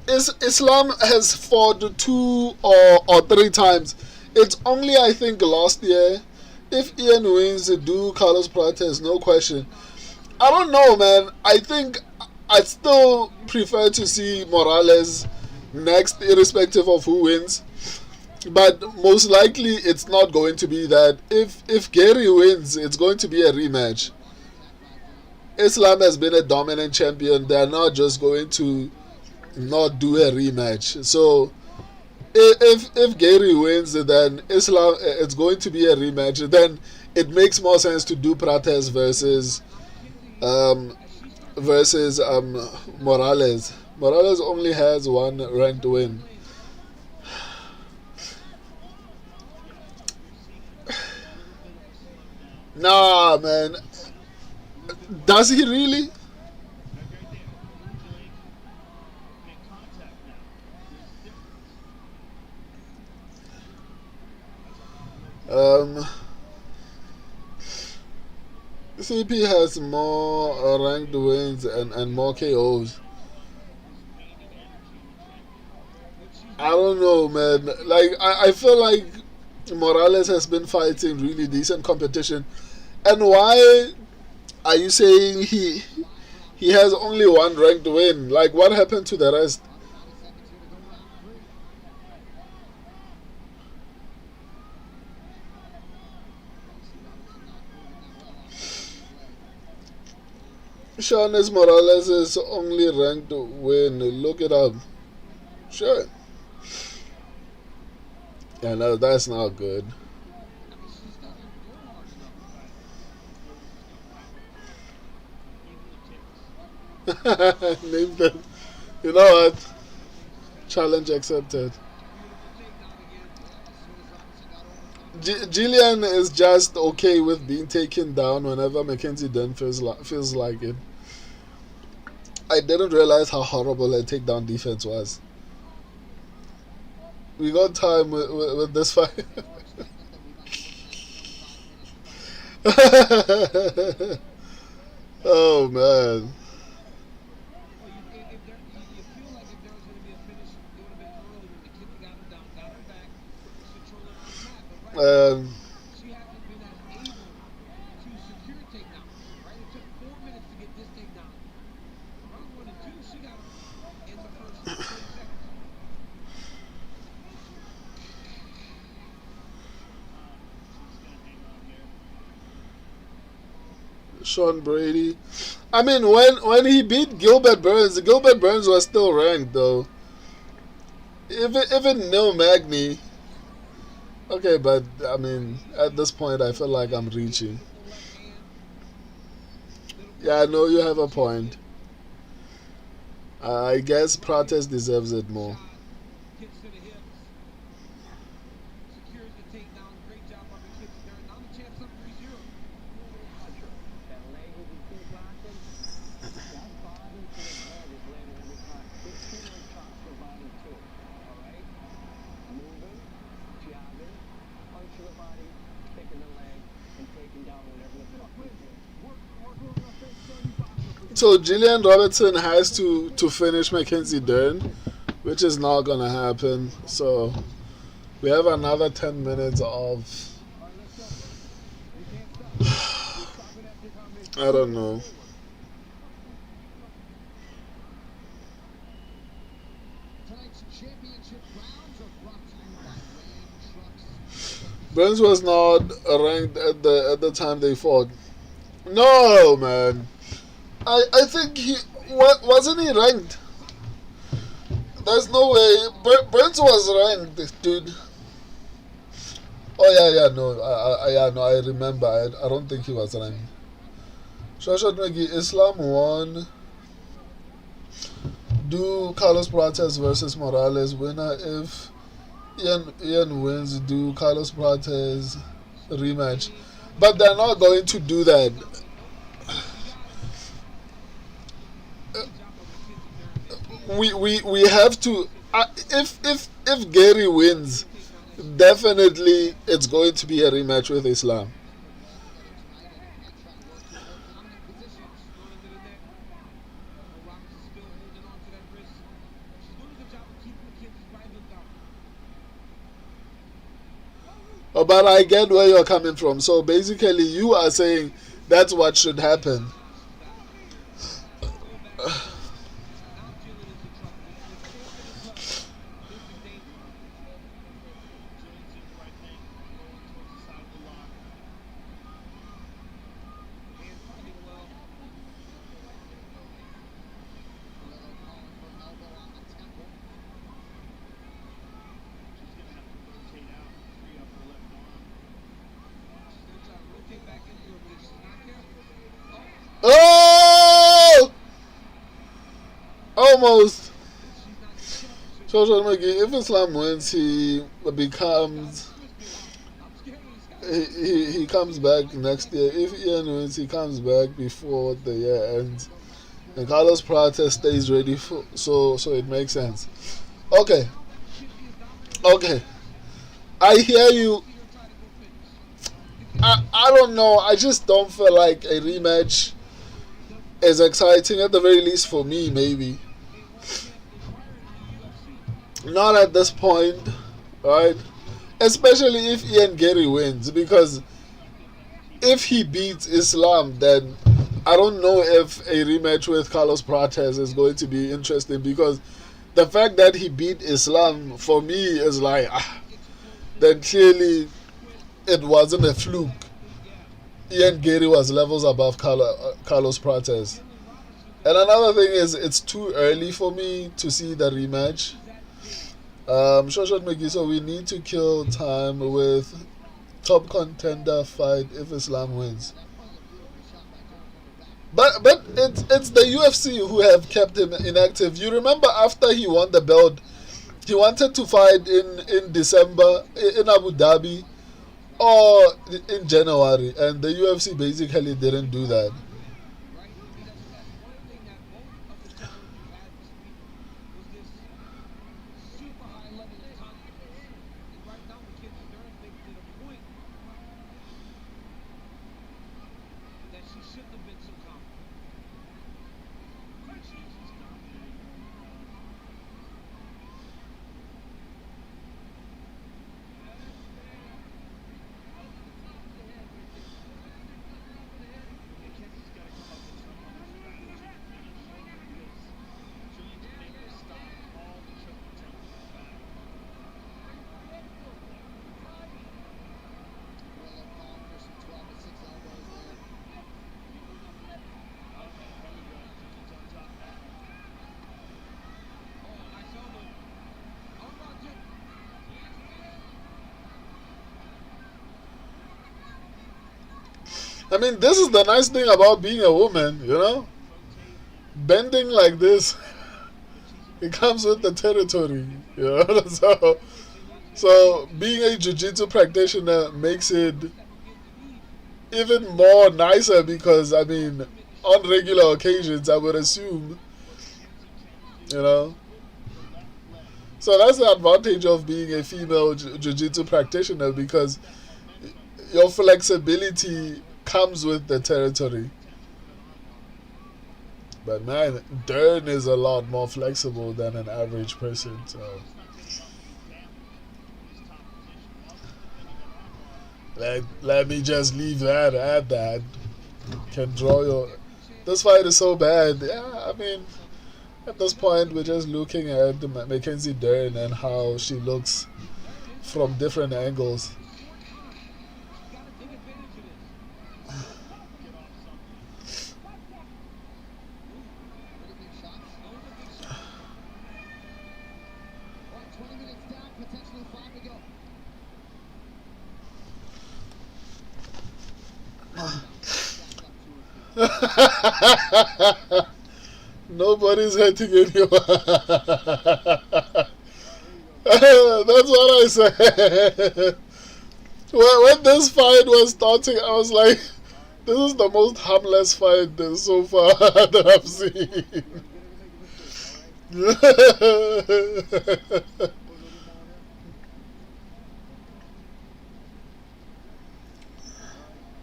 Islam has fought 2 or 3 times. It's only, I think, last year. If Ian wins, do Carlos Prates, no question. I don't know, man. I think I'd still prefer to see Morales next, irrespective of who wins. But most likely, it's not going to be that. If Garry wins, it's going to be a rematch. Islam has been a dominant champion. They're not just going to not do a rematch. So if Garry wins, then Islam, it's going to be a rematch. Then it makes more sense to do Prates versus Morales. Morales only has 1 ranked win. Nah, man. Does he really? CP has more ranked wins and more KOs. I don't know, man. Like, I feel like Morales has been fighting really decent competition. And why are you saying he has only 1 ranked win? Like, what happened to the rest? Shanes Morales' only ranked win. Look it up. Sure. Yeah, no, that's not good. Name them. You know what? Challenge accepted. Gillian is just okay with being taken down whenever Mackenzie Dern feels like it. I didn't realize how horrible her takedown defense was. we got time with this fight. Oh man. Well, you feel like if there was going to be a finish, it would have been early when the kid got him down, got him back, control it on the mat. But right now, she hasn't been as able to secure takedown. Right? It took 4 minutes to get this takedown. Round 1 and 2, she got him in the first 30 seconds. Sean Brady. I mean, when he beat Gilbert Burns was still ranked though. Even Neil Magny. Okay, but I mean, at this point, I feel like I'm reaching. Yeah, I know you have a point. I guess Protest deserves it more. Kicks to the hips. Secures the takedown. Great job by the kids there. Now the champ's up 3-0. That leg will be keep rocking. That body to the head is landing every time. Big teamwork chops the body too. All right? Moving, jabbing, punching the body, kicking the leg, and taking down whatever the fuck we do. So Gillian Robertson has to finish Mackenzie Dern, which is not gonna happen. So we have another 10 minutes of I don't know. Tonight's championship rounds are brought to you by Ram Trucks. Burns was not ranked at the time they fought. No, man. I think he wasn't he ranked. There's no way. Burns was ranked, dude. Oh yeah, no, I remember. I don't think he was ranked. Shoshat Megi, Islam won. Do Carlos Prates versus Morales. Winner if Ian wins. Do Carlos Prates rematch. But they're not going to do that. We have to. If Gary wins, definitely it's going to be a rematch with Islam. Oh, but I get where you're coming from. So basically, you are saying that's what should happen. Oh! Almost. If Islam wins, he becomes. He comes back next year. If Ian wins, he comes back before the year ends. And Carlos Prates stays ready for. So it makes sense. Okay. I hear you. I don't know. I just don't feel like a rematch is exciting, at the very least for me, maybe. Not at this point, right? Especially if Ian Gary wins, because if he beats Islam, then I don't know if a rematch with Carlos Prates is going to be interesting, because the fact that he beat Islam for me is like, then clearly it wasn't a fluke. Ian Gary was levels above Carlos Prates. And another thing is, it's too early for me to see the rematch. Shoshat Megi, so we need to kill time with top contender fight if Islam wins. But it's the UFC who have kept him inactive. You remember after he won the belt, he wanted to fight in December in Abu Dhabi or in January, and the UFC basically didn't do that. She shouldn't have been so confident. Mackenzie's got to come up with some other strategy to finish because Jillian's been able to stop all the choke attempts in this battle. Gorilla calling for some 12 to 6 elbows there. Okay, here we go. Jillian's on top now. Oh, nice elbow. Oh, no, Jim. I mean, this is the nice thing about being a woman, you know? Bending like this, it comes with the territory, you know? So being a jiu-jitsu practitioner makes it even more nicer because, I mean, on regular occasions, I would assume, you know? So that's the advantage of being a female jiu-jitsu practitioner because your flexibility comes with the territory. But man, Dern is a lot more flexible than an average person, so let me just leave that at that. Can draw your... This fight is so bad. Yeah, I mean, at this point we're just looking at Mackenzie Dern and how she looks from different angles. Pretty big shots. All right, 20 minutes down, potentially 5 to go. Nobody's hurting anyone. That's what I said. When this fight was starting, I was like, this is the most harmless fight so far that I've seen.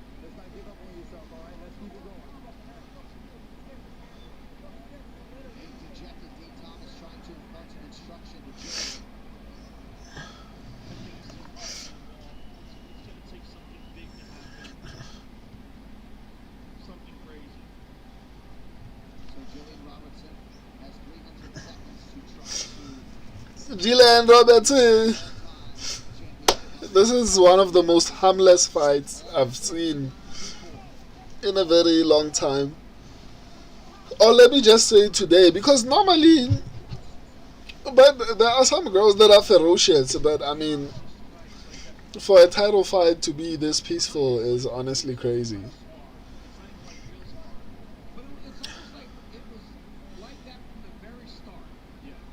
Let's not give up on yourself, all right? Let's keep it going. A dejected Dean Thomas trying to impart some instruction to Jillian. It's going to take something big to happen. Something crazy. So Jillian Robertson has 300 seconds to try to Gillian Robertson. This is one of the most harmless fights I've seen in a very long time. Or let me just say today, because normally, but there are some girls that are ferocious, but I mean, for a title fight to be this peaceful is honestly crazy. But it's almost like it was like that from the very start.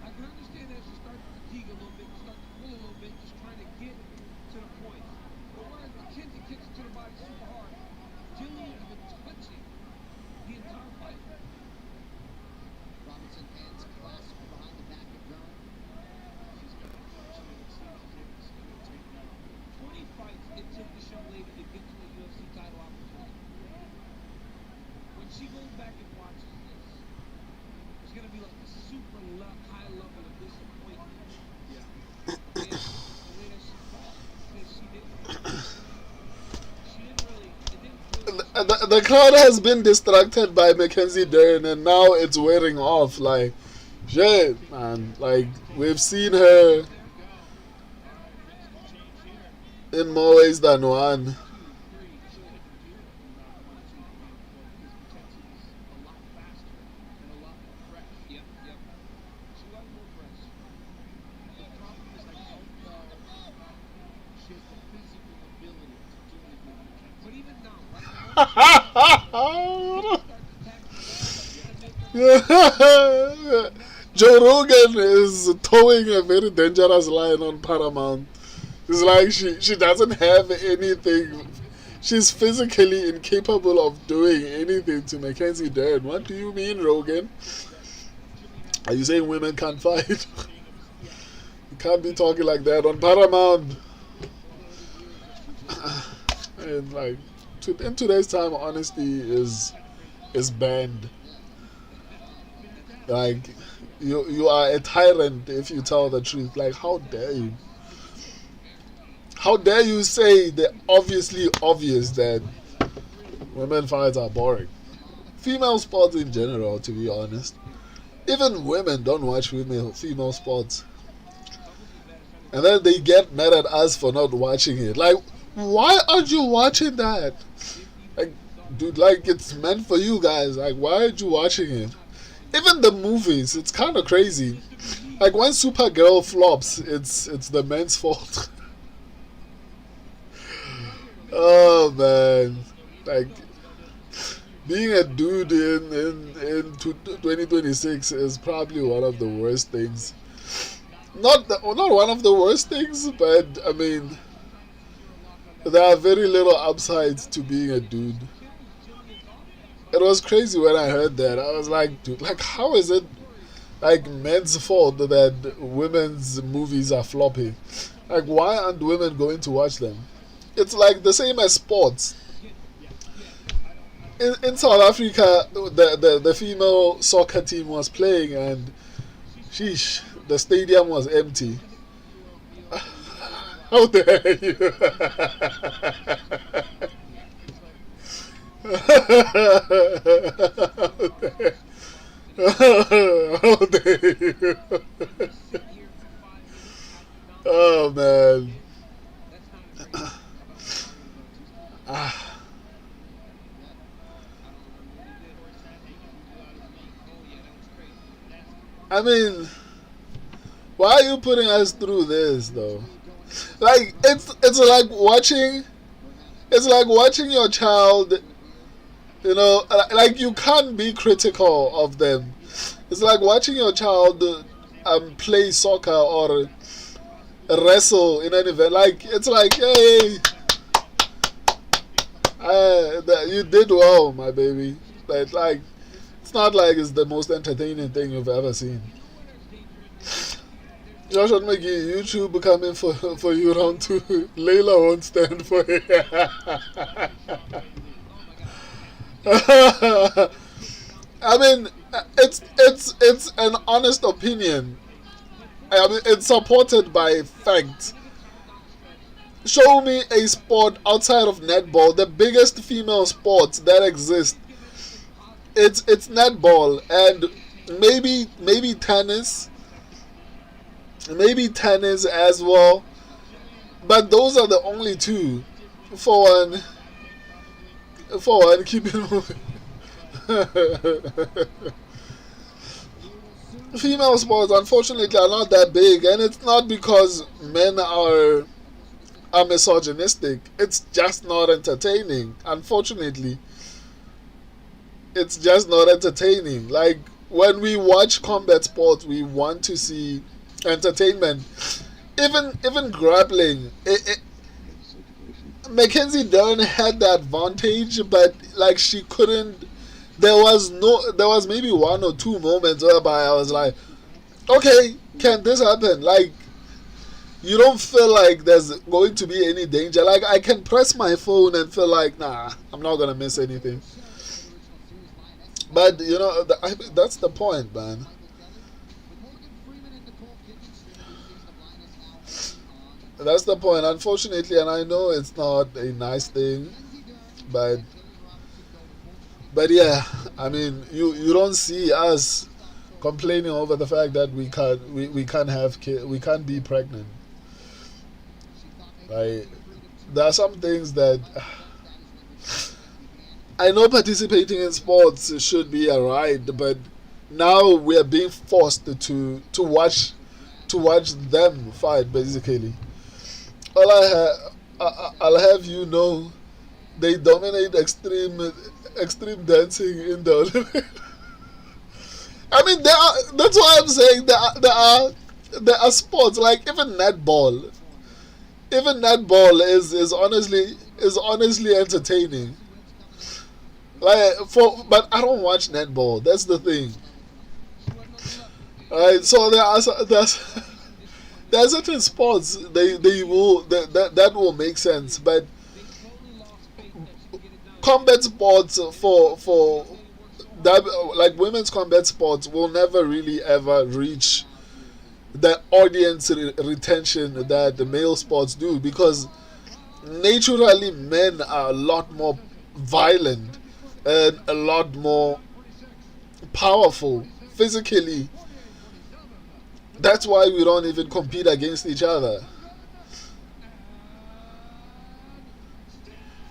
I can understand that she started to fatigue a little bit, start to pull a little bit, just trying to get to the point. But whereas Mackenzie kicks to the body super hard, Jillian's been touching the entire fight. Robinson hands clasped behind the back of Dern. She's got to punch it and see if she's able to take down. 20 fights it took this young lady to get to a UFC title opportunity. When she goes back and watches this, it's going to be like a super high level of disappointment. And the way that she fought, because she didn't really, it didn't really... The crowd has been distracted by Mackenzie Dern and now it's wearing off. Like, shit, man. Like, we've seen her in more ways than one. Yep. She was more fresh. The problem is I don't know she has the physical ability to do anything with Mackenzie. But even now, Joe Rogan is towing a very dangerous line on Paramount. It's like she doesn't have anything. She's physically incapable of doing anything to Mackenzie Dern. What do you mean, Rogan? Are you saying women can't fight? You can't be talking like that on Paramount. And like, in today's time, honesty is banned. Like, you are a tyrant if you tell the truth. Like, how dare you? How dare you say the obviously obvious that women fights are boring? Female sports in general, to be honest. Even women don't watch female sports. And then they get mad at us for not watching it. Like, why aren't you watching that? Like, dude, like, it's meant for you guys. Like, why aren't you watching it? Even the movies, it's kind of crazy. Like, when Supergirl flops, it's the men's fault. Oh man, like, being a dude in 2026 is probably one of the worst things. Not one of the worst things, but I mean, there are very little upsides to being a dude. It was crazy when I heard that. I was like, dude, like, how is it like men's fault that women's movies are flopping? Like, why aren't women going to watch them? It's like the same as sports. In South Africa, the female soccer team was playing, and sheesh, the stadium was empty. How dare you? How dare you? Oh man. I mean, why are you putting us through this though? Like, it's like watching your child, you know, like, you can't be critical of them. It's like watching your child play soccer or wrestle in an event. Like, it's like, hey, you did well, my baby. But like, it's not like it's the most entertaining thing you've ever seen. Joshua McGee, YouTube coming for you round 2. Layla won't stand for it. I mean, it's an honest opinion. I mean, it's supported by facts. Show me a sport outside of netball, the biggest female sport that exists. It's netball and maybe tennis. Maybe tennis as well. But those are the only two. For one, keep it moving. Female sports, unfortunately, are not that big, and it's not because men are misogynistic. It's just not entertaining. Unfortunately, it's just not entertaining. Like, when we watch combat sports, we want to see entertainment. Even grappling. Mackenzie Dern had the advantage, but like, she couldn't. There was maybe 1 or 2 moments whereby I was like, okay, can this happen? Like, you don't feel like there's going to be any danger. Like, I can press my phone and feel like, nah, I'm not gonna miss anything. But you know, that's the point, man. That's the point, unfortunately, and I know it's not a nice thing, but yeah, I mean, you don't see us complaining over the fact that we can't have kids, we can't be pregnant. Like, there are some things that I know participating in sports should be a right, but now we are being forced to watch them fight, basically. I'll have you know, they dominate extreme dancing in the Olympics. I mean, that's why I'm saying there are sports like even netball. Even netball is honestly entertaining. Like, but I don't watch netball. That's the thing. Alright, so there are certain sports that will make sense, but combat sports like women's combat sports will never really ever reach the audience retention that the male sports do, because naturally men are a lot more violent and a lot more powerful physically. That's why we don't even compete against each other.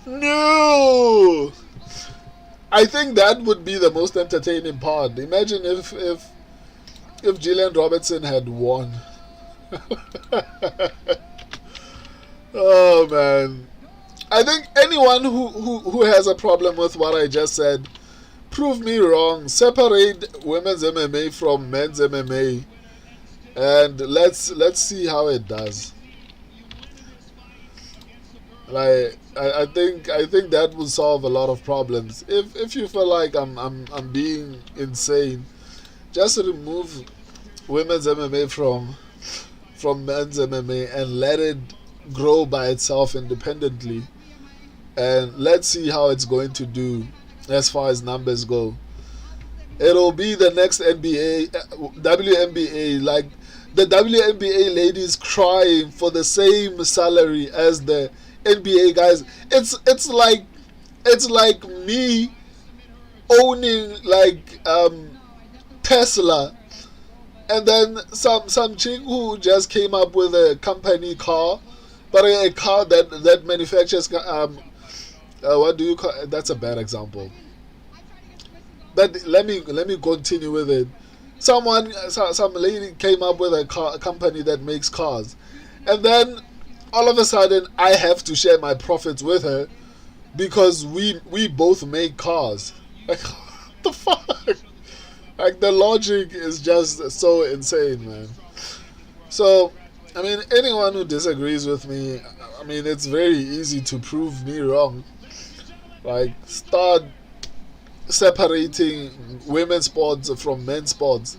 No, I think that would be the most entertaining part. Imagine if Gillian Robertson had won. Oh man, I think anyone who has a problem with what I just said, prove me wrong. Separate women's MMA from men's MMA, and let's see how it does. Like I think that will solve a lot of problems. If you feel like I'm being insane, just remove women's MMA from men's MMA and let it grow by itself independently, and let's see how it's going to do as far as numbers go. It'll be the next NBA, WNBA. Like the WNBA ladies crying for the same salary as the NBA guys. It's like me owning like Tesla, and then some chick who just came up with a company car, but a car that manufactures what do you call, that's a bad example, but let me continue with it. Some lady came up with a company that makes cars, and then all of a sudden I have to share my profits with her because we both make cars. Like, what the fuck? Like, the logic is just so insane, man. So, I mean, anyone who disagrees with me, I mean, it's very easy to prove me wrong. Like, start separating women's sports from men's sports.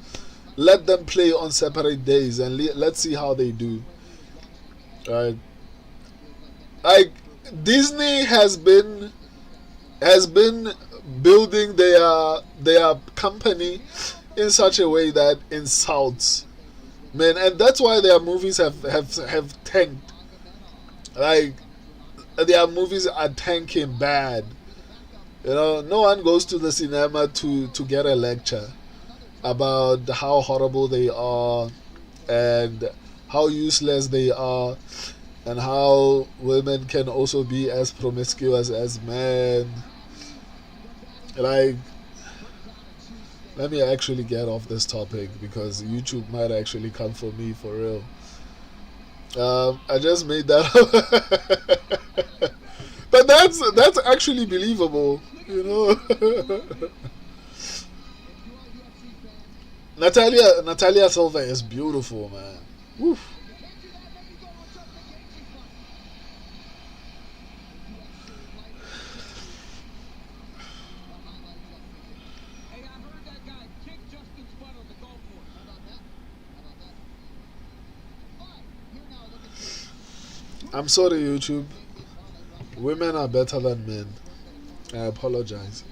Let them play on separate days and let's see how they do. Right? Like, Disney has been building their company in such a way that insults men, and that's why their movies have tanked. Like, their movies are tanking bad. No one goes to the cinema to get a lecture about how horrible they are and how useless they are and how women can also be as promiscuous as men. Like, let me actually get off this topic because YouTube might actually come for me for real. I just made that up. But that's actually believable, Natalia Silva is beautiful, man. Woo. I'm sorry, YouTube. Women are better than men. I apologize.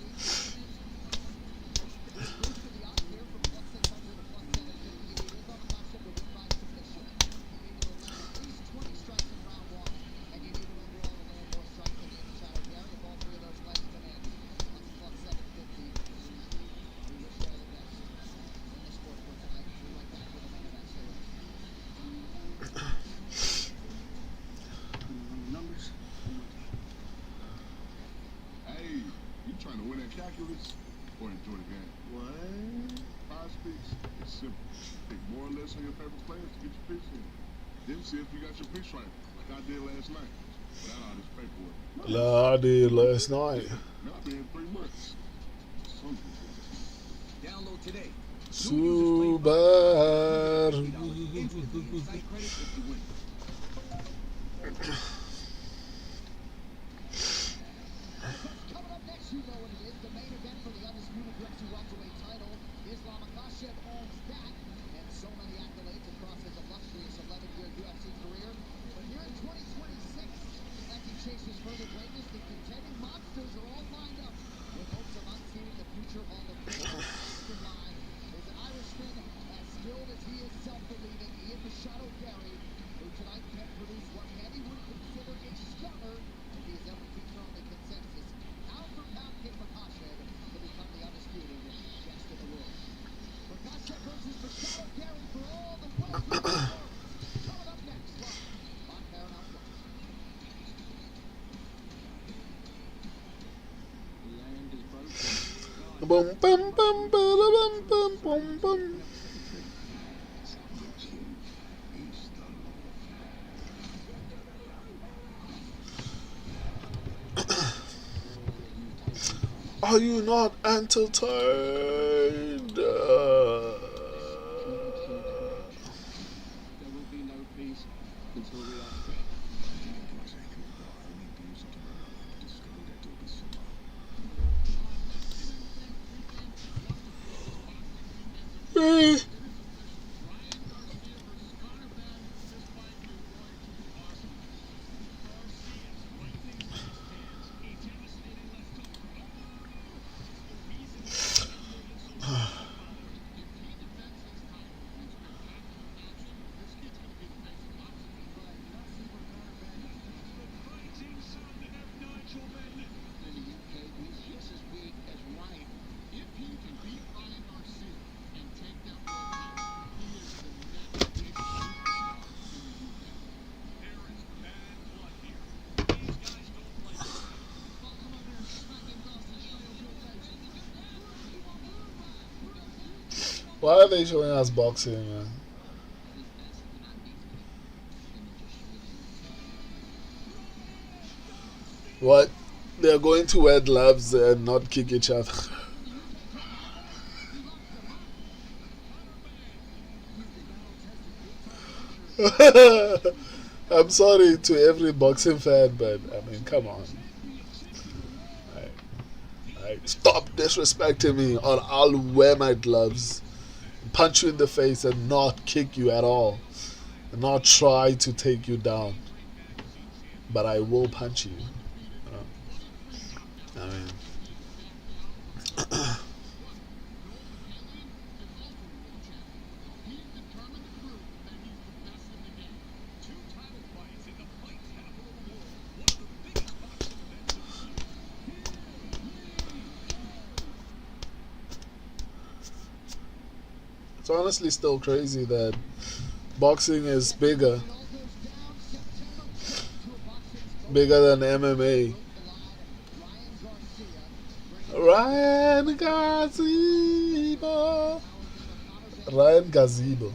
calculus or enjoy the game? What? Prize picks is simple. Pick more or less on your favorite players to get your picks in. Then see if you got your picks right, like I did last night. Without all this paperwork. Like I did last night. Not been 3 months. Download today. Subaru. Coming up next, you know what it is. The main event for the undisputed UFC welterweight title. Makhachev owns that, and so many accolades across his illustrious 11-year UFC career. But here in 2026, as he chases further greatness, the contending monsters are all boom, bum, bum, bum, bum, bum, bum. Are you not entertained? There will be no peace until we are free. Why are they showing us boxing, man? What? They're going to wear gloves and not kick each other. I'm sorry to every boxing fan, but I mean, come on. Stop disrespecting me, or I'll wear my gloves, punch you in the face, and not kick you at all. And not try to take you down. But I will punch you. I mean. It's honestly still crazy that boxing is bigger than MMA. Ryan Gazebo. Ryan Gazebo.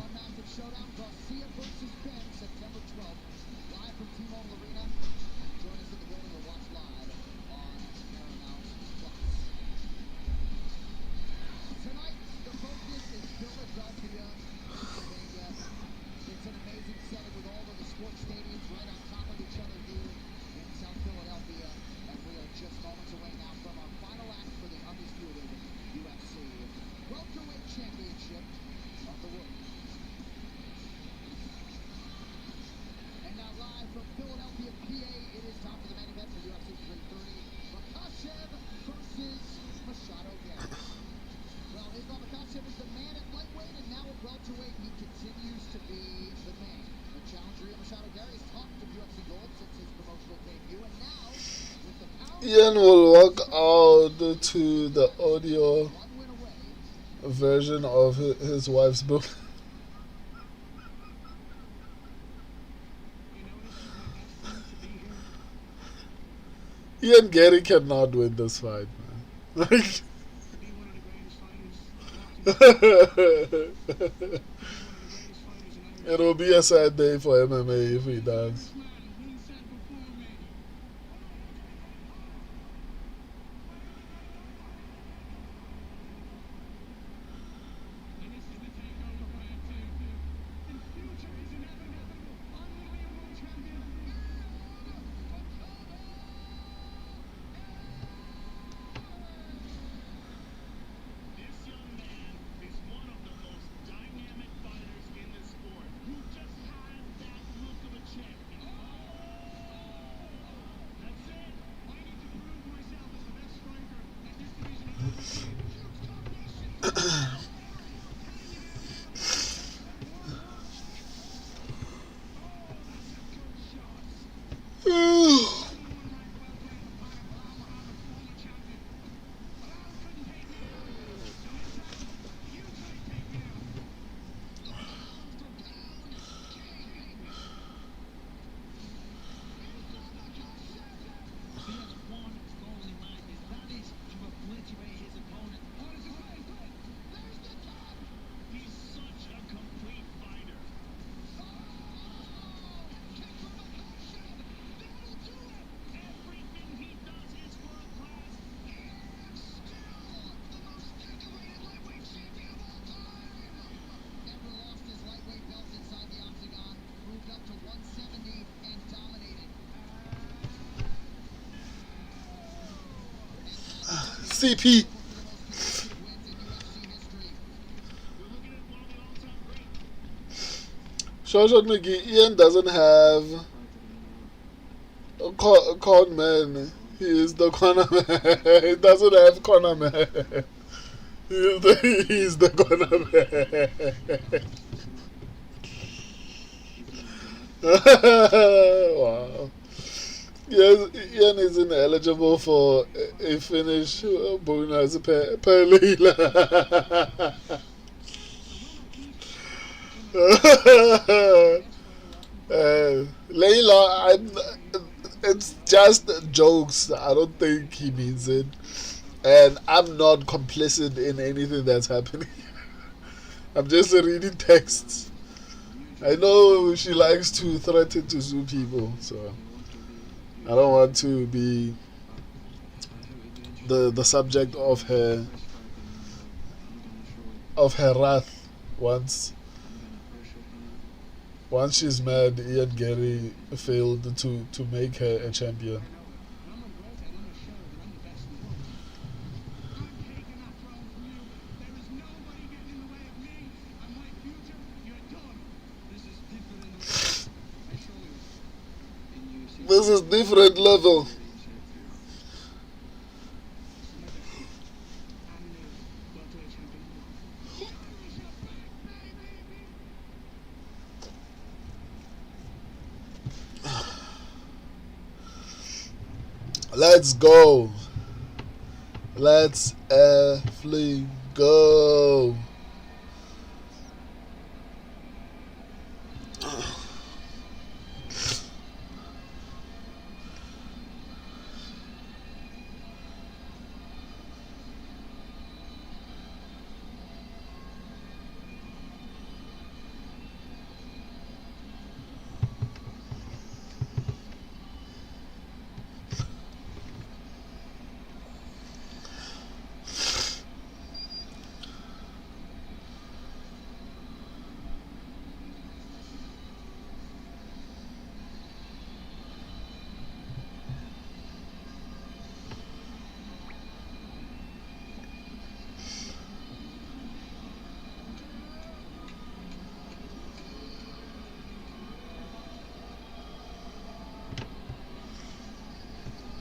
Makhachev versus Machado Garry. Well, Islam Makhachev is the man at lightweight, and now at welterweight, he continues to be the man. The challenger, Machado Garry, has talked of UFC gold since his promotional debut, and now, with the power... Ian will walk out to the audio version of his wife's book. Ian Gary cannot win this fight, man. Like, it'll be a sad day for MMA if he does. CP. Shoshat McGee, Ian doesn't have a con man. He is the corner man. He doesn't have corner man. He's the corner man. Wow. Yes, Ian is ineligible for a finish bonus per Leila. Leila, it's just jokes. I don't think he means it. And I'm not complicit in anything that's happening. I'm just reading texts. I know she likes to threaten to sue people, so I don't want to be the subject of her wrath once she's mad. Ian Garry failed to make her a champion. This is different level. Let's go. Let's flee go.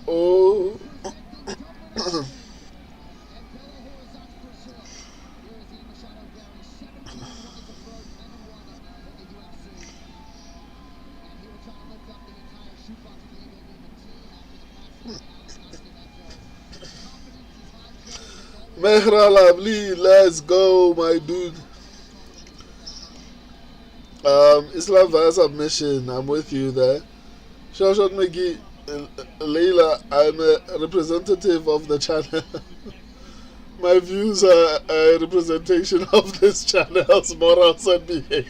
Oh. Mehra Lovely, let's go, my dude. Islam via submission, I'm with you there. Shoshat McGee, Leila, I'm a representative of the channel. My views are a representation of this channel's morals and behavior.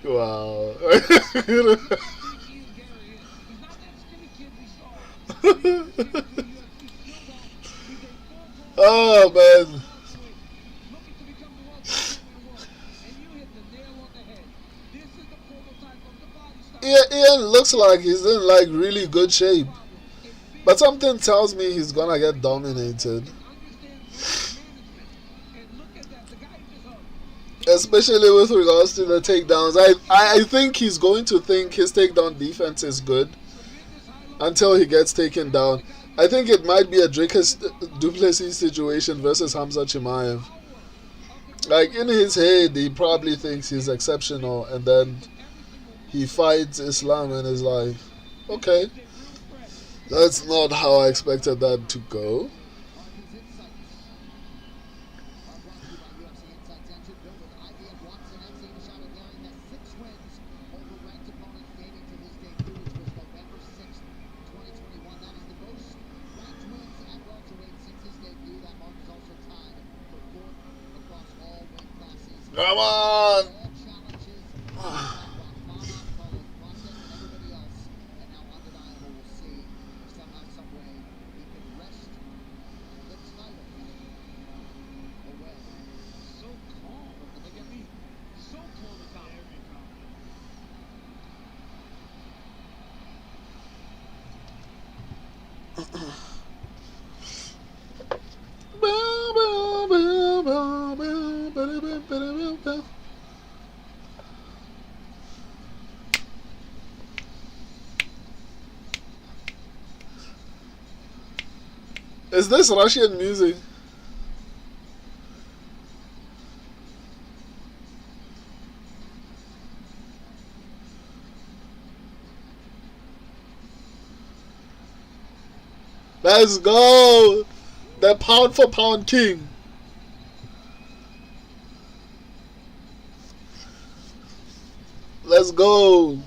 Wow. Oh man. Ian looks like he's in like really good shape, but something tells me he's gonna get dominated, especially with regards to the takedowns. I think he's going to think his takedown defense is good until he gets taken down. I think it might be a Dricus Duplessis situation versus Hamza Chimaev. Like in his head, he probably thinks he's exceptional, and then he fights Islam and is like, okay, that's not how I expected that to go. Come on. So calm. Like, I mean, so calm and calm. Is this Russian music? Let's go! The pound for pound king. Let's go!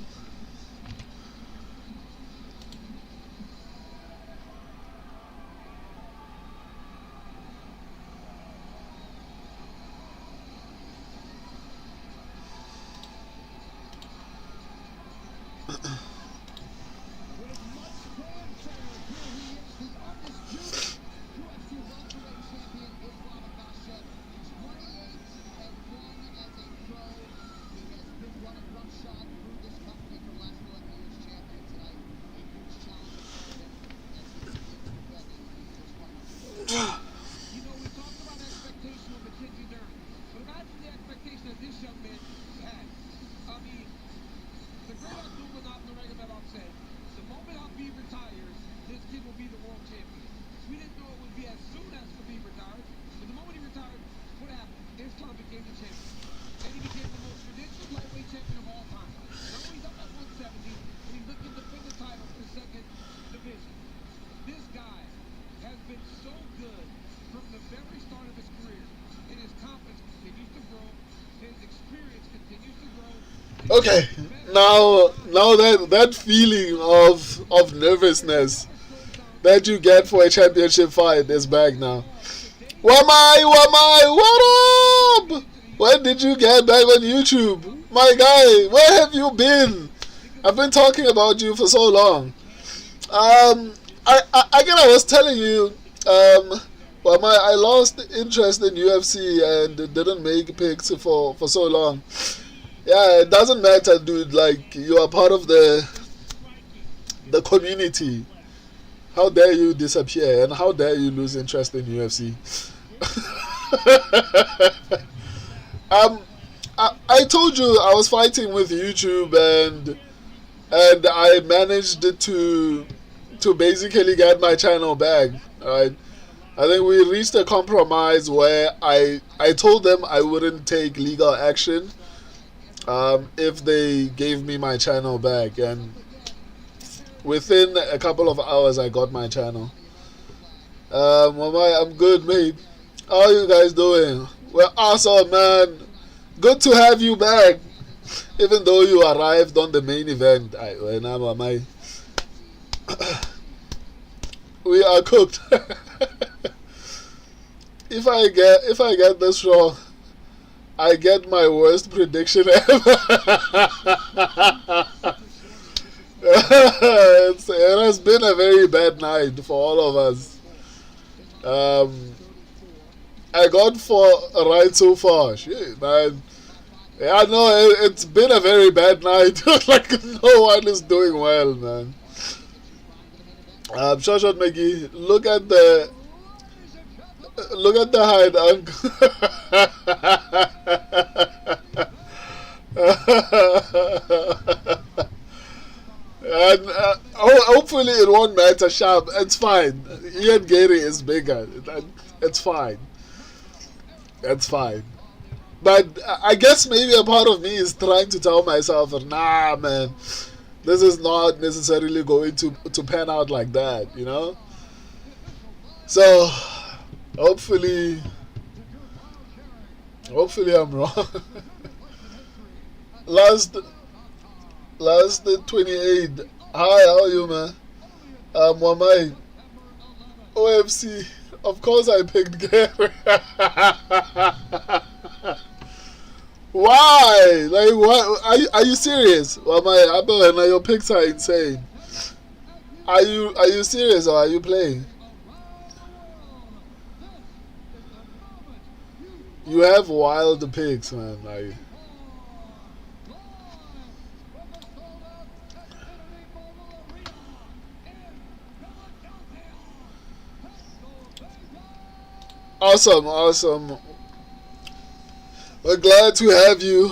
You know, we talked about expectation of Mackenzie Dern, but imagine the expectation that this young man had. I mean, the great Abdulmanap Nurmagomedov said, the moment Habib retires, this kid will be the world champion. We didn't know it would be as soon as Habib retired, but the moment he retired, what happened? Islam became the champion. And he became the most traditional lightweight champion of all time. Not only he's up at 170, but he's looking to defend the title for the second division. This guy has been so good from the very start of his career, and his confidence continues to grow, his experience continues to grow. Okay, now that feeling of nervousness that you get for a championship fight is back now. Wamai, what up? When did you get back on YouTube? My guy, where have you been? I've been talking about you for so long. Again, I was telling you, I lost interest in UFC and didn't make picks for so long. Yeah, it doesn't matter, dude. Like, you are part of the community. How dare you disappear, and how dare you lose interest in UFC? I told you I was fighting with YouTube, and I managed to basically get my channel back. Right? I think we reached a compromise where I told them I wouldn't take legal action if they gave me my channel back, and within a couple of hours I got my channel. I'm good, mate. How are you guys doing? Well, awesome, man. Good to have you back. Even though you arrived on the main event, we are cooked. If I get this wrong, I get my worst prediction ever. It has been a very bad night for all of us. I got 4 right so far. Shit, man. Yeah, no, it's been a very bad night. Like, no one is doing well, man. Shot Maggie, look at the hide, uncle. And hopefully it won't matter, Sharp. It's fine. Ian Gary is bigger. It's fine. It's fine. But I guess maybe a part of me is trying to tell myself, nah, man, this is not necessarily going to pan out like that, you know? So, hopefully I'm wrong. Last 28. Hi, how are you, man? Wamai. OFC. Of course I picked Gary. Why? Like, what? Are you serious? Well, my your picks are insane. Are you serious or are you playing? You have wild picks, man. Like, awesome, awesome. We're glad to have you.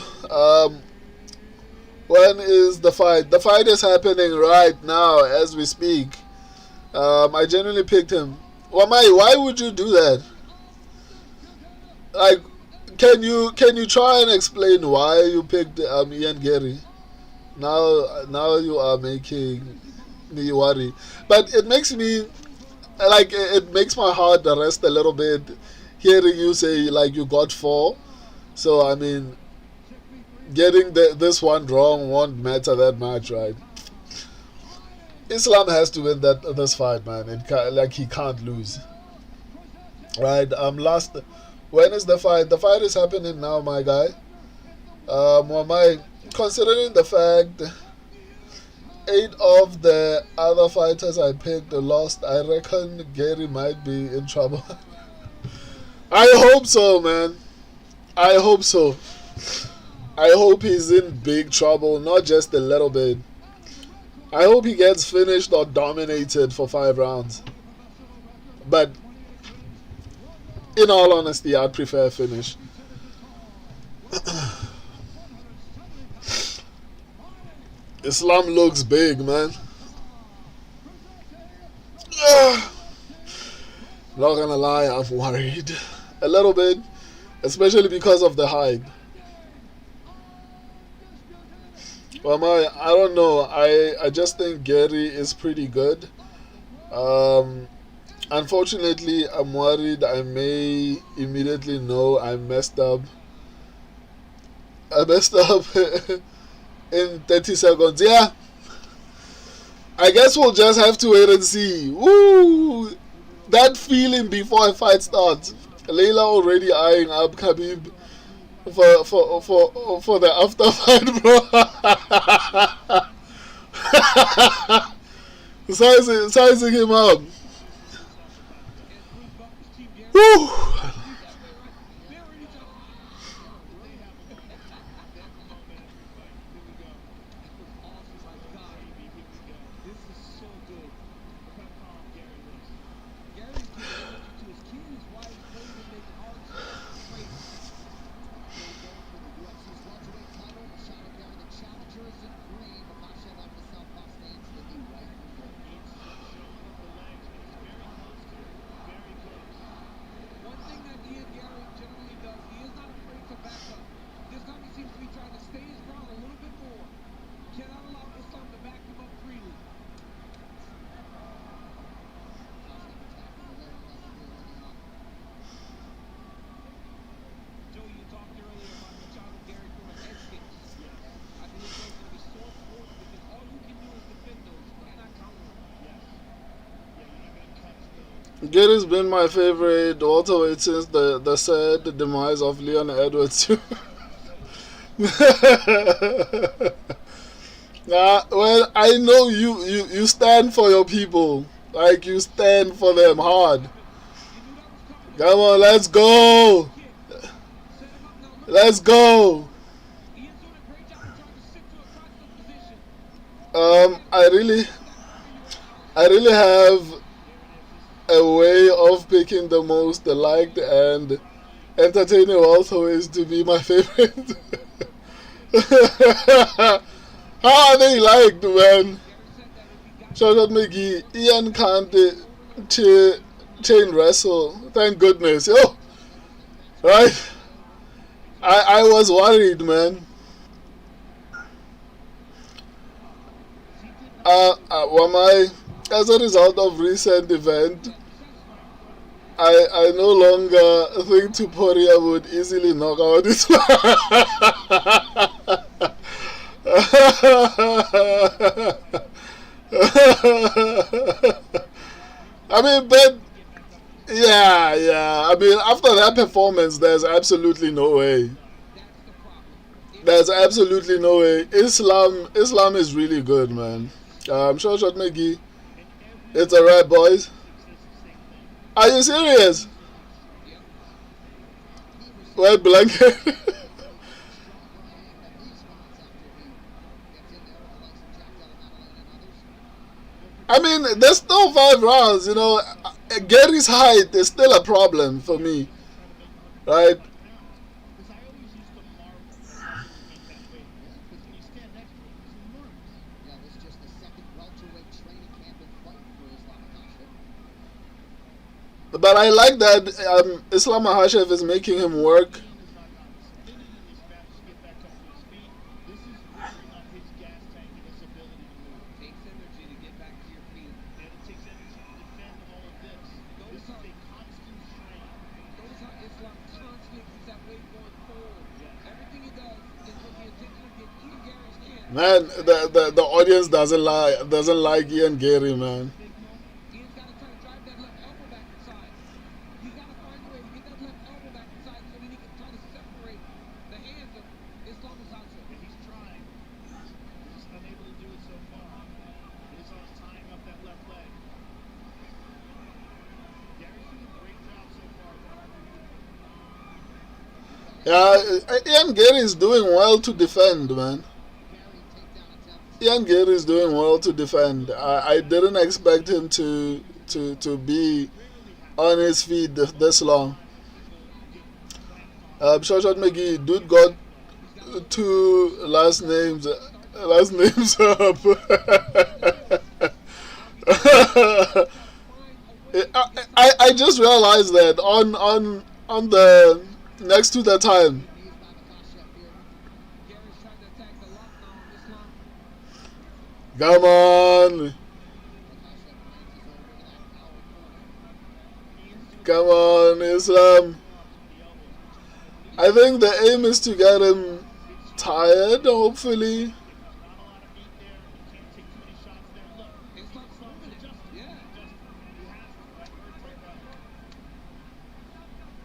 When is the fight? The fight is happening right now as we speak. I genuinely picked him. Wamai, why would you do that? Like, can you try and explain why you picked Ian Gary? Now you are making me worry, but it makes me like it makes my heart rest a little bit hearing you say like you got 4. So I mean, getting this one wrong won't matter that much, right? Islam has to win this fight, man. Like he can't lose, right? Last, when is the fight? The fight is happening now, my guy. Considering the fact 8 of the other fighters I picked lost, I reckon Gary might be in trouble. I hope so, man. I hope so. I hope he's in big trouble, not just a little bit. I hope he gets finished or dominated for 5 rounds. But in all honesty, I'd prefer finish. Islam looks big, man. Not gonna lie, I'm worried a little bit, especially because of the height. Well, I don't know. I just think Gary is pretty good. Unfortunately, I'm worried I may immediately know I messed up. I messed up in 30 seconds. Yeah. I guess we'll just have to wait and see. Woo! That feeling before a fight starts. Layla already eyeing up Khabib for the after fight, bro. Sizing him up. Woo! UFC's welterweight title, Machado Garry, the challenger, is in green. Makhachev out of the southpaw stance, the new white and gold. One thing that Ian Gary generally does, he is not afraid to back up. This time he seems to be trying to stay his ground a little bit more. Cannot allow Islam to back him up freely. Joe, you talked earlier about Machado Garry from an head kick. I believe those are going to be sore forward because all you can do is defend those. You cannot counter them. Gary's been my favorite welterweight since the sad demise of Leon Edwards. Well, I know you stand for your people. Like, you stand for them hard. Come on, let's go. Let's go. I really have a way of picking the most liked and entertaining welterweights to be my favorite. How are they liked, man? Shout out McGee. Ian can't chain wrestle. Thank goodness. Yo, right? I was worried, man. As a result of recent event, I no longer think Tuporia would easily knock out this man. I mean, but yeah. I mean, after that performance, there's absolutely no way. There's absolutely no way. Islam is really good, man. Short Shot McGee. It's a wrap, boys. Are you serious? White blanket. I mean, there's still 5 rounds, you know. Gary's height is still a problem for me, right? Because I always used to marvel how he would make that weight. Because when you stand next to him, he's enormous. Yeah, this is just the second welterweight training camp and fight for Islam Makhachev. But I like that Islam Makhachev is making him work. Ian is not spinning in this match to get back up to his feet. This is wearing on his gas tank and his ability to move. It takes energy to get back to your feet. And it takes energy to defend all of this. This is a constant strain. Notice how Islam constantly keeps that weight going forward. Everything he does is with the intention of getting Ian Gary's chin. Man, the audience doesn't like Ian Gary, man. Ian's got to try to drive that left elbow back inside. He's got to find a way to get that left elbow back inside so that he can try to separate the hands of Islam Makhachev. And he's trying. He's just unable to do it so far. Islam's tying up that left leg. Gary's doing a great job so far, but Yeah, Ian Gary is doing well to defend, man. Ian Gary is doing well to defend. I didn't expect him to be on his feet this long. Short Shot McGee, dude got 2 last names up. I just realized that on the next to the time. Gary's trying to attack the lock now on Islam. Come on. Come on, Islam. I think the aim is to get him tired, hopefully. not a lot of meat there. He can't take too many shots there. Look, Islam's moving it. Yeah. he has to. That hurts right now.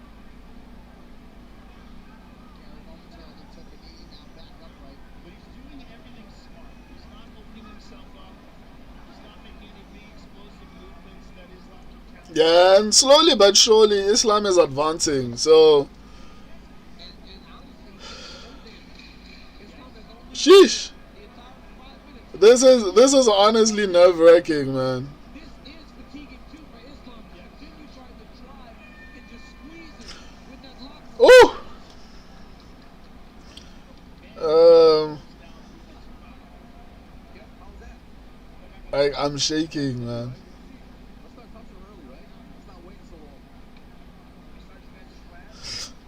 Gary momentarily took a knee, now back upright. But he's doing everything smart. He's not opening himself up. He's not making any big explosive movements that Islam can counter. Yeah, and slowly but surely Islam is advancing. So, And honestly, Islam has only sheesh. the entire 5 minutes. This is honestly nerve-wracking, man. This is fatiguing too for Islam to continue trying to drive and just squeeze it with that lock. Ooh. I'm shaking, man.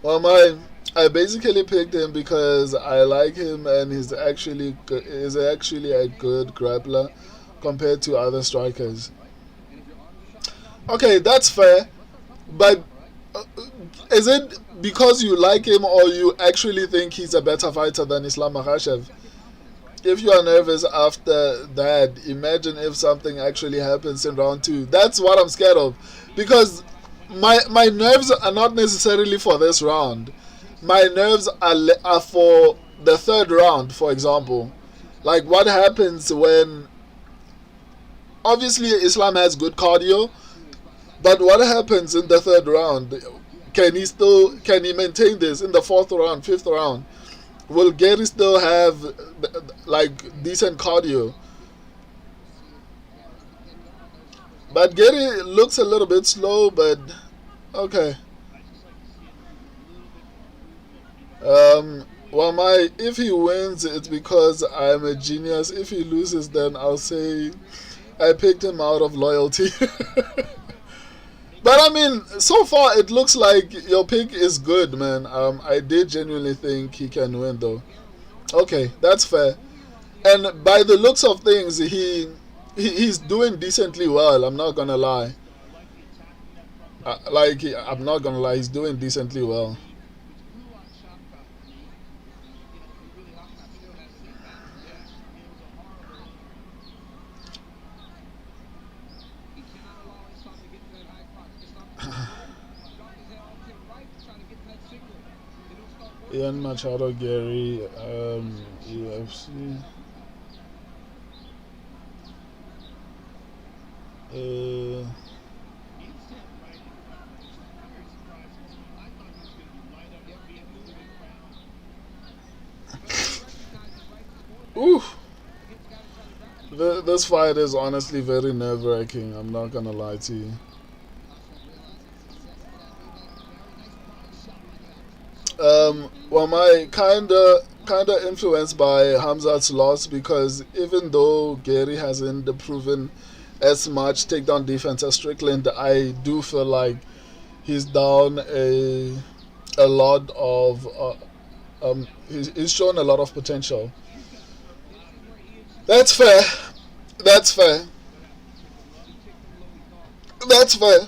Well, I basically picked him because I like him and he's actually a good grappler compared to other strikers. Okay, that's fair, but is it because you like him or you actually think he's a better fighter than Islam Makhachev? If you are nervous after that, imagine if something actually happens in round 2. That's what I'm scared of, because my nerves are not necessarily for this round. My nerves are for the 3rd round, for example. Like, what happens when... Obviously, Islam has good cardio, but what happens in the 3rd round? Can he maintain this in the 4th round, 5th round? Will Gary still have, like, decent cardio? But Gary looks a little bit slow, but okay. Well, if he wins, it's because I'm a genius. If he loses, then I'll say I picked him out of loyalty. But I mean, so far it looks like your pick is good, man. I did genuinely think he can win, though. Okay, that's fair. And by the looks of things, he's doing decently well. I'm not gonna lie. I'm not gonna lie. He's doing decently well. He cannot allow Islam to get to that high cross. Islam drop his head off to the right, trying to get to that single. They don't start working. Ian Machado Garry, UFC. Oof. This fight is honestly very nerve-wracking. I'm not gonna lie to you. Well, my kinda influenced by Hamzat's loss, because even though Gary hasn't proven as much takedown defense as Strickland, I do feel like he's down a lot of he's shown a lot of potential. That's fair. That's fair. That's fair.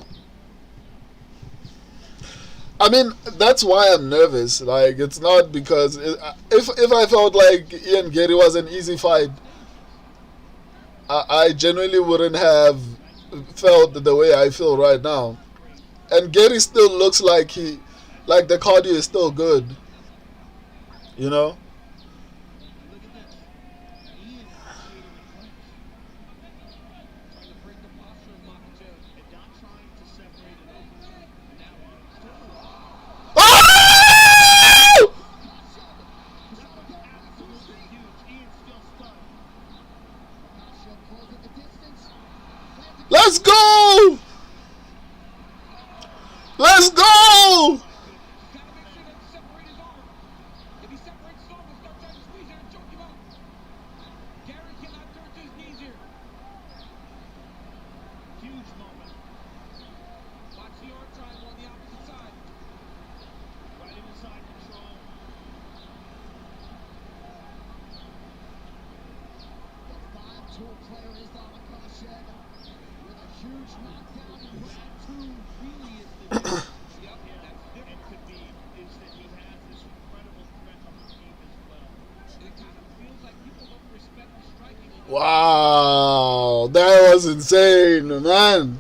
I mean, that's why I'm nervous. Like, it's not because if I felt like Ian Gary was an easy fight, I genuinely wouldn't have felt the way I feel right now. And Gary still looks like the cardio is still good. You know. Trying to break the posture of Makhachev. And not trying to separate and open up. And now still Oh! absolutely huge. Ian's still stunned. Let's go! Let's go! He's got to make sure he doesn't separate his arm. If he separates his arm, he'll start trying to squeeze it and choke him out. Garry cannot turn to his knees here. Huge moment. Watch the arm triangle on the opposite side. Right inside control. The 5-tool player is Makhachev with a huge knockdown in round 2. Really is the yep, that's different. Could be is that he has this incredible threat on the team as well. It kind of feels like people don't respect the striking. Wow, that was insane, man.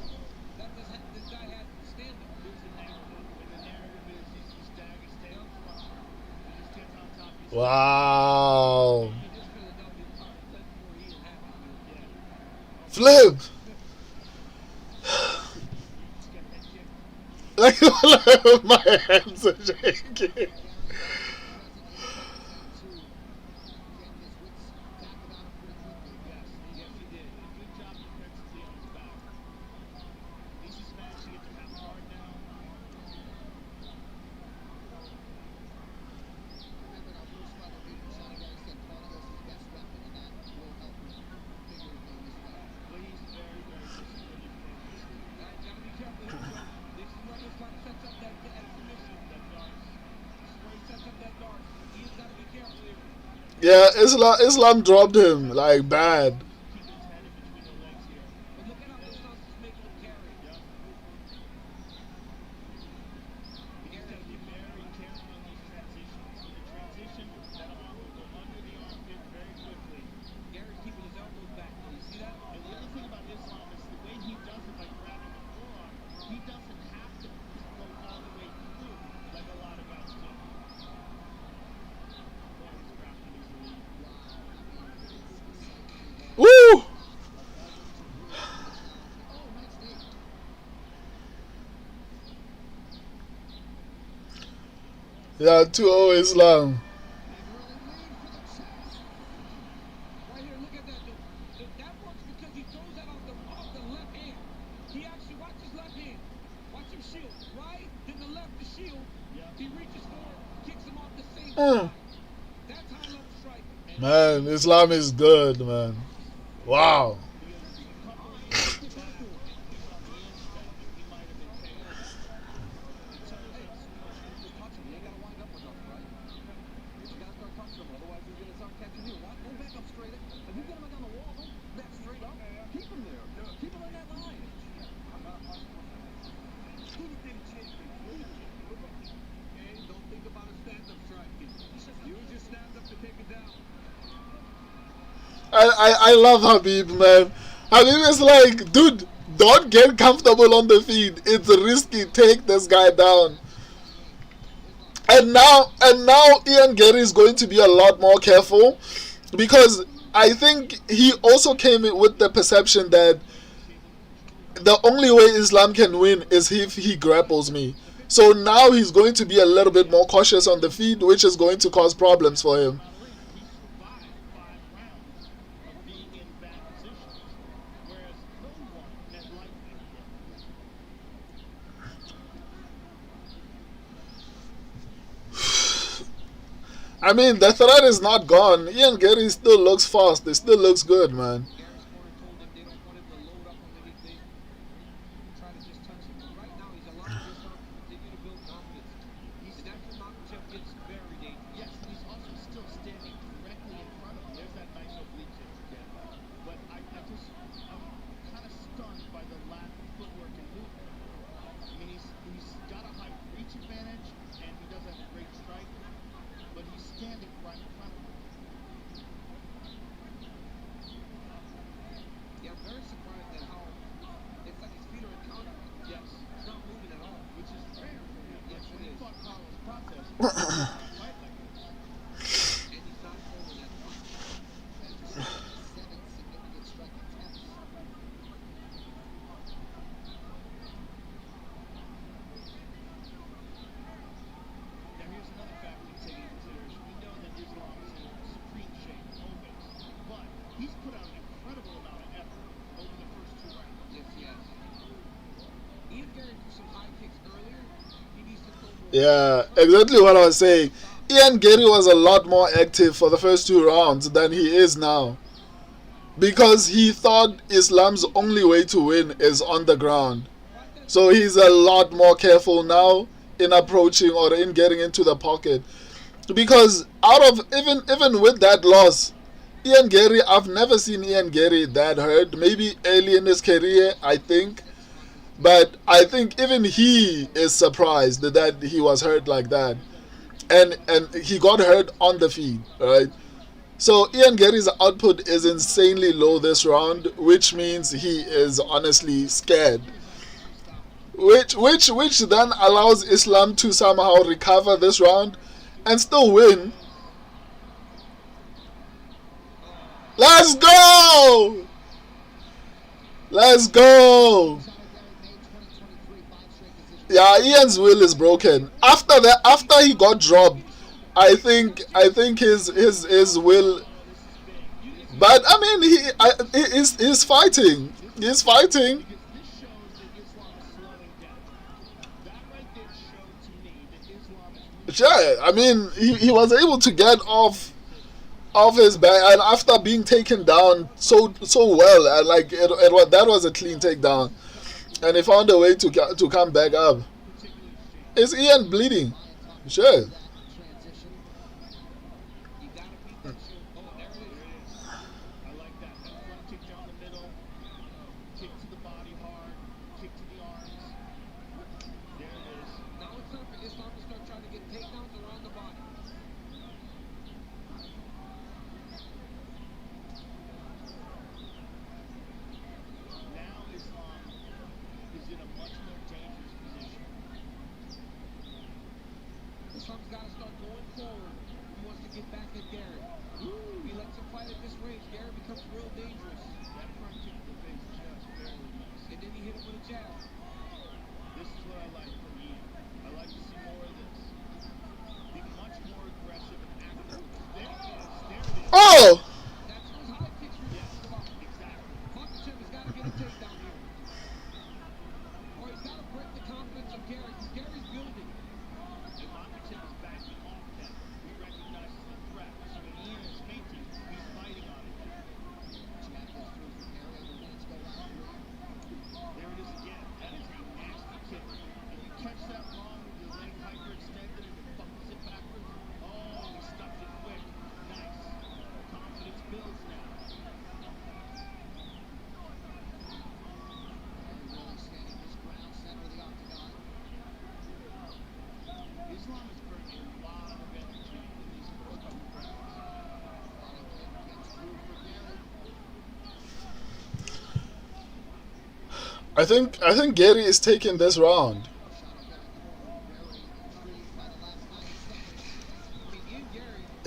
This guy had standing. There's a narrative. When the narrative is he's just stagger, stay up front. He just gets on top of his Wow. He just Philadelphia power play before he even happened. Flip. Like, my hands are shaking. Yes, he did. Good job defensively on his back. He's just managed to get the half guard now. Remember our first fight with Machado Garry said cardio is his best weapon, and that will help him figuratively in this fight. But he's very, very disciplined and focused. Gotta be careful here, Joe. This is where Islam sets up that submission. That darts. This is where he sets up that dart. He's gotta be careful here. Yeah, Islam dropped him like bad. Keep his head in between the legs here. But look at how Islam's just making him carry. Yep. He's got to be very careful on these transitions. In the transition, that arm will go under the armpit very quickly. Gary's keeping his elbows back. Do you see that? And the other thing about Islam is the way he does it by grabbing the forearm, he doesn't have to go all the way through like a lot of guys do. Boy, he's crafting his lead. Woo! Yeah, 2-0 Islam. Right here, look at that. That works because he throws that off the left hand. He actually, watch his left hand. Watch him shield. Right, then the left to shield. He reaches forward, kicks him off the same side. That's high level striking. Man, Islam is good, man. Wow. I love Habib, man. Habib is like, dude, don't get comfortable on the feet. It's risky. Take this guy down. And now Ian Gary is going to be a lot more careful, because I think he also came in with the perception that the only way Islam can win is if he grapples me. So now he's going to be a little bit more cautious on the feet, which is going to cause problems for him. He survived 5 rounds of being in bad positions, whereas no one has liked him. I mean, the threat is not gone. Ian Gary still looks fast. He still looks good, man. Gary's corner told him they don't want him to load up on anything. Try to just touch him. But right now, he's allowing himself to continue to build confidence. And that's when Makhachev gets very dangerous. Yes, and he's also still standing directly in front of him. There's that nice oblique kick again. But I'm kind of stunned by the lack of footwork and movement. I mean, he's got a high reach advantage, and he does have a great strike, but he's standing right in front of him. Yeah, I'm very surprised at how it's like his feet are in contact. Yes, It's not moving at all. which is rare for him. Yes, When it he is. fought Carlos Prates, he didn't fight like this. And he's not throwing that punch. Seven significant striking attempts. Now here's another factor to take into consideration. We know that Islam is in supreme shape, always, but he's put out an incredible amount of effort over the first 2 rounds. Yes, he has. Ian Gary threw some high kicks earlier. He needs to throw more. Yeah, exactly what I was saying. Ian Gary was a lot more active for the first 2 rounds than he is now, because he thought Islam's only way to win is on the ground. So he's a lot more careful now in approaching or in getting into the pocket. Because out of even with that loss, Ian Gary, I've never seen Ian Gary that hurt. Maybe early in his career, I think. But I think even he is surprised that he was hurt like that. And he got hurt on the feet, right? So Ian Gary's output is insanely low this round, which means he is honestly scared. Which then allows Islam to somehow recover this round and still win. Let's go! Let's go! Yeah, Ian's will is broken. After he got dropped, I think his will. But I mean, he's fighting. He's fighting. Because this shows that Islam is slowing down. That right there showed to me that Islam is really Sure, I mean, he was able to get off his back, and after being taken down so well, and like that was a clean takedown, and he found a way to come back up. Is Ian bleeding? Sure. You gotta beat that shit. Oh, there it is. I like that. That front kick down the middle, kick to the body hard, kick to the arms. There it is. Now it's time for Islam to start trying to get takedowns around the body. Now Islam is in a much more dangerous position. Islam's got to start going forward. He wants to get back at Gary. If he lets him fight at this range, Gary becomes real dangerous. That front kick to the face just barely missed. And then he hit him with a jab. This is what I like from Ian. I like to see more of this. Be much more aggressive and active. There it is. There it is. Oh! That's those high kicks we talked about. Exactly. Makhachev has got to get a takedown here. Or he's got to break the confidence of Gary, because Gary's building. And Makhachev is backing off that. He recognizes the threat. So when Ian is fainting, he's fighting on it. There it is again. That is a nasty kick. And you catch that wrong with your leg hyperextended and it buckles it backwards. Oh, he stopped it quick. Nice. Confidence builds now. Islam is burning a lot of energy in these first couple rounds. I think Gary is taking this round.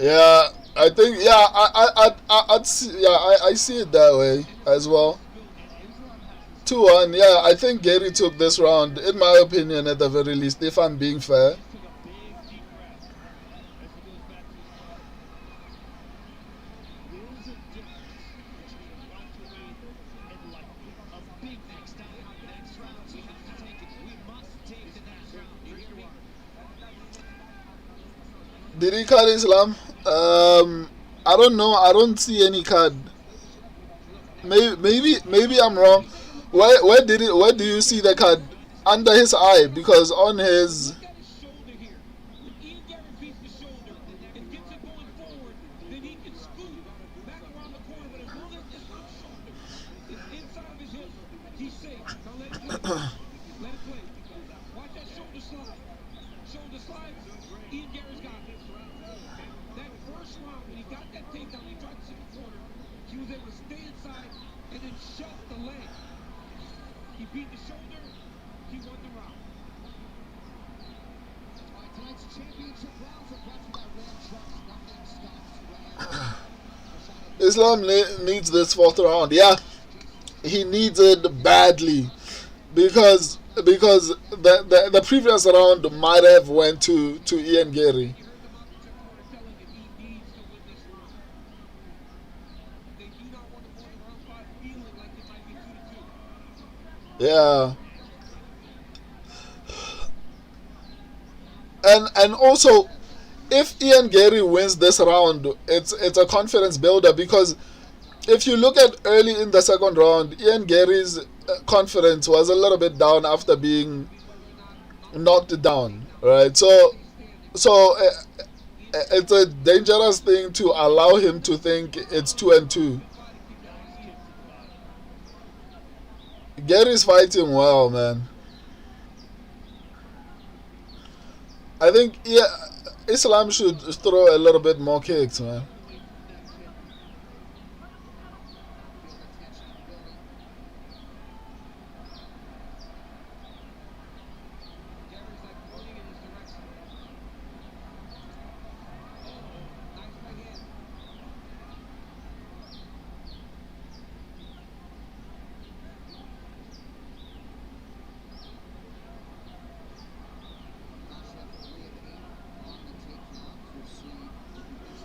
Yeah, I think I'd see, yeah, I see it that way as well. 2-1. Yeah, I think Gary took this round, in my opinion, at the very least, if I'm being fair. Took a big deep breath as he goes back to his corner. There's a difference between welterweight and lightweight. A big Next time, next round, we have to take it. We must take the next round. You hear me? Did he cut Islam? I don't know. I don't see any card. Maybe I'm wrong. Where do you see the card? Under his eye, because on his Look at his shoulder here. When Ian Garry beats the shoulder and gets it going forward, then he can scoot back around the corner. But as long as this left shoulder is inside of his hip, he's safe. Now let it play. Let it play. Watch that shoulder slide. Shoulder slide. Ian Garry's got it. That first round, when he got that takedown, he tried to sit the corner. He was able to stay inside and then shut the leg. He beat the shoulder. He won the round. All right, tonight's championship rounds are brought to you by Ram Trucks. Nothing stops Ram. Islam needs this fourth round. Yeah, he needs it badly, because the previous round might have went to Ian Garry. You heard the Makhachev corner telling him he needs to win this round. They do not want to go into round 5 feeling like it might be 2-2. Yeah. And also, if Ian Garry wins this round, it's a confidence builder, because if you look at early in the second round, Ian Gary's confidence was a little bit down after being knocked down, right? So it's a dangerous thing to allow him to think it's 2-2. Gary's fighting well, man. I think, yeah, Islam should throw a little bit more kicks, man. Garry's like pointing in his direction.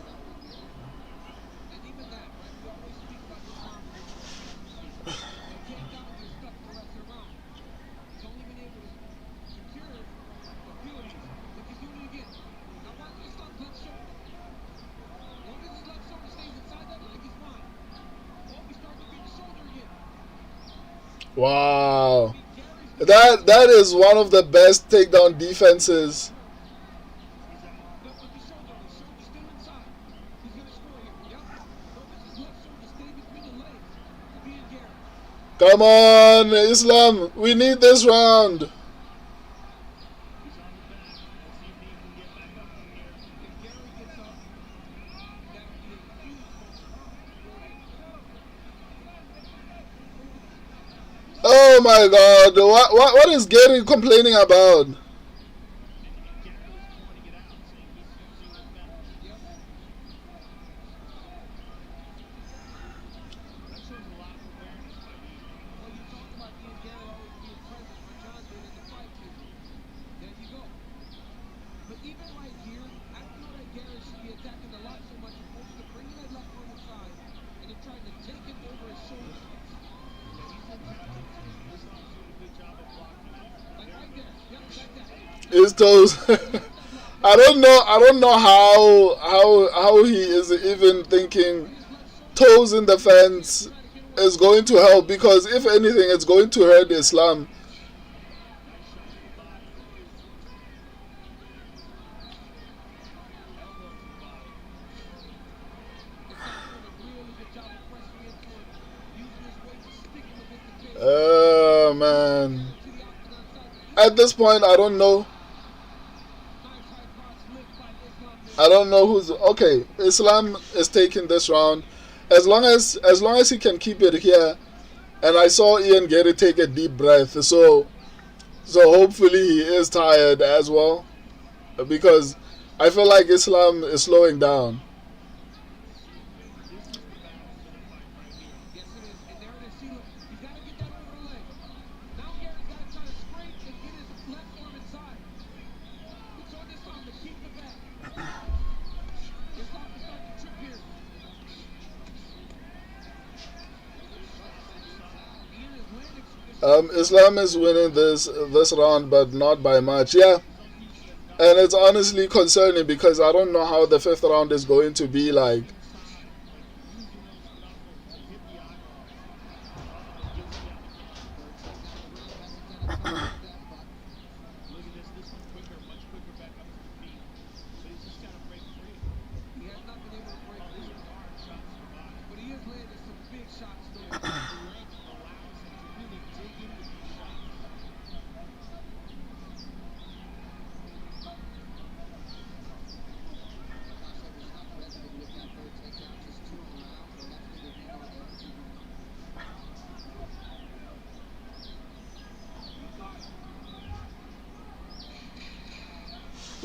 Nice right hand. And even that, right? We always speak about Islam being one of the best positions. The takedown is stuck the rest of the round. He's only been able to secure a few of these. Look, he's doing it again. Now watch Islam's left shoulder. As long as his left shoulder stays inside that leg, he's fine. Oh, he's starting to beat the shoulder again. Wow. That is one of the best takedown defenses. Look with the shoulder. The shoulder's still inside. He's going to score here. Yep. Notice his left shoulder staying between the legs of Ian Garry. Come on, Islam. We need this round. He's on his back. Let's see if he can get back up from here. If Garry gets up, that would be a huge moment. Oh my God! What is Gary complaining about? And Garry was pointing it out, saying he's using his back. Yep. That shows a lot of awareness by Ian. Well, you talk about Ian Garry always being present when John did in the fight. There you go. But even right here, I don't know that Garry should be attacking the lot so much as opposed to bringing that left arm inside and then trying to take it over his shoulder. He's attacking too. Islam's doing a good job at blocking it. Like right there. Yep, like that. His toes. I don't know how he is even thinking toes in the fence is going to help, because if anything, it's going to hurt Islam. Oh man. At this point, I don't know. I don't know who's okay. Islam is taking this round. As long as he can keep it here, and I saw Ian Garry take a deep breath, so hopefully he is tired as well, because I feel like Islam is slowing down. Yes, it is. And there it is. See, look, he's got to get that over the leg. Now Gary's got to try to scrape and get his left arm inside. It's on this arm to keep the back. Islam is starting to trip here. Islam is winning this round, but not by much. Yeah, and it's honestly concerning because I don't know how the fifth round is going to be like. He has not been able to break through. But he is landing some big shots though.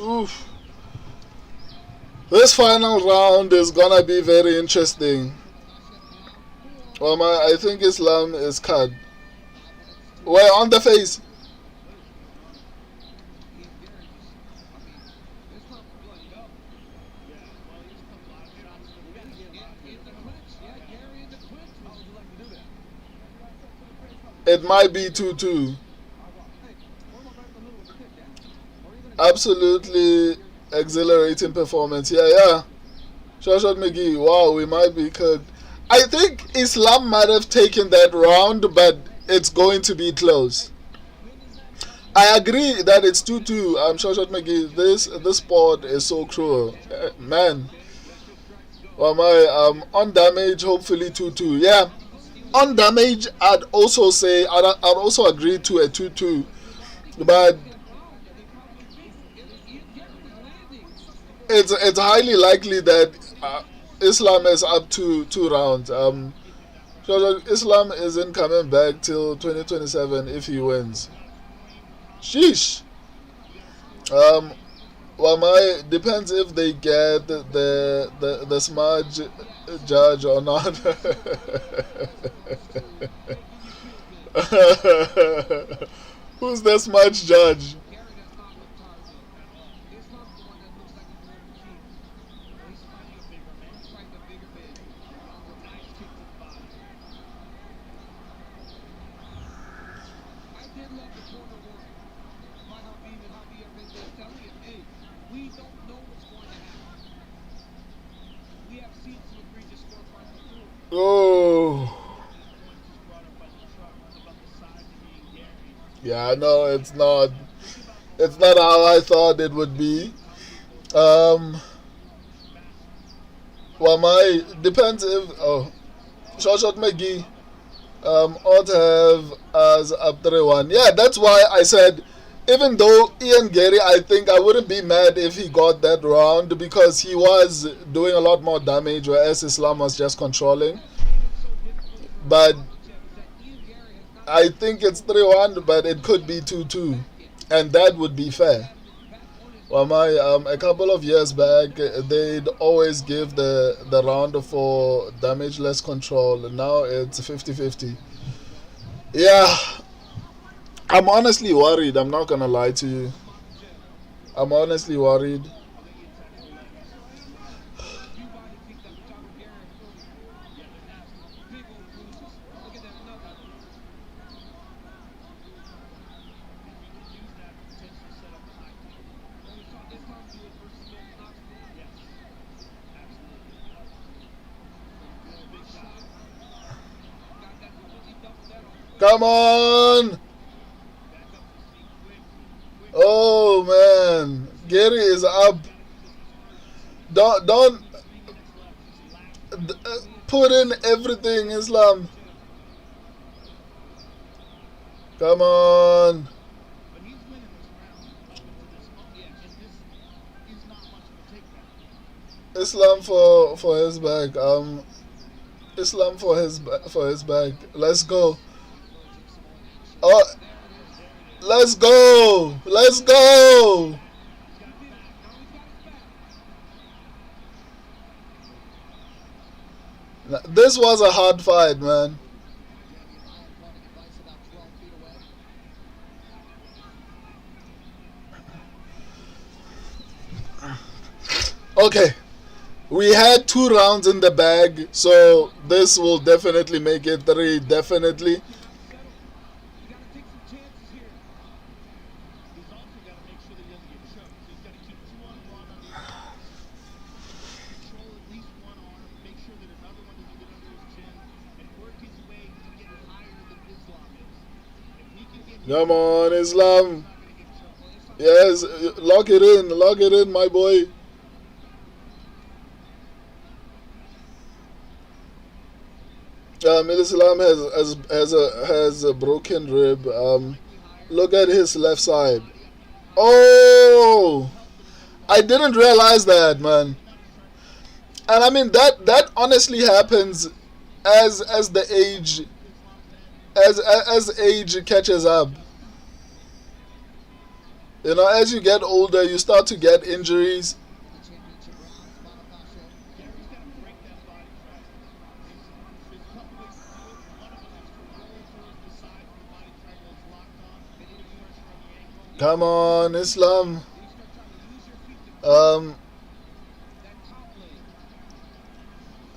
Oof. This final round is gonna be very interesting. I think Islam is cut. Well, on the face. It might be 2-2. Absolutely exhilarating performance. Yeah. Shoshat McGee, wow, we might be cut. I think Islam might have taken that round, but it's going to be close. I agree that it's 2-2. Shoshat McGee, this sport is so cruel. Man. On damage, hopefully 2-2. Yeah. On damage, I'd also agree to a 2-2. But it's highly likely that Islam is up to 2 rounds. Islam isn't coming back till 2027 if he wins. Sheesh. Depends if they get the smart judge or not. Who's the smart judge? Oh. Yeah, no, it's not. It's not how I thought it would be. Depends if Shoshat McGee ought to have as up 3-1. Yeah, that's why I said even though Ian Gary, I think I wouldn't be mad if he got that round because he was doing a lot more damage whereas Islam was just controlling. But I think it's 3-1, but it could be 2-2, and that would be fair. A couple of years back, they'd always give the round for damage-less control. Now it's 50-50. Yeah, I'm honestly worried. I'm not gonna lie to you. I'm honestly worried. Come on! Oh man, Gary is up. Don't put in everything, Islam. Come on. Islam for his back. Islam for his back. Let's go. Oh, let's go. Let's go. This was a hard fight, man. Okay, we had 2 rounds in the bag, so this will definitely make it 3, definitely. You gotta take some chances here. He's also got to make sure that he doesn't get choked. So he's got to keep 2 on 1 on the outs. Control at least one arm. Make sure that another one doesn't get under his chin. And work his way to get higher than Islam is. If he can get Come on, Islam. he's not going to get choked. Yes, lock it in, my boy. Islam has a broken rib. Look at his left side. Oh, I didn't realize that, man. And I mean that honestly happens as the age as age catches up. You know, as you get older, you start to get injuries. Gary's got to break that body triangle. There's a couple ways to do it. One of them is to roll towards the side when the body triangle is locked on. Then put pressure on the ankle. Come on, Islam. Then you start trying to use your feet to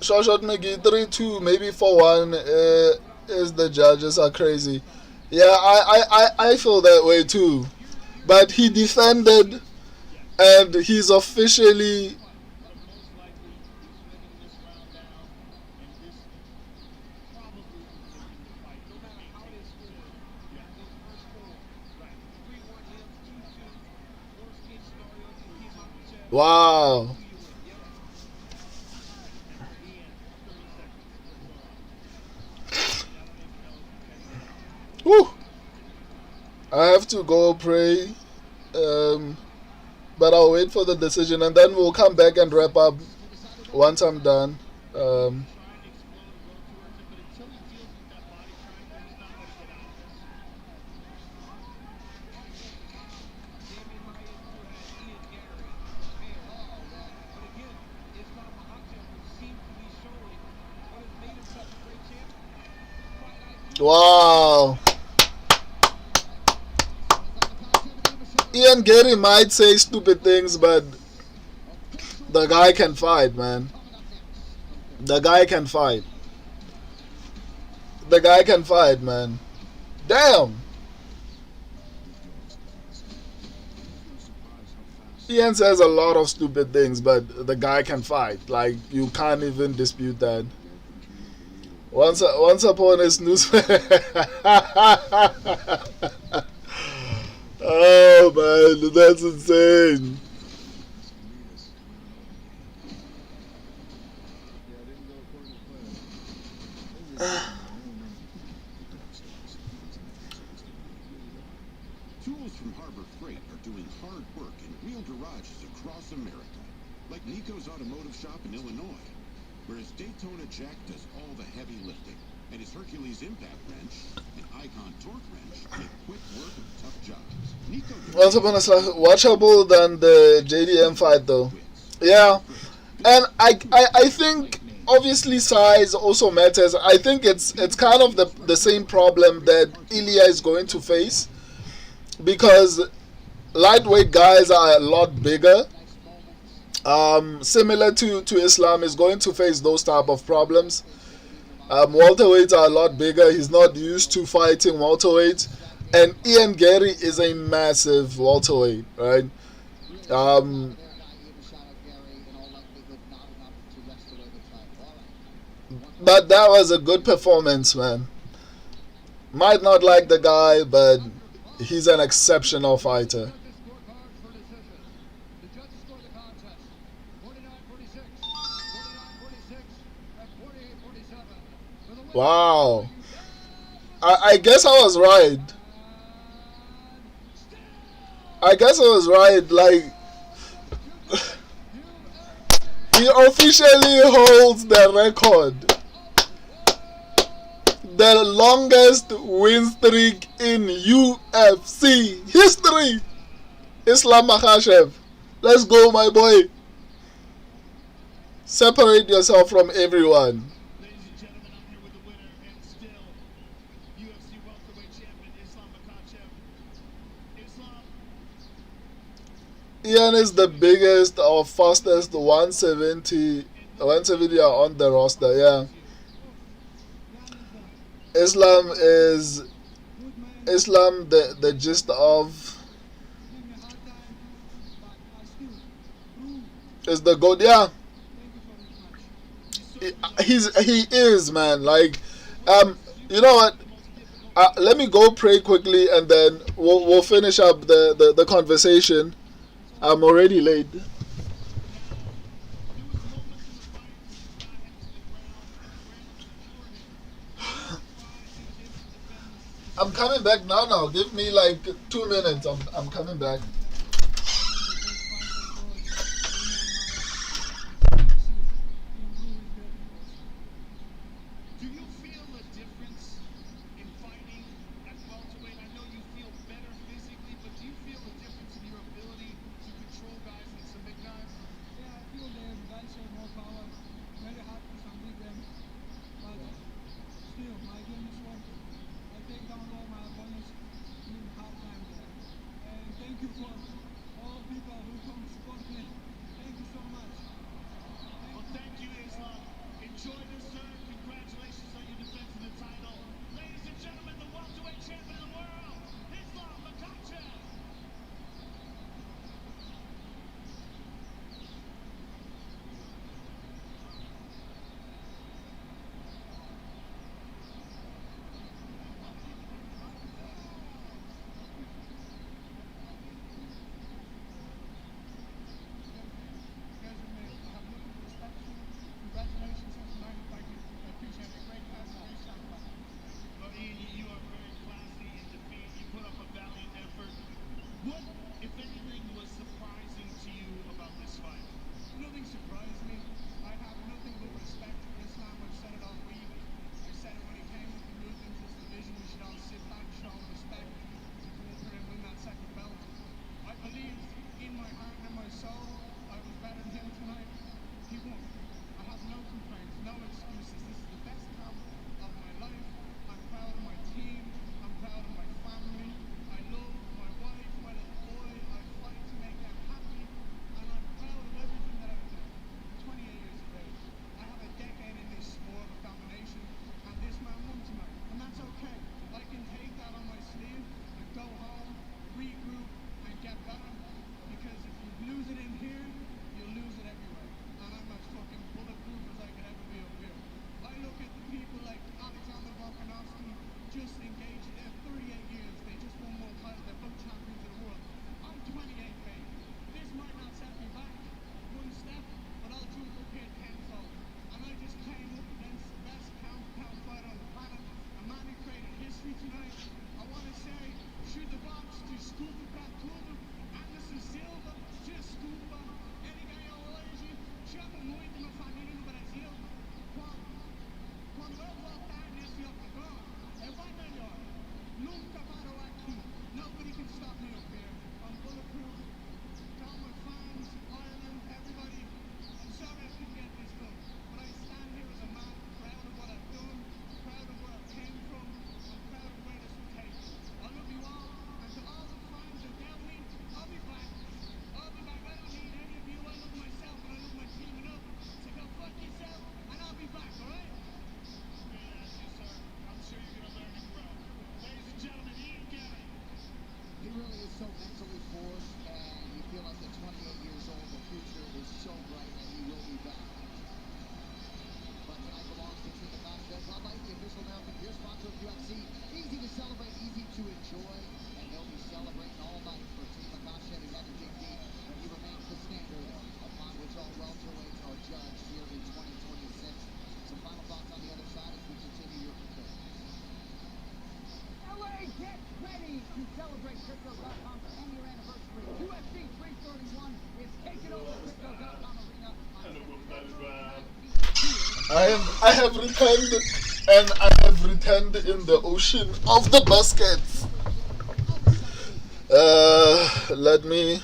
that top leg. Shot McGee 3-2, maybe 4-1. Is the judges are crazy. Yeah, I feel that way too. But he defended, and he's officially. But most likely, he's winning this round now. And this probably is looking to fight. No matter how they score, those first 4, right? 3-1 him, 2-2. Worst case scenario, if you keep Makhachev, Wow. you win. Yep. Woo. I have to go pray. But I'll wait for the decision, and then we'll come back and wrap up once I'm done. Trying to explode and go towards it, but until he deals with that body triangle, he's not going to get out of this. Damien Maia had Ian Gary. But again, Islam Makhachev, who seems to be showing what has made him such a great champion. Fight IQ. Wow. Ian Gary might say stupid things, but the guy can fight, man. The guy can fight. The guy can fight, man. Damn. Ian says a lot of stupid things, but the guy can fight. Like, you can't even dispute that. Once upon his news. Oh man, that's insane. Tools from Harbor Freight are doing hard work in real garages across America, like Nico's Automotive Shop in Illinois, whereas Daytona Jack does all the heavy lifting, and his Hercules Impact Wrench and Icon Torque Wrench make quick work of tough jobs. Nico Once upon a time, watchable than the JDM fight though. Yeah, and I think obviously size also matters. I think it's kind of the same problem that Ilya is going to face, because lightweight guys are a lot bigger. Similar to Islam, is going to face those type of problems. Welterweights are a lot bigger. He's not used to fighting welterweights, and Ian Gary is a massive welterweight, right? But that was a good performance, man. Might not like the guy, but he's an exceptional fighter. The judges scored the contest 49-46, 49-46, and 48-47. For the win, Wow. I guess I was right. I guess I was right. Like, he officially holds the record. The longest win streak in UFC history. Islam Makhachev. Let's go, my boy. Separate yourself from everyone. Ladies and Ian is the biggest or fastest 170 are on the roster. Yeah, Islam is Islam. The gist of is the goat. Yeah, he is, man. Like, you know what? Let me go pray quickly, and then we'll finish up the conversation. I'm already late. I'm coming back now. Now, give me like 2 minutes. I'm coming back. Do you feel a difference in fighting at welterweight? I know you feel better physically, but do you feel a difference in your ability to control guys and submit guys? Yeah, I feel the guys have more power. Very hard to submit them. But still, my game is one. I take down all my opponents in hard time there. And thank you for all people who come support me. Thank you so much. Well, thank you, Islam. Enjoy this, sir. Congratulations on your defense of the title. Ladies and gentlemen, the welterweight champion of the world, Islam Makhachev. Congratulations on tonight. Thank you. I appreciate it. Great class, great shot. Well, Ian, you are very classy in defeat. You put up a valiant effort. What, if anything, was surprising to you about this fight? Nothing surprised me. I have nothing but respect for Islam. I've said it all week. I said it when he came with the move into this division. We should all sit back, show him respect, to go up there and win that second belt. I believe in my heart and my soul I was better than him tonight. He won. I have no complaints, no excuses. This is the best time of my life. I'm proud of my team. I'm proud of my family. I love my wife, my little boy. I fight to make them happy. And I'm proud of everything that I've done. I'm 28 years of age. I have a decade in this sport of domination. And this man won tonight. And that's okay. I can take that on my sleeve and go home, regroup, and get better. Because if you lose it in here, you'll lose it everywhere. And I'm as fucking bulletproof as I could ever be up here. I look at the people like Alexander Volkanovski, just engaged in 38 years. They just won more titles. They're both champions of the world. I'm 28, baby. This might not set me back one step, but I'll jump up here tenfold. And I just came up against the best pound-for-pound fighter on the planet, a man who created history tonight. I want to say, shoot the box, desculpa pra tudo. Anderson Silva, desculpa. Ele ganhou hoje. Te amo muito, minha família no Brasil. Quando eu voltar nesse octagon, eu vou melhor. Nunca parou aqui. Nobody can stop me up here. I'm bulletproof. Tell my fans, Ireland, everybody, I'm sorry I couldn't get this done. But I stand here as a man proud of what I've done, proud of where I came from, and proud of where this will take me. I love you all, and to all the fans who doubt me, I'll be back. I'll be back. I don't need any of you. I love myself and I love my team enough. So go fuck yourself, and I'll be back, alright? Yes, sir. I'm sure you're going to learn and grow. Ladies and gentlemen, Ian Garry. He really is so mentally forced, and you feel like at 28 years old, the future is so bright, and he will be back. But tonight belongs to Team Makhachev. Bud Light, the official American beer sponsor of UFC. Easy to celebrate, easy to enjoy, and they'll be celebrating all night for Team Makhachev. He had a big beat, but he remains the standard upon which all welterweights are judged here in 2026. Some final thoughts on the other side as we continue your preparedness. LA, get ready to celebrate Crypto.com's 10-year anniversary. UFC 331 is taking over Crypto.com Arena on I have returned, and I have returned in the ocean of the baskets. Let me.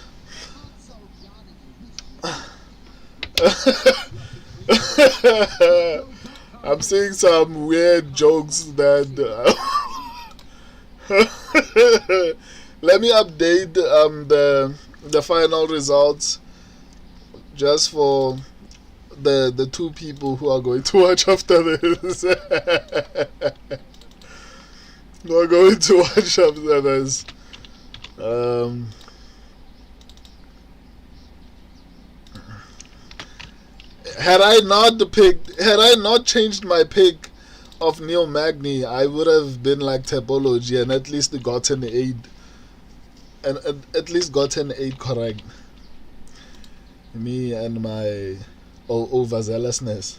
I'm seeing some weird jokes that. Let me update the final results just for the two people who are going to watch after this. Who are going to watch after this. Had I not changed my pick of Neil Magny, I would have been like Topology and at least gotten 8, and at least gotten 8 correct. Me and my overzealousness.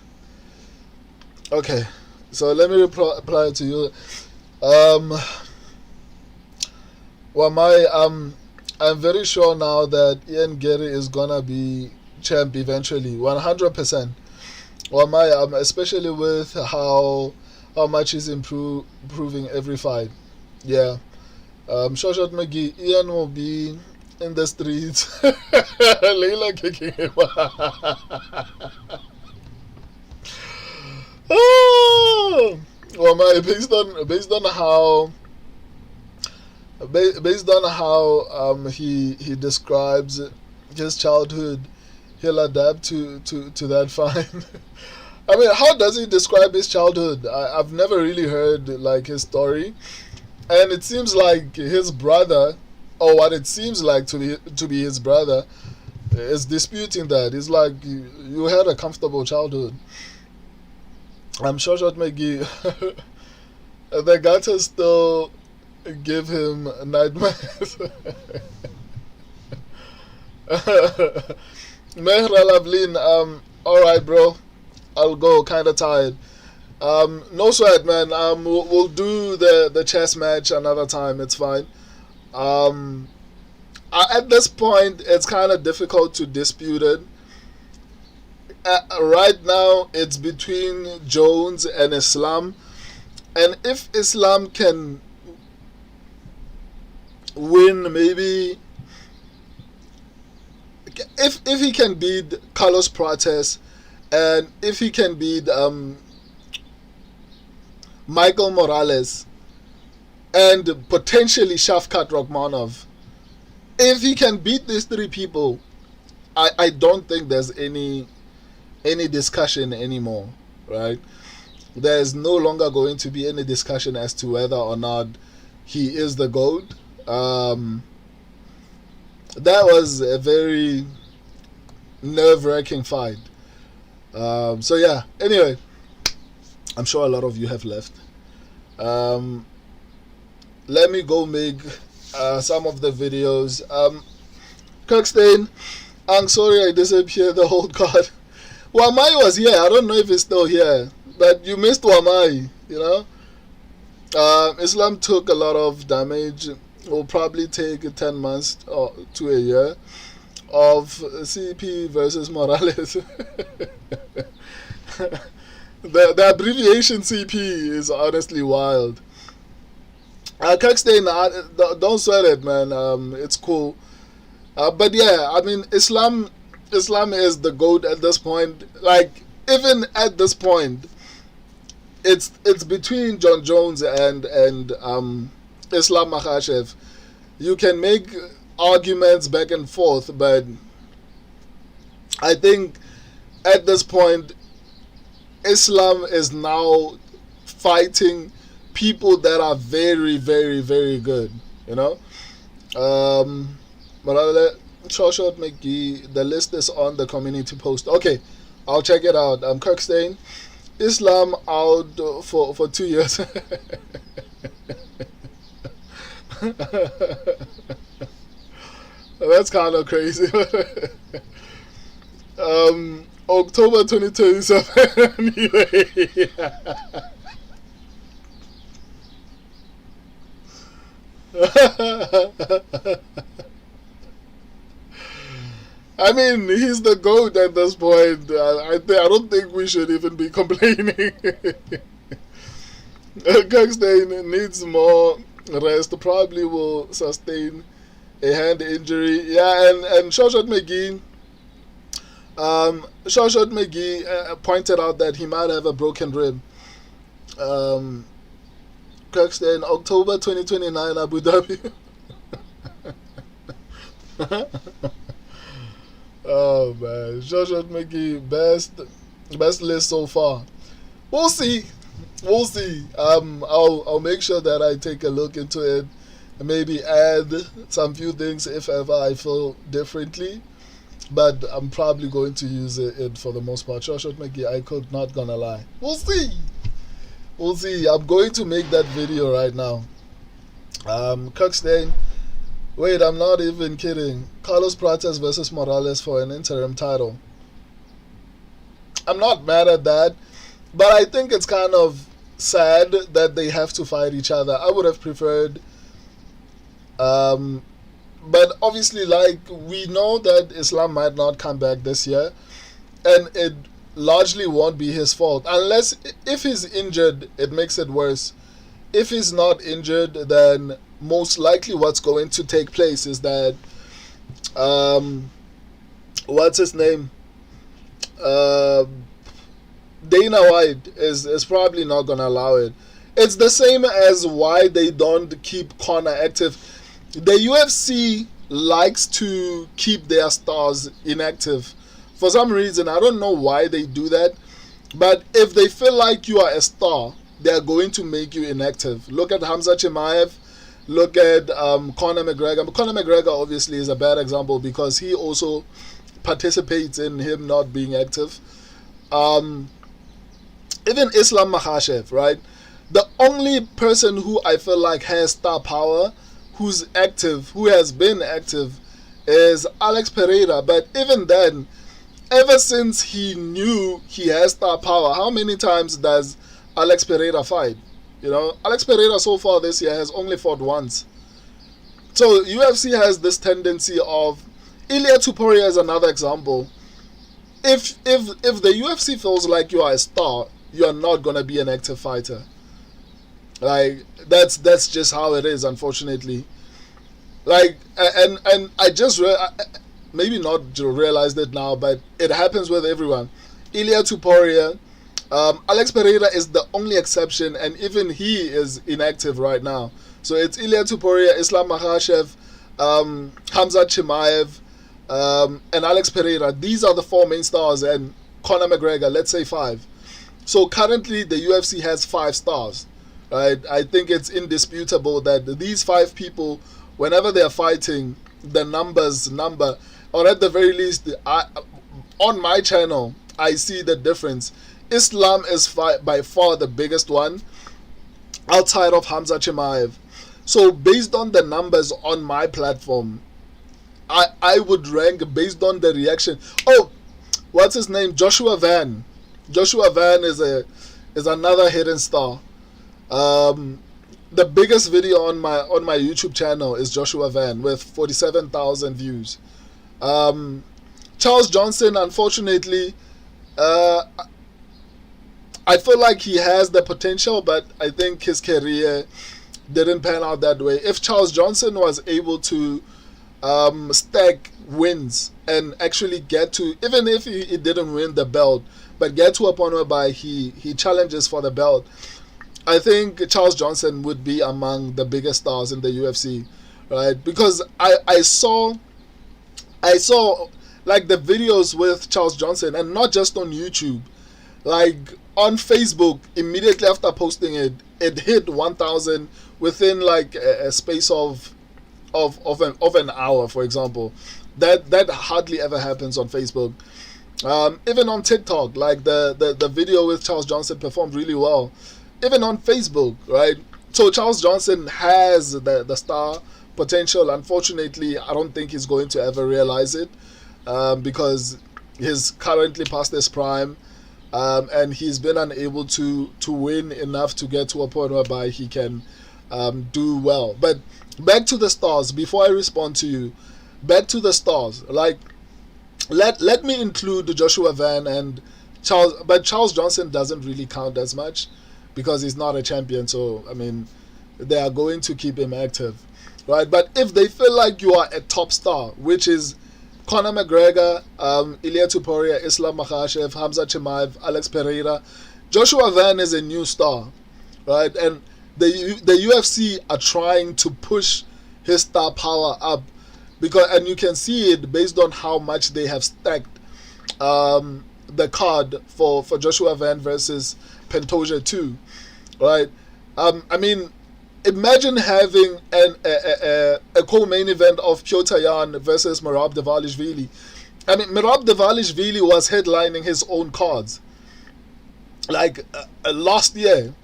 Okay, so let me reply to you. Wamai, I'm very sure now that Ian Gary is gonna be champ eventually, 100%. Wamai, especially with how much he's improving every fight. Yeah. Shoshat McGee, Ian will be in the streets. Layla kicking him. Oh, Wamai, based on how he describes his childhood, he'll adapt to that fine. I mean, how does he describe his childhood? I've never really heard like his story, and it seems like his brother, or what it seems like to be his brother, is disputing that. It's like you had a comfortable childhood. I'm sure Shot McGee, the gutters still give him nightmares. Mehra Lavlin, alright bro, I'll go, kinda tired. No sweat man, we'll do the chess match another time, it's fine. At this point it's kinda difficult to dispute it. Right now it's between Jones and Islam, and if Islam can win, maybe if he can beat Carlos Prates, and if he can beat Michael Morales and potentially Shavkat Rakhmonov, if he can beat these 3 people, I don't think there's any discussion anymore, right? There is no longer going to be any discussion as to whether or not he is the GOAT. That was a very nerve-wracking fight. So yeah, anyway, I'm sure a lot of you have left. Let me go make some of the videos. Kirkstein, I'm sorry I disappeared the whole card. Wamai was here. I don't know if he's still here, but you missed Wamai, you know. Islam took a lot of damage. Will probably take 10 months to a year of CP versus Morales. the abbreviation CP is honestly wild. Kirkstein, don't sweat it, man. It's cool. But yeah, I mean, Islam is the GOAT at this point. Like, even at this point, it's between John Jones and Islam Makhachev. You can make arguments back and forth, but I think at this point Islam is now fighting people that are very, very, very good, you know. Short McGee, the list is on the community post. Okay, I'll check it out. Kirkstein, Islam out for 2 years. That's kind of crazy. October 2027. Anyway. I mean, he's the GOAT at this point. I don't think we should even be complaining. Kirkstein needs more rest. Probably will sustain a hand injury. Yeah, and Shoshat McGee pointed out that he might have a broken rib. Kirkstein, October 2029, Abu Dhabi. Oh man, Joshua Mickey, best list so far. We'll see. We'll see. I'll make sure that I take a look into it and maybe add some few things if ever I feel differently. But I'm probably going to use it for the most part. Joshua Mickey, I could not gonna lie. We'll see. We'll see. I'm going to make that video right now. Kirkstein. Wait, I'm not even kidding. Carlos Prates versus Morales for an interim title. I'm not mad at that, but I think it's kind of sad that they have to fight each other. I would have preferred, but obviously, like, we know that Islam might not come back this year, and it largely won't be his fault unless if he's injured, it makes it worse. If he's not injured, then most likely what's going to take place is that what's his name, Dana White is probably not gonna allow it. It's the same as why they don't keep Conor active. The UFC likes to keep their stars inactive for some reason. I don't know why they do that, but if they feel like you are a star, they're going to make you inactive. Look at Hamza Chimaev. Look at Conor McGregor. Conor McGregor obviously is a bad example because he also participates in him not being active. Even Islam Makhachev, right? The only person who I feel like has star power, who's active, who has been active, is Alex Pereira. But even then, ever since he knew he has star power, how many times does Alex Pereira fight? You know, Alex Pereira so far this year has only fought once. So UFC has this tendency of, Ilia Tuporia is another example. If the UFC feels like you are a star, you are not gonna be an active fighter. Like that's just how it is, unfortunately. Like and I just maybe not realized it now, but it happens with everyone. Ilia Tuporia. Alex Pereira is the only exception, and even he is inactive right now. So it's Ilia Tuporia, Islam Makhachev, Hamza Chimaev, and Alex Pereira. These are the four main stars, and Conor McGregor, let's say 5. So currently the UFC has 5 stars, right? I think it's indisputable that these 5 people, whenever they're fighting, the number, or at the very least, on my channel, I see the difference. Islam is by far the biggest one outside of Hamza Chimaev. So based on the numbers on my platform, I would rank based on the reaction. Oh, what's his name? Joshua Van. Joshua Van is another hidden star. The biggest video on my YouTube channel is Joshua Van with 47,000 views. Charles Johnson, unfortunately, I feel like he has the potential, but I think his career didn't pan out that way. If Charles Johnson was able to stack wins and actually get to, even if he didn't win the belt, but get to a point whereby he challenges for the belt, I think Charles Johnson would be among the biggest stars in the UFC, right? Because I saw like the videos with Charles Johnson, and not just on YouTube, like on Facebook. Immediately after posting it, it hit 1,000 within like a space of an hour, for example. That hardly ever happens on Facebook. Even on TikTok, like the video with Charles Johnson performed really well. Even on Facebook, right? So Charles Johnson has the star potential. Unfortunately, I don't think he's going to ever realize it, because he's currently past his prime, and he's been unable to win enough to get to a point whereby he can do well. But back to the stars, before I respond to you, back to the stars, like let me include Joshua Van and Charles, but Charles Johnson doesn't really count as much because he's not a champion. So I mean, they are going to keep him active, right? But if they feel like you are a top star, which is Conor McGregor, Ilia Tuporia, Islam Makhachev, Hamza Chimaev, Alex Pereira, Joshua Van is a new star, right? And the UFC are trying to push his star power up because, and you can see it based on how much they have stacked the card for Joshua Van versus Pantoja 2, right? I mean, imagine having a co-main event of Piotr Jan versus Merab Dvalishvili. I mean, Merab Dvalishvili was headlining his own cards. Like last year,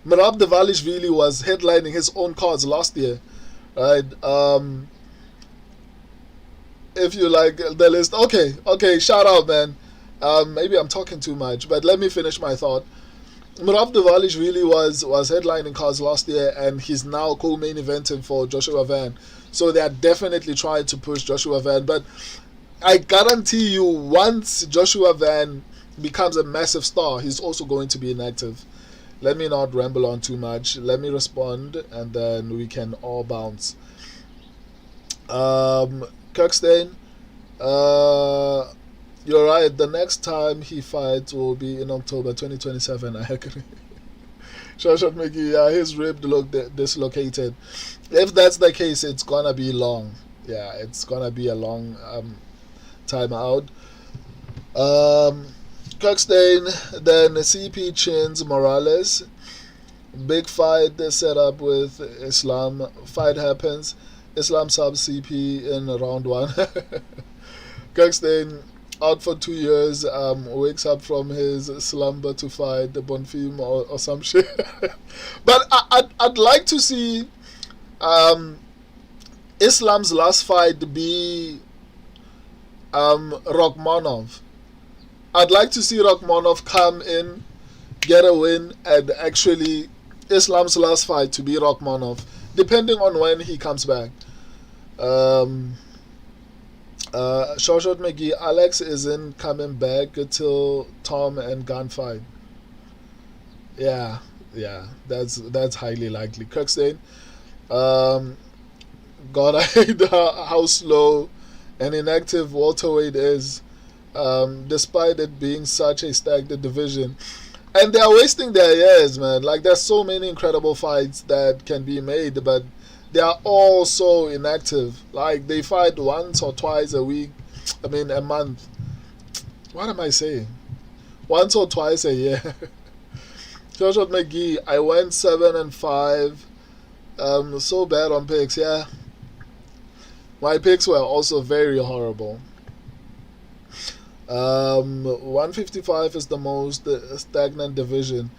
Merab Dvalishvili was headlining his own cards last year, right? If you like the list, okay, shout out, man. Maybe I'm talking too much, but let me finish my thought. Merab Dvalishvili was headlining cards last year, and he's now co-main eventing for Joshua Van. So they are definitely trying to push Joshua Van. But I guarantee you, once Joshua Van becomes a massive star, he's also going to be inactive. Let me not ramble on too much. Let me respond, and then we can all bounce. Kirkstein, you're right. The next time he fights will be in October 2027. I agree. Shoshat Mickey, yeah, his rib looked dislocated. If that's the case, it's gonna be long. Yeah, it's gonna be a long time out. Kirkstein, then CP Chins Morales. Big fight set up with Islam. Fight happens. Islam subs CP in round 1. Kirkstein out for 2 years, wakes up from his slumber to fight the Bonfim or some shit. But I'd like to see Islam's last fight be Rachmanov. I'd like to see Rachmanov come in, get a win, and actually Islam's last fight to be Rachmanov, depending on when he comes back. Shorshot McGee, Alex isn't coming back until Tom and Gunn fight. Yeah, that's highly likely. Kirkstein, God, I hate how slow and inactive welterweight is, despite it being such a stacked division. And they are wasting their years, man. Like, there's so many incredible fights that can be made, but they are all so inactive. Like, they fight once or twice a week. I mean, a month. What am I saying? Once or twice a year. Joshua McGee, I went 7-5. So bad on picks, yeah. My picks were also very horrible. 155 is the most stagnant division.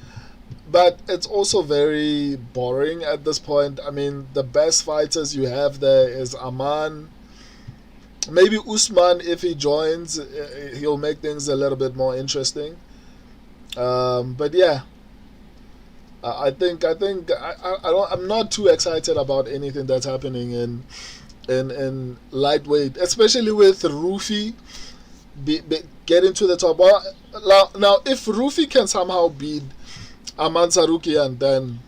But it's also very boring at this point. I mean, the best fighters you have there is Aman. Maybe Usman, if he joins, he'll make things a little bit more interesting. But yeah, I'm not too excited about anything that's happening in lightweight, especially with Rufi getting to the top. Well, now if Rufi can somehow beat Aman Sarukian, then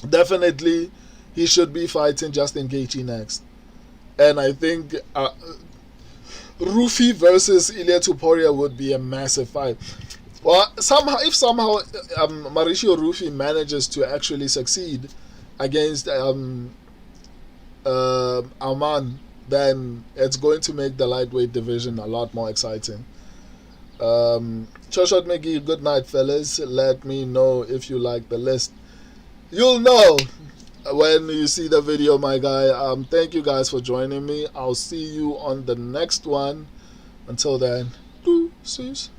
definitely he should be fighting Justin Gaethje next. And I think Rufi versus Ilia Tuporia would be a massive fight. Well, if somehow Mauricio Rufi manages to actually succeed against Aman, then it's going to make the lightweight division a lot more exciting. Choshot McGee, good night, fellas. Let me know if you like the list. You'll know when you see the video, my guy. Thank you guys for joining me. I'll see you on the next one. Until then, deuces.